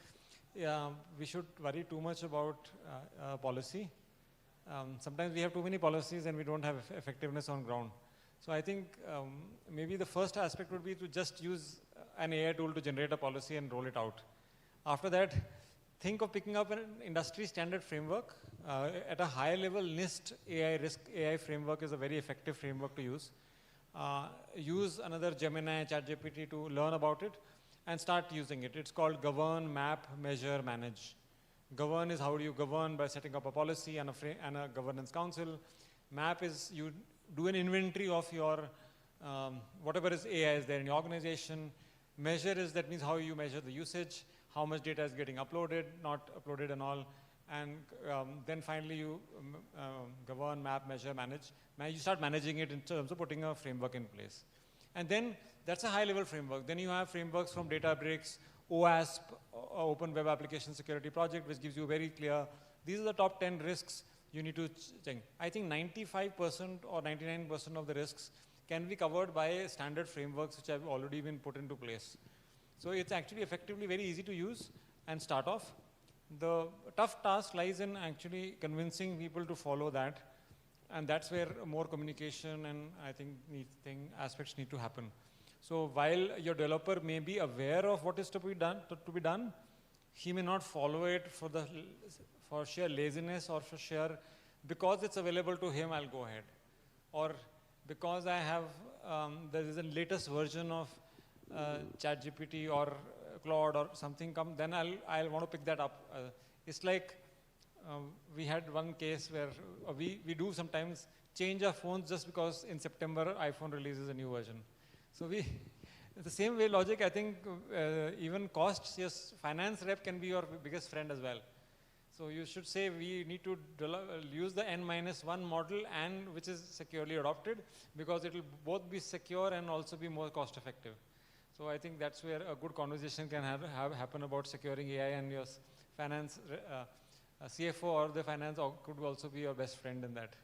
we should worry too much about policy. Sometimes we have too many policies and we don't have effectiveness on ground. So I think maybe the first aspect would be to just use an AI tool to generate a policy and roll it out. After that, think of picking up an industry standard framework. At a higher level, NIST AI framework is a very effective framework to use. Use another Gemini, ChatGPT to learn about it and start using it. It's called govern, map, measure, manage. Govern is how do you govern by setting up a policy and a governance council. Map is you do an inventory of your whatever is AI is there in your organization. Measure is that means how you measure the usage, how much data is getting uploaded, not uploaded and all. And then finally you govern, map, measure, manage. You start managing it in terms of putting a framework in place. And then that's a high level framework. Then you have frameworks from Databricks, OASP, Open Web Application Security Project, which gives you very clear, these are the top 10 risks you need to check. I think 95% or 99% of the risks can be covered by standard frameworks which have already been put into place. So it's actually effectively very easy to use and start off. The tough task lies in actually convincing people to follow that, and that's where more communication and I think aspects need to happen. So while your developer may be aware of what is to be done, he may not follow it for sheer laziness or for sheer, because it's available to him, I'll go ahead. Or because I have, there is a latest version of ChatGPT or Claude or something come, then I'll want to pick that up. It's like we had one case where we do sometimes change our phones just because in September iPhone releases a new version. So the same way logic, I think even costs, yes, finance rep can be your biggest friend as well. So you should say we need to use the N-1 model and which is securely adopted, because it will both be secure and also be more cost effective. So I think that's where a good conversation can happen about securing AI, and your finance CFO or the finance could also be your best friend in that.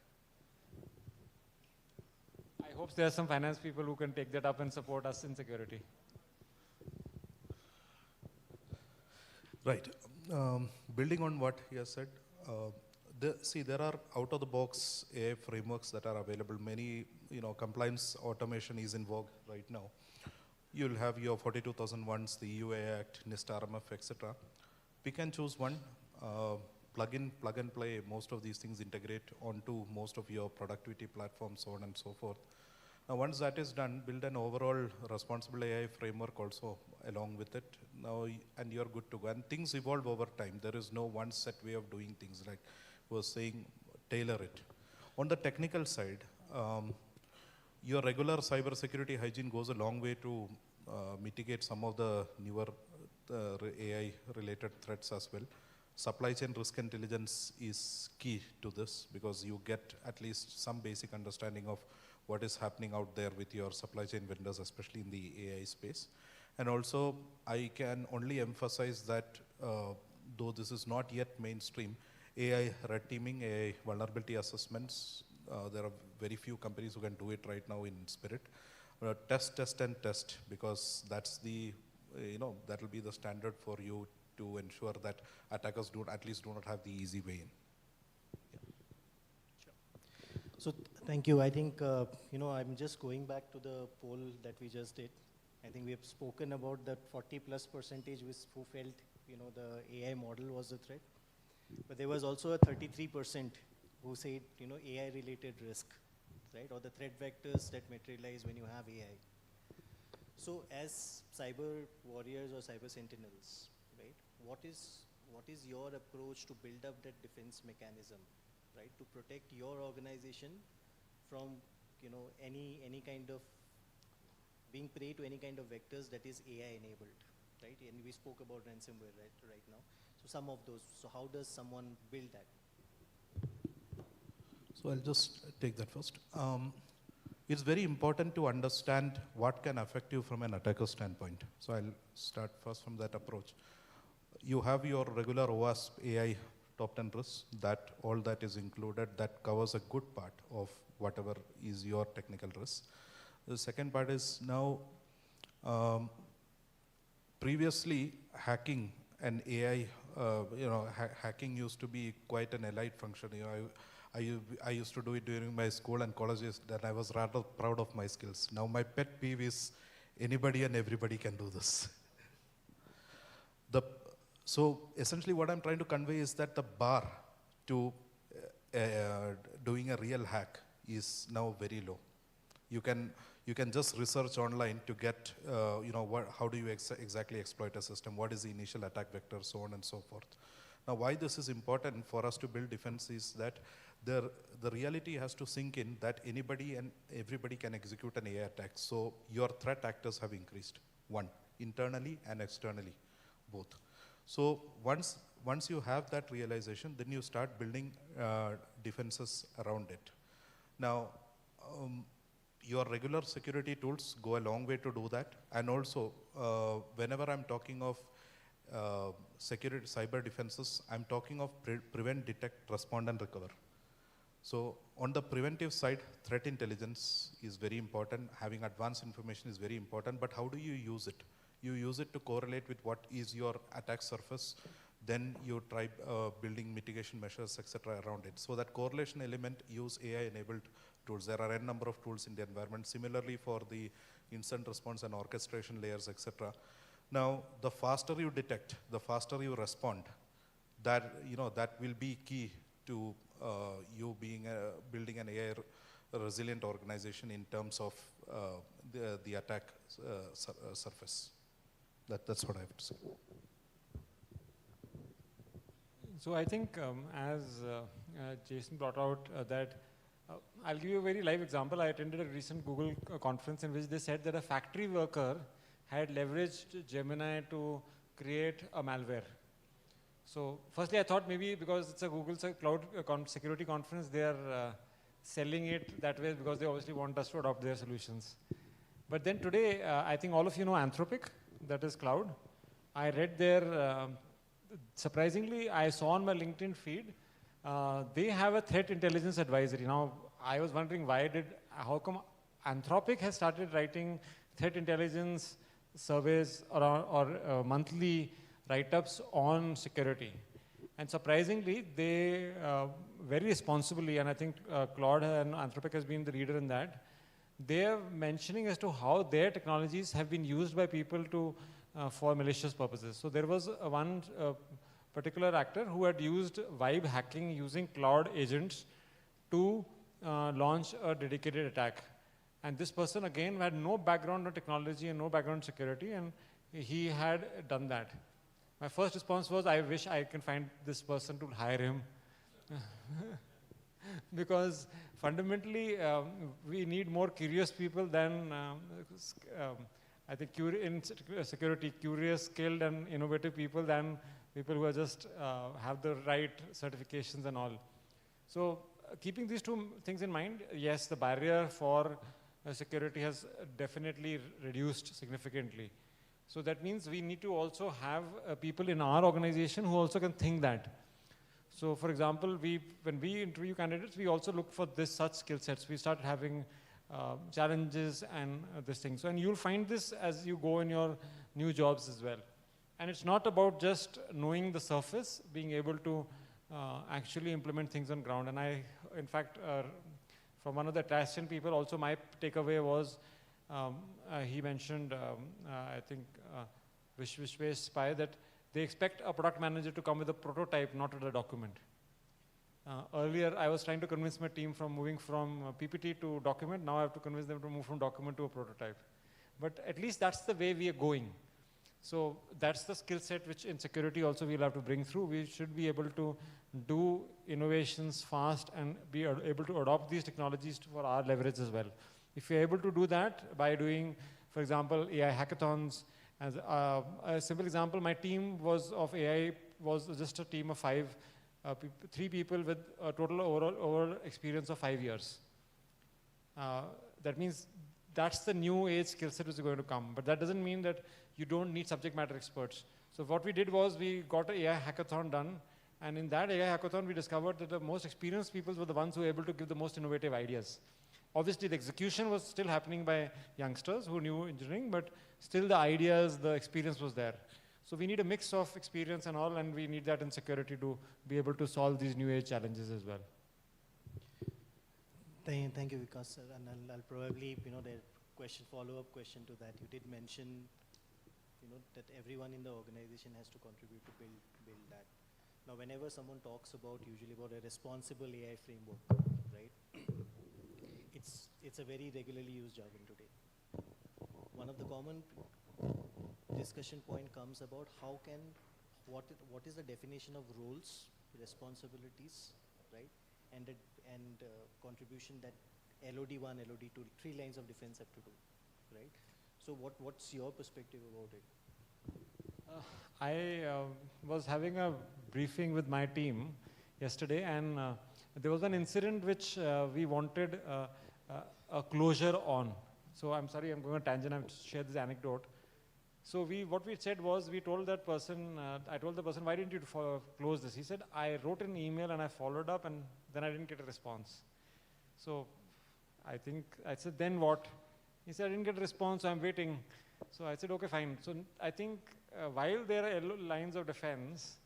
I hope there are some finance people who can take that up and support us in security. Right. Building on what he has said, there are out-of-the-box AI frameworks that are available. Many, compliance automation is in vogue right now. You'll have your 42001s, the EU AI Act, NIST RMF, etc. Pick and choose one, plug and play. Most of these things integrate onto most of your productivity platforms, so on and so forth. Now, once that is done, build an overall responsible AI framework also along with it. Now, and you're good to go. And things evolve over time. There is no one set way of doing things. Like I was saying, tailor it. On the technical side, your regular cybersecurity hygiene goes a long way to mitigate some of the newer AI-related threats as well. Supply chain risk intelligence is key to this, because you get at least some basic understanding of what is happening out there with your supply chain vendors, especially in the AI space. And also, I can only emphasize that though this is not yet mainstream, AI red teaming, AI vulnerability assessments, there are very few companies who can do it right now in spirit. Test, and test, because that's the, that will be the standard for you to ensure that attackers at least do not have the easy way in. So thank you. I think, I'm just going back to the poll that we just did. I think we have spoken about that 40+ percentage who felt, the AI model was a threat. But there was also a 33% who said, AI-related risk, right? Or the threat vectors that materialize when you have AI. So as cyber warriors or cyber sentinels, right, what is your approach to build up that defense mechanism, right, to protect your organization from, any kind of being prey to any kind of vectors that is AI enabled, right? And we spoke about ransomware right now. So some of those, so how does someone build that? So I'll just take that first. It's very important to understand what can affect you from an attacker standpoint. So I'll start first from that approach. You have your regular OWASP AI top 10 risks, all that is included, that covers a good part of whatever is your technical risk. The second part is now, previously hacking and AI, hacking used to be quite an elite function. I used to do it during my school and colleges, and I was rather proud of my skills. Now my pet peeve is anybody and everybody can do this. So essentially what I'm trying to convey is that the bar to doing a real hack is now very low. You can just research online to get, how do you exactly exploit a system, what is the initial attack vector, so on and so forth. Now why this is important for us to build defense is that the reality has to sink in that anybody and everybody can execute an AI attack. So your threat actors have increased, one, internally and externally, both. So once you have that realization, then you start building defenses around it. Now, your regular security tools go a long way to do that. And also, whenever I'm talking of security, cyber defenses, I'm talking of prevent, detect, respond, and recover. So on the preventive side, threat intelligence is very important. Having advanced information is very important, but how do you use it? You use it to correlate with what is your attack surface. Then you try building mitigation measures, etc. around it. So that correlation element, use AI-enabled tools. There are a number of tools in the environment. Similarly for the instant response and orchestration layers, etc. Now, the faster you detect, the faster you respond, that will be key to you building an AI resilient organization in terms of the attack surface. That's what I have to say. So I think as Jason brought out that, I'll give you a very live example. I attended a recent Google conference in which they said that a factory worker had leveraged Gemini to create a malware. So firstly, I thought maybe because it's a Google cloud security conference, they are selling it that way because they obviously want us to adopt their solutions. But then today, I think all of you know Anthropic, that is cloud. I read their, surprisingly, I saw on my LinkedIn feed, they have a threat intelligence advisory. Now, I was wondering how come Anthropic has started writing threat intelligence surveys or monthly write-ups on security. And surprisingly, they very responsibly, and I think Claude and Anthropic has been the leader in that, they are mentioning as to how their technologies have been used by people for malicious purposes. So there was one particular actor who had used vibe hacking using cloud agents to launch a dedicated attack. And this person, again, had no background on technology and no background in security, and he had done that. My first response was, I wish I can find this person to hire him. Because fundamentally, we need more curious people than, I think, in security, curious, skilled, and innovative people than people who are just have the right certifications and all. So keeping these two things in mind, yes, the barrier for security has definitely reduced significantly. So that means we need to also have people in our organization who also can think that. So for example, when we interview candidates, we also look for such skill sets. We start having challenges and this thing. So, and you'll find this as you go in your new jobs as well. And it's not about just knowing the surface, being able to actually implement things on ground. And I, in fact, from one of the Atlassian people, also my takeaway was he mentioned, I think, Vishwesh Pai, that they expect a product manager to come with a prototype, not with a document. Earlier, I was trying to convince my team from moving from PPT to document. Now I have to convince them to move from document to a prototype. But at least that's the way we are going. So that's the skill set which in security also we'll have to bring through. We should be able to do innovations fast and be able to adopt these technologies for our leverage as well. If you're able to do that by doing, for example, AI hackathons, as a simple example, my team was of AI was just a team of 3 people with a total overall experience of 5 years. That means that's the new age skill set which is going to come. But that doesn't mean that you don't need subject matter experts. So what we did was we got an AI hackathon done. And in that AI hackathon, we discovered that the most experienced people were the ones who were able to give the most innovative ideas. Obviously, the execution was still happening by youngsters who knew engineering, but still the ideas, the experience was there. So we need a mix of experience and all, and we need that in security to be able to solve these new age challenges as well. Thank you, Vikas, sir. And I'll probably, the follow-up question to that. You did mention, that everyone in the organization has to contribute to build that. Now, whenever someone talks usually about a responsible AI framework, right? It's a very regularly used jargon today. One of the common discussion point comes about what is the definition of roles, responsibilities, right? And contribution that LOD1, LOD2, 3 lines of defense have to do, right? So what's your perspective about it? I was having a briefing with my team yesterday, and there was an incident which we wanted a closure on. So I'm sorry, I'm going on a tangent. I've shared this anecdote. So what we said was, we told that person, I told the person, why didn't you close this? He said, I wrote an email and I followed up, and then I didn't get a response. So I said, then what? He said, I didn't get a response, so I'm waiting. So I said, okay, fine. So I think while there are lines of defense,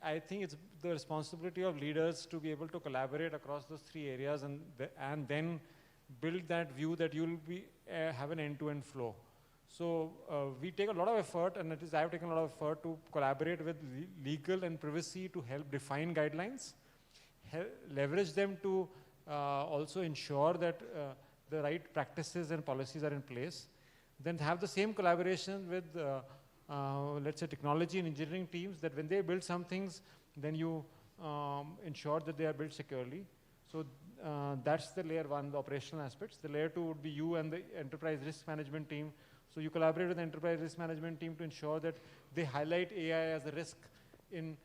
I think it's the responsibility of leaders to be able to collaborate across those 3 areas and then build that view that you'll have an end-to-end flow. So we take a lot of effort, and I have taken a lot of effort to collaborate with legal and privacy to help define guidelines, leverage them to also ensure that the right practices and policies are in place, then have the same collaboration with, let's say, technology and engineering teams, that when they build some things, then you ensure that they are built securely. So that's the layer 1, the operational aspects. The layer 2 would be you and the enterprise risk management team. So you collaborate with the enterprise risk management team to ensure that they highlight AI as a risk in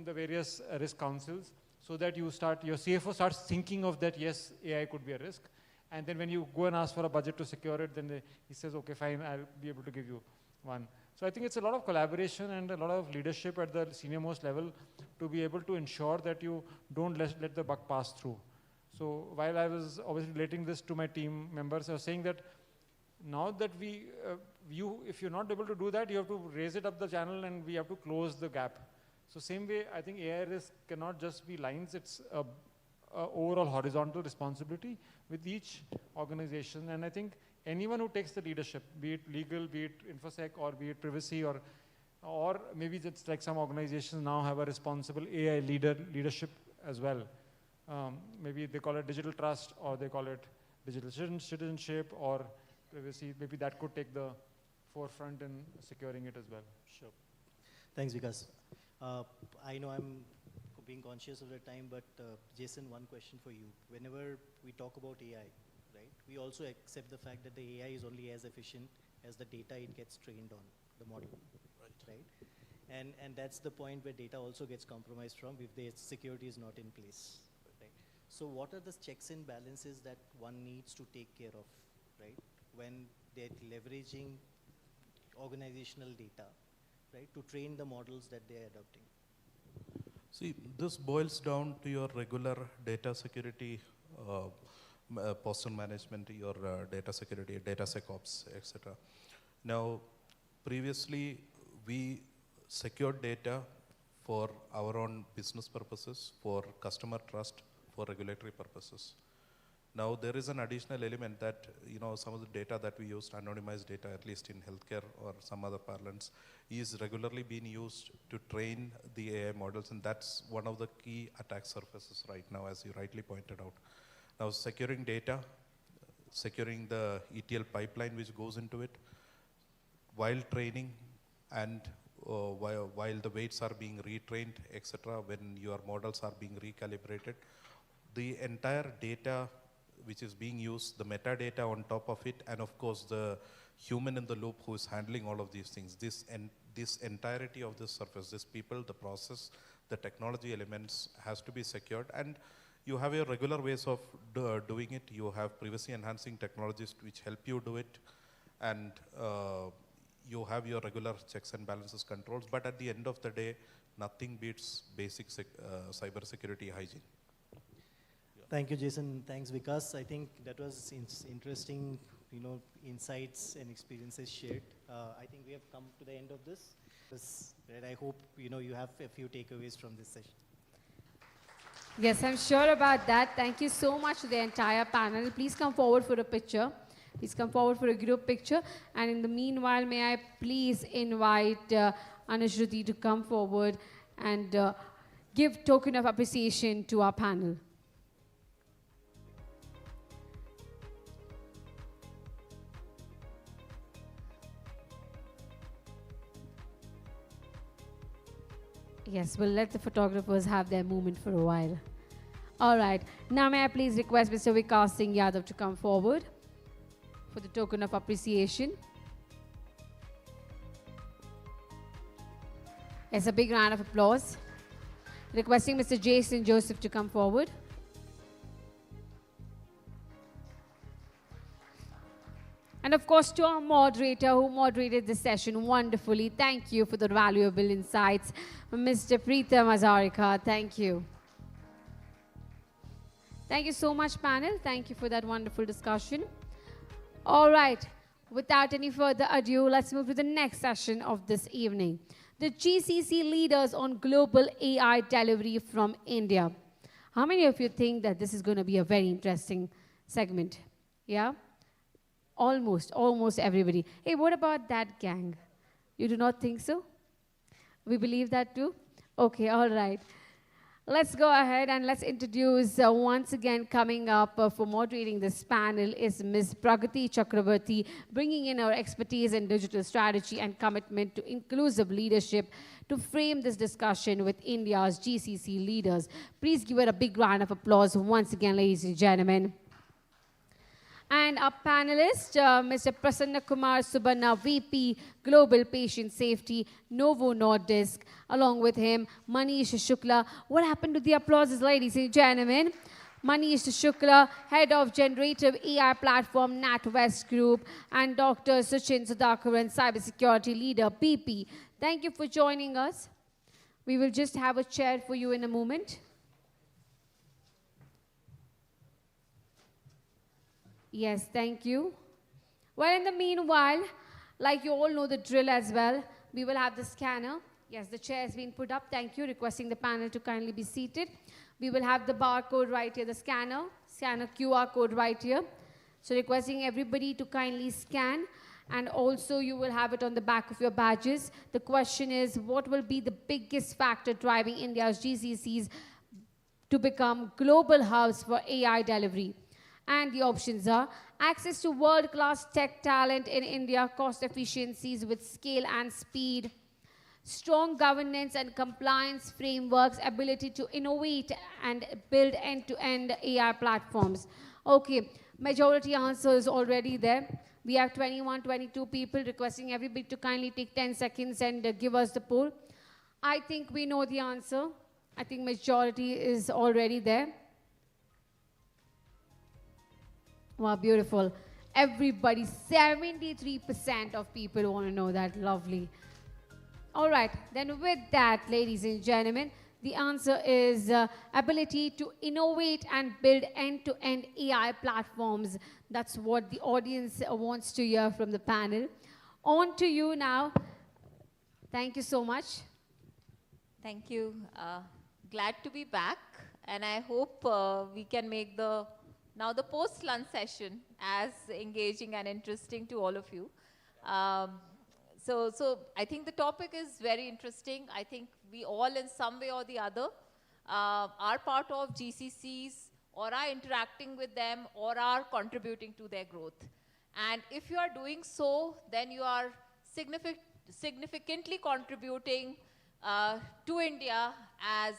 the various risk councils, so that your CFO starts thinking of that, yes, AI could be a risk. And then when you go and ask for a budget to secure it, then he says, okay, fine, I'll be able to give you one. So I think it's a lot of collaboration and a lot of leadership at the senior most level to be able to ensure that you don't let the buck pass through. So while I was obviously relating this to my team members, I was saying that now that if you're not able to do that, you have to raise it up the channel and we have to close the gap. So same way, I think AI risk cannot just be lines, it's a overall horizontal responsibility with each organization. And I think anyone who takes the leadership, be it legal, be it InfoSec, or be it privacy, or maybe it's like some organizations now have a responsible AI leadership as well. Maybe they call it digital trust, or they call it digital citizenship, or privacy. Maybe that could take the forefront in securing it as well. Sure. Thanks, Vikas. I know I'm being conscious of the time, but Jason, one question for you. Whenever we talk about AI, right, we also accept the fact that the AI is only as efficient as the data it gets trained on, the model, right? And that's the point where data also gets compromised from if the security is not in place, right? So what are the checks and balances that one needs to take care of, right, when they're leveraging organizational data, right, to train the models that they're adopting? See, this boils down to your regular data security, posture management, your data security, data SecOps, etc. Now, previously, we secured data for our own business purposes, for customer trust, for regulatory purposes. Now there is an additional element that, some of the data that we used, anonymized data, at least in healthcare or some other parlance, is regularly being used to train the AI models, and that's one of the key attack surfaces right now, as you rightly pointed out. Now securing data, securing the ETL pipeline which goes into it, while training and while the weights are being retrained, etc., when your models are being recalibrated, the entire data which is being used, the metadata on top of it, and of course the human in the loop who is handling all of these things, this entirety of this surface, this people, the process, the technology elements has to be secured. And you have your regular ways of doing it. You have privacy enhancing technologies which help you do it, and you have your regular checks and balances controls. But at the end of the day, nothing beats basic cyber security hygiene. Thank you, Jason. Thanks, Vikas. I think that was interesting, insights and experiences shared. I think we have come to the end of this. I hope, you have a few takeaways from this session. Yes, I'm sure about that. Thank you so much to the entire panel. Please come forward for a picture. Please come forward for a group picture. And in the meanwhile, may I please invite Anushruti to come forward and give token of appreciation to our panel. Yes, we'll let the photographers have their moment for a while. All right. Now may I please request Mr. Vikas Singh Yadav to come forward for the token of appreciation. Yes, a big round of applause. Requesting Mr. Jason Joseph to come forward. And of course, to our moderator who moderated this session wonderfully, thank you for the valuable insights. Mr. Preetham Hazarika, thank you. Thank you so much, panel. Thank you for that wonderful discussion. All right, without any further ado, let's move to the next session of this evening. The GCC leaders on global AI delivery from India. How many of you think that this is going to be a very interesting segment? Yeah? Almost everybody. Hey, what about that gang? You do not think so? We believe that too? Okay, all right. Let's go ahead and let's introduce once again coming up for moderating this panel is Ms. Pragati Chakravarti, bringing in our expertise in digital strategy and commitment to inclusive leadership to frame this discussion with India's GCC leaders. Please give her a big round of applause once again, ladies and gentlemen. And our panelist, Mr. Prasanna Kumar Subanna, VP, Global Patient Safety, Novo Nordisk. Along with him, Manish Shukla. What happened to the applauses, ladies and gentlemen? Manish Shukla, Head of Generative AI Platform, NatWest Group, and Dr. Suchin Sudhakaran, Cybersecurity Leader, BP. Thank you for joining us. We will just have a chair for you in a moment. Yes, thank you. Well, in the meanwhile, like you all know the drill as well, we will have the scanner. Yes, the chair has been put up. Thank you. Requesting the panel to kindly be seated. We will have the barcode right here, the scanner QR code right here. So requesting everybody to kindly scan. And also you will have it on the back of your badges. The question is, what will be the biggest factor driving India's GCCs to become global hubs for AI delivery? And the options are access to world-class tech talent in India, cost efficiencies with scale and speed, strong governance and compliance frameworks, ability to innovate and build end-to-end AI platforms. Okay, majority answer is already there. We have 21, 22 people requesting everybody to kindly take 10 seconds and give us the poll. I think we know the answer. I think majority is already there. Wow, beautiful. Everybody, 73% of people want to know that. Lovely. All right, then with that, ladies and gentlemen, the answer is ability to innovate and build end-to-end AI platforms. That's what the audience wants to hear from the panel. On to you now. Thank you so much. Thank you. Glad to be back, and I hope we can make the Now the post-lunch session, as engaging and interesting to all of you. So I think the topic is very interesting. I think we all in some way or the other are part of GCCs or are interacting with them or are contributing to their growth. And if you are doing so, then you are significantly contributing to India as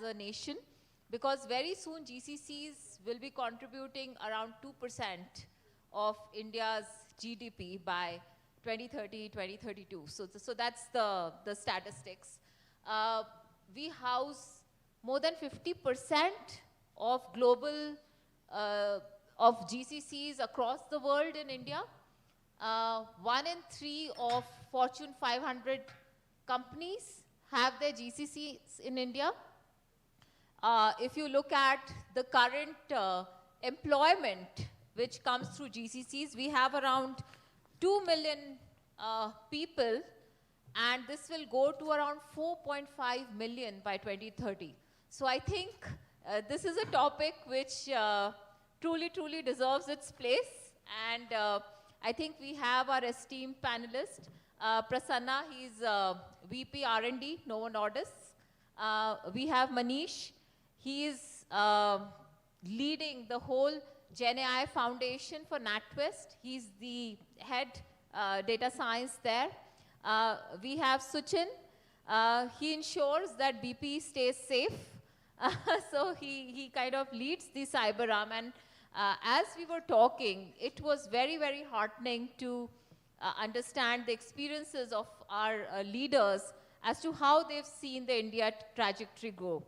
a nation, because very soon GCCs will be contributing around 2% of India's GDP by 2030, 2032. So that's the statistics. We house more than 50% of global, of GCCs across the world in India. 1 in 3 of Fortune 500 companies have their GCCs in India. If you look at the current employment which comes through GCCs, we have around 2 million people, and this will go to around 4.5 million by 2030. So I think this is a topic which truly deserves its place, and I think we have our esteemed panelist, Prasanna. He's VP R&D, Novo Nordisk. We have Manish. He is leading the whole GenAI Foundation for NatWest. He's the head data science there. We have Suchin. He ensures that BP stays safe. So he kind of leads the cyber arm. And as we were talking, it was very heartening to understand the experiences of our leaders as to how they've seen the India trajectory go.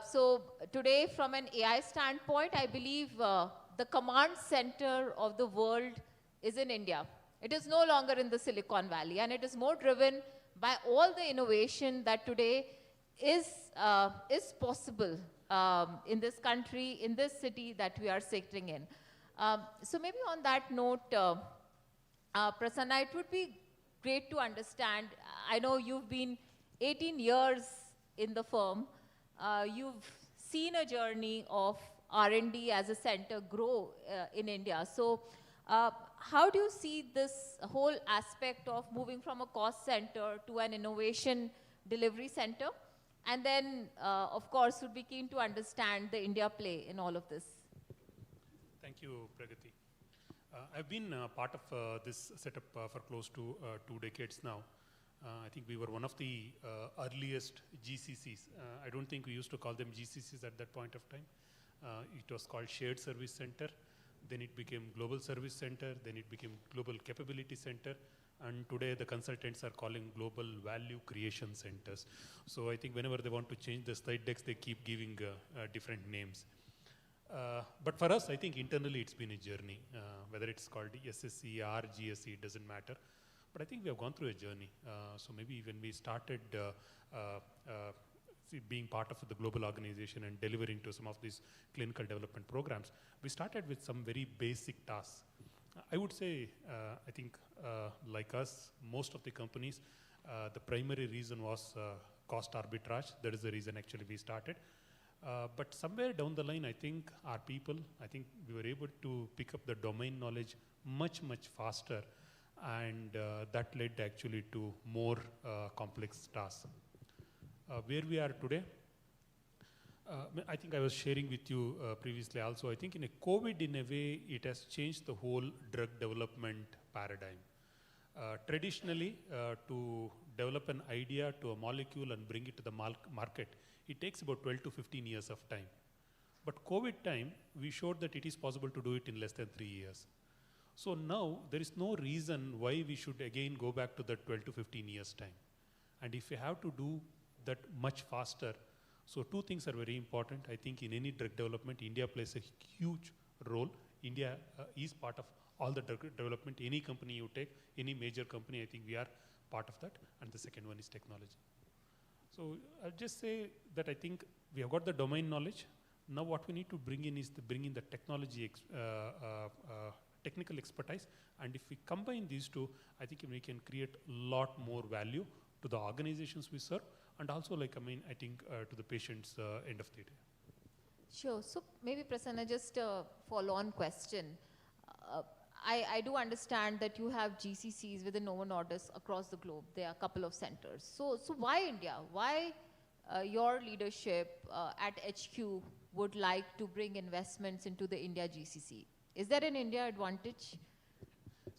So today, from an AI standpoint, I believe the command center of the world is in India. It is no longer in the Silicon Valley, and it is more driven by all the innovation that today is possible in this country, in this city that we are sitting in. So maybe on that note, Prasanna, it would be great to understand. I know you've been 18 years in the firm. You've seen a journey of R&D as a center grow in India. So how do you see this whole aspect of moving from a cost center to an innovation delivery center? And then, of course, would be keen to understand the India play in all of this. Thank you, Pragati. I've been part of this setup for close to 2 decades now. I think we were one of the earliest GCCs. I don't think we used to call them GCCs at that point of time. It was called Shared Service Center. Then it became Global Service Center. Then it became Global Capability Center. And today the consultants are calling Global Value Creation Centers. So I think whenever they want to change the slide decks, they keep giving different names. But for us, I think internally it's been a journey. Whether it's called SSC or GSC, it doesn't matter. But I think we have gone through a journey. So maybe when we started being part of the global organization and delivering to some of these clinical development programs, we started with some very basic tasks. I would say, I think like us, most of the companies, the primary reason was cost arbitrage. That is the reason actually we started. But somewhere down the line, I think our people, I think we were able to pick up the domain knowledge much faster, and that led actually to more complex tasks. Where we are today, I think I was sharing with you previously also, I think in a COVID, in a way, it has changed the whole drug development paradigm. Traditionally, to develop an idea to a molecule and bring it to the market, it takes about 12 to 15 years of time. But COVID time, we showed that it is possible to do it in less than 3 years. So now, there is no reason why we should again go back to that 12 to 15 years time. And if we have to do that much faster, so 2 things are very important. I think in any drug development, India plays a huge role. India is part of all the drug development. Any company you take, any major company, I think we are part of that. And the second one is technology. So I'll just say that I think we have got the domain knowledge. Now what we need to bring in is to bring in the technology, technical expertise. And if we combine these 2, I think we can create a lot more value to the organizations we serve, and also, like, I think, to the patients end of the day. Sure. So maybe Prasanna, just a follow-on question. I do understand that you have GCCs within Novo Nordisk across the globe. There are a couple of centers. So why India? Why your leadership at HQ would like to bring investments into the India GCC? Is there an India advantage?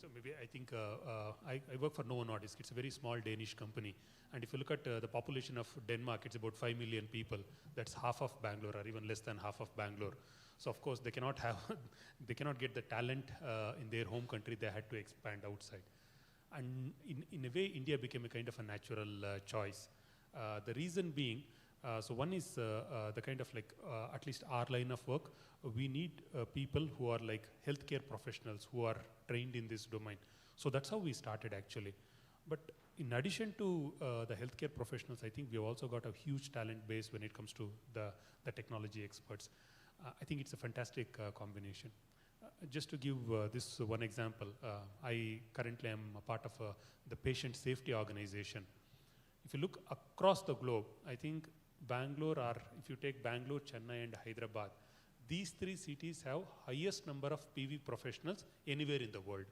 So maybe I think I work for Novo Nordisk. It's a very small Danish company. And if you look at the population of Denmark, it's about 5 million people. That's half of Bangalore or even less than half of Bangalore. So of course they cannot have, they cannot get the talent in their home country. They had to expand outside. And in a way, India became a kind of a natural choice. The reason being, so one is the kind of like, at least our line of work, we need people who are like healthcare professionals who are trained in this domain. So that's how we started actually. But in addition to the healthcare professionals, I think we've also got a huge talent base when it comes to the technology experts. I think it's a fantastic combination. Just to give this one example, I currently am a part of the patient safety organization. If you look across the globe, I think Bangalore, or if you take Bangalore, Chennai and Hyderabad, these three cities have highest number of PV professionals anywhere in the world.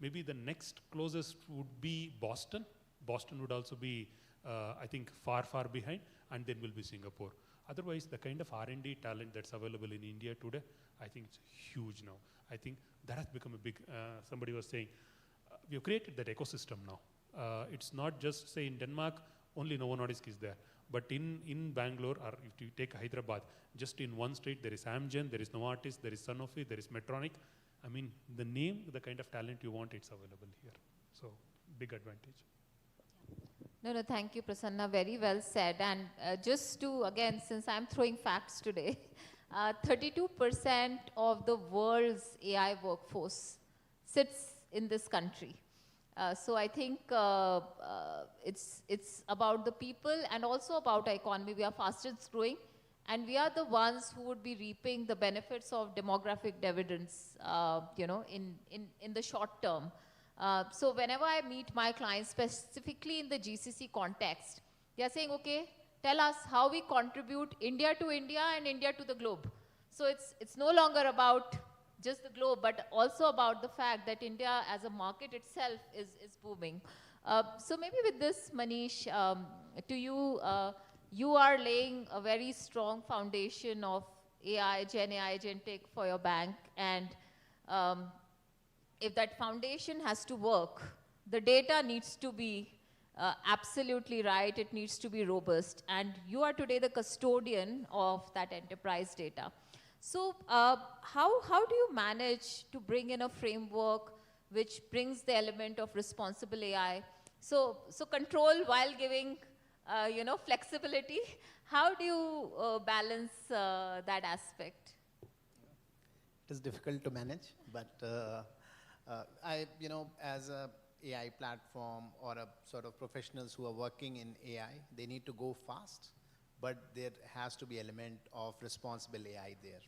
Maybe the next closest would be Boston. Boston would also be, I think, far, far behind, and then will be Singapore. Otherwise, the kind of R&D talent that's available in India today, I think it's huge now. I think that has become a big, somebody was saying, we have created that ecosystem now. It's not just, say, in Denmark, only Novo Nordisk is there. But in Bangalore, or if you take Hyderabad, just in one street, there is Amgen, there is Novartis, there is Sanofi, there is Medtronic. I mean, the name, the kind of talent you want, it's available here. So, big advantage. No, thank you, Prasanna. Very well said. And just to, again, since I'm throwing facts today, 32% of the world's AI workforce sits in this country. So I think it's about the people and also about our economy. We are fastest growing, and we are the ones who would be reaping the benefits of demographic dividends, in the short term. So whenever I meet my clients, specifically in the GCC context, they are saying, okay, tell us how we contribute India to India and India to the globe. So it's no longer about just the globe, but also about the fact that India as a market itself is booming. So maybe with this, Manish, to you, you are laying a very strong foundation of AI, Gen AI, Gen Tech for your bank. And if that foundation has to work, the data needs to be absolutely right. It needs to be robust. And you are today the custodian of that enterprise data. So how do you manage to bring in a framework which brings the element of responsible AI? So control while giving flexibility. How do you balance that aspect? It is difficult to manage, but as a AI platform or a sort of professionals who are working in AI, they need to go fast, but there has to be element of responsible AI there.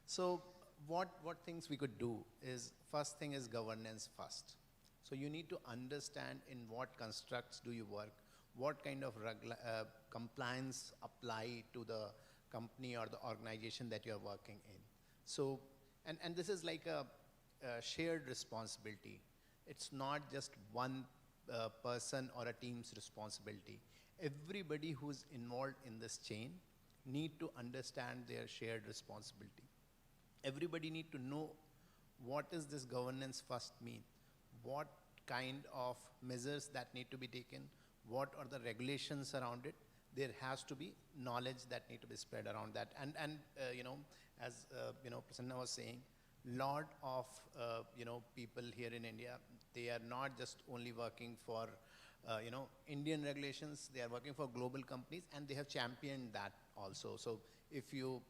So what things we could do is, first thing is governance first. So you need to understand in what constructs do you work, what kind of compliance apply to the company or the organization that you're working in. So, and this is like a shared responsibility. It's not just one person or a team's responsibility. Everybody who's involved in this chain need to understand their shared responsibility. Everybody need to know what is this governance first mean, what kind of measures that need to be taken, what are the regulations around it. There has to be knowledge that need to be spread around that. And as Prasanna was saying, lot of people here in India, they are not just only working for Indian regulations, they are working for global companies, and they have championed that also. So if you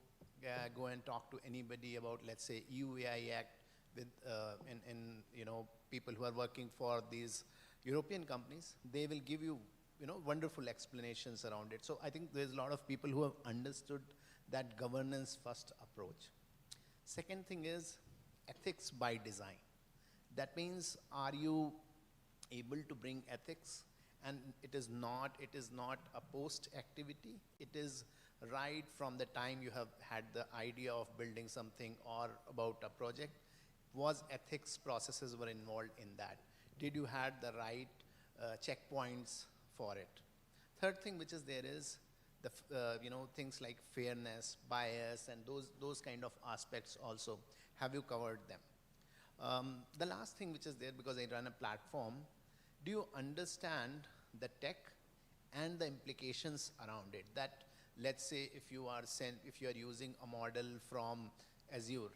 go and talk to anybody about, let's say, EU AI Act with people who are working for these European companies, they will give you wonderful explanations around it. So I think there's a lot of people who have understood that governance first approach. Second thing is ethics by design. That means, are you able to bring ethics? And it is not a post activity. It is right from the time you have had the idea of building something or about a project? Was ethics processes were involved in that? Did you had the right checkpoints for it? Third thing which is there is the things like fairness, bias, and those kind of aspects also. Have you covered them? The last thing which is there, because I run a platform, do you understand the tech and the implications around it? That, let's say, if you are using a model from Azure,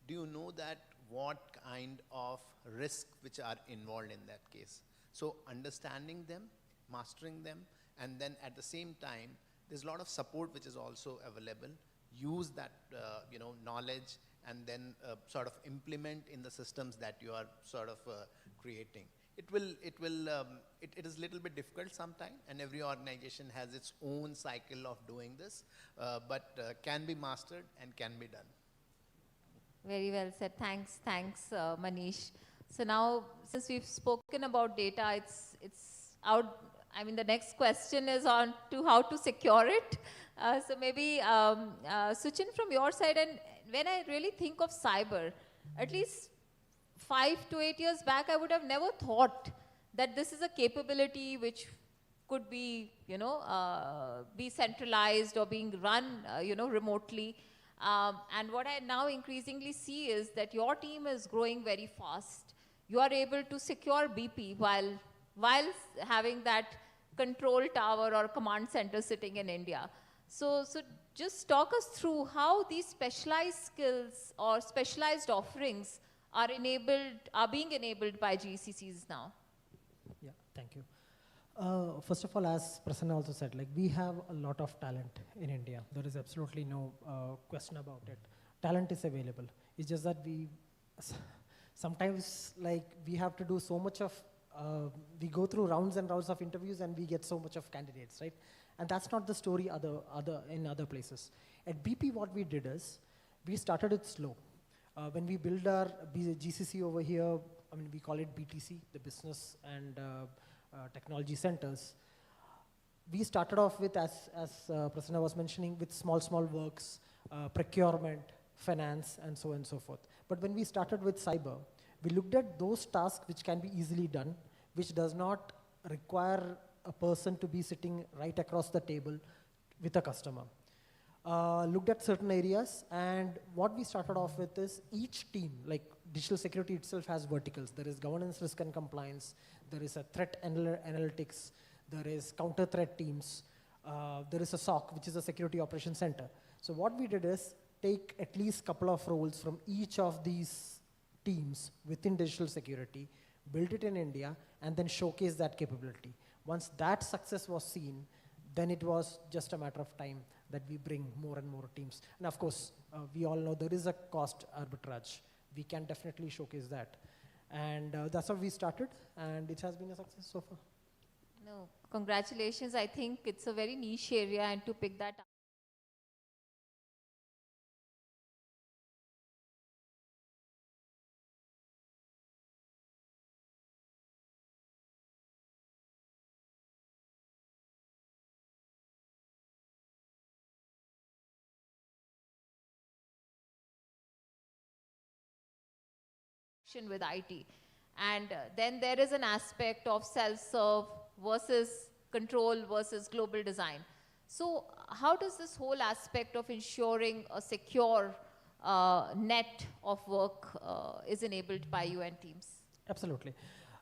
do you know that what kind of risk which are involved in that case? So understanding them, mastering them, and then at the same time, there's a lot of support which is also available. Use that knowledge and then sort of implement in the systems that you are sort of creating. It is a little bit difficult sometimes, and every organization has its own cycle of doing this, but can be mastered and can be done. Very well said. Thanks, Manish. So now, since we've spoken about data, it's out. I mean, the next question is on to how to secure it. So maybe Suchin, from your side, and when I really think of cyber, at least 5 to 8 years back, I would have never thought that this is a capability which could be, be centralized or being run, remotely. And what I now increasingly see is that your team is growing very fast. You are able to secure BP while having that control tower or command center sitting in India. So just talk us through how these specialized skills or specialized offerings are being enabled by GCCs now. Yeah, thank you. First of all, as Prasanna also said, like, we have a lot of talent in India. There is absolutely no question about it. Talent is available. It's just that we sometimes, like, we have to do so much of, we go through rounds and rounds of interviews and we get so much of candidates, right? And that's not the story in other places. At BP, what we did is, we started it slow. When we build our GCC over here, I mean, we call it BTC, the Business and Technology Centers. We started off with, as Prasanna was mentioning, with small works, procurement, finance, and so on and so forth. But when we started with cyber, we looked at those tasks which can be easily done, which does not require a person to be sitting right across the table with a customer. Looked at certain areas, and what we started off with is each team, like digital security itself has verticals. There is governance, risk and compliance, there is a threat analytics, there is counter threat teams, there is a SOC, which is a security operations center. So what we did is take at least a couple of roles from each of these teams within digital security, build it in India, and then showcase that capability. Once that success was seen, then it was just a matter of time that we bring more and more teams. And of course, we all know there is a cost arbitrage. We can definitely showcase that. And that's how we started, and it has been a success so far. No, congratulations. I think it's a very niche area, and to pick that up. With IT. And then there is an aspect of self-serve versus control versus global design. So how does this whole aspect of ensuring a secure net of work is enabled by you and teams? Absolutely.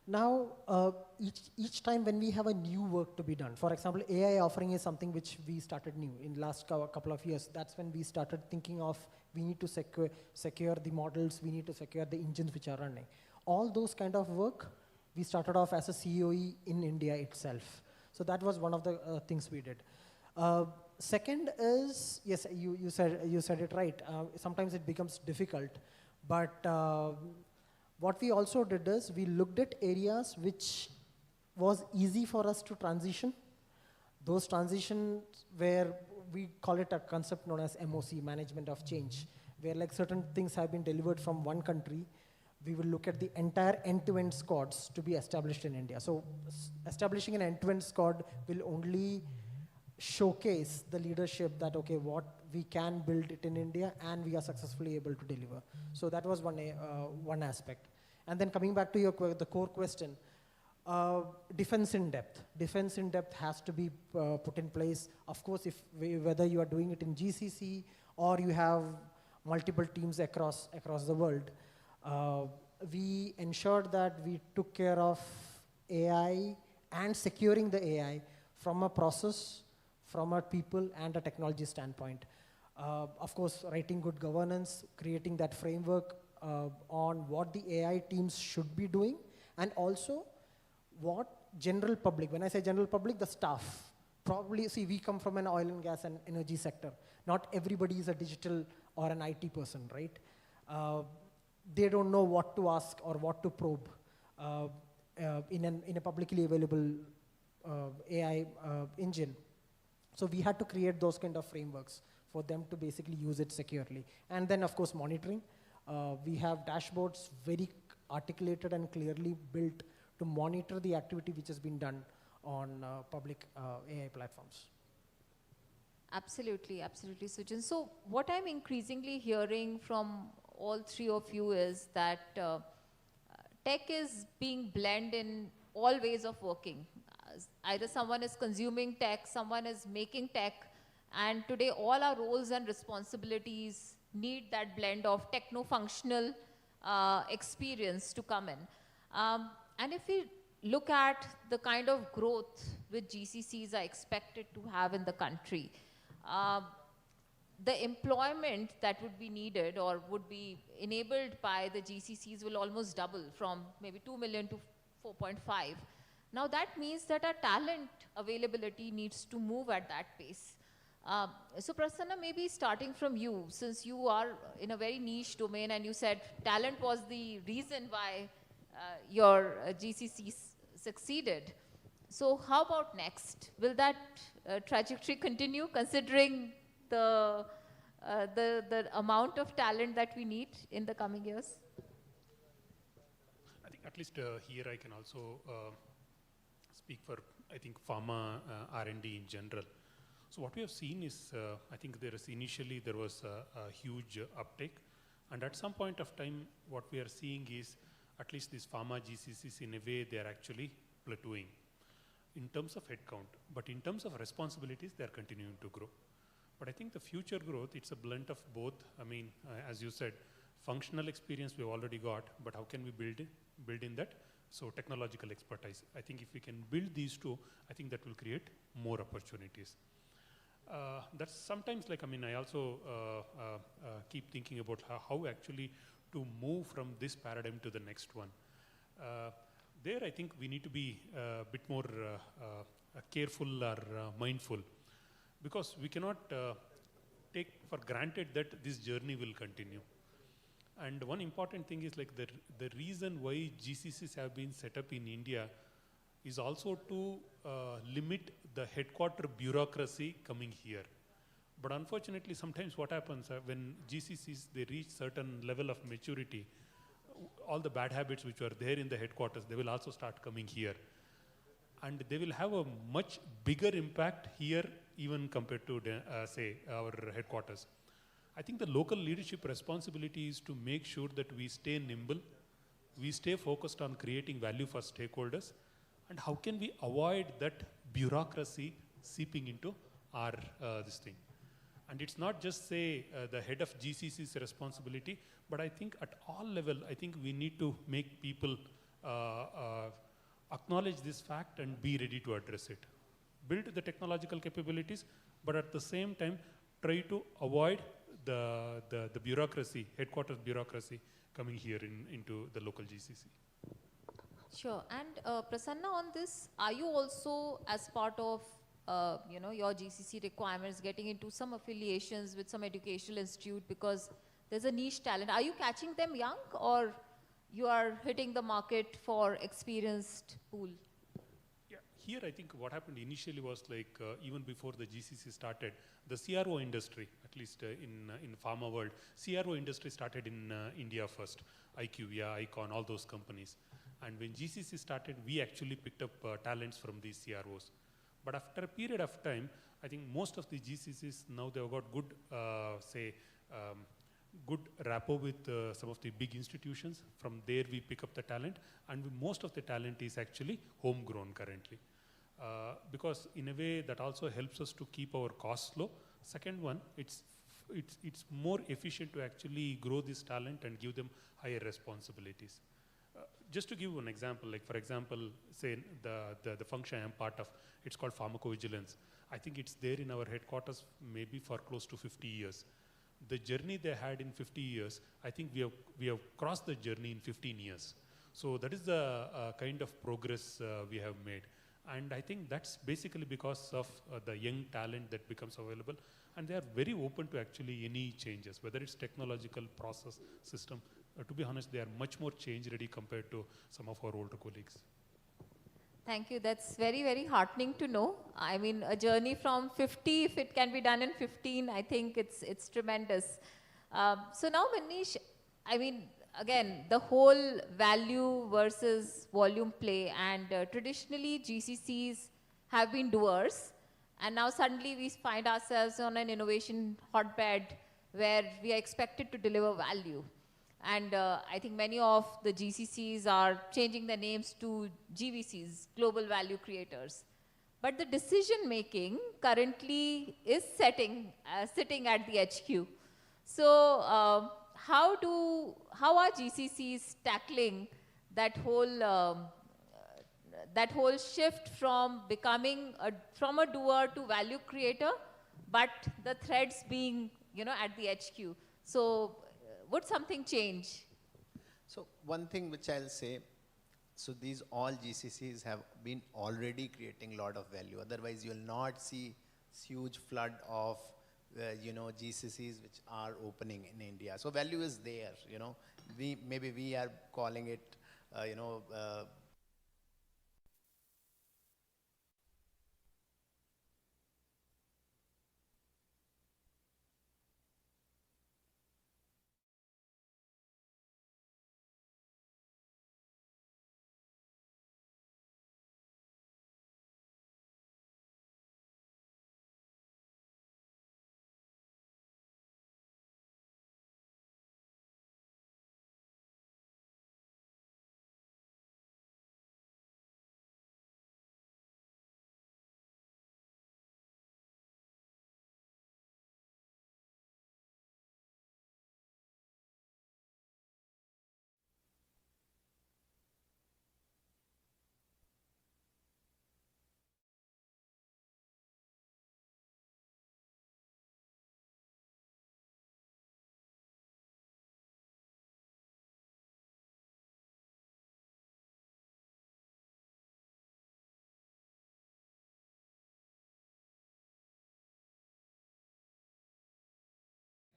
Now, each time when we have a new work to be done, for example, AI offering is something which we started new in the last couple of years. That's when we started thinking of, we need to secure the models, we need to secure the engines which are running. All those kind of work, we started off as a COE in India itself. So that was one of the things we did. Second is, yes, you said it right. Sometimes it becomes difficult, but what we also did is we looked at areas which was easy for us to transition. Those transitions where we call it a concept known as MOC, management of change, where like certain things have been delivered from one country. We will look at the entire end-to-end squads to be established in India. So establishing an end-to-end squad will only showcase the leadership that, okay, what we can build it in India and we are successfully able to deliver. So that was one aspect. And then coming back to your the core question, defense in depth. Defense in depth has to be put in place. Of course, whether you are doing it in GCC or you have multiple teams across the world, we ensured that we took care of AI and securing the AI from a process, from a people and a technology standpoint. Of course, writing good governance, creating that framework on what the AI teams should be doing, and also what general public, when I say general public, the staff. Probably, see, we come from an oil and gas and energy sector. Not everybody is a digital or an IT person, right? They don't know what to ask or what to probe in a publicly available AI engine. So we had to create those kind of frameworks for them to basically use it securely. And then, of course, monitoring. We have dashboards very articulated and clearly built to monitor the activity which has been done on public AI platforms. Absolutely, absolutely, Sujin. So what I'm increasingly hearing from all three of you is that tech is being blended in all ways of working. Either someone is consuming tech, someone is making tech, and today all our roles and responsibilities need that blend of techno-functional experience to come in. And if we look at the kind of growth which GCCs are expected to have in the country, the employment that would be needed or would be enabled by the GCCs will almost double from maybe 2 million to 4.5. Now that means that our talent availability needs to move at that pace. So Prasanna, maybe starting from you, since you are in a very niche domain and you said talent was the reason why your GCC succeeded. So how about next? Will that trajectory continue considering the amount of talent that we need in the coming years? I think at least here I can also speak for, I think, pharma R&D in general. So what we have seen is, I think there was a huge uptake. And at some point of time, what we are seeing is, at least these pharma GCCs, in a way, they are actually plateauing in terms of headcount. But in terms of responsibilities, they are continuing to grow. But I think the future growth, it's a blend of both. I mean, as you said, functional experience we've already got, but how can we build in that? So technological expertise. I think if we can build these two, I think that will create more opportunities. That's sometimes like, I mean, I also keep thinking about how actually to move from this paradigm to the next one. There, I think we need to be a bit more careful or mindful, because we cannot take for granted that this journey will continue. And one important thing is like the reason why GCCs have been set up in India is also to limit the headquarter bureaucracy coming here. But unfortunately, sometimes what happens when GCCs, they reach certain level of maturity, all the bad habits which were there in the headquarters, they will also start coming here. And they will have a much bigger impact here even compared to, say, our headquarters. I think the local leadership responsibility is to make sure that we stay nimble, we stay focused on creating value for stakeholders, and how can we avoid that bureaucracy seeping into our this thing. And it's not just, say, the head of GCC's responsibility, but I think at all level, I think we need to make people acknowledge this fact and be ready to address it. Build the technological capabilities, but at the same time, try to avoid the bureaucracy, headquarters bureaucracy coming here into the local GCC. Sure. And Prasanna, on this, are you also, as part of your GCC requirements, getting into some affiliations with some educational institute, because there's a niche talent? Are you catching them young, or you are hitting the market for experienced pool? Yeah, here I think what happened initially was like even before the GCC started, the CRO industry, at least in pharma world, CRO industry started in India first. IQVIA, Icon, all those companies. And when GCC started, we actually picked up talents from these CROs. But after a period of time, I think most of the GCCs now they've got good, good rapport with some of the big institutions. From there we pick up the talent, and most of the talent is actually homegrown currently. Because in a way that also helps us to keep our costs low. Second one, it's more efficient to actually grow this talent and give them higher responsibilities. Just to give you an example, like for example, say the function I am part of, it's called pharmacovigilance. I think it's there in our headquarters maybe for close to 50 years. The journey they had in 50 years, I think we have crossed the journey in 15 years. So that is the kind of progress we have made. And I think that's basically because of the young talent that becomes available. And they are very open to actually any changes, whether it's technological, process, system. To be honest, they are much more change ready compared to some of our older colleagues. Thank you. That's very, very heartening to know. I mean, a journey from 50, if it can be done in 15, I think it's tremendous. So now, Manish, I mean, again, the whole value versus volume play, and traditionally GCCs have been doers, and now suddenly we find ourselves on an innovation hotbed where we are expected to deliver value. And I think many of the GCCs are changing their names to GVCs, Global Value Creators. But the decision making currently is sitting at the HQ. So how are GCCs tackling that whole shift from becoming from a doer to value creator, but the threads being at the HQ? So would something change? So one thing which I'll say, so these all GCCs have been already creating a lot of value. Otherwise, you'll not see huge flood of GCCs which are opening in India. So value is there. Maybe we are calling it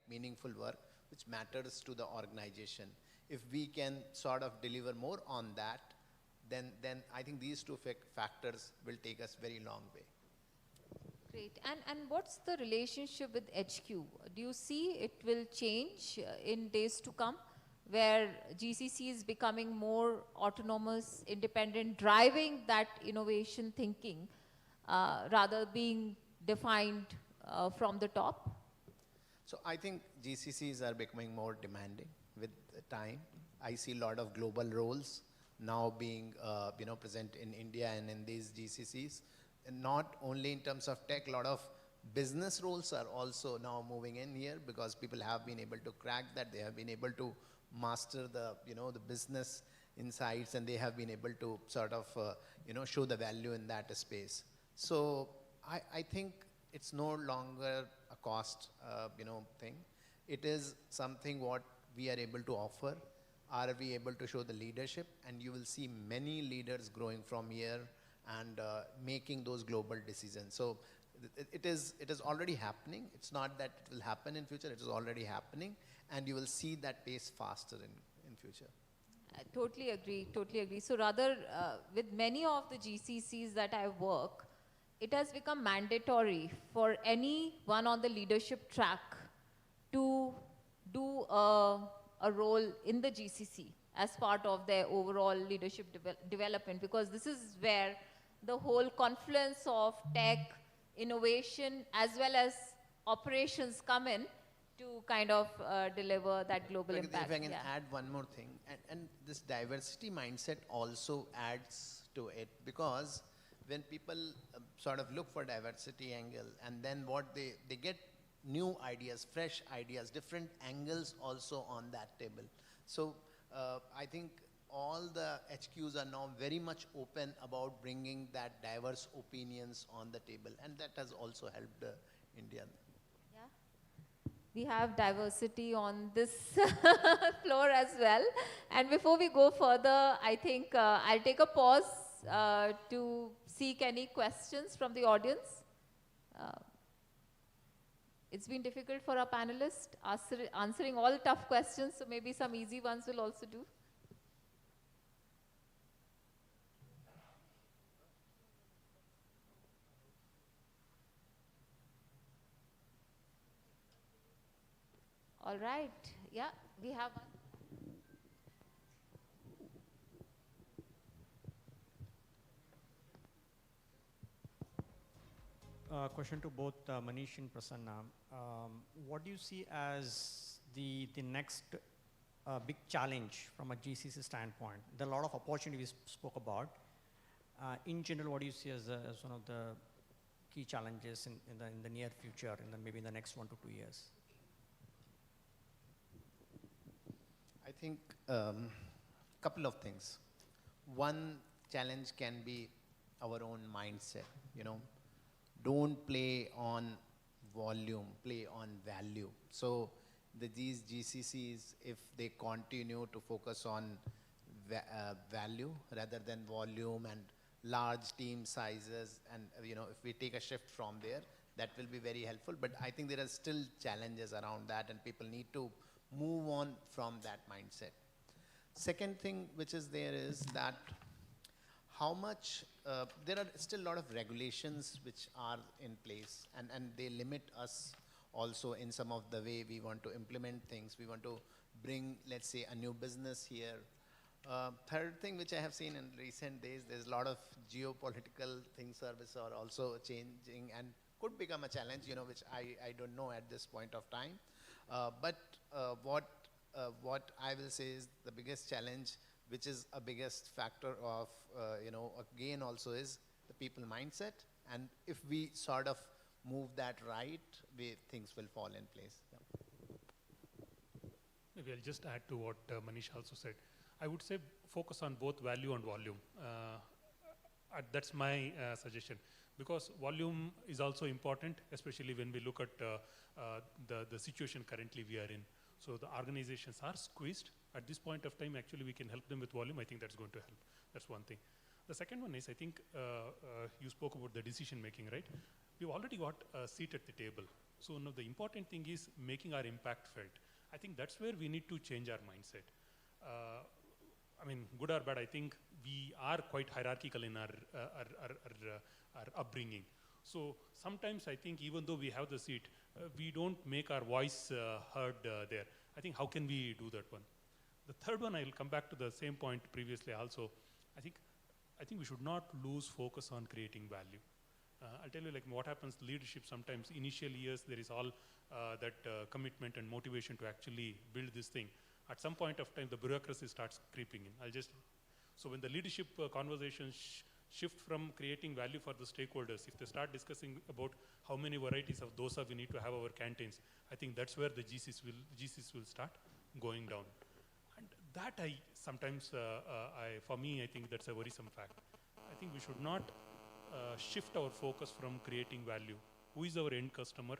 meaningful work which matters to the organization. If we can sort of deliver more on that, then I think these two factors will take us very long way. Great. And what's the relationship with HQ? Do you see it will change in days to come, where GCC is becoming more autonomous, independent, driving that innovation thinking rather being defined from the top? So I think GCCs are becoming more demanding with time. I see a lot of global roles now being present in India and in these GCCs. And not only in terms of tech, a lot of business roles are also now moving in here because people have been able to crack that. They have been able to master the business insights, and they have been able to sort of show the value in that space. So I think it's no longer a cost thing. It is something what we are able to offer. Are we able to show the leadership? And you will see many leaders growing from here and making those global decisions. So it is already happening. It's not that it will happen in future. It is already happening, and you will see that pace faster in future. I totally agree, totally agree. So rather, with many of the GCCs that I work, it has become mandatory for anyone on the leadership track to do a role in the GCC as part of their overall leadership development, because this is where the whole confluence of tech, innovation, as well as operations come in to kind of deliver that global impact. If I can Yeah. add one more thing, and this diversity mindset also adds to it, because when people sort of look for diversity angle, and then what they get new ideas, fresh ideas, different angles also on that table. So I think all the HQs are now very much open about bringing that diverse opinions on the table, and that has also helped India. We have diversity on this floor as well. And before we go further, I think I'll take a pause to seek any questions from the audience. It's been difficult for our panelists answering all tough questions, so maybe some easy ones will also do. All right. Yeah, we have one. Question to both Manish and Prasanna. What do you see as the next big challenge from a GCC standpoint? There are a lot of opportunities we spoke about. In general, what do you see as one of the key challenges in the near future, maybe in the next 1 to 2 years? I think couple of things. One challenge can be our own mindset, you know. Don't play on volume, play on value. So these GCCs, if they continue to focus on value rather than volume and large team sizes, and you know, if we take a shift from there, that will be very helpful. But I think there are still challenges around that, and people need to move on from that mindset. Second thing which is there is that how much, there are still a lot of regulations which are in place, and they limit us also in some of the way we want to implement things. We want to bring, let's say, a new business here. Third thing which I have seen in recent days, there's a lot of geopolitical things are also changing and could become a challenge, you know, which I don't know at this point of time. But what I will say is the biggest challenge, which is a biggest factor of, you know, again also is the people mindset. And if we sort of move that right, things will fall in place. Yeah. Maybe I'll just add to what Manish also said. I would say focus on both value and volume. That's my suggestion. Because volume is also important, especially when we look at the situation currently we are in. So the organizations are squeezed. At this point of time, actually, we can help them with volume. I think that's going to help. That's one thing. The second one is, I think you spoke about the decision making, right? We've already got a seat at the table. So now the important thing is making our impact felt. I think that's where we need to change our mindset. I mean, good or bad, I think we are quite hierarchical in our upbringing. So sometimes I think even though we have the seat, we don't make our voice heard there. I think how can we do that one? The third one, I'll come back to the same point previously also. I think we should not lose focus on creating value. I'll tell you, like, what happens leadership sometimes, initial years, there is all that commitment and motivation to actually build this thing. At some point of time, the bureaucracy starts creeping in. So when the leadership conversations shift from creating value for the stakeholders, if they start discussing about how many varieties of dosa we need to have our canteens, I think that's where the GCs will start going down. And that sometimes, for me, I think that's a worrisome fact. I think we should not shift our focus from creating value. Who is our end customer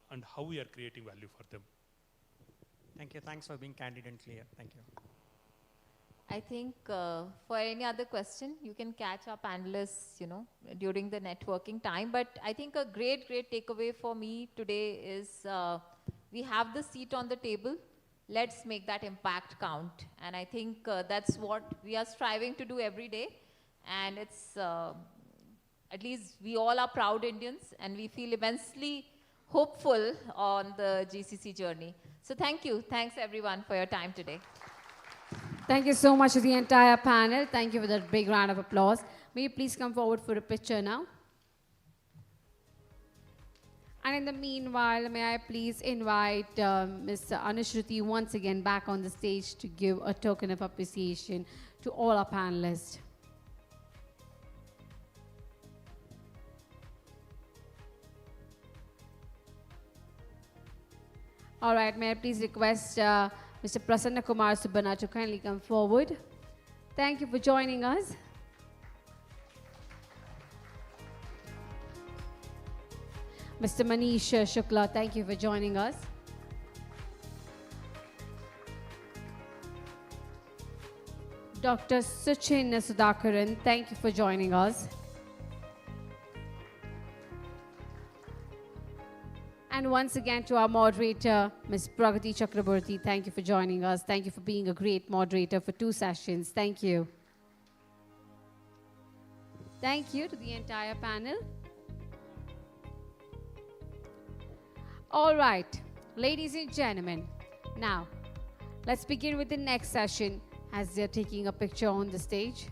and how we are creating value for them. Thank you. Thanks for being candid and clear. Thank you. I think for any other question, you can catch our panelists, you know, during the networking time. But I think a great takeaway for me today is we have the seat on the table. Let's make that impact count. And I think that's what we are striving to do every day. And it's, at least we all are proud Indians, and we feel immensely hopeful on the GCC journey. So thank you. Thanks everyone for your time today. Thank you so much to the entire panel. Thank you for that big round of applause. May you please come forward for a picture now? And in the meanwhile, may I please invite Ms. Anushruti once again back on the stage to give a token of appreciation to all our panelists. All right, may I please request Mr. Prasanna Kumar Subbanna to kindly come forward. Thank you for joining us. Mr. Manish Shukla, thank you for joining us. Dr. Suchin Sudhakaran, thank you for joining us. And once again to our moderator, Ms. Pragati Chakraborty, thank you for joining us. Thank you for being a great moderator for 2 sessions. Thank you. Thank you to the entire panel. All right, ladies and gentlemen, now let's begin with the next session as they're taking a picture on the stage.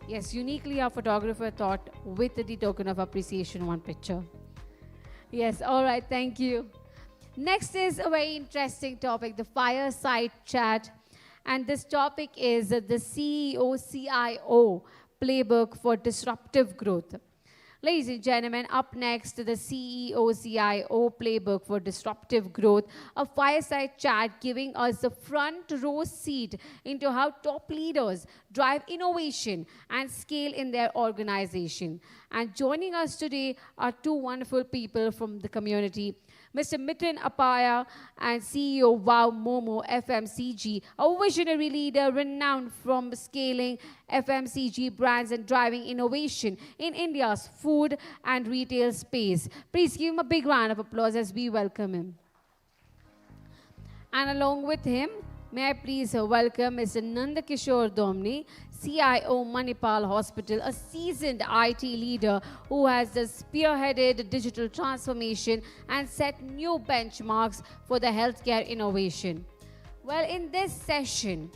Yes, uniquely our photographer thought with the token of appreciation, one picture. Yes, all right, thank you. Next is a very interesting topic, the fireside chat. And this topic is the CEO-CIO playbook for disruptive growth. Ladies and gentlemen, up next, the CEO-CIO playbook for disruptive growth, a fireside chat giving us the front row seat into how top leaders drive innovation and scale in their organization. And joining us today are 2 wonderful people from the community. Mr. Mithun Apaya and CEO Wow Momo FMCG, a visionary leader renowned from scaling FMCG brands and driving innovation in India's food and retail space. Please give him a big round of applause as we welcome him. And along with him, may I please welcome Mr. Nandakishore Domni, CIO Manipal Hospital, a seasoned IT leader who has spearheaded digital transformation and set new benchmarks for the healthcare innovation. Well, in this session,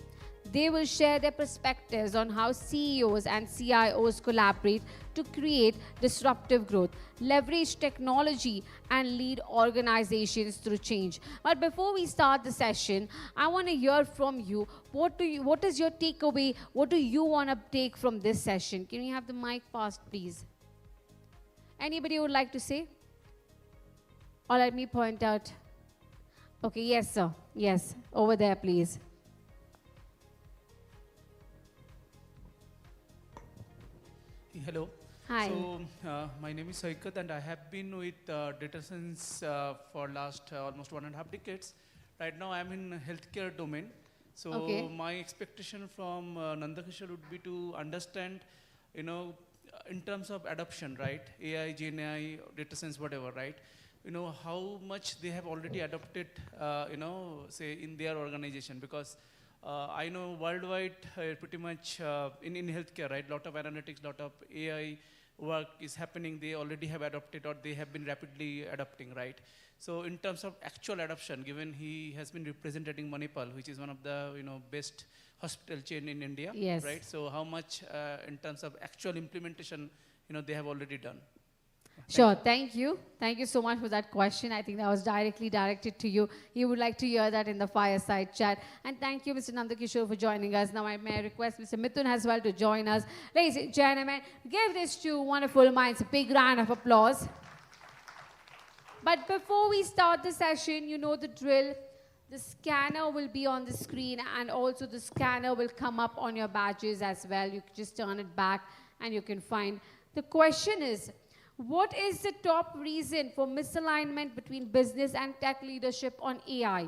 they will share their perspectives on how CEOs and CIOs collaborate to create disruptive growth, leverage technology, and lead organizations through change. But before we start the session, I want to hear from you. What is your takeaway? What do you want to take from this session? Can we have the mic passed, please? Anybody would like to say? Or let me point out. Okay, yes, sir. Yes, over there, please. Hello. Hi. So, my name is Saikat and I have been with data science for last almost 1.5 decades. Right now I'm in healthcare domain. So my expectation from Nandakishore would be to understand, in terms of adoption, right? AI, GenAI, data science, whatever, right? How much they have already adopted, say in their organization, because I know worldwide, pretty much in healthcare, right? Lot of analytics, lot of AI work is happening. They already have adopted or they have been rapidly adopting, right? So in terms of actual adoption, given he has been representing Manipal, which is one of the best hospital chain in India, yes, right? So how much in terms of actual implementation, they have already done? Sure, thank you. Thank you so much for that question. I think that was directly directed to you. You would like to hear that in the fireside chat. And thank you, Mr. Nandakishore, for joining us. Now, may I request Mr. Mithun as well to join us. Ladies and gentlemen, give these 2 wonderful minds a big round of applause. But before we start the session, you know the drill. The scanner will be on the screen, and also the scanner will come up on your badges as well. You can just turn it back and you can find. The question is, what is the top reason for misalignment between business and tech leadership on AI?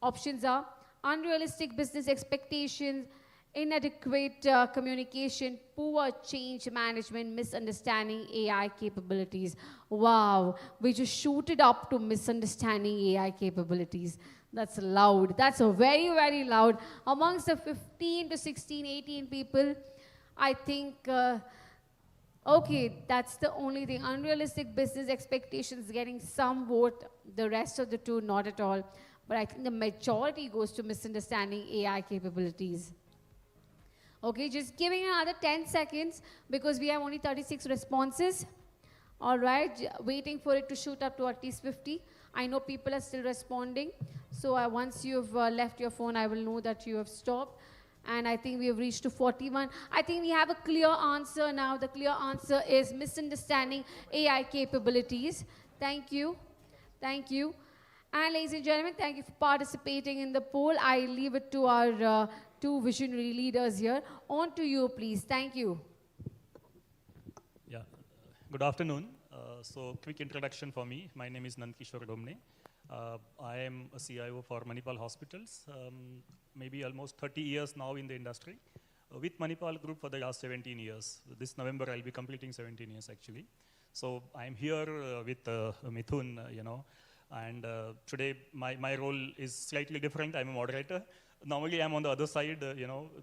Options are unrealistic business expectations, inadequate communication, poor change management, misunderstanding AI capabilities. Wow, we just shoot it up to misunderstanding AI capabilities. That's loud. That's a very, very loud. Amongst the 15 to 16, 18 people, I think... okay, that's the only thing. Unrealistic business expectations getting some vote, the rest of the 2 not at all. but I think the majority goes to misunderstanding AI capabilities. Okay, just giving another 10 seconds because we have only 36 responses. All right, waiting for it to shoot up to at least 50. I know people are still responding. So once you've left your phone, I will know that you have stopped. And I think we have reached to 41. I think we have a clear answer now. The clear answer is misunderstanding AI capabilities. Thank you. Thank you. And ladies and gentlemen, thank you for participating in the poll. I leave it to our two visionary leaders here. On to you, please. Thank you. Yeah. Good afternoon. So quick introduction for me. My name is Nandkishore Domne. I am a CIO for Manipal Hospitals, maybe almost 30 years now in the industry. With Manipal Group for the last 17 years. This November, I'll be completing 17 years actually. So I'm here with Mithun, and today my role is slightly different. I'm a moderator. Normally I'm on the other side,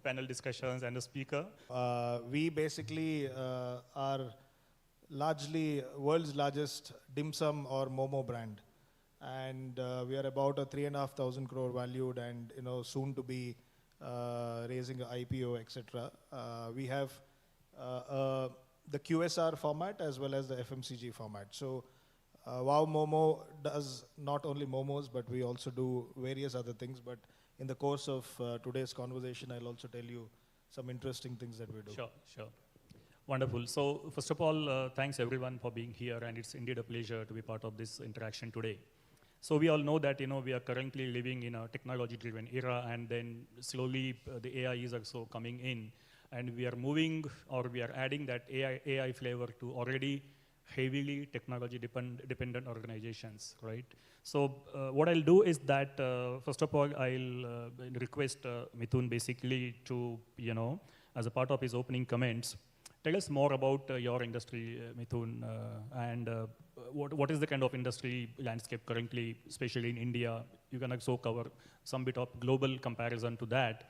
panel discussions and a speaker. We basically are largely world's largest dim sum or Momo brand. And we are about a 3,500 crore valued and soon to be raising an IPO, etc. We have the QSR format as well as the FMCG format. So Wow Momo does not only momos, but we also do various other things. But in the course of today's conversation, I'll also tell you some interesting things that we do. Sure, sure. Wonderful. So first of all, thanks everyone for being here, and it's indeed a pleasure to be part of this interaction today. So we all know that we are currently living in a technology-driven era, and then slowly the AI is also coming in, and we are moving or we are adding that AI flavor to already heavily technology-dependent organizations, right? So what I'll do is that first of all I'll request Mithun basically to as a part of his opening comments, tell us more about your industry, Mithun, and what is the kind of industry landscape currently, especially in India? You can also cover some bit of global comparison to that.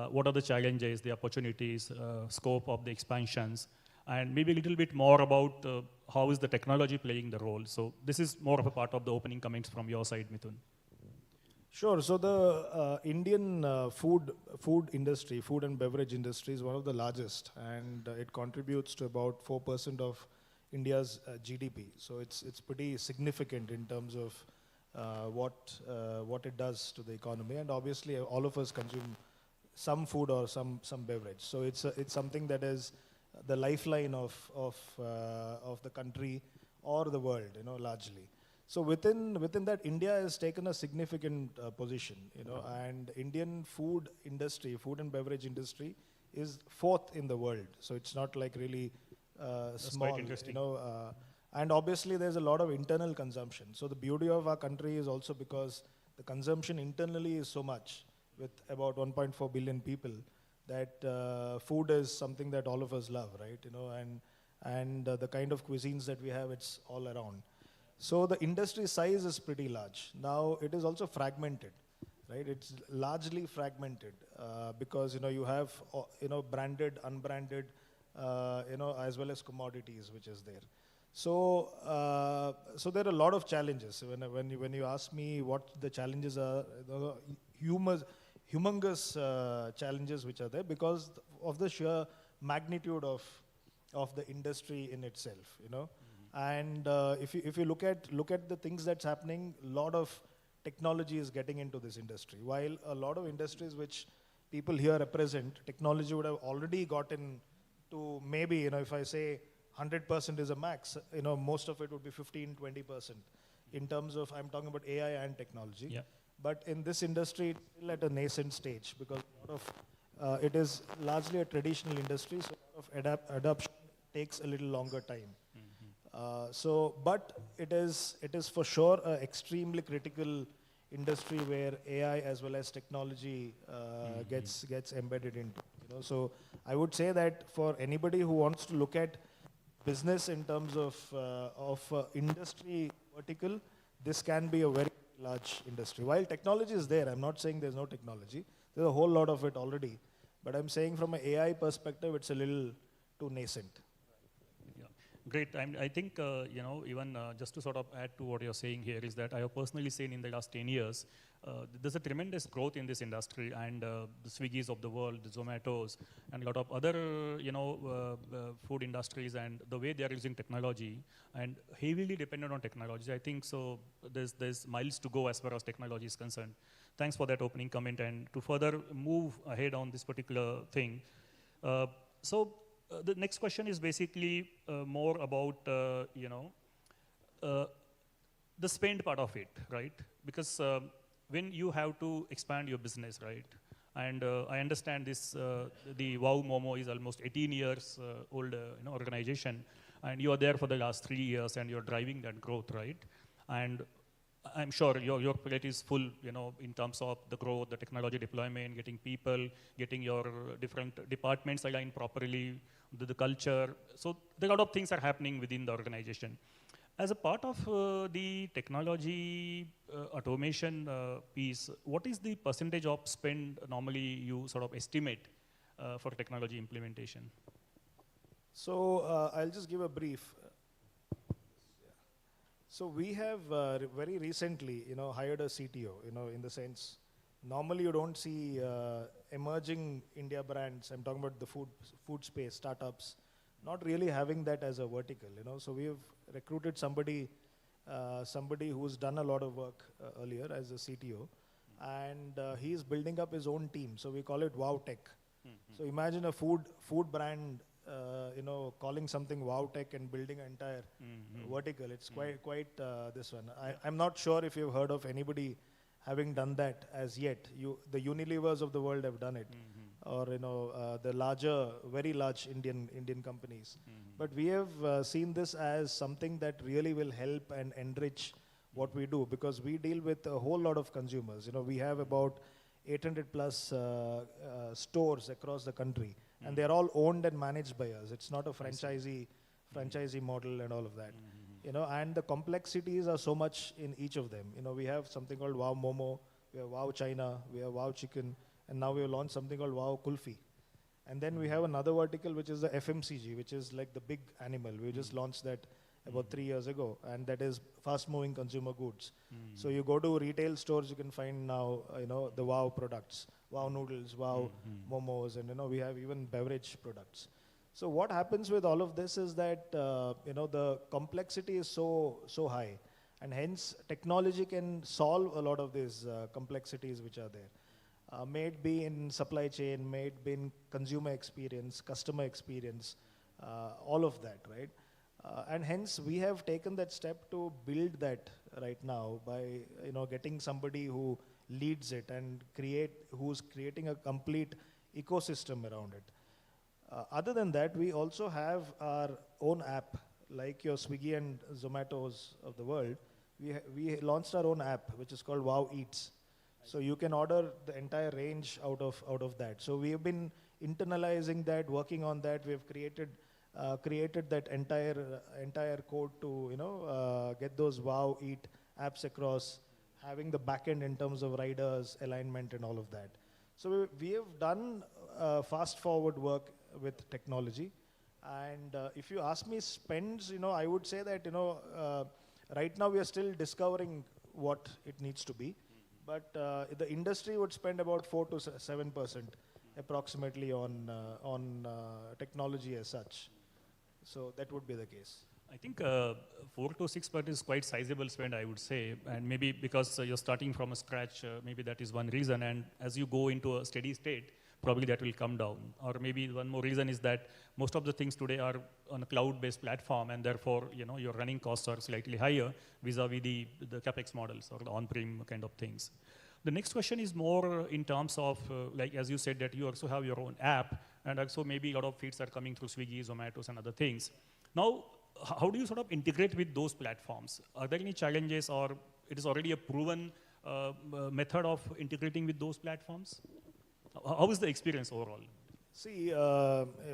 What are the challenges, the opportunities, scope of the expansions, and maybe a little bit more about how is the technology playing the role. So this is more of a part of the opening comments from your side, Mithun. Sure. So the Indian food industry, food and beverage industry is one of the largest, and it contributes to about 4% of India's GDP. So it's pretty significant in terms of what it does to the economy, and obviously all of us consume some food or some beverage. So it's something that is the lifeline of the country or the world, largely. So within that, India has taken a significant position, and Indian food industry, food and beverage industry, is fourth in the world. So it's not like really small, quite interesting. And obviously there's a lot of internal consumption. So the beauty of our country is also because the consumption internally is so much, with about 1.4 billion people, that food is something that all of us love, right? And the kind of cuisines that we have, it's all around. So the industry size is pretty large. Now it is also fragmented, right? It's largely fragmented because you have branded, unbranded, as well as commodities, which is there. So so there are a lot of challenges. When you ask me what the challenges are, humongous challenges which are there because of the sheer magnitude of the industry in itself, And if you look at the things that's happening, a lot of technology is getting into this industry. While a lot of industries which people here represent, technology would have already gotten to maybe, if I say 100% is a max, most of it would be 15, 20% in terms of, I'm talking about AI and technology. Yeah. But in this industry, it's still at a nascent stage because a lot of, it is largely a traditional industry, so a lot of adoption takes a little longer time. But it is for sure an extremely critical industry where AI as well as technology gets embedded into. So I would say that for anybody who wants to look at business in terms of industry vertical, this can be a very large industry. While technology is there, I'm not saying there's no technology. There's a whole lot of it already. But I'm saying from an AI perspective, it's a little too nascent. great. I think, even just to sort of add to what you're saying here is that I have personally seen in the last 10 years, there's a tremendous growth in this industry, and the Swiggies of the world, the Zomatos, and a lot of other, food industries, and the way they are using technology and heavily dependent on technology. I think so. There's miles to go as far as technology is concerned. Thanks for that opening comment. And to further move ahead on this particular thing, the next question is basically more about the spend part of it, right? Because when you have to expand your business, right? And I understand this, the Wow Momo is almost 18 years old organization, and you are there for the last 3 years, and you're driving that growth, right? And I'm sure your plate is full, in terms of the growth, the technology deployment, getting people, getting your different departments aligned properly, the culture. So there are a lot of things are happening within the organization. As a part of the technology automation piece, what is the percentage of spend normally you sort of estimate for technology implementation? So I'll just give a brief. So we have very recently, hired a CTO, in the sense, normally you don't see emerging India brands, I'm talking about the food space, startups, not really having that as a vertical, So we've recruited somebody who's done a lot of work earlier as a CTO, and he's building up his own team. So we call it Wow Tech. So imagine a food brand, calling something Wow Tech and building an entire vertical. It's quite this one. I'm not sure if you've heard of anybody having done that as yet. The Unilevers of the world have done it, or the larger, very large Indian companies. But we have seen this as something that really will help and enrich what we do, because we deal with a whole lot of consumers. We have about 800 plus stores across the country, and they're all owned and managed by us. It's not a franchisee model and all of that. And the complexities are so much in each of them. We have something called Wow Momo, we have Wow China, we have Wow Chicken, and now we have launched something called Wow Kulfi. And then we have another vertical, which is the FMCG, which is like the big animal. We just launched that about 3 years ago, and that is fast-moving consumer goods. So you go to retail stores, you can find now, the Wow products, Wow noodles, Wow momos, and we have even beverage products. So what happens with all of this is that the complexity is so high, and hence technology can solve a lot of these complexities which are there. May it be in supply chain, may it be in consumer experience, customer experience, all of that, right? And hence we have taken that step to build that right now by getting somebody who leads it and who's creating a complete ecosystem around it. Other than that, we also have our own app, like your Swiggy and Zomatos of the world. We launched our own app, which is called Wow Eats. So you can order the entire range out of that. So we have been internalizing that, working on that. We have created that entire code to get those Wow Eat apps across, having the backend in terms of riders, alignment, and all of that. So we have done fast forward work with technology. And if you ask me spends, I would say that right now we are still discovering what it needs to be. But the industry would spend about 4 to 7% approximately on technology as such. So that would be the case. I think 4 to 6% is quite sizable spend, I would say, and maybe because you're starting from a scratch, maybe that is one reason. And as you go into a steady state, probably that will come down. Or maybe one more reason is that most of the things today are on a cloud-based platform, and therefore, your running costs are slightly higher vis-a-vis the capex models or the on-prem kind of things. The next question is more in terms of, like as you said, that you also have your own app, and also maybe a lot of feeds are coming through Swiggy, Zomatos, and other things. Now, how do you sort of integrate with those platforms? Are there any challenges, or it is already a proven method of integrating with those platforms? How is the experience overall? See,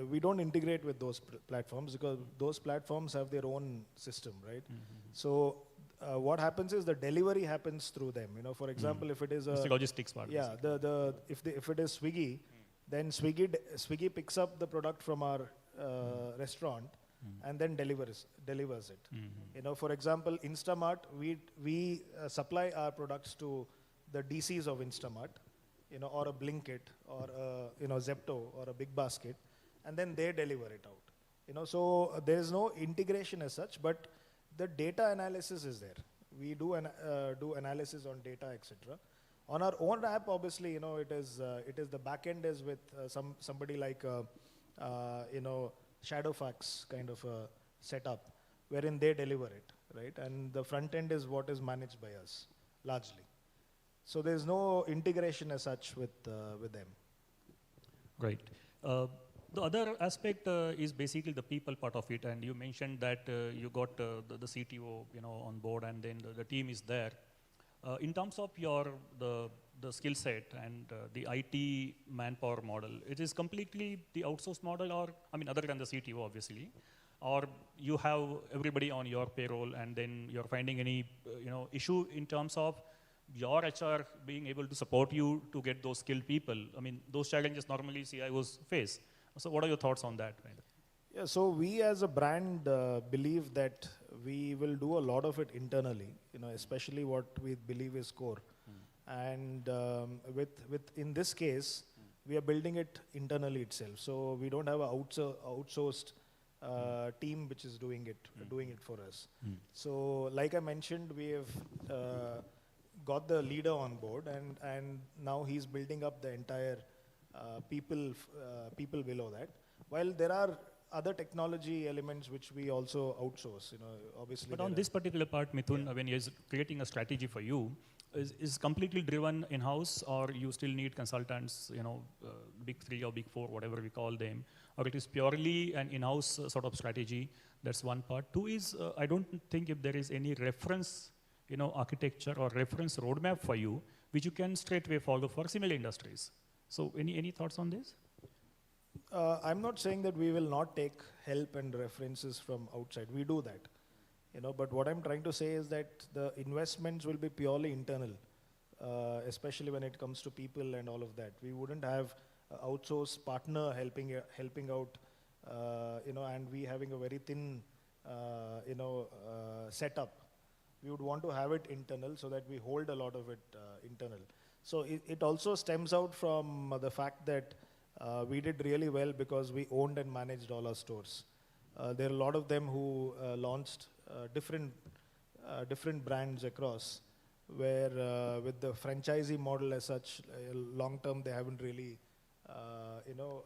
we don't integrate with those platforms because those platforms have their own system, right? So what happens is the delivery happens through them. For example, if it is it's the logistics part. Yeah, if it is Swiggy, then Swiggy picks up the product from our restaurant, and then delivers it. You know, for example, Instamart, we supply our products to the DCs of Instamart, you know, or a Blinkit, or a, you know, Zepto, or a Big Basket, and then they deliver it out. You know, so there is no integration as such, but the data analysis is there. We do do analysis on data, etc. On our own app, obviously, you know, it is the back end is with somebody like you know, Shadowfax kind of a setup, wherein they deliver it, right? And the front end is what is managed by us largely. So there's no integration as such with them. Right. The other aspect is basically the people part of it, and you mentioned that you got the CTO, you know, on board, and then the team is there. In terms of the skill set and the IT manpower model, it is completely the outsourced model, or, I mean, other than the CTO, obviously, or you have everybody on your payroll, and then you're finding any you know, issue in terms of your HR being able to support you to get those skilled people. I mean, those challenges normally CIOs face. So what are your thoughts on that? Yeah, so we as a brand believe that we will do a lot of it internally, you know, especially what we believe is core. And in this case, we are building it internally itself. So we don't have an outsourced team which is doing it for us. So like I mentioned, we have got the leader on board, and now he's building up the entire people below that. While there are other technology elements which we also outsource, you know, obviously. But on this particular part, Mithun, when you're creating a strategy for you, is completely driven in-house, or you still need consultants, you know, big three or big four, whatever we call them, or it is purely an in-house sort of strategy? That's one part. Two is, I don't think if there is any reference, you know, architecture or reference roadmap for you, which you can straightway follow for similar industries. So any thoughts on this? I'm not saying that we will not take help and references from outside. We do that, you know. But what I'm trying to say is that the investments will be purely internal, especially when it comes to people and all of that. We wouldn't have an outsourced partner helping out, you know, and we having a very thin, you know, setup. We would want to have it internal so that we hold a lot of it internal. So it also stems out from the fact that we did really well because we owned and managed all our stores. There are a lot of them who launched different brands across, where with the franchisee model as such, long term they haven't really, you know,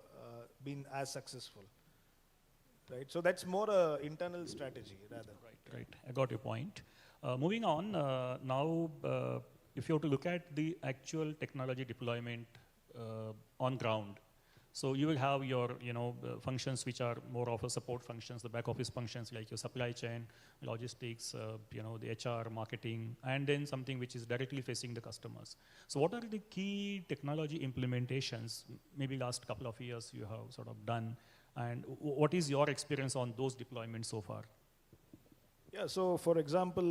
been as successful. Right. So that's more an internal strategy rather. Right. I got your point. Moving on now, if you have to look at the actual technology deployment on ground. So you will have your, you know, functions which are more of a support functions, the back office functions like your supply chain, logistics, you know, the HR, marketing, and then something which is directly facing the customers. So what are the key technology implementations, maybe last couple of years you have sort of done, and what is your experience on those deployments so far? Yeah, so for example,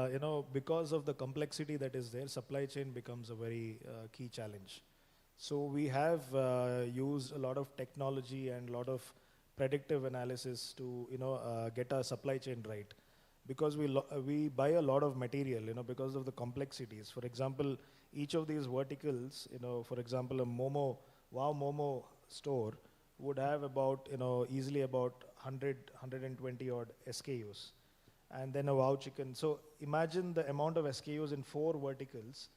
you know, because of the complexity that is there, supply chain becomes a very key challenge. So we have used a lot of technology and a lot of predictive analysis to, you know, get our supply chain right. Because we buy a lot of material, you know, because of the complexities. For example, each of these verticals, you know, for example, a Wow Momo store would have about, you know, easily about 120 odd SKUs. And then a Wow Chicken. So imagine the amount of SKUs in 4 verticals.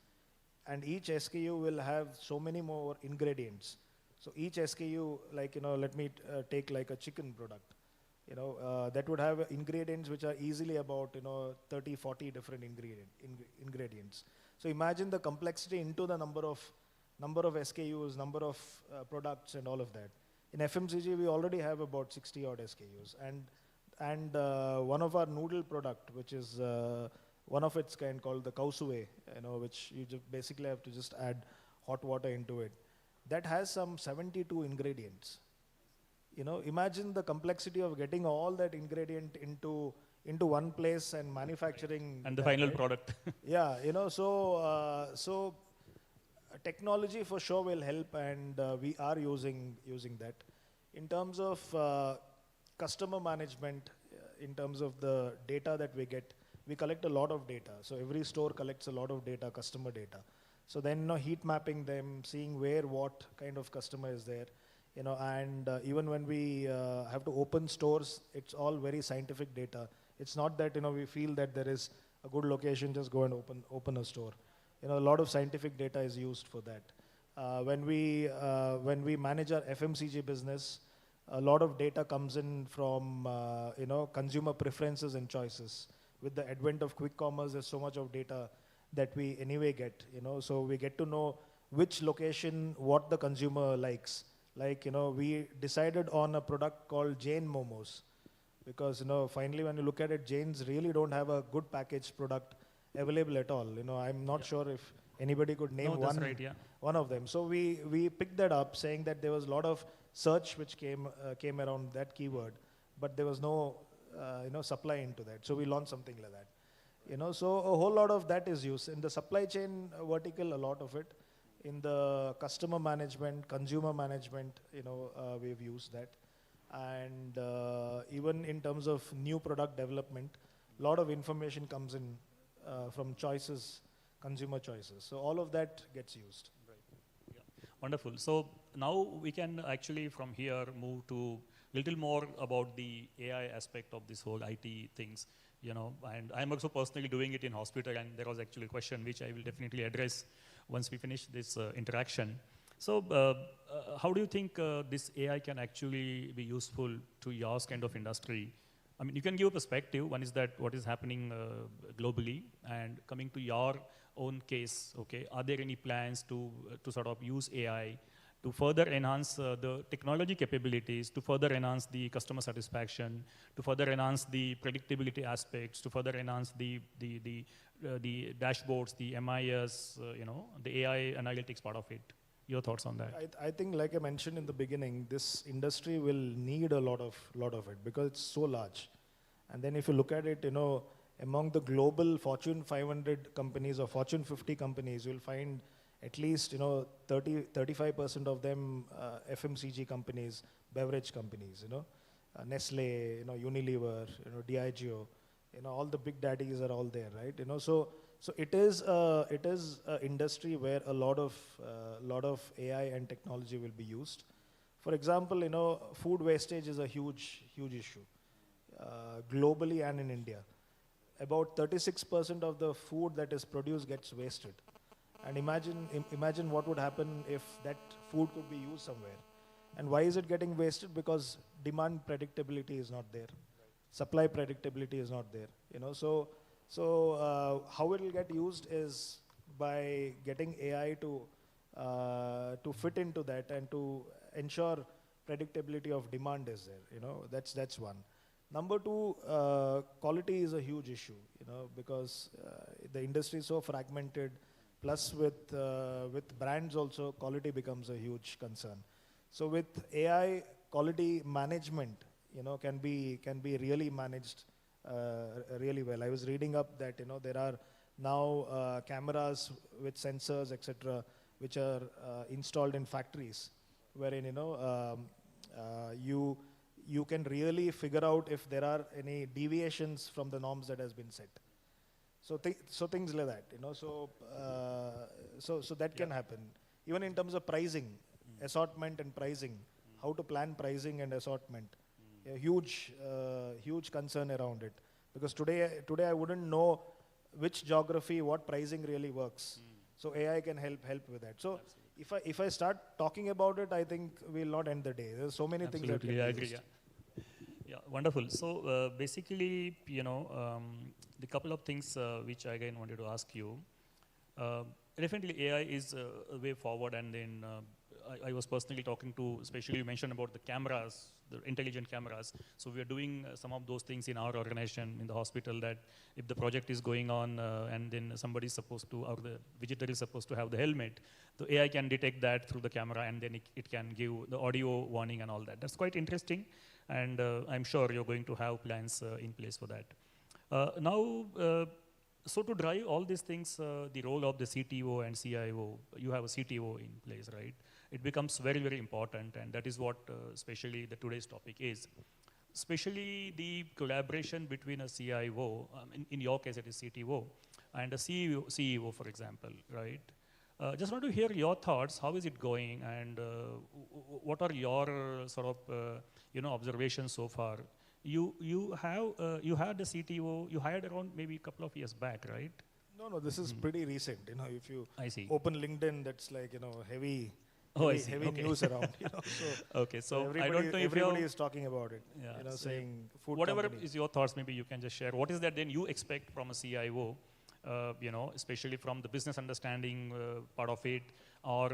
And each SKU will have so many more ingredients. So each SKU, like, you know, let me take like a chicken product, you know, that would have ingredients which are easily about, you know, 30, 40 different ingredients. So imagine the complexity into the number of SKUs, number of products and all of that. In FMCG, we already have about 60 odd SKUs. And one of our noodle product, which is one of its kind called the Kausue, you know, which you basically have to just add hot water into it. That has some 72 ingredients. You know, imagine the complexity of getting all that ingredient into one place and manufacturing. And the final product. Yeah, you know, so technology for sure will help, and we are using that. In terms of customer management in terms of the data that we get. We collect a lot of data. So every store collects a lot of data, customer data. So then heat mapping them, seeing where what kind of customer is there, and even when we have to open stores, it's all very scientific data. It's not that we feel that there is a good location, just go and open a store. A lot of scientific data is used for that. When we manage our FMCG business, a lot of data comes in from consumer preferences and choices. With the advent of quick commerce, there's so much of data that we anyway get. So we get to know which location, what the consumer likes. Like we decided on a product called Jain Momos, because finally when you look at it, Jains really don't have a good packaged product available at all. I'm not sure if anybody could name one of them. So we picked that up, saying that there was a lot of search which came around that keyword, but there was no supply into that. So we launched something like that. So a whole lot of that is used in the supply chain vertical. A lot of it in the customer management, consumer management. We've used that, and even in terms of new product development, a lot of information comes in from choices, consumer choices. So all of that gets used. Wonderful. So now we can actually from here move to a little more about the AI aspect of this whole IT things, and I'm also personally doing it in hospital, and there was actually a question which I will definitely address once we finish this interaction. So how do you think this AI can actually be useful to your kind of industry? I mean, you can give a perspective. One is that what is happening globally, and coming to your own case, okay, are there any plans to sort of use AI to further enhance the technology capabilities, to further enhance the customer satisfaction, to further enhance the predictability aspects, to further enhance the dashboards, the MIS, the AI analytics part of it? Your thoughts on that? I think, like I mentioned in the beginning, this industry will need a lot of it because it's so large. And then if you look at it, among the global Fortune 500 companies or Fortune 50 companies, you'll find at least 35% of them FMCG companies, beverage companies, Nestle, Unilever, Diageo, all the big daddies are all there, right? So it is a industry where a lot of AI and technology will be used. For example, food wastage is a huge issue globally and in India. About 36% of the food that is produced gets wasted. And imagine what would happen if that food could be used somewhere. And why is it getting wasted? Because demand predictability is not there. Supply predictability is not there. So how it will get used is by getting AI to fit into that and to ensure predictability of demand is there. That's one. Number two, quality is a huge issue. Because the industry is so fragmented. Plus with brands also, quality becomes a huge concern. So with AI, quality management, can be really managed really well. I was reading up that there are now cameras with sensors, etc., which are installed in factories, wherein you can really figure out if there are any deviations from the norms that has been set. So things like that, so that can happen. Even in terms of pricing, assortment and pricing, how to plan pricing and assortment, a huge concern around it. Because today I wouldn't know which geography, what pricing really works. So AI can help with that. So if I start talking about it, I think we'll not end the day. There's so many things that can be I agree. used. Yeah, wonderful. So basically, the couple of things which I again wanted to ask you. Definitely AI is a way forward, and then I was personally talking to, especially you mentioned about the cameras, the intelligent cameras. So we are doing some of those things in our organization in the hospital, that if the project is going on and then somebody is supposed to, or the visitor is supposed to have the helmet, the AI can detect that through the camera, and then it can give the audio warning and all that. That's quite interesting, and I'm sure you're going to have plans in place for that. So to drive all these things, the role of the CTO and CIO, you have a CTO in place, right? It becomes very, very important, and that is what especially the today's topic is. especially the collaboration between a CIO, in your case it is CTO, and a CEO, for example, right? Just want to hear your thoughts. How is it going, and what are your sort of observations so far? You had a CTO. You hired around maybe a couple of years back, right? No, this is pretty recent. If you I see. open LinkedIn, that's like heavy. Oh, I see. Heavy Okay. news around. Okay, so I everybody, don't know if everybody is talking about it. Yeah, saying food whatever company. is your thoughts, maybe you can just share. What is that then you expect from a CIO? Especially from the business understanding part of it, or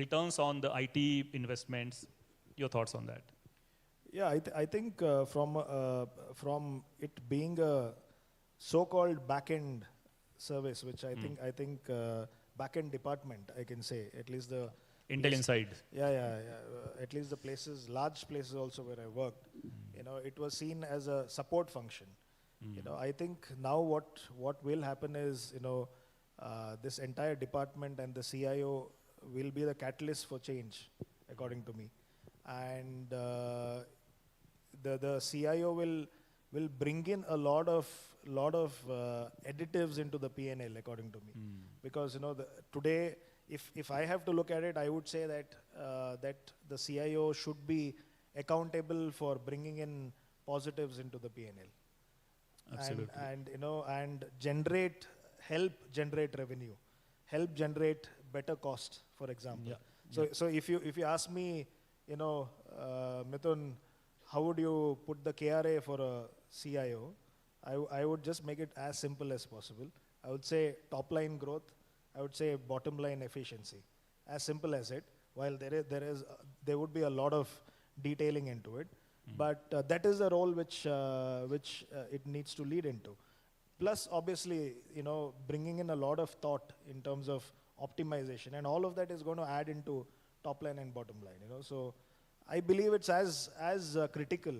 returns on the IT investments. Your thoughts on that? Yeah, I think from it being a so-called back-end service, which I think back-end department, I can say, at least the Intel Inside. Yeah. At least the places, large places also where I worked, it was seen as a support function. I think now what will happen is, this entire department and the CIO will be the catalyst for change, according to me. And the CIO will bring in a lot of additives into the P&L, according to me. Because today, if I have to look at it, I would say that that the CIO should be accountable for bringing in positives into the P&L. Absolutely. And help generate revenue, help generate better cost, for example. Yeah. So if you ask me, Mithun, how would you put the KRA for a CIO? I would just make it as simple as possible. I would say top line growth. I would say bottom line efficiency. As simple as it. While there would be a lot of detailing into it, but that is the role which it needs to lead into. Plus, obviously, bringing in a lot of thought in terms of optimization, and all of that is going to add into top line and bottom line. So I believe it's as critical.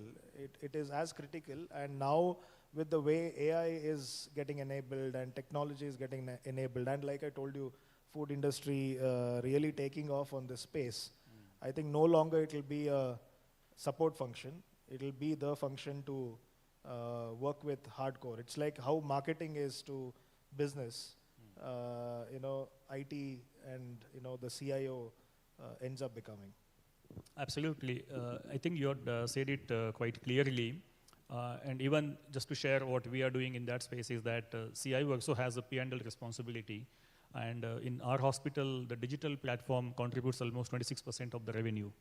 It is as critical, and now with the way AI is getting enabled and technology is getting enabled, and like I told you, food industry really taking off on this space. I think no longer it will be a support function. It will be the function to work with hardcore. It's like how marketing is to business. IT and the CIO ends up becoming. Absolutely. I think you had said it quite clearly. And even just to share what we are doing in that space is that CIO also has a P&L responsibility. And in our hospital, the digital platform contributes almost 26% of the revenue,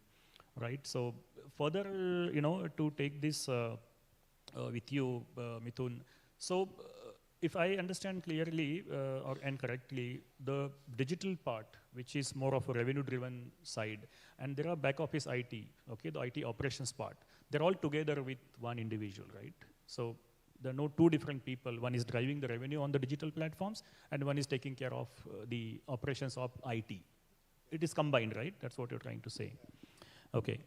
right? So further, to take this with you, Mithun. So if I understand clearly and correctly, the digital part, which is more of a revenue-driven side, and there are back office IT, okay, the IT operations part, they're all together with one individual, right? So there are no two different people. One is driving the revenue on the digital platforms, and one is taking care of the operations of IT. It is combined, right? That's what you're trying to say. Okay,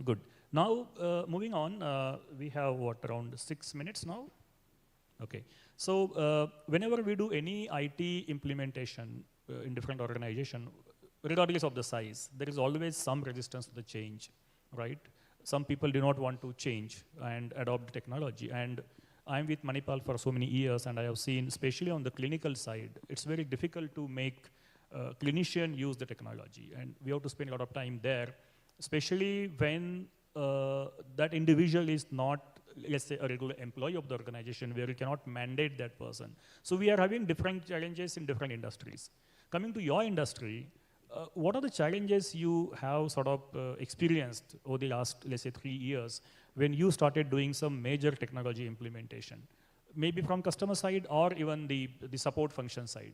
good. Now, moving on, we have around 6 minutes now? Okay, so whenever we do any IT implementation in different organization, regardless of the size, there is always some resistance to the change, right? Some people do not want to change and adopt technology. And I'm with Manipal for so many years, and I have seen, especially on the clinical side, it's very difficult to make clinician use the technology. And we have to spend a lot of time there, especially when that individual is not, let's say, a regular employee of the organization, where you cannot mandate that person. So we are having different challenges in different industries. Coming to your industry, what are the challenges you have sort of experienced over the last, let's say, 3 years when you started doing some major technology implementation, maybe from customer side or even the support function side?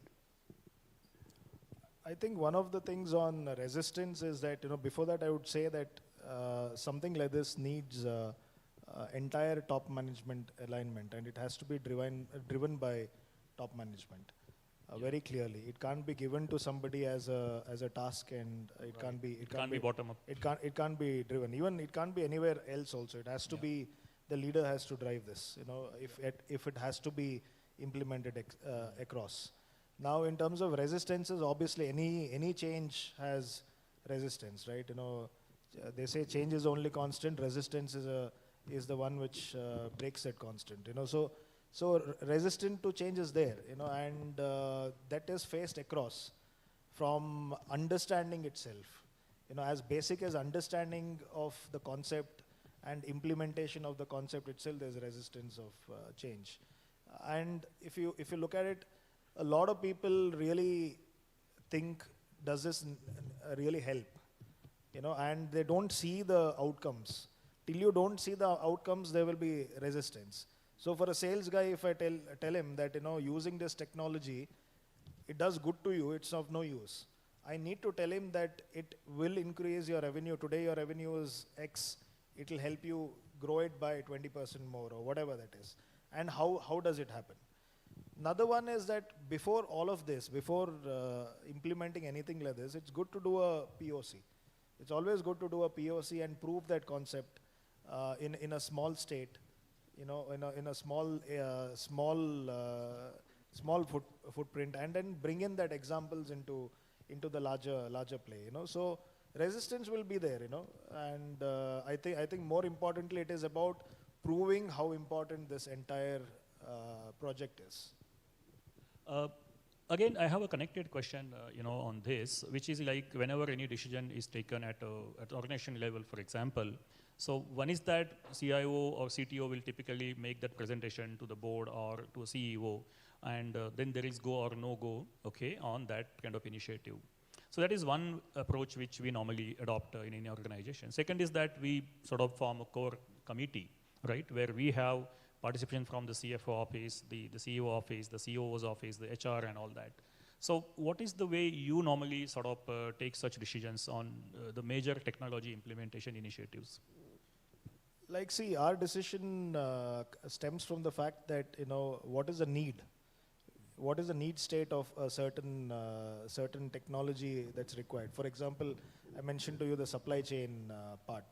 I think one of the things on resistance is that, before that I would say that something like this needs entire top management alignment, and it has to be driven by top management. Very clearly, it can't be given to somebody as a task, and it can't be bottom up. It can't be driven. Even it can't be anywhere else. Also, it has to be, the leader has to drive this. If it has to be implemented across. Now, in terms of resistances, obviously any change has resistance, right? They say change is only constant. Resistance is is the one which breaks that constant. So resistant to change is there, and that is faced across from understanding itself. As basic as understanding of the concept and implementation of the concept itself, there's a resistance of change. And if you look at it, a lot of people really think, does this really help? And they don't see the outcomes. Till you don't see the outcomes, there will be resistance. So for a sales guy, if I tell him that, using this technology, it does good to you, it's of no use. I need to tell him that it will increase your revenue. Today your revenue is X. It will help you grow it by 20% more or whatever that is. And how does it happen? Another one is that before all of this, before implementing anything like this, it's good to do a POC. It's always good to do a POC and prove that concept in a small state, in a small footprint, and then bring in that examples into the larger play. So resistance will be there, and I think more importantly, it is about proving how important this entire project is. Again, I have a connected question, on this, which is like whenever any decision is taken at organization level, for example. So one is that CIO or CTO will typically make that presentation to the board or to a CEO, and then there is go or no go, okay, on that kind of initiative. So that is one approach which we normally adopt in any organization. Second is that we sort of form a core committee, right, where we have participation from the CFO office, the CEO office, the COO's office, the HR and all that. So what is the way you normally sort of take such decisions on the major technology implementation initiatives? Like, see, our decision stems from the fact that, what is the need? What is the need state of a certain technology that's required? For example, I mentioned to you the supply chain part.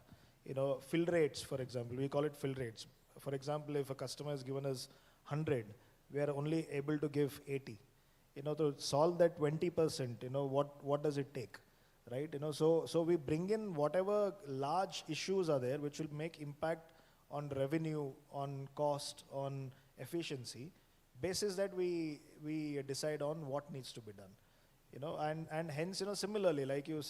Fill rates, for example, we call it fill rates. For example, if a customer has given us 100, we are only able to give 80. To solve that 20%, what does it take, right? So we bring in whatever large issues are there, which will make impact on revenue, on cost, on efficiency. Basis that we decide on what needs to be done, and hence, similarly, like you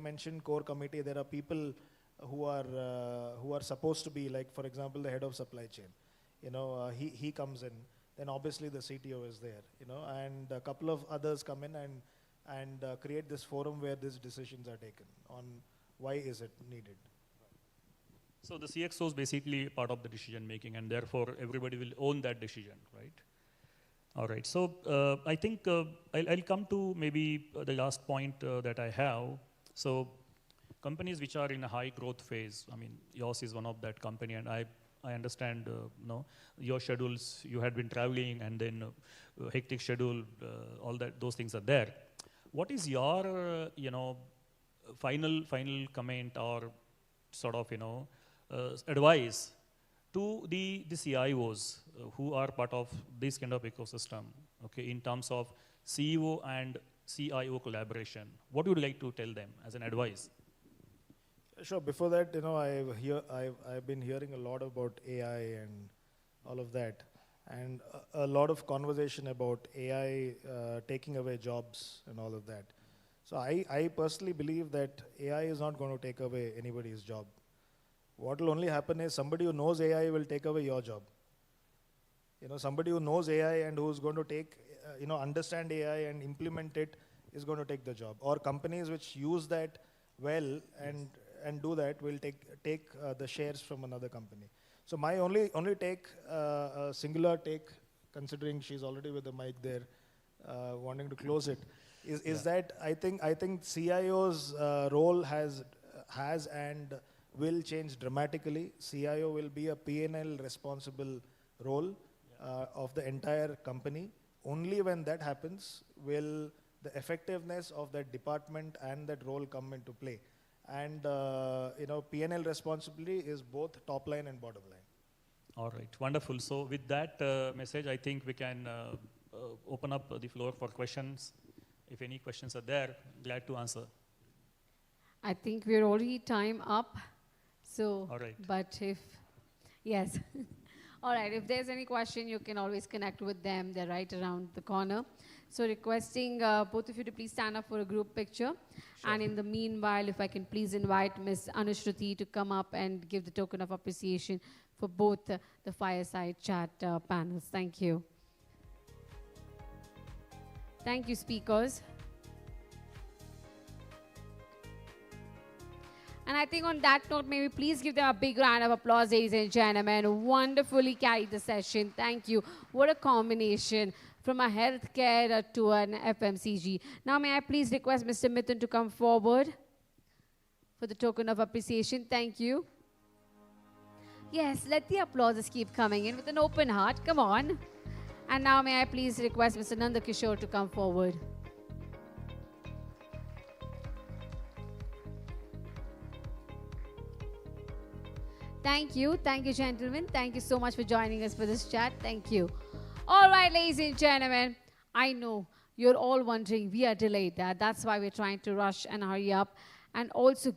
mentioned, core committee, there are people who are supposed to be, like, for example, the head of supply chain. He comes in, then obviously the CTO is there, and a couple of others come in and create this forum where these decisions are taken on why is it needed. So the CXO is basically part of the decision making, and therefore everybody will own that decision, right? All right, so I think I'll come to maybe the last point that I have. So companies which are in a high growth phase, I mean, yours is one of that company, and I understand, your schedules, you had been traveling, and then hectic schedule, all that, those things are there. What is your, final comment or sort of, advice to the CIOs who are part of this kind of ecosystem, okay, in terms of CEO and CIO collaboration? What would you like to tell them as an advice? Sure. Before that, I've been hearing a lot about AI and all of that, and a lot of conversation about AI taking away jobs and all of that. So I personally believe that AI is not going to take away anybody's job. What will only happen is somebody who knows AI will take away your job. Somebody who knows AI and who's going to take, understand AI and implement it is going to take the job. Or companies which use that well and do that will take the shares from another company. So my only take, singular take, considering she's already with the mic there, wanting to close it, is that I think CIO's role has and will change dramatically. CIO will be a P&L responsible role of the entire company. Only when that happens will the effectiveness of that department and that role come into play. And P&L responsibility is both top line and bottom line. All right, wonderful. So with that message, I think we can open up the floor for questions. If any questions are there, glad to answer. I think we're already time up. So, all right. But if Yes. All right, if there's any question, you can always connect with them. They're right around the corner. So requesting both of you to please stand up for a group picture. Sure. And in the meanwhile, if I can please invite Ms. Anushruti to come up and give the token of appreciation for both the fireside chat panels. Thank you. Thank you, speakers. And I think on that note, maybe please give them a big round of applause, ladies and gentlemen. Wonderfully carried the session. Thank you. What a combination from a healthcare to an FMCG. Now, may I please request Mr. Mithun to come forward for the token of appreciation. Thank you. Yes, let the applauses keep coming in with an open heart. Come on. And now, may I please request Mr. Nanda Kishore to come forward. Thank you, gentlemen. Thank you so much for joining us for this chat. Thank you. All right, ladies and gentlemen, I know you're all wondering, we are delayed. That's why we're trying to rush and hurry up and also